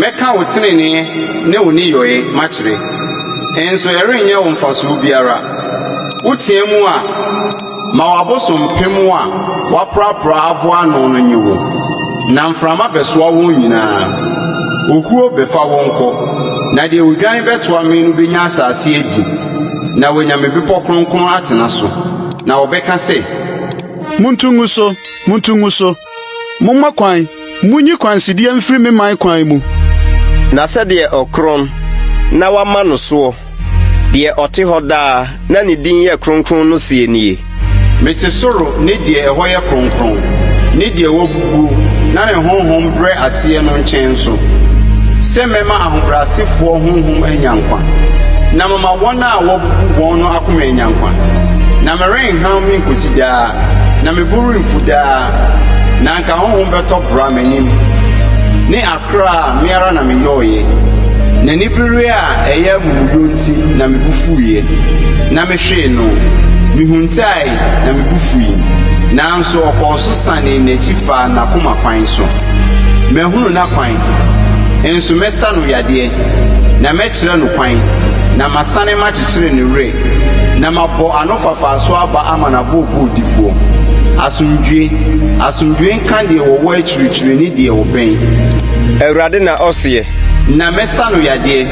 Mɛka wo tenene ne wo ni yoye makyere. Enso ɛrenyɛ wo mfaso biara. Wotie mu a ma wabosom pemu a waprapra aboa no no nyiwo. Na mframa besoa wo nyinaa. Okuo befa wo nkɔ. Na de odwan betoa me no benya asase edi. Na wonya me bepɔ kronkron atena so. Na obɛka sɛ, Muntungu so. Mumma kwan. Munyi kwansidie mfiri me man kwan mu. Na sɛdeɛ ɔkron na wama no soɔ. Deɛ ɔte hɔ daa na ne din yɛ kronkron no sie nie. Mete soro ne deɛ ɛhɔ yɛ kronkron. Ne deɛ wabubu na ne honhom brɛ aseɛ no nkyɛn so. Sɛ mɛma ahobrasefoɔ honhom anya nkwa. Na mama wɔn a wabubu wɔn no akoma anya nkwa. Na merenham me nkosi daa. Na meburu mfu daa. Na anka honhom bɛtɔ bra m'anim. Ne akra miara na meyɔye. Na nibiri a ɛyɛ mumuyo nti na mebufuye. Na mehwe no. Mihuntai na mebufuyi. Nanso ɔkɔɔso sane n'akyi fa na koma kwan so. Mehunu na kwan. Enso mɛsa no yadeɛ. Na mɛkyerɛ no kwan. Na masane makyekyere ne re. Na mabɔ anofafa so aba ama na bobo difoɔ. Asomdwe nka deɛ wɔwɔ akyirikyiri ne deɛ wɔbɛn. Awurade na ɔseɛ. Na mɛsa no yadeɛ.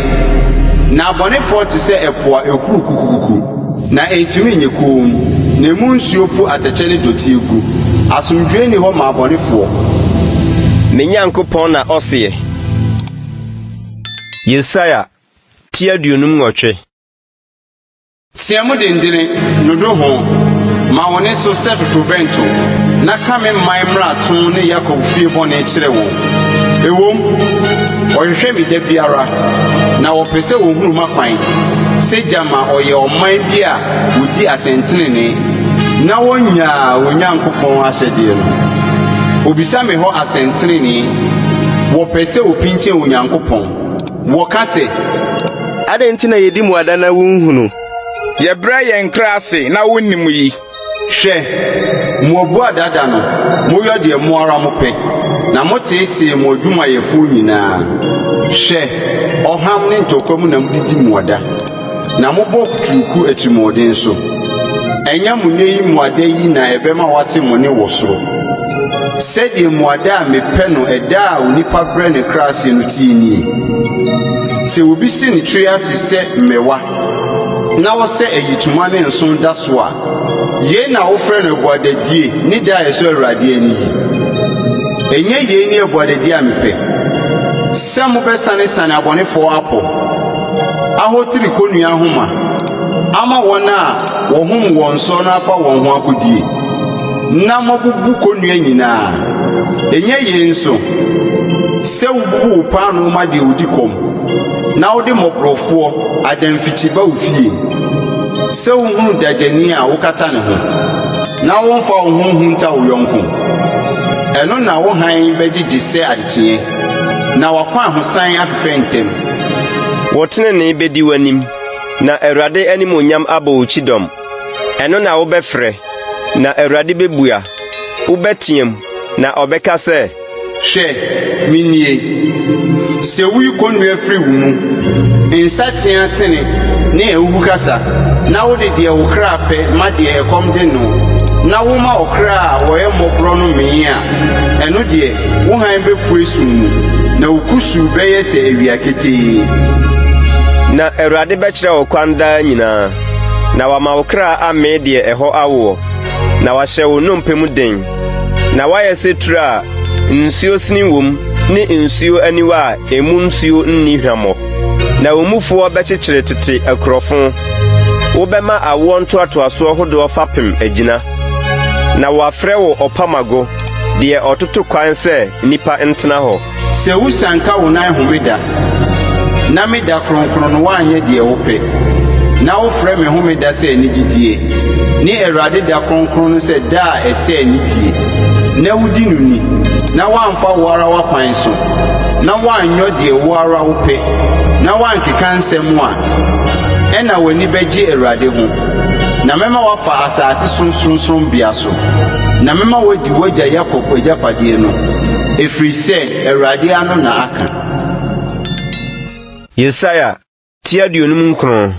Na abɔnefoɔ te sɛ ɛpo a ɛhuru kukukuku. Na ɛntumi nyɛ koom. Na emu nsuo po atɛkyɛ ne dɔte egu. Asomdwe ni hɔ ma abɔnefoɔ. Me Nyankopɔn na ɔseɛ. Yesaia ti 28. Tiamu dendene no do ho. Ma wone so sɛ totorobɛnto. Na ka me man mmarato ne Yakob fie bɔne kyerɛ wo. Ewom, ɔhwehwɛ me da biara. Na wɔpɛ sɛ wɔhunu makwan. Sɛ gyama ɔyɛ ɔman bi a wodi asɛntenene. Na wɔnyaa Onyankopɔn ahyɛdeɛ no. Obisa me hɔ asɛntenene. Wɔpɛ sɛ opinkyɛ Onyankopɔn. Wɔka sɛ, adɛn nti na yɛdi mu ada na wonhunu? Yɛbrɛ yɛn kra ase na wonnim yi. Hwɛ, muobu adada no, moyɔ deɛ mo ara mopɛ. Na moteetee mo adwumayɛfo nyinaa. Hwɛ, ɔham ne ntɔkwa mu na mudidi muada. Na mobɔ kuturuku atirimuɔden so. Ɛnyɛ mo ne yi muada yi na ɛbɛma wate mo ne wɔ soro. Sɛdeɛ muada a mepɛ no ɛda a onipa brɛ ne kra ase no tii nie. Sɛ obi si ne tiri ase sɛ mmewa. Na wɔsɛ ayituma ne nson da so a. Ye na wofrɛ no ebuadadie ne da ɛso Awurade ani yi. Enye ye ne ebuadadie a mepɛ. Sɛ mobɛsane abɔnefoɔ apɔ. Ahotiri konua homa. Ama wɔn a wɔhom wɔn so na afa wɔn ho akodie. Na mobubu konua nyinaa. Enye ye nso. Sɛ wobubu paano ma de odi kom. Na wode mɔborɔfoɔ adamfikyiba wo fie. Sɛ wohunu dagyani a wokata ne ho. Na womfa wo ho hunta wo yɔnko. Ɛno na wo han bɛgyegye sɛ adekyeɛ. Na wakɔ ahosan afefɛ ntɛm. Wɔtene ne bɛdi w'anim. Na Awurade animonyam abɔ wo kyidɔm. Ɛno na wobɛfrɛ. Na Awurade bɛbua. Wobɛteam. Na ɔbɛka sɛ, hwɛ, minie. Sɛ wuyi kɔnnua firi wo mu. Nsa teatene ne ɛwuwu kasa. Na wode deɛ wo kra pɛ ma deɛ ɛkɔm de no. Na woma ɔkra a wɔyɛ mmɔborɔ no mee a. Ɛno deɛ wo han bɛpue sum mu. Na wo kusu bɛyɛ sɛ awia ketee. Na Awurade bɛkyerɛ wo kwan daa nyinaa. Na wama wo kra amee deɛ ɛhɔ awoɔ. Na wahyɛ wo nnompe mu den. Na wayɛ sɛ turo a nsuo sini wom ne nsuo aniwa a emu nsuo nni hwammɔ. na umufuo bɛkyekyere tete akurɔfo wobɛma awo ntoatoaso hodo fapem agina na wafrɛ wo ɔpamago deɛ ɔtoto kwan sɛ nipa ntena hɔ sɛ wusanka wo nan homeda na meda kronkron no woanyɛ deɛ wopɛ na wofrɛ me homeda sɛ anigyidie ne Awurade da kronkron no sɛ da a ɛsɛ anitie na wudi no ni na woamfa wo ara w'akwan so na woanyɔ deɛ wo ara wopɛ na woankeka nsɛm a ɛna w'ani bɛgye Awurade ho na mɛma wafa asase sonsoronsoron bia so na mɛma wadi wagya Yakob agyapadeɛ no ɛfiri sɛ Awurade ano na aka. Yesaia tia 29.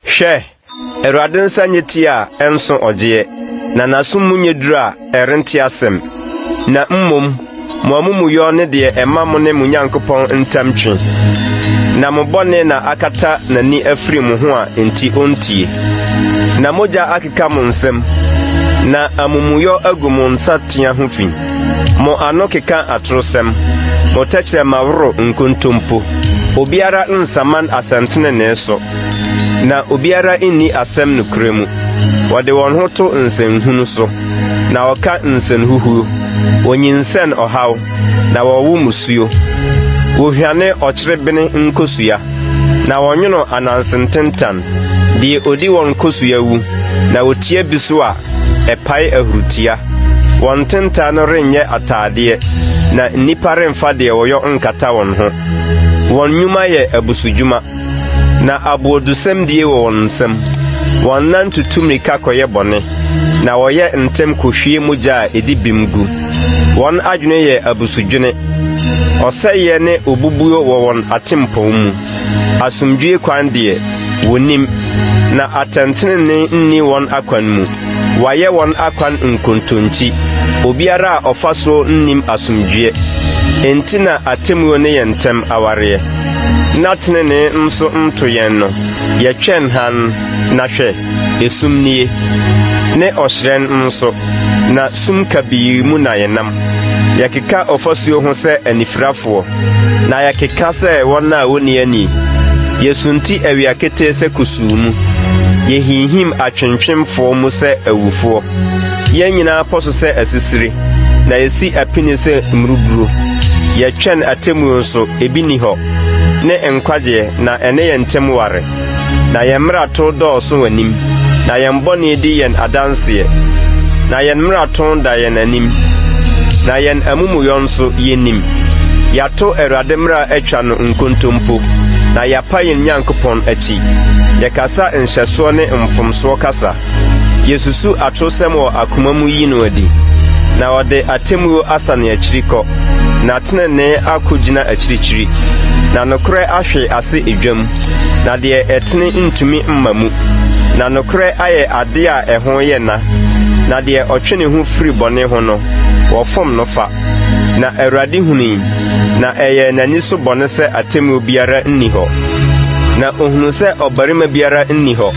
Hwɛ, Awurade nsa nye tia ɛnso ɔgyeɛ na n'asom mu nye duru a ɛrente asɛm na mmom mo amumuyɔ ne deɛ ɛma mo ne mo Nyankopɔn ntam twe na mo bɔne na akata n'ani afiri mo ho a enti ontie na mogya akeka mo nsɛm na amumuyɔ agu mo nsa tea ho fi mo ano keka atorosɛm mo tɛkyerɛ maworo nkontompo obiara nsaman asantene ne so na obiara inni asɛm nokure mu wɔde wɔn ho to nsɛnhunu so na wɔka nsɛnhuhuo wɔnyinsɛn ɔhaw na wɔwo musuo wohwane ɔkyerebene nkosua na wɔnwono anansententan deɛ odi wɔn nkosua wu na wotie bi so a ɛpae ahurutia wɔn tenta no renyɛ ataadeɛ na nnipa remfa deɛ wɔyɔ nkata wɔn ho wɔn nnwuma yɛ abusudwuma na aboodusɛm die wɔ wɔn nsam wɔn nan tutu mmirika kɔyɛ bɔne na wɔyɛ ntɛm kɔhwie mogya a ɛdi bim gu wɔn adwene yɛ abusudwene ɔsɛeɛ ne obubuo wɔ wɔn atempɔn mu asomdwie kwan deɛ wonim na atɛntene nni wɔn akwan mu wɔayɛ wɔn akwan nkontonkyi obiara a ɔfa so nnim asomdwie enti na atemmuo ne yɛ ntɛm awareɛ na tenene nso nto yɛn no yɛtwɛn han na hwɛ esum nie ne ɔhyerɛn nso na sum kabii mu na yɛnam yɛkeka ɔfasuo ho sɛ anifirafoɔ na yɛkeka sɛ wɔn a wonni ani yɛsunti awia ketee sɛ kusuu mu yɛhinhim atwentwemfoɔ mu sɛ awufoɔ yɛn nyinaa pɔ so sɛ asisire na yɛsi apini sɛ mmuruburo yɛtwɛn atemmuo nso ebi ni hɔ ne nkwagyeɛ na ɛne yɛn ntɛm ware na yɛn mmarato dɔɔso w'anim na yɛn bɔne di yɛn adanseɛ na yɛn mmarato da yɛn anim na yɛn amumuyɔ nso yɛnim yɛato Awurade mmara atwa no nkontompo na yɛapa yɛn Nyankopɔn akyi yɛkasa nhyɛsoɔ ne mfomsoɔ kasa yɛsusu atorosɛm wɔ akoma mu yi no adi na ɔde atemmuo asa ne akyiri kɔ na tenenee akɔgyina akyirikyiri na nokorɛ ahwe ase edwam na deɛ ɛtene ntumi mma mu na nokorɛ ayɛ ade a ɛho yɛ na deɛ ɔtwe ne ho firi bɔne ho no wɔfom no fa na Awurade huni na ɛyɛ n'ani so bɔne sɛ atemmuo biara nni hɔ na ohunu sɛ ɔbarima biara nni hɔ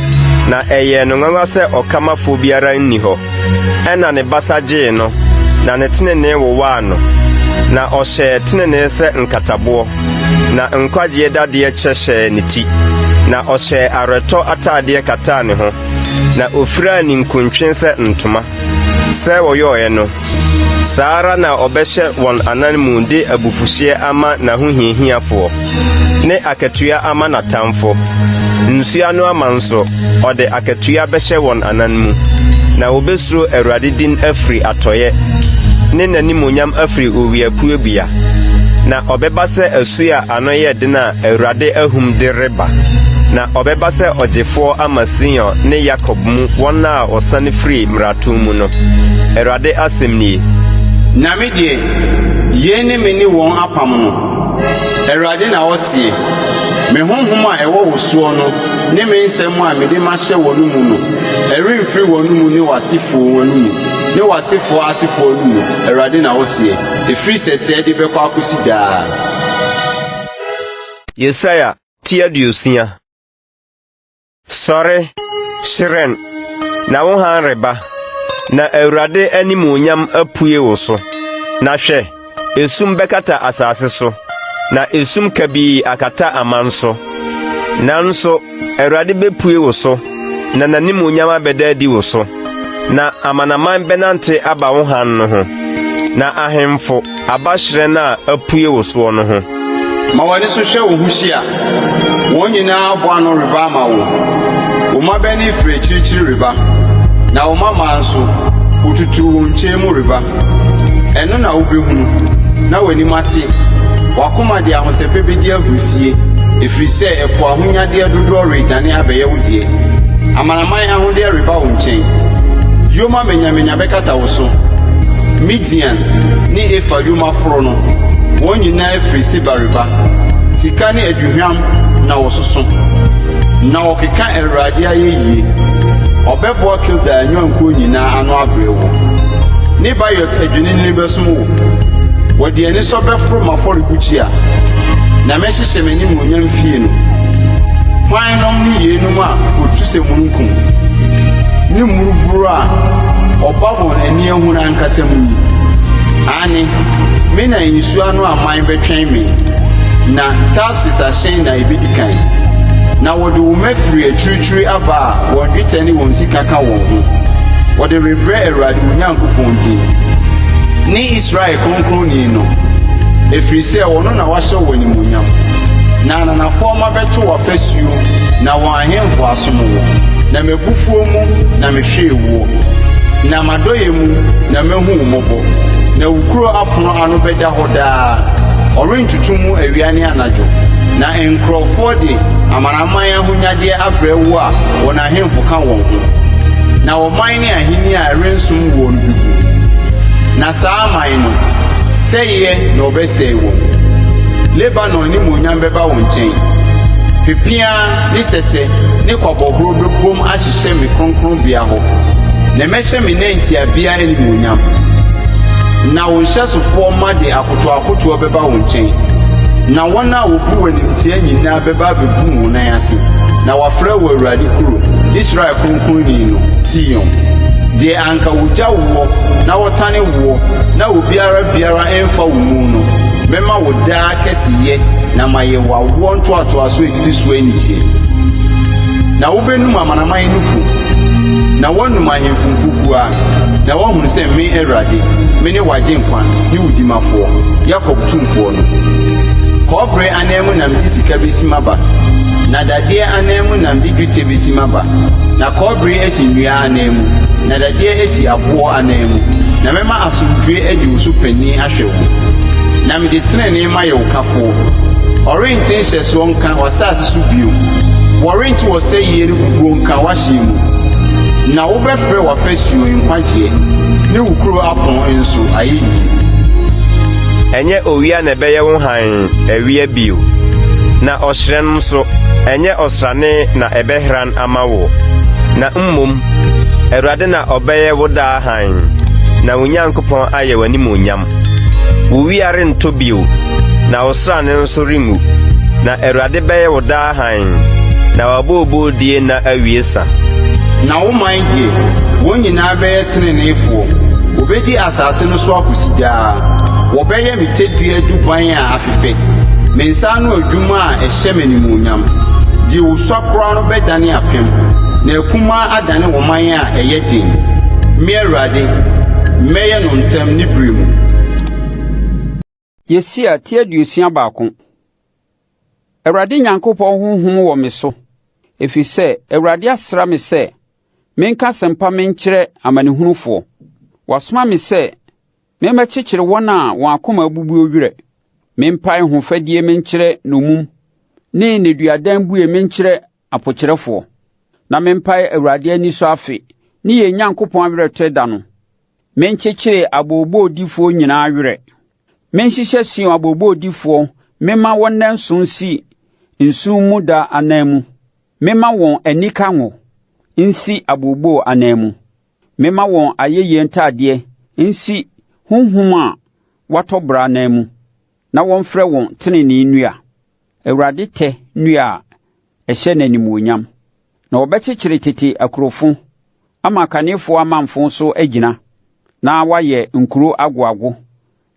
na ɛyɛ no nwanwa sɛ ɔkamafo biara nni hɔ ɛna ne basa gyee no na ne tenenee wowaa no na ɔhyɛɛ tenenee sɛ nkataboɔ na nkwagyeɛ dadeɛ kyɛhyɛɛ ne ti na ɔhyɛɛ awerɛtɔ ataadeɛ kataa ne ho na ofiraa ne nkontwe sɛ ntoma sɛ wɔyɔɔɛ no saa ara na ɔbɛhyɛ wɔn anan mu de abufuhyeɛ ama n'ahohiahiafoɔ ne akatua ama n'atamfo nsua no ama nso ɔde akatua bɛhyɛ wɔn anan mu na wobɛsuro Awurade din afiri atɔyɛ ne n'animonyam afiri owiapuebia na ɔbɛba sɛ asu a ano yɛ den a Awurade ahum de reba na ɔbɛba sɛ ɔgyefoɔ ama Sion ne Yakob mu wɔn a ɔsane firi mmarato mu no Awurade asɛm nie na me deɛ yei ne me ne wɔn apam no Awurade na ɔsie me honhom a ɛwɔ wo soɔ no ne me nsɛm a mede mahyɛ wɔn mu no ɛremfiri wɔn mu ne w'asefoɔ wɔn mu ne w'asefoɔ asefoɔ no mu Awurade na ɔsie ɛfiri sɛsɛɛ de bɛkɔ akosi daa. Yesaia tia 60. Sɔre hyerɛn na wo han reba na Awurade animuonyam apue wo so na hwɛ esum bɛkata asase so na esum kabii akata amanso. Nanso Awurade bepue wo so, na n'animuonyam abɛda adi wo so, na amanaman bɛnante aba wo han no ho, na ahemfo abahyerɛn a apue wo soɔ no ho. Ma w'ani so hwɛ wo ho hyia, wɔn nyinaa abɔ ano reba ama wo. Wo mma bɛne firi akyirikyiri reba, na wo mama nso wotutu wo nkyɛn mu reba. Ɛno na wobɛhunu, na w'anim ate, wakoma de ahosɛpɛ bɛdi ahurusie, ɛfiri sɛ ɛpo ahonyadeɛ dodoɔ redane abɛyɛ wo deɛ. Amanaman ahodeɛ reba wo nkyɛn. Yoma menyamenya bɛkata wo so. Midian ne Efa yoma foro no, wɔn nyinaa afiri Seba reba. Sika ne aduhwam na wɔsoso, na wɔkeka Awurade ayɛ yie. Ɔbɛboa Kilda anyankuo nyinaa ano abrɛ wo. Ne Bayot adwinini bɛsom wo. Wɔde ani sɔ bɛforo m'afɔrebukyia, na mɛhyehyɛ m'animuonyam fie no. Hwan nom ne yeinom a wɔtu sɛ mununkum, ne mmuruburu a ɔba wɔn ani ahunu ankasa mu yi. Ane, me na nsuo ano aman bɛtwɛn me, na Tarsis ahyɛn na ebedi kan. Na wɔde wo mafiri akyirikyiri aba a wɔn dwetɛ ne wɔn sika ka wɔn ho. Wɔde rebrɛ Awurade wo Nyankopɔn din ne Israel Kronkronni no, ɛfiri sɛ ɔno na wahyɛ wɔ animuonyam. Na ananafoɔ ma bɛto w'afasuo, na wɔn ahemfo asom wo. Na m'abufuo mu na mehwee wo, na m'adɔyɛ mu na mehu wo mmɔbɔ. Na wo kuro apono ano bɛda hɔ daa, ɔrentutu mu awia ne anadwo. Na nkurɔfoɔ de amanaman ahonyadeɛ abrɛ wo a wɔn ahemfo ka wɔn ho. Na ɔman ne ahenni a ɛrensom wɔ no bibu. Na saa aman no, sɛeɛ na ɔbɛsɛe wɔn. Lebanon ne muonyam bɛba wo nkyɛn. Pepiaa ne sɛsɛ ne kwabɔhoro bɛbom ahyehyɛ me kronkronbea hɔ. Na mɛhyɛ me nantiabea animuonyam. Na wo nhyɛsofoɔ mma de akotoakotoɔ bɛba wo nkyɛn. Na wɔn a wobu w'animtia nyinaa bɛba abɛbu wo nan ase. Na wafrɛ wo Awurade kuro, Israel Kronkronni no, Sion. Deɛ anka wogya woɔ, na wɔtane woɔ, na obiara ɛmfa wo mu no. Mɛma wo daa kɛseyɛ, na mayɛ wo awoɔ ntoatoaso edidi so anigye. Na wobɛnum amanaman no fu, na wɔnum ahemfo nkukua, na wɔhunu sɛ me Awurade, me ne w'agyenkwa ne wo dimafoɔ, Yakob tumfoɔ no. Kɔbere anan mu nam de sika besi maba, na dadeɛ anan mu nam de dwetɛ besi maba. Na kɔbere asi nnua anan mu, na dadeɛ asi aboɔ anan mu. Na mɛma asomdwoe adi wo so panyin ahwɛ wo. Na mede tenenee ma yɛ wo kafoɔ. Ɔrente nhyɛsoɔ nka w'asase so bio. Wɔrente wɔ sɛ yie no bubuo nka w'ahyɛ mu. Na wobɛfrɛ w'afasuo nkwagyeɛ, ne wo kuro apon nso ayɛ yie. Ɛnyɛ owia na ɛbɛyɛ wo han awia bio, na ɔhyerɛn nso ɛnyɛ ɔsrane na ɛbɛhran ama wo. Na mmom, Awurade na ɔbɛyɛ wo daa han, na wo Nyankopɔn ayɛ w'animuonyam. Wo wia rentɔ bio, na wo srane nso rengu. Na Awurade bɛyɛ wo daa han, na w'abɔɔbɔɔdie na awie sa. Na wo man deɛ, wɔn nyinaa bɛyɛ teneneefoɔ. Wobɛdi asase no so akosi daa. Wɔbɛyɛ me tedua duban a afefɛ. Me nsa ano adwuma a ɛhyɛ me animuonyam. Deɛ wosua koraa no bɛdane apem, na akumaa adane wo man a ɛyɛ den. Me Awurade, mɛyɛ no ntɛm ne bere mu. Yesia tie aduosia baako. Awurade Nyankopɔn honhom wɔ me so, ɛfiri sɛ Awurade asra me sɛ menka asɛmpa menkyerɛ amanehunufoɔ. Wasoma me sɛ memmɛkyekyere wɔn a wɔn akoma abubu owerɛ. Mempae hofadie menkyerɛ nomum, ne neduadan bue menkyerɛ apokyerɛfoɔ. Na mempae Awurade ani so afe, ne yɛn Nyankopɔn awerɛtɔ da no. Menkyekyere aboobɔodifoɔ nyinaa werɛ. Menhyehyɛ Sion aboobɔodifoɔ, memma wɔn nanso nsi nsu mu da anan mu. Memma wɔn anika ngo nsi aboobɔɔ anan mu. Memma wɔn ayɛyie ntadeɛ nsi honhom a watɔ bra anan mu. Na wɔmfrɛ wɔn tenenee nnua, Awurade tɛ nnua a ɛhyɛ n'animuonyam. Na wɔbɛkyekyere tete akurofo, ama akanefoɔ amanfo so agyina, na wayɛ nkuro agoago,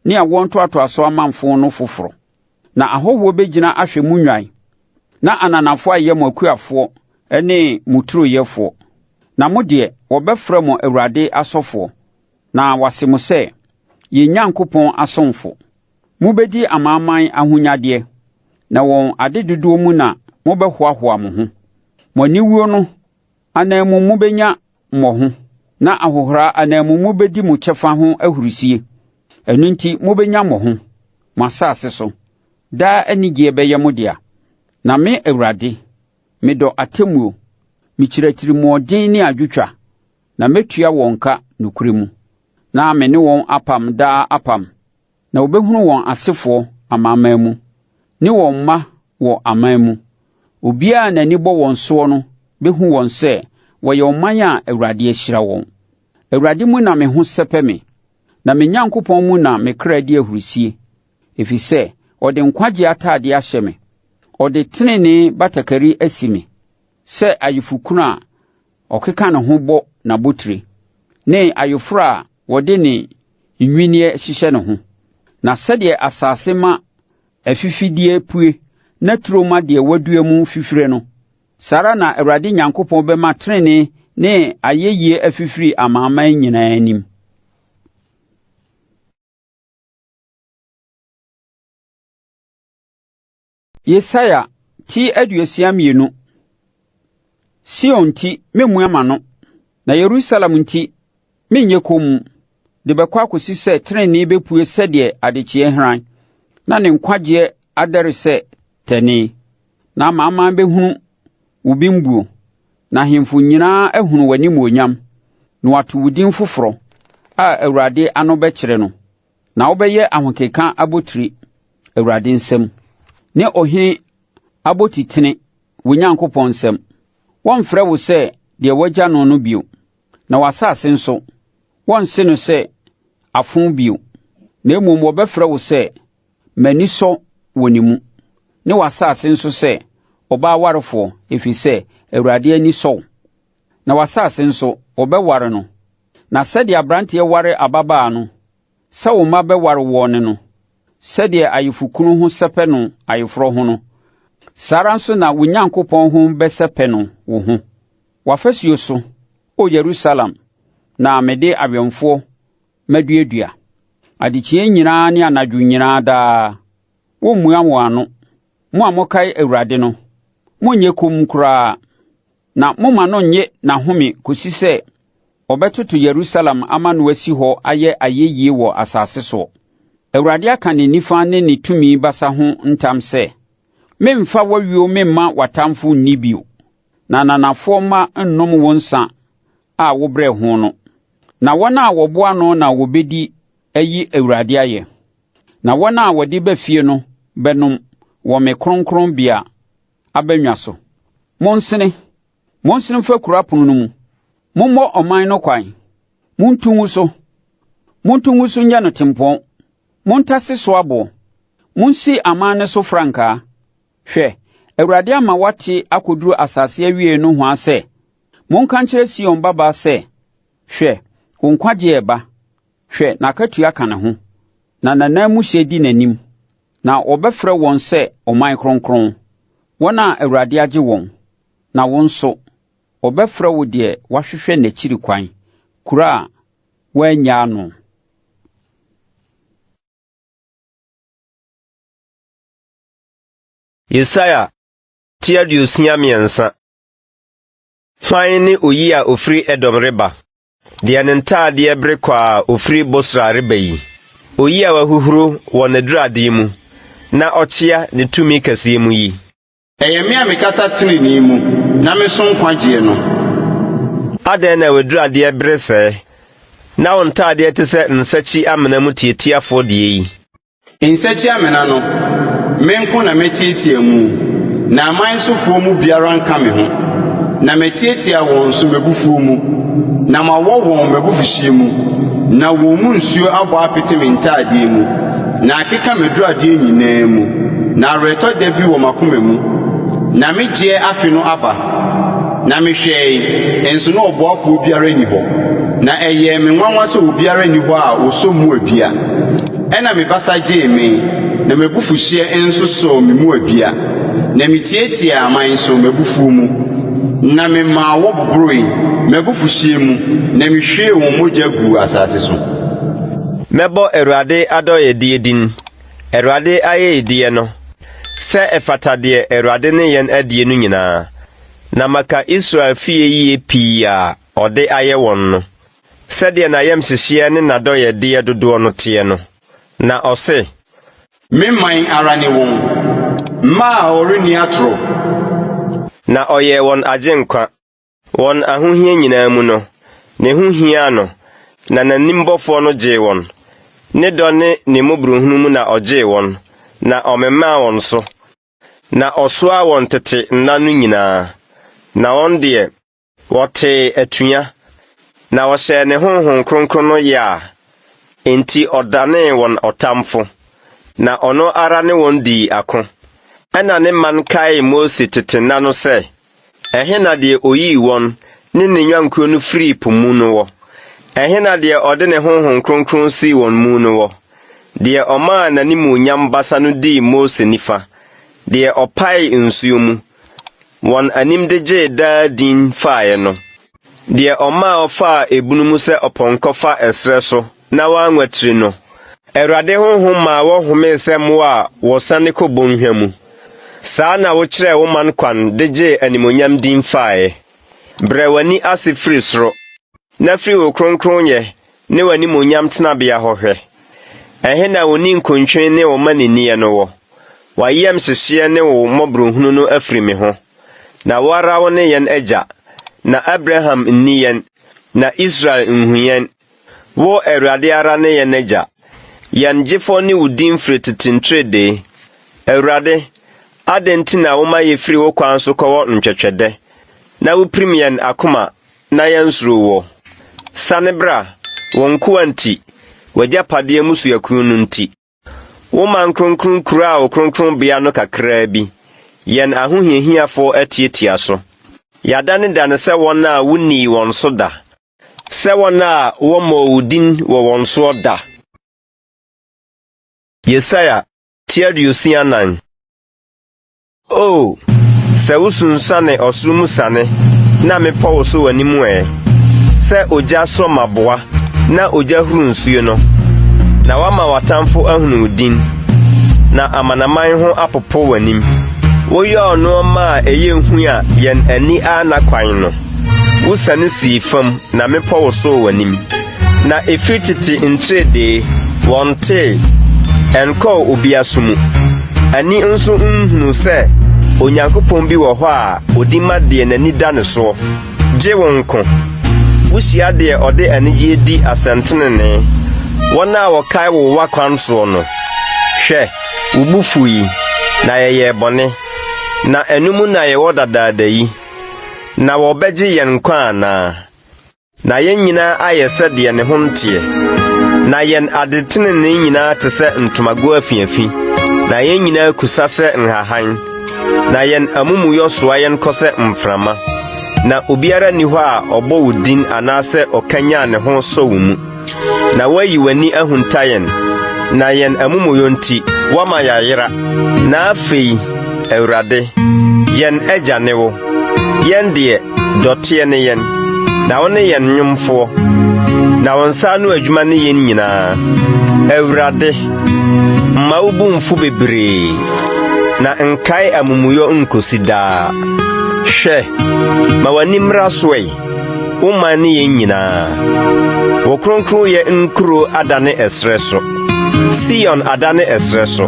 ne awoɔ ntoatoaso amanfo no foforɔ. na ahɔhoɔ bɛgyina ahwɛ mu nnwan, na ananafoɔ ayɛ mo akuafoɔ ne mo turoyɛfoɔ. Na mo deɛ, wɔbɛfrɛ mo Awurade asɔfoɔ, na wɔase mo sɛ, yɛn Nyankopɔn asomfo. Mobɛdi amanaman ahonyadeɛ, na wɔn adedodoɔ mu na mobɛhoahoa mo ho. Mo aniwuo no anan mu mobɛnya mmɔho, na ahohora anan mu mobɛdi mo kyɛfa ho ahurusie. Ɛno nti mobɛnya mmɔho, mo asase so. Daa anigyeɛ bɛyɛ mo dea. Na me Awurade, medɔ atemmuo, mekyerɛ tirimɔden ne adwotwa, na metua wɔn ka nokorɛ mu. Na me ne wɔn apam daa apam, na wɔbɛhunu wɔn asefoɔ amanaman mu, ne wɔn mma wɔ aman mu. Obiara n'ani bɔ wɔn soɔ no bɛhu wɔn sɛ wɔyɛ ɔman a Awurade ahyira wɔn. Awurade mu na me ho sɛpɛ me, na me Nyankopɔn mu na me kra di ahurusie, ɛfiri sɛ ɔde nkwagye atade ahyɛ me, ɔde tenenee batakari asi me, sɛ ayefokunu a ɔkeka ne ho bɔ n'abotire, ne ayeforo a wɔde ne nwiniɛ hyehyɛ ne ho. Na sɛdeɛ asase ma afifidie pue na turo ma deɛ wadua mu fifire no, saa ara na Awurade Nyankopɔn bɛma tenenee ne ayɛyie afifiri amanaman nyinaa anim. Yesaia ti 62. Sion nti memmua m'ano, na Yerusalem nti menyɛ komm, de bɛkɔ akɔsi sɛ tenenee bɛpue sɛdeɛ adekyeɛ hran, na ne nkwagyeɛ adɛre sɛ tɛnee. Na amanaman bɛhunu wo bembuo, na ahemfo nyinaa ahunu w'animuonyam, na wato wo din foforɔ a Awurade ano bɛkyerɛ no. Na wobɛyɛ ahokeka abotire Awurade nsɛm, ne ɔhene abotitene wo Nyankopɔn nsɛm. Wɔmfrɛ wo sɛ deɛ wagya no bio, na w'asase nso wɔnse no sɛ afo bio, na mmom wɔbɛfrɛ wo sɛ m'ani sɔ wɔ ne mu, ne w'asase nso sɛ ɔbaa warefoɔ, ɛfiri sɛ Awurade ani sɔ wo. Na w'asase nso wɔbɛware no, na sɛdeɛ aberanteɛ ware ababaa no, sɛ wo mma bɛware wɔn no, sɛdeɛ ayefokunu ho sɛpɛ no ayeforɔ ho no, saa ara nso na wo Nyankopɔn ho bɛsɛpɛ no wo ho. W'afasuo so, o Yerusalem, na mede awɛmfoɔ maduadua. Adekyeɛ nyinaa ne anadwo nyinaa daa, wɔmmua wɔn ano. Mo a mokae Awurade no, monyɛ komm koraa, na momma no nye n'ahome kɔsi sɛ ɔbɛtoto Yerusalem ama no asi hɔ ayɛ ayɛyie wɔ asase so. Awurade aka ne nifa ne ne tumi basa ho ntam sɛ, memfa wawuo memma watamfo nni bio, na ananafoɔ mma nnom wo nsa a wobrɛ ho no. Na wɔn a wɔboa no na wɔbɛdi ayi Awurade ayɛ, na wɔn a wɔde ba fie no bɛnom wɔ me kronkronbea abannwa so. Monsene mfa kura pono no mu, mommɔ ɔman no kwan, muntu ngu so nyɛ no tempɔn, montase so aboɔ, monsi aman no so frankaa. Hwɛ, Awurade ama wate akoduru asase awie no ho asɛ, monka nkyerɛ Sion babaa sɛ, hwɛ, wo nkwagye ɛba, hwɛ n'akatua ka ne ho, na nanan mu hyɛ di n'anim, na wɔbɛfrɛ wɔn sɛ ɔman kronkron, wɔn a Awurade agye wɔn. Na wo nso, wɔbɛfrɛ wo deɛ wahwehwɛ n'akyiri kwan, kuro a wɔannyaa no. Yesaia ti 63. Hwan ne oyi a ofiri Edom reba, deɛ ne ntaadeɛ bere kɔ a ofiri Bosra reba yi, oyi a wahuhuro wɔ n'adurade mu, na ɔkyea ne tumi kɛseɛ mu yi. Ɛyɛ me a mekasa tenenee mu, na meso nkwagyeɛ no. Adɛn na waduradeɛ bere sɛ, na wo ntaadeɛ te sɛ nsakyi amena mu tietiafoɔ deɛ yi. Nsakyi amena no, menko na metietia mu, na aman sofoɔ mu biara nka me ho. Na metietia wɔn so mebufuo mu, na mawɔ wɔn mebufuhyie mu, na wɔn mu nsuo abɔ apete me ntaadeɛ mu, na akeka me duradeɛ nyinaa mu, na awerɛtɔ da bi wɔ makoma mu. Na megyeɛ afe no aba, na mehwɛe, enso na ɔboafoɔ biara nni hɔ, na ɛyɛ me nwanwa sɛ obiara nni hɔ a ɔsɔ mu abia. ɛna me basa gyee me na m'abufuhyeɛ nso sɔɔ me mu abia na metietie aman so m'abufuw mu na memaa wɔboboroe m'abufuhyeɛ mu na mehwie wɔn mogya gu asase so. Mɛbɔ Awurade adɔyɛdeɛ din. Awurade ayɛyɛdeɛ no sɛ ɛfata deɛ Awurade ne yɛn adie no nyinaa, na maka Israel fie yie pii a ɔde ayɛ wɔn no, sɛdeɛ n'ayamhyehyeɛ ne n'adɔyɛdeɛ dodoɔ no teɛ no. Na ɔse, me man ara ne wɔn mma a ɔrenni atoro. Na ɔyɛɛ wɔn agyenkwa. Wɔn ahohia nyinaa mu no, ne ho hia no, na n'animbɔfoɔ no gyee wɔn. Ne dɔ ne ne mmɔborɔhunu mu na ɔgyee wɔn, na ɔmemaa wɔn so. Na ɔsoaa wɔn tete nna no nyinaa. Na wɔn deɛ, wɔtee atua, na wɔhyɛɛ ne honhom kronkron no yɛ a, enti ɔdanee wɔn ɔtamfo, na ɔno ara ne wɔn dii ako. Ɛna ne man kae Mose tete nna no sɛ, ɛhe na deɛ oyii wɔn ne ne nyankuo no firi po mu no wɔ? Ɛhe na deɛ ɔde ne honhom kronkron sii wɔn mu no wɔ? Deɛ ɔmaa n'animuonyam basa no dii Mose nifa, deɛ ɔpae nsuo mu, wɔn anim de gyee daa din faeɛ no, deɛ ɔmaa ɔfaa ebunu mu sɛ ɔpɔnkɔ fa ɛsrɛ so na wanwatiri no. Awurade honhom maa wɔhomee sɛ mmoa a wɔsane kɔ bɔnhwa mu. Saa na wokyerɛɛ wo man kwan de gyee animonyam din faeɛ. Brɛ w'ani ase firi soro, na firi wo kronkronyɛ ne w'animonyam tenabea hɔ hwɛ. Ɛhe na wo ni nkontwe ne wo maniniɛ no wɔ? W'ayam hyehyeɛ ne wo mmɔborɔhunu no afiri me ho. Na wo ara wo ne yɛn agya, na Abraham nni yɛn, na Israel nhu yɛn. Wo Awurade ara ne yɛn agya. Yɛn gyefo ne wo din firi tete ntredee. Awurade, adɛn nti na woma yɛfiri wo kwan so kɔwɔ ntwɛtwɛdɛ, na wopirim yɛn akoma na yɛnsuro wɔ. Sane bra, wɔn nkoa nti, w'agyapadeɛ mu suakuo no nti. Wo man kronkron kura a wo kronkronbea no kakraa bi, yɛn ahohiahiafoɔ atiatia so. Yɛadane dane sɛ wɔn a wonnii wɔn so da, sɛ wɔn a wɔmmɔɔ wo din wɔ wɔn soɔ da. Yesaia 39. O, sɛ wosunsane ɔsoro mu sane, na mepɔ wo so w'anim ɛ, sɛ ogya sɔ maboa, na ogya huru nsuo no, na wama w'atamfo ahunu wo din, na amanaman ho apopo w'anim. Woyɛ ɔnoɔma a ɛyɛ nhu a yɛn ani ana kwan no. Wosane sii fam, na mepɔ wo so w'anim. Na ɛfiri tete ntredee, wɔntee, ɛnkɔɔ obiaso mu. Ani nso nhunu sɛ Onyankopɔn bi wɔ hɔ a odi ma deɛ n'ani da ne soɔ. Gye wo nko. Wohyia deɛ ɔde anigye di asɛntenenee. Wɔn a wɔkae wo wakwan soɔ no. Hwɛ, wo bu fu yi, na yɛyɛ bɔne. Na ɛno na yɛwɔ dadaada yi. Na wɔbɛgye yɛn nkwa anaa? Na yɛn nyinaa ayɛ sɛdeɛ ne ho nteɛ. Na yɛn adetenenee nyinaa te sɛ ntomago afiafi. Na yɛn nyinaa kusa sɛ nhahan. Na yɛn amumuyɔ soa yɛn kɔ sɛ mframa. Na obiara ni hɔ a ɔbɔ wo din anaasɛ ɔkanyaa ne ho sɔ wo mu. Na wayi w'ani ahunta yɛn. Na yɛn amumuyɔ nti, wama yɛayera. Na afei, Awurade, yɛn agya ne wo. Yɛn deɛ, dɔteɛ ne yɛn. Na wo ne yɛn nnwomfoɔ. Na wo nsa ano adwuma ne yɛn nyinaa. Awurade, mma wo bo mfu bebree, na nkae amumuyɔ nkosi daa. Hwɛ, ma w'ani mmra so ɛ, wo man ne yɛn nyinaa. Wo kronkronyɛ nkuro adane ɛsrɛ so. Sion adane ɛsrɛ so.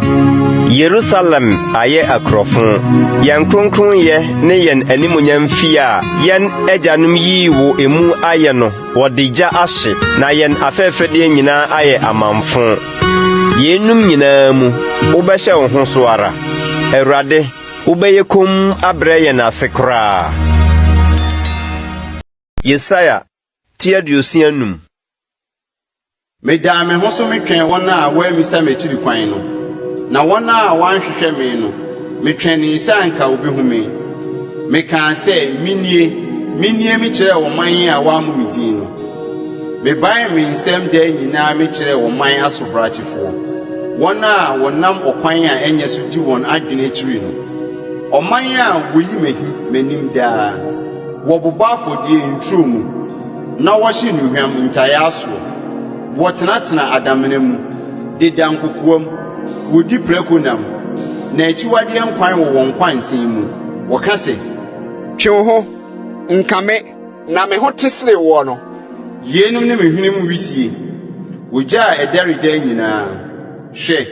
Yerusalem ayɛ akorɔfo. Yɛn kronkronyɛ ne yɛn animonyam fie a yɛn agyanom yii wo emu ayɛ no, wɔde gya ahye, na yɛn afɛɛfɛdeɛ nyinaa ayɛ amamfo. Yenum nyinaa mu, wobɛhyɛ wo ho so ara. Awurade, wobɛyɛ kom abrɛ yɛn ase koraa. Yesaia 35. Medaa me ho so metwɛn wɔn a wɔamisa m'akyiri kwan no, na wɔn a wɔanhwehwɛ me no, metwɛn ne sɛ anka obehu me. Mekaa sɛ, minie mekyerɛ wɔn man a wɔamu me din no. Mebae me nsɛm daa nyinaa mekyerɛ wɔn man asobrakyefoɔ. Wana wonam okwan a enye so di won adwene tiri no. Oman a woyi menim daa. Woboba afodie ntro mu. Na wohye nuhwam ntaya aso. Wotenatena adamene mu. Deda nkokoam. Wodi prekonam. Na echiwade nkwan wo won kwansen mu. Woka se, twe ho nkame na me ho tesere wo no. Yenum ne mehwenem wisie. Wogya ederida nyinaa. Hwe,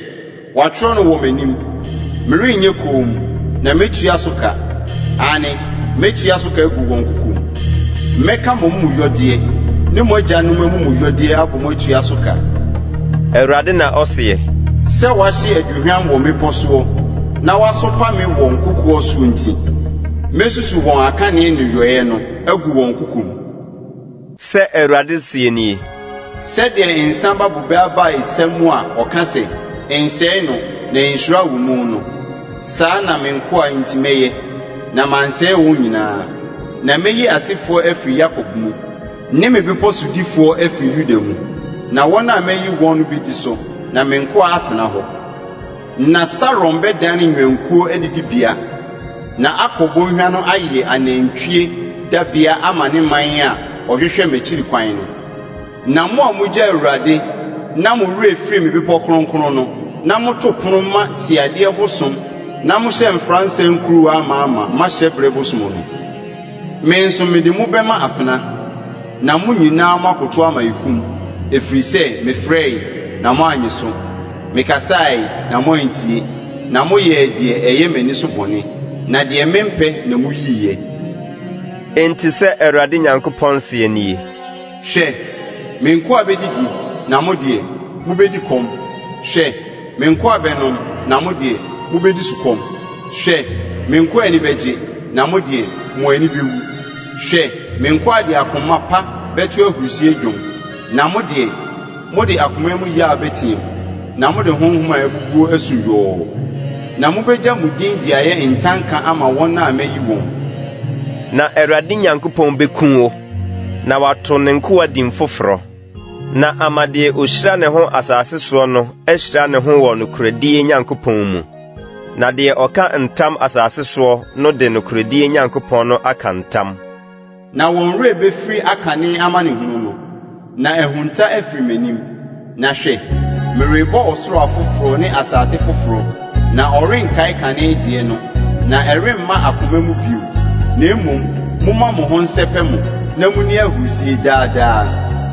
watro no wo manim. Merenye kom na metua soka. Ane, metua soka egu won kukum. Meka momu yodie. Ne mogya no mamu yodie abomo tua soka. Awurade na ɔseɛ. Se wahye aduhwan wo meposo na wasopa me won kukuo so nti. Mesusu won akane ne yoye no agu won kukum. Se Awurade sie nie. Se de insamba bubaba isemu a ɔka se ensɛe no na inshura wo mu no. Saa na menko a intimeye na mansɛe wo nyinaa. Na meyi asefo afiri Yakob mu. Ne me beposo difo afiri Yuda mu. Na wona meyi won bi di so na menko atena hɔ. Na Saron bedan nwenkuo edidibia. Na akobo hwa no aye anantwie dabia ama ne man a ɔhwehwɛ mechiri kwan no. Na mo a mugya Awurade na mo wura efiri me bepɔ kronkron no na mo to pono ma siade bosom na mo hyɛ mfransa nkuru ama ma hyɛ bre bosom no. Me nso me de mo bɛma afena na mo nyinaa makoto ama ikum efiri sɛ me frɛe na mo anye so. Me kasai na mo ntie na mo yɛ die ɛyɛ mani so bɔne na de mempe na mo yiye. Enti sɛ Awurade Nyankopɔn sie nie. Hwɛ, menko abedidi na mo de mo bedi kom. Hwɛ, menko abenom na mo de mo bedi sukom. Hwɛ, menko ani begye na mo de mo ani bewu. Hwɛ, menko ade akoma pa betu ahusie dwom na mo de akoma mu ya betim na mo de honhom a ebubuo asuyoo. Na mo begya mo din di aye ntanka ama won na meyi won. Na Awurade Nyankopɔn bekun wo na wato ne nkoa din foforo. Na amade ohyira ne ho asase so no ahyira ne ho wɔ no kuradie Nyankopɔn mu. Na de ɔka ntam asase so no de no kuradie Nyankopɔn no aka ntam. Na won re befiri akane ama ne hunu no. Na ehunta afiri menim. Na hwe, merebo osoro afoforo ne asase foforo. Na ɔrenkae kane die no. Na ɛremma akoma mu bio. Na emom mumma mo ho nsɛpɛ mo na muni ahusie daadaa.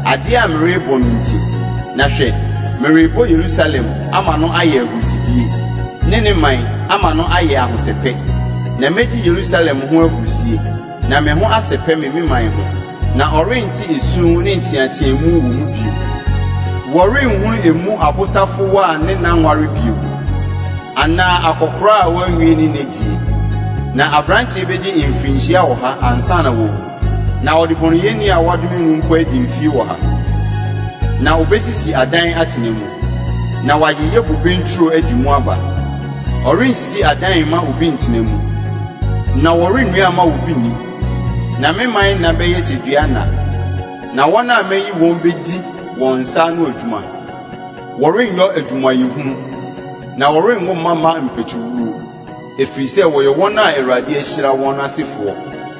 Ade a merebo no nti. Na hwe, merebo Yerusalem ama no ayɛ ahusidie. Ne man ama no ayɛ ahosɛpɛ. Na medi Yerusalem ho ahusie. Na me ho asɛpɛ me man ho. Na ɔrenti esu ne ntiatiamu wo mu bio. Wɔrenhu emu abotafo wa ne nanware bio. Ana akokora a wanwie ni nedie. Na abrantie bedi mfinhyia wɔ ha ansa na wo. Na ɔdebɔnyɛni a wadome nkwa adi mfie wɔ ha. Na obesisi adan atene mu. Na wayeye bobe nturo adi mu aba. Ɔrensisi adan ma obi ntene mu. Na wɔrennua ma obi ni. Na me man na bɛyɛ sedua na. Na wɔn a meyi wɔn bedi wɔn nsa no adwuma. Wɔrenyɔ adwuma yehunu. Na wɔrenwo mama mpetwuru. Efiri sɛ wɔyɛ wɔn a Awurade ahyira wɔn asefoɔ.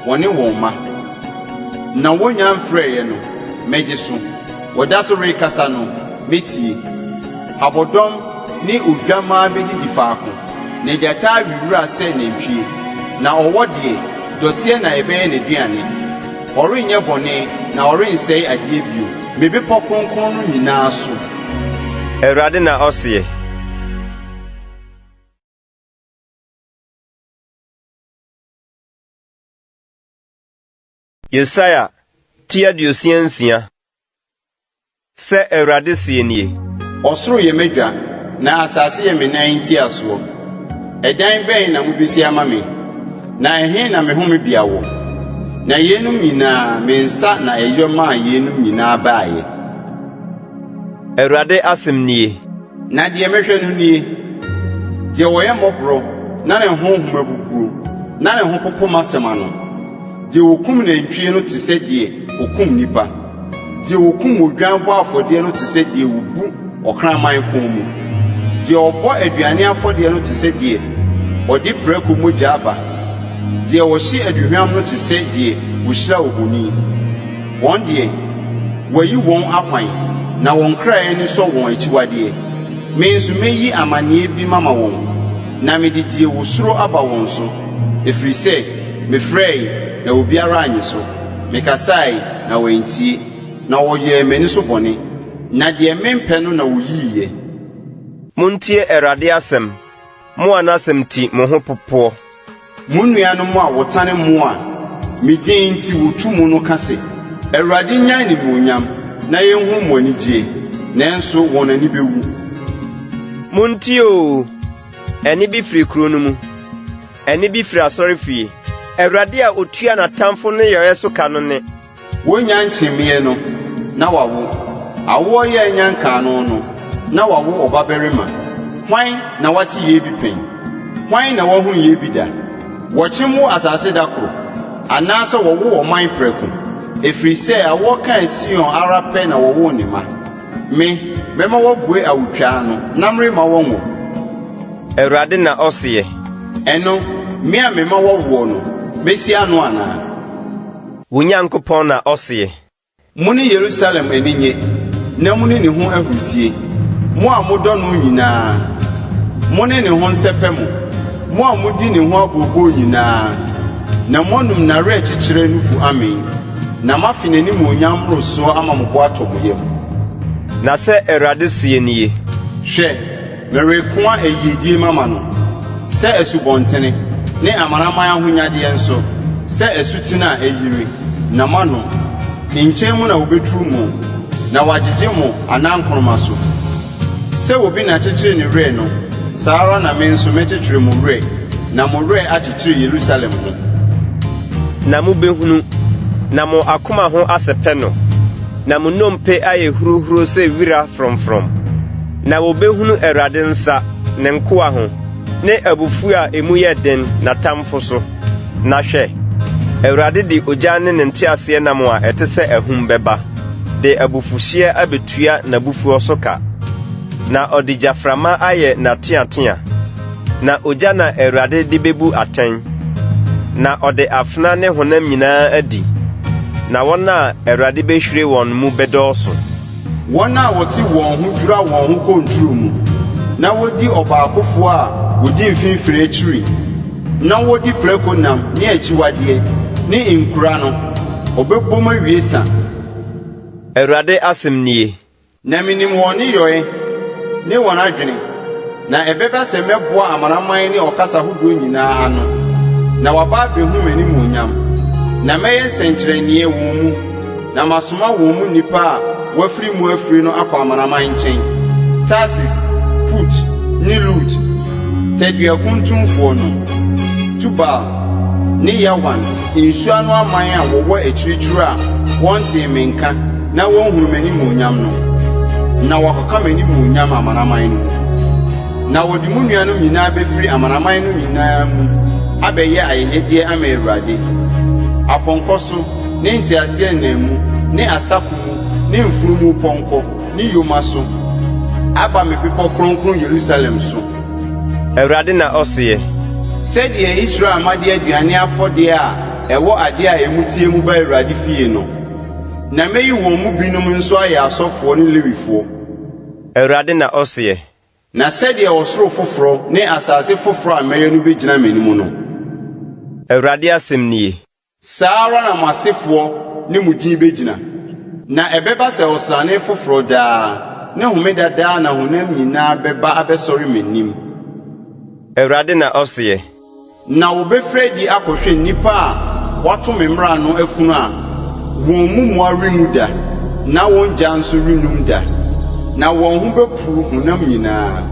Wɔne wɔn ma. Na wonya mfrɛɛ no megye so. Wɔda so rekasa no metie. Abɔdɔm ne odwama bedidi faako. Na gyata awura sɛ nantwie. Na ɔwɔ deɛ dɔteɛ na ɛbɛyɛ ne duane. Ɔrenyɛ bɔne na ɔrensɛe adeɛ bio. Mebepɔ kronkron no nyinaa so. Awurade na ɔseɛ. Yesaya tia duosia. Sɛ Awurade sie nie. Ɔsoro yɛ medwa na asase yɛ me nan ntiasoɔ. Ɛdan bɛn na mubesi ama me. Na ɛhe na me home bia wɔ. Na yenum nyinaa me nsa na ɛyɛ ma yenum nyinaa baayɛ. Awurade asɛm nie. Na deɛ mehwɛ no nie. Deɛ wɔyɛ mmɔborɔ na ne honhom abubuo na ne ho popo masɛm ano. Deɛ wokum nantwie no te sɛ deɛ wokum nipa. Deɛ wokum odwan bɔ afɔdeɛ no te sɛ deɛ wobu ɔkraman kon mu. Die obo aduane afode no te se die odi preko mogya aba die wo hye aduhwam no te se die wo hyira ohoni won die wayi won akwan na won krae ni so won achiwade me nso meyi amane bi mama won na me di die wo suro aba won so efiri se me frey na obiara anyi so me kasai na wentie na wo ye meni so bone na die mempe no na wo yiye Muntie Awurade asem mo anasem ti mo ho popo Munuanu mo a wotane mo a midin ti wotumu no kase Awurade nyan ni muonyam na yenhu mo anigye nanso won ani bewu Muntie o eni bi firi kuro no mu eni bi firi asori fie Awurade a otua na tamfo ne yoye so ka no ne wonya nchemie no na wawo awo ye nyanka no na wawo obaberima hwan na wati ye bi pen hwan na wahu ye bi da wochemu asase dakro anasa wowo oman preku efiri se awo kan Sion ara pe na wowo ni ma me mema wobue awutwa no namre ma wonwo Awurade na osiye eno me a mema wowo no besi anu ana Wunyankopon na osiye muni Yerusalem eninye na muni ne ho ahusie mo a modɔ no nyinaa mo ne ho nsɛpɛmo mo a modi ne ho agogo nyinaa na monum na re kyekyere nufu amen na mafi n'anim onyam roso ama mo bo atɔmoyam na sɛ Awurade sie nie hwɛ merekoa ayidie mama no sɛ asubɔntene ne amanaman ahonyade nso sɛ asutina ayiri na mano nkyɛn mu na wobetru mo na wagegye mo anankonoma so se obi na kyekyere ne re no saara na me nso mekyekyere mo re na mo re akyekyere Yerusalem no na mo behunu na mo akoma ho asɛpɛ no na mo nompe aye huruhuru se wira from na wo behunu Awurade nsa ne nkoa ho ne abufu a emu yɛ den na tamfo so na hwɛ Awurade di ogya ne ntiase na mo a ɛte sɛ ahum bɛba de abufuhye abetua na bufuo so ka na odi jaframa aye na tia na ogya na Awurade de bebu atɛn na odi afna ne honam nyinaa adi na wona Awurade behwire won mu bedɔso wona woti won ho dura won ho konturu mu na wodi obaakofo a wodi mfimfiri akyiri na wodi preko nam ne akyiwade ne nkura no obebom awiesa Awurade asem nie na minim woni yoye ne won adwene na ebeba se meboa amanaman ne okasa hodo nyinaa ano na waba behu mani muonyam na meye senkyerenie wo mu na masoma wo mu nipa a wafiri mu afiri no akwa amanaman nkyɛn Tarsis Put ne Lut tedua kuntumfo no Tubal ne Yawan insua no aman a wɔwɔ akyirikyiri a wɔnte menka na wɔnhuru mani muonyam no na wakɔka mani muonyam amanaman no na wɔde mu nuanom nyinaa befiri amanaman no nyinaa mu abɛyɛ ayɛyɛdeɛ ama Awurade apɔnkɔ so ne ntiase nnamu ne asako mu ne mfurumu pɔnkɔ ne yoma so aba me bepɔ kronkron Yerusalem so Awurade na ɔsɛɛ sɛdeɛ Israel amade aduane afɔdeɛ a ɛwɔ ade a emutie mu ba Awurade fie no na meyi wɔn mu binom nso ayɛ asɔfoɔ ne Lewifoɔ Awurade na ɔsɛɛ na sɛdeɛ ɔsoro foforo ne asase foforo a mɛyɛ no begyina m'anim no Awurade asɛm nie saara na masefoɔ ne mu din begyina na ɛbɛba sɛ ɔsrane foforo daa ne homeda daa na honam nyinaa bɛba abɛsɔre m'anim Awurade na ɔsɛɛ na wɔbɛfrɛ di akɔhwɛ nnipa a wɔato me mmara no afunu a wɔn mu mmoa renwu da na wɔn gya nso rennum da na wɔn ho bɛpuru honam nyinaa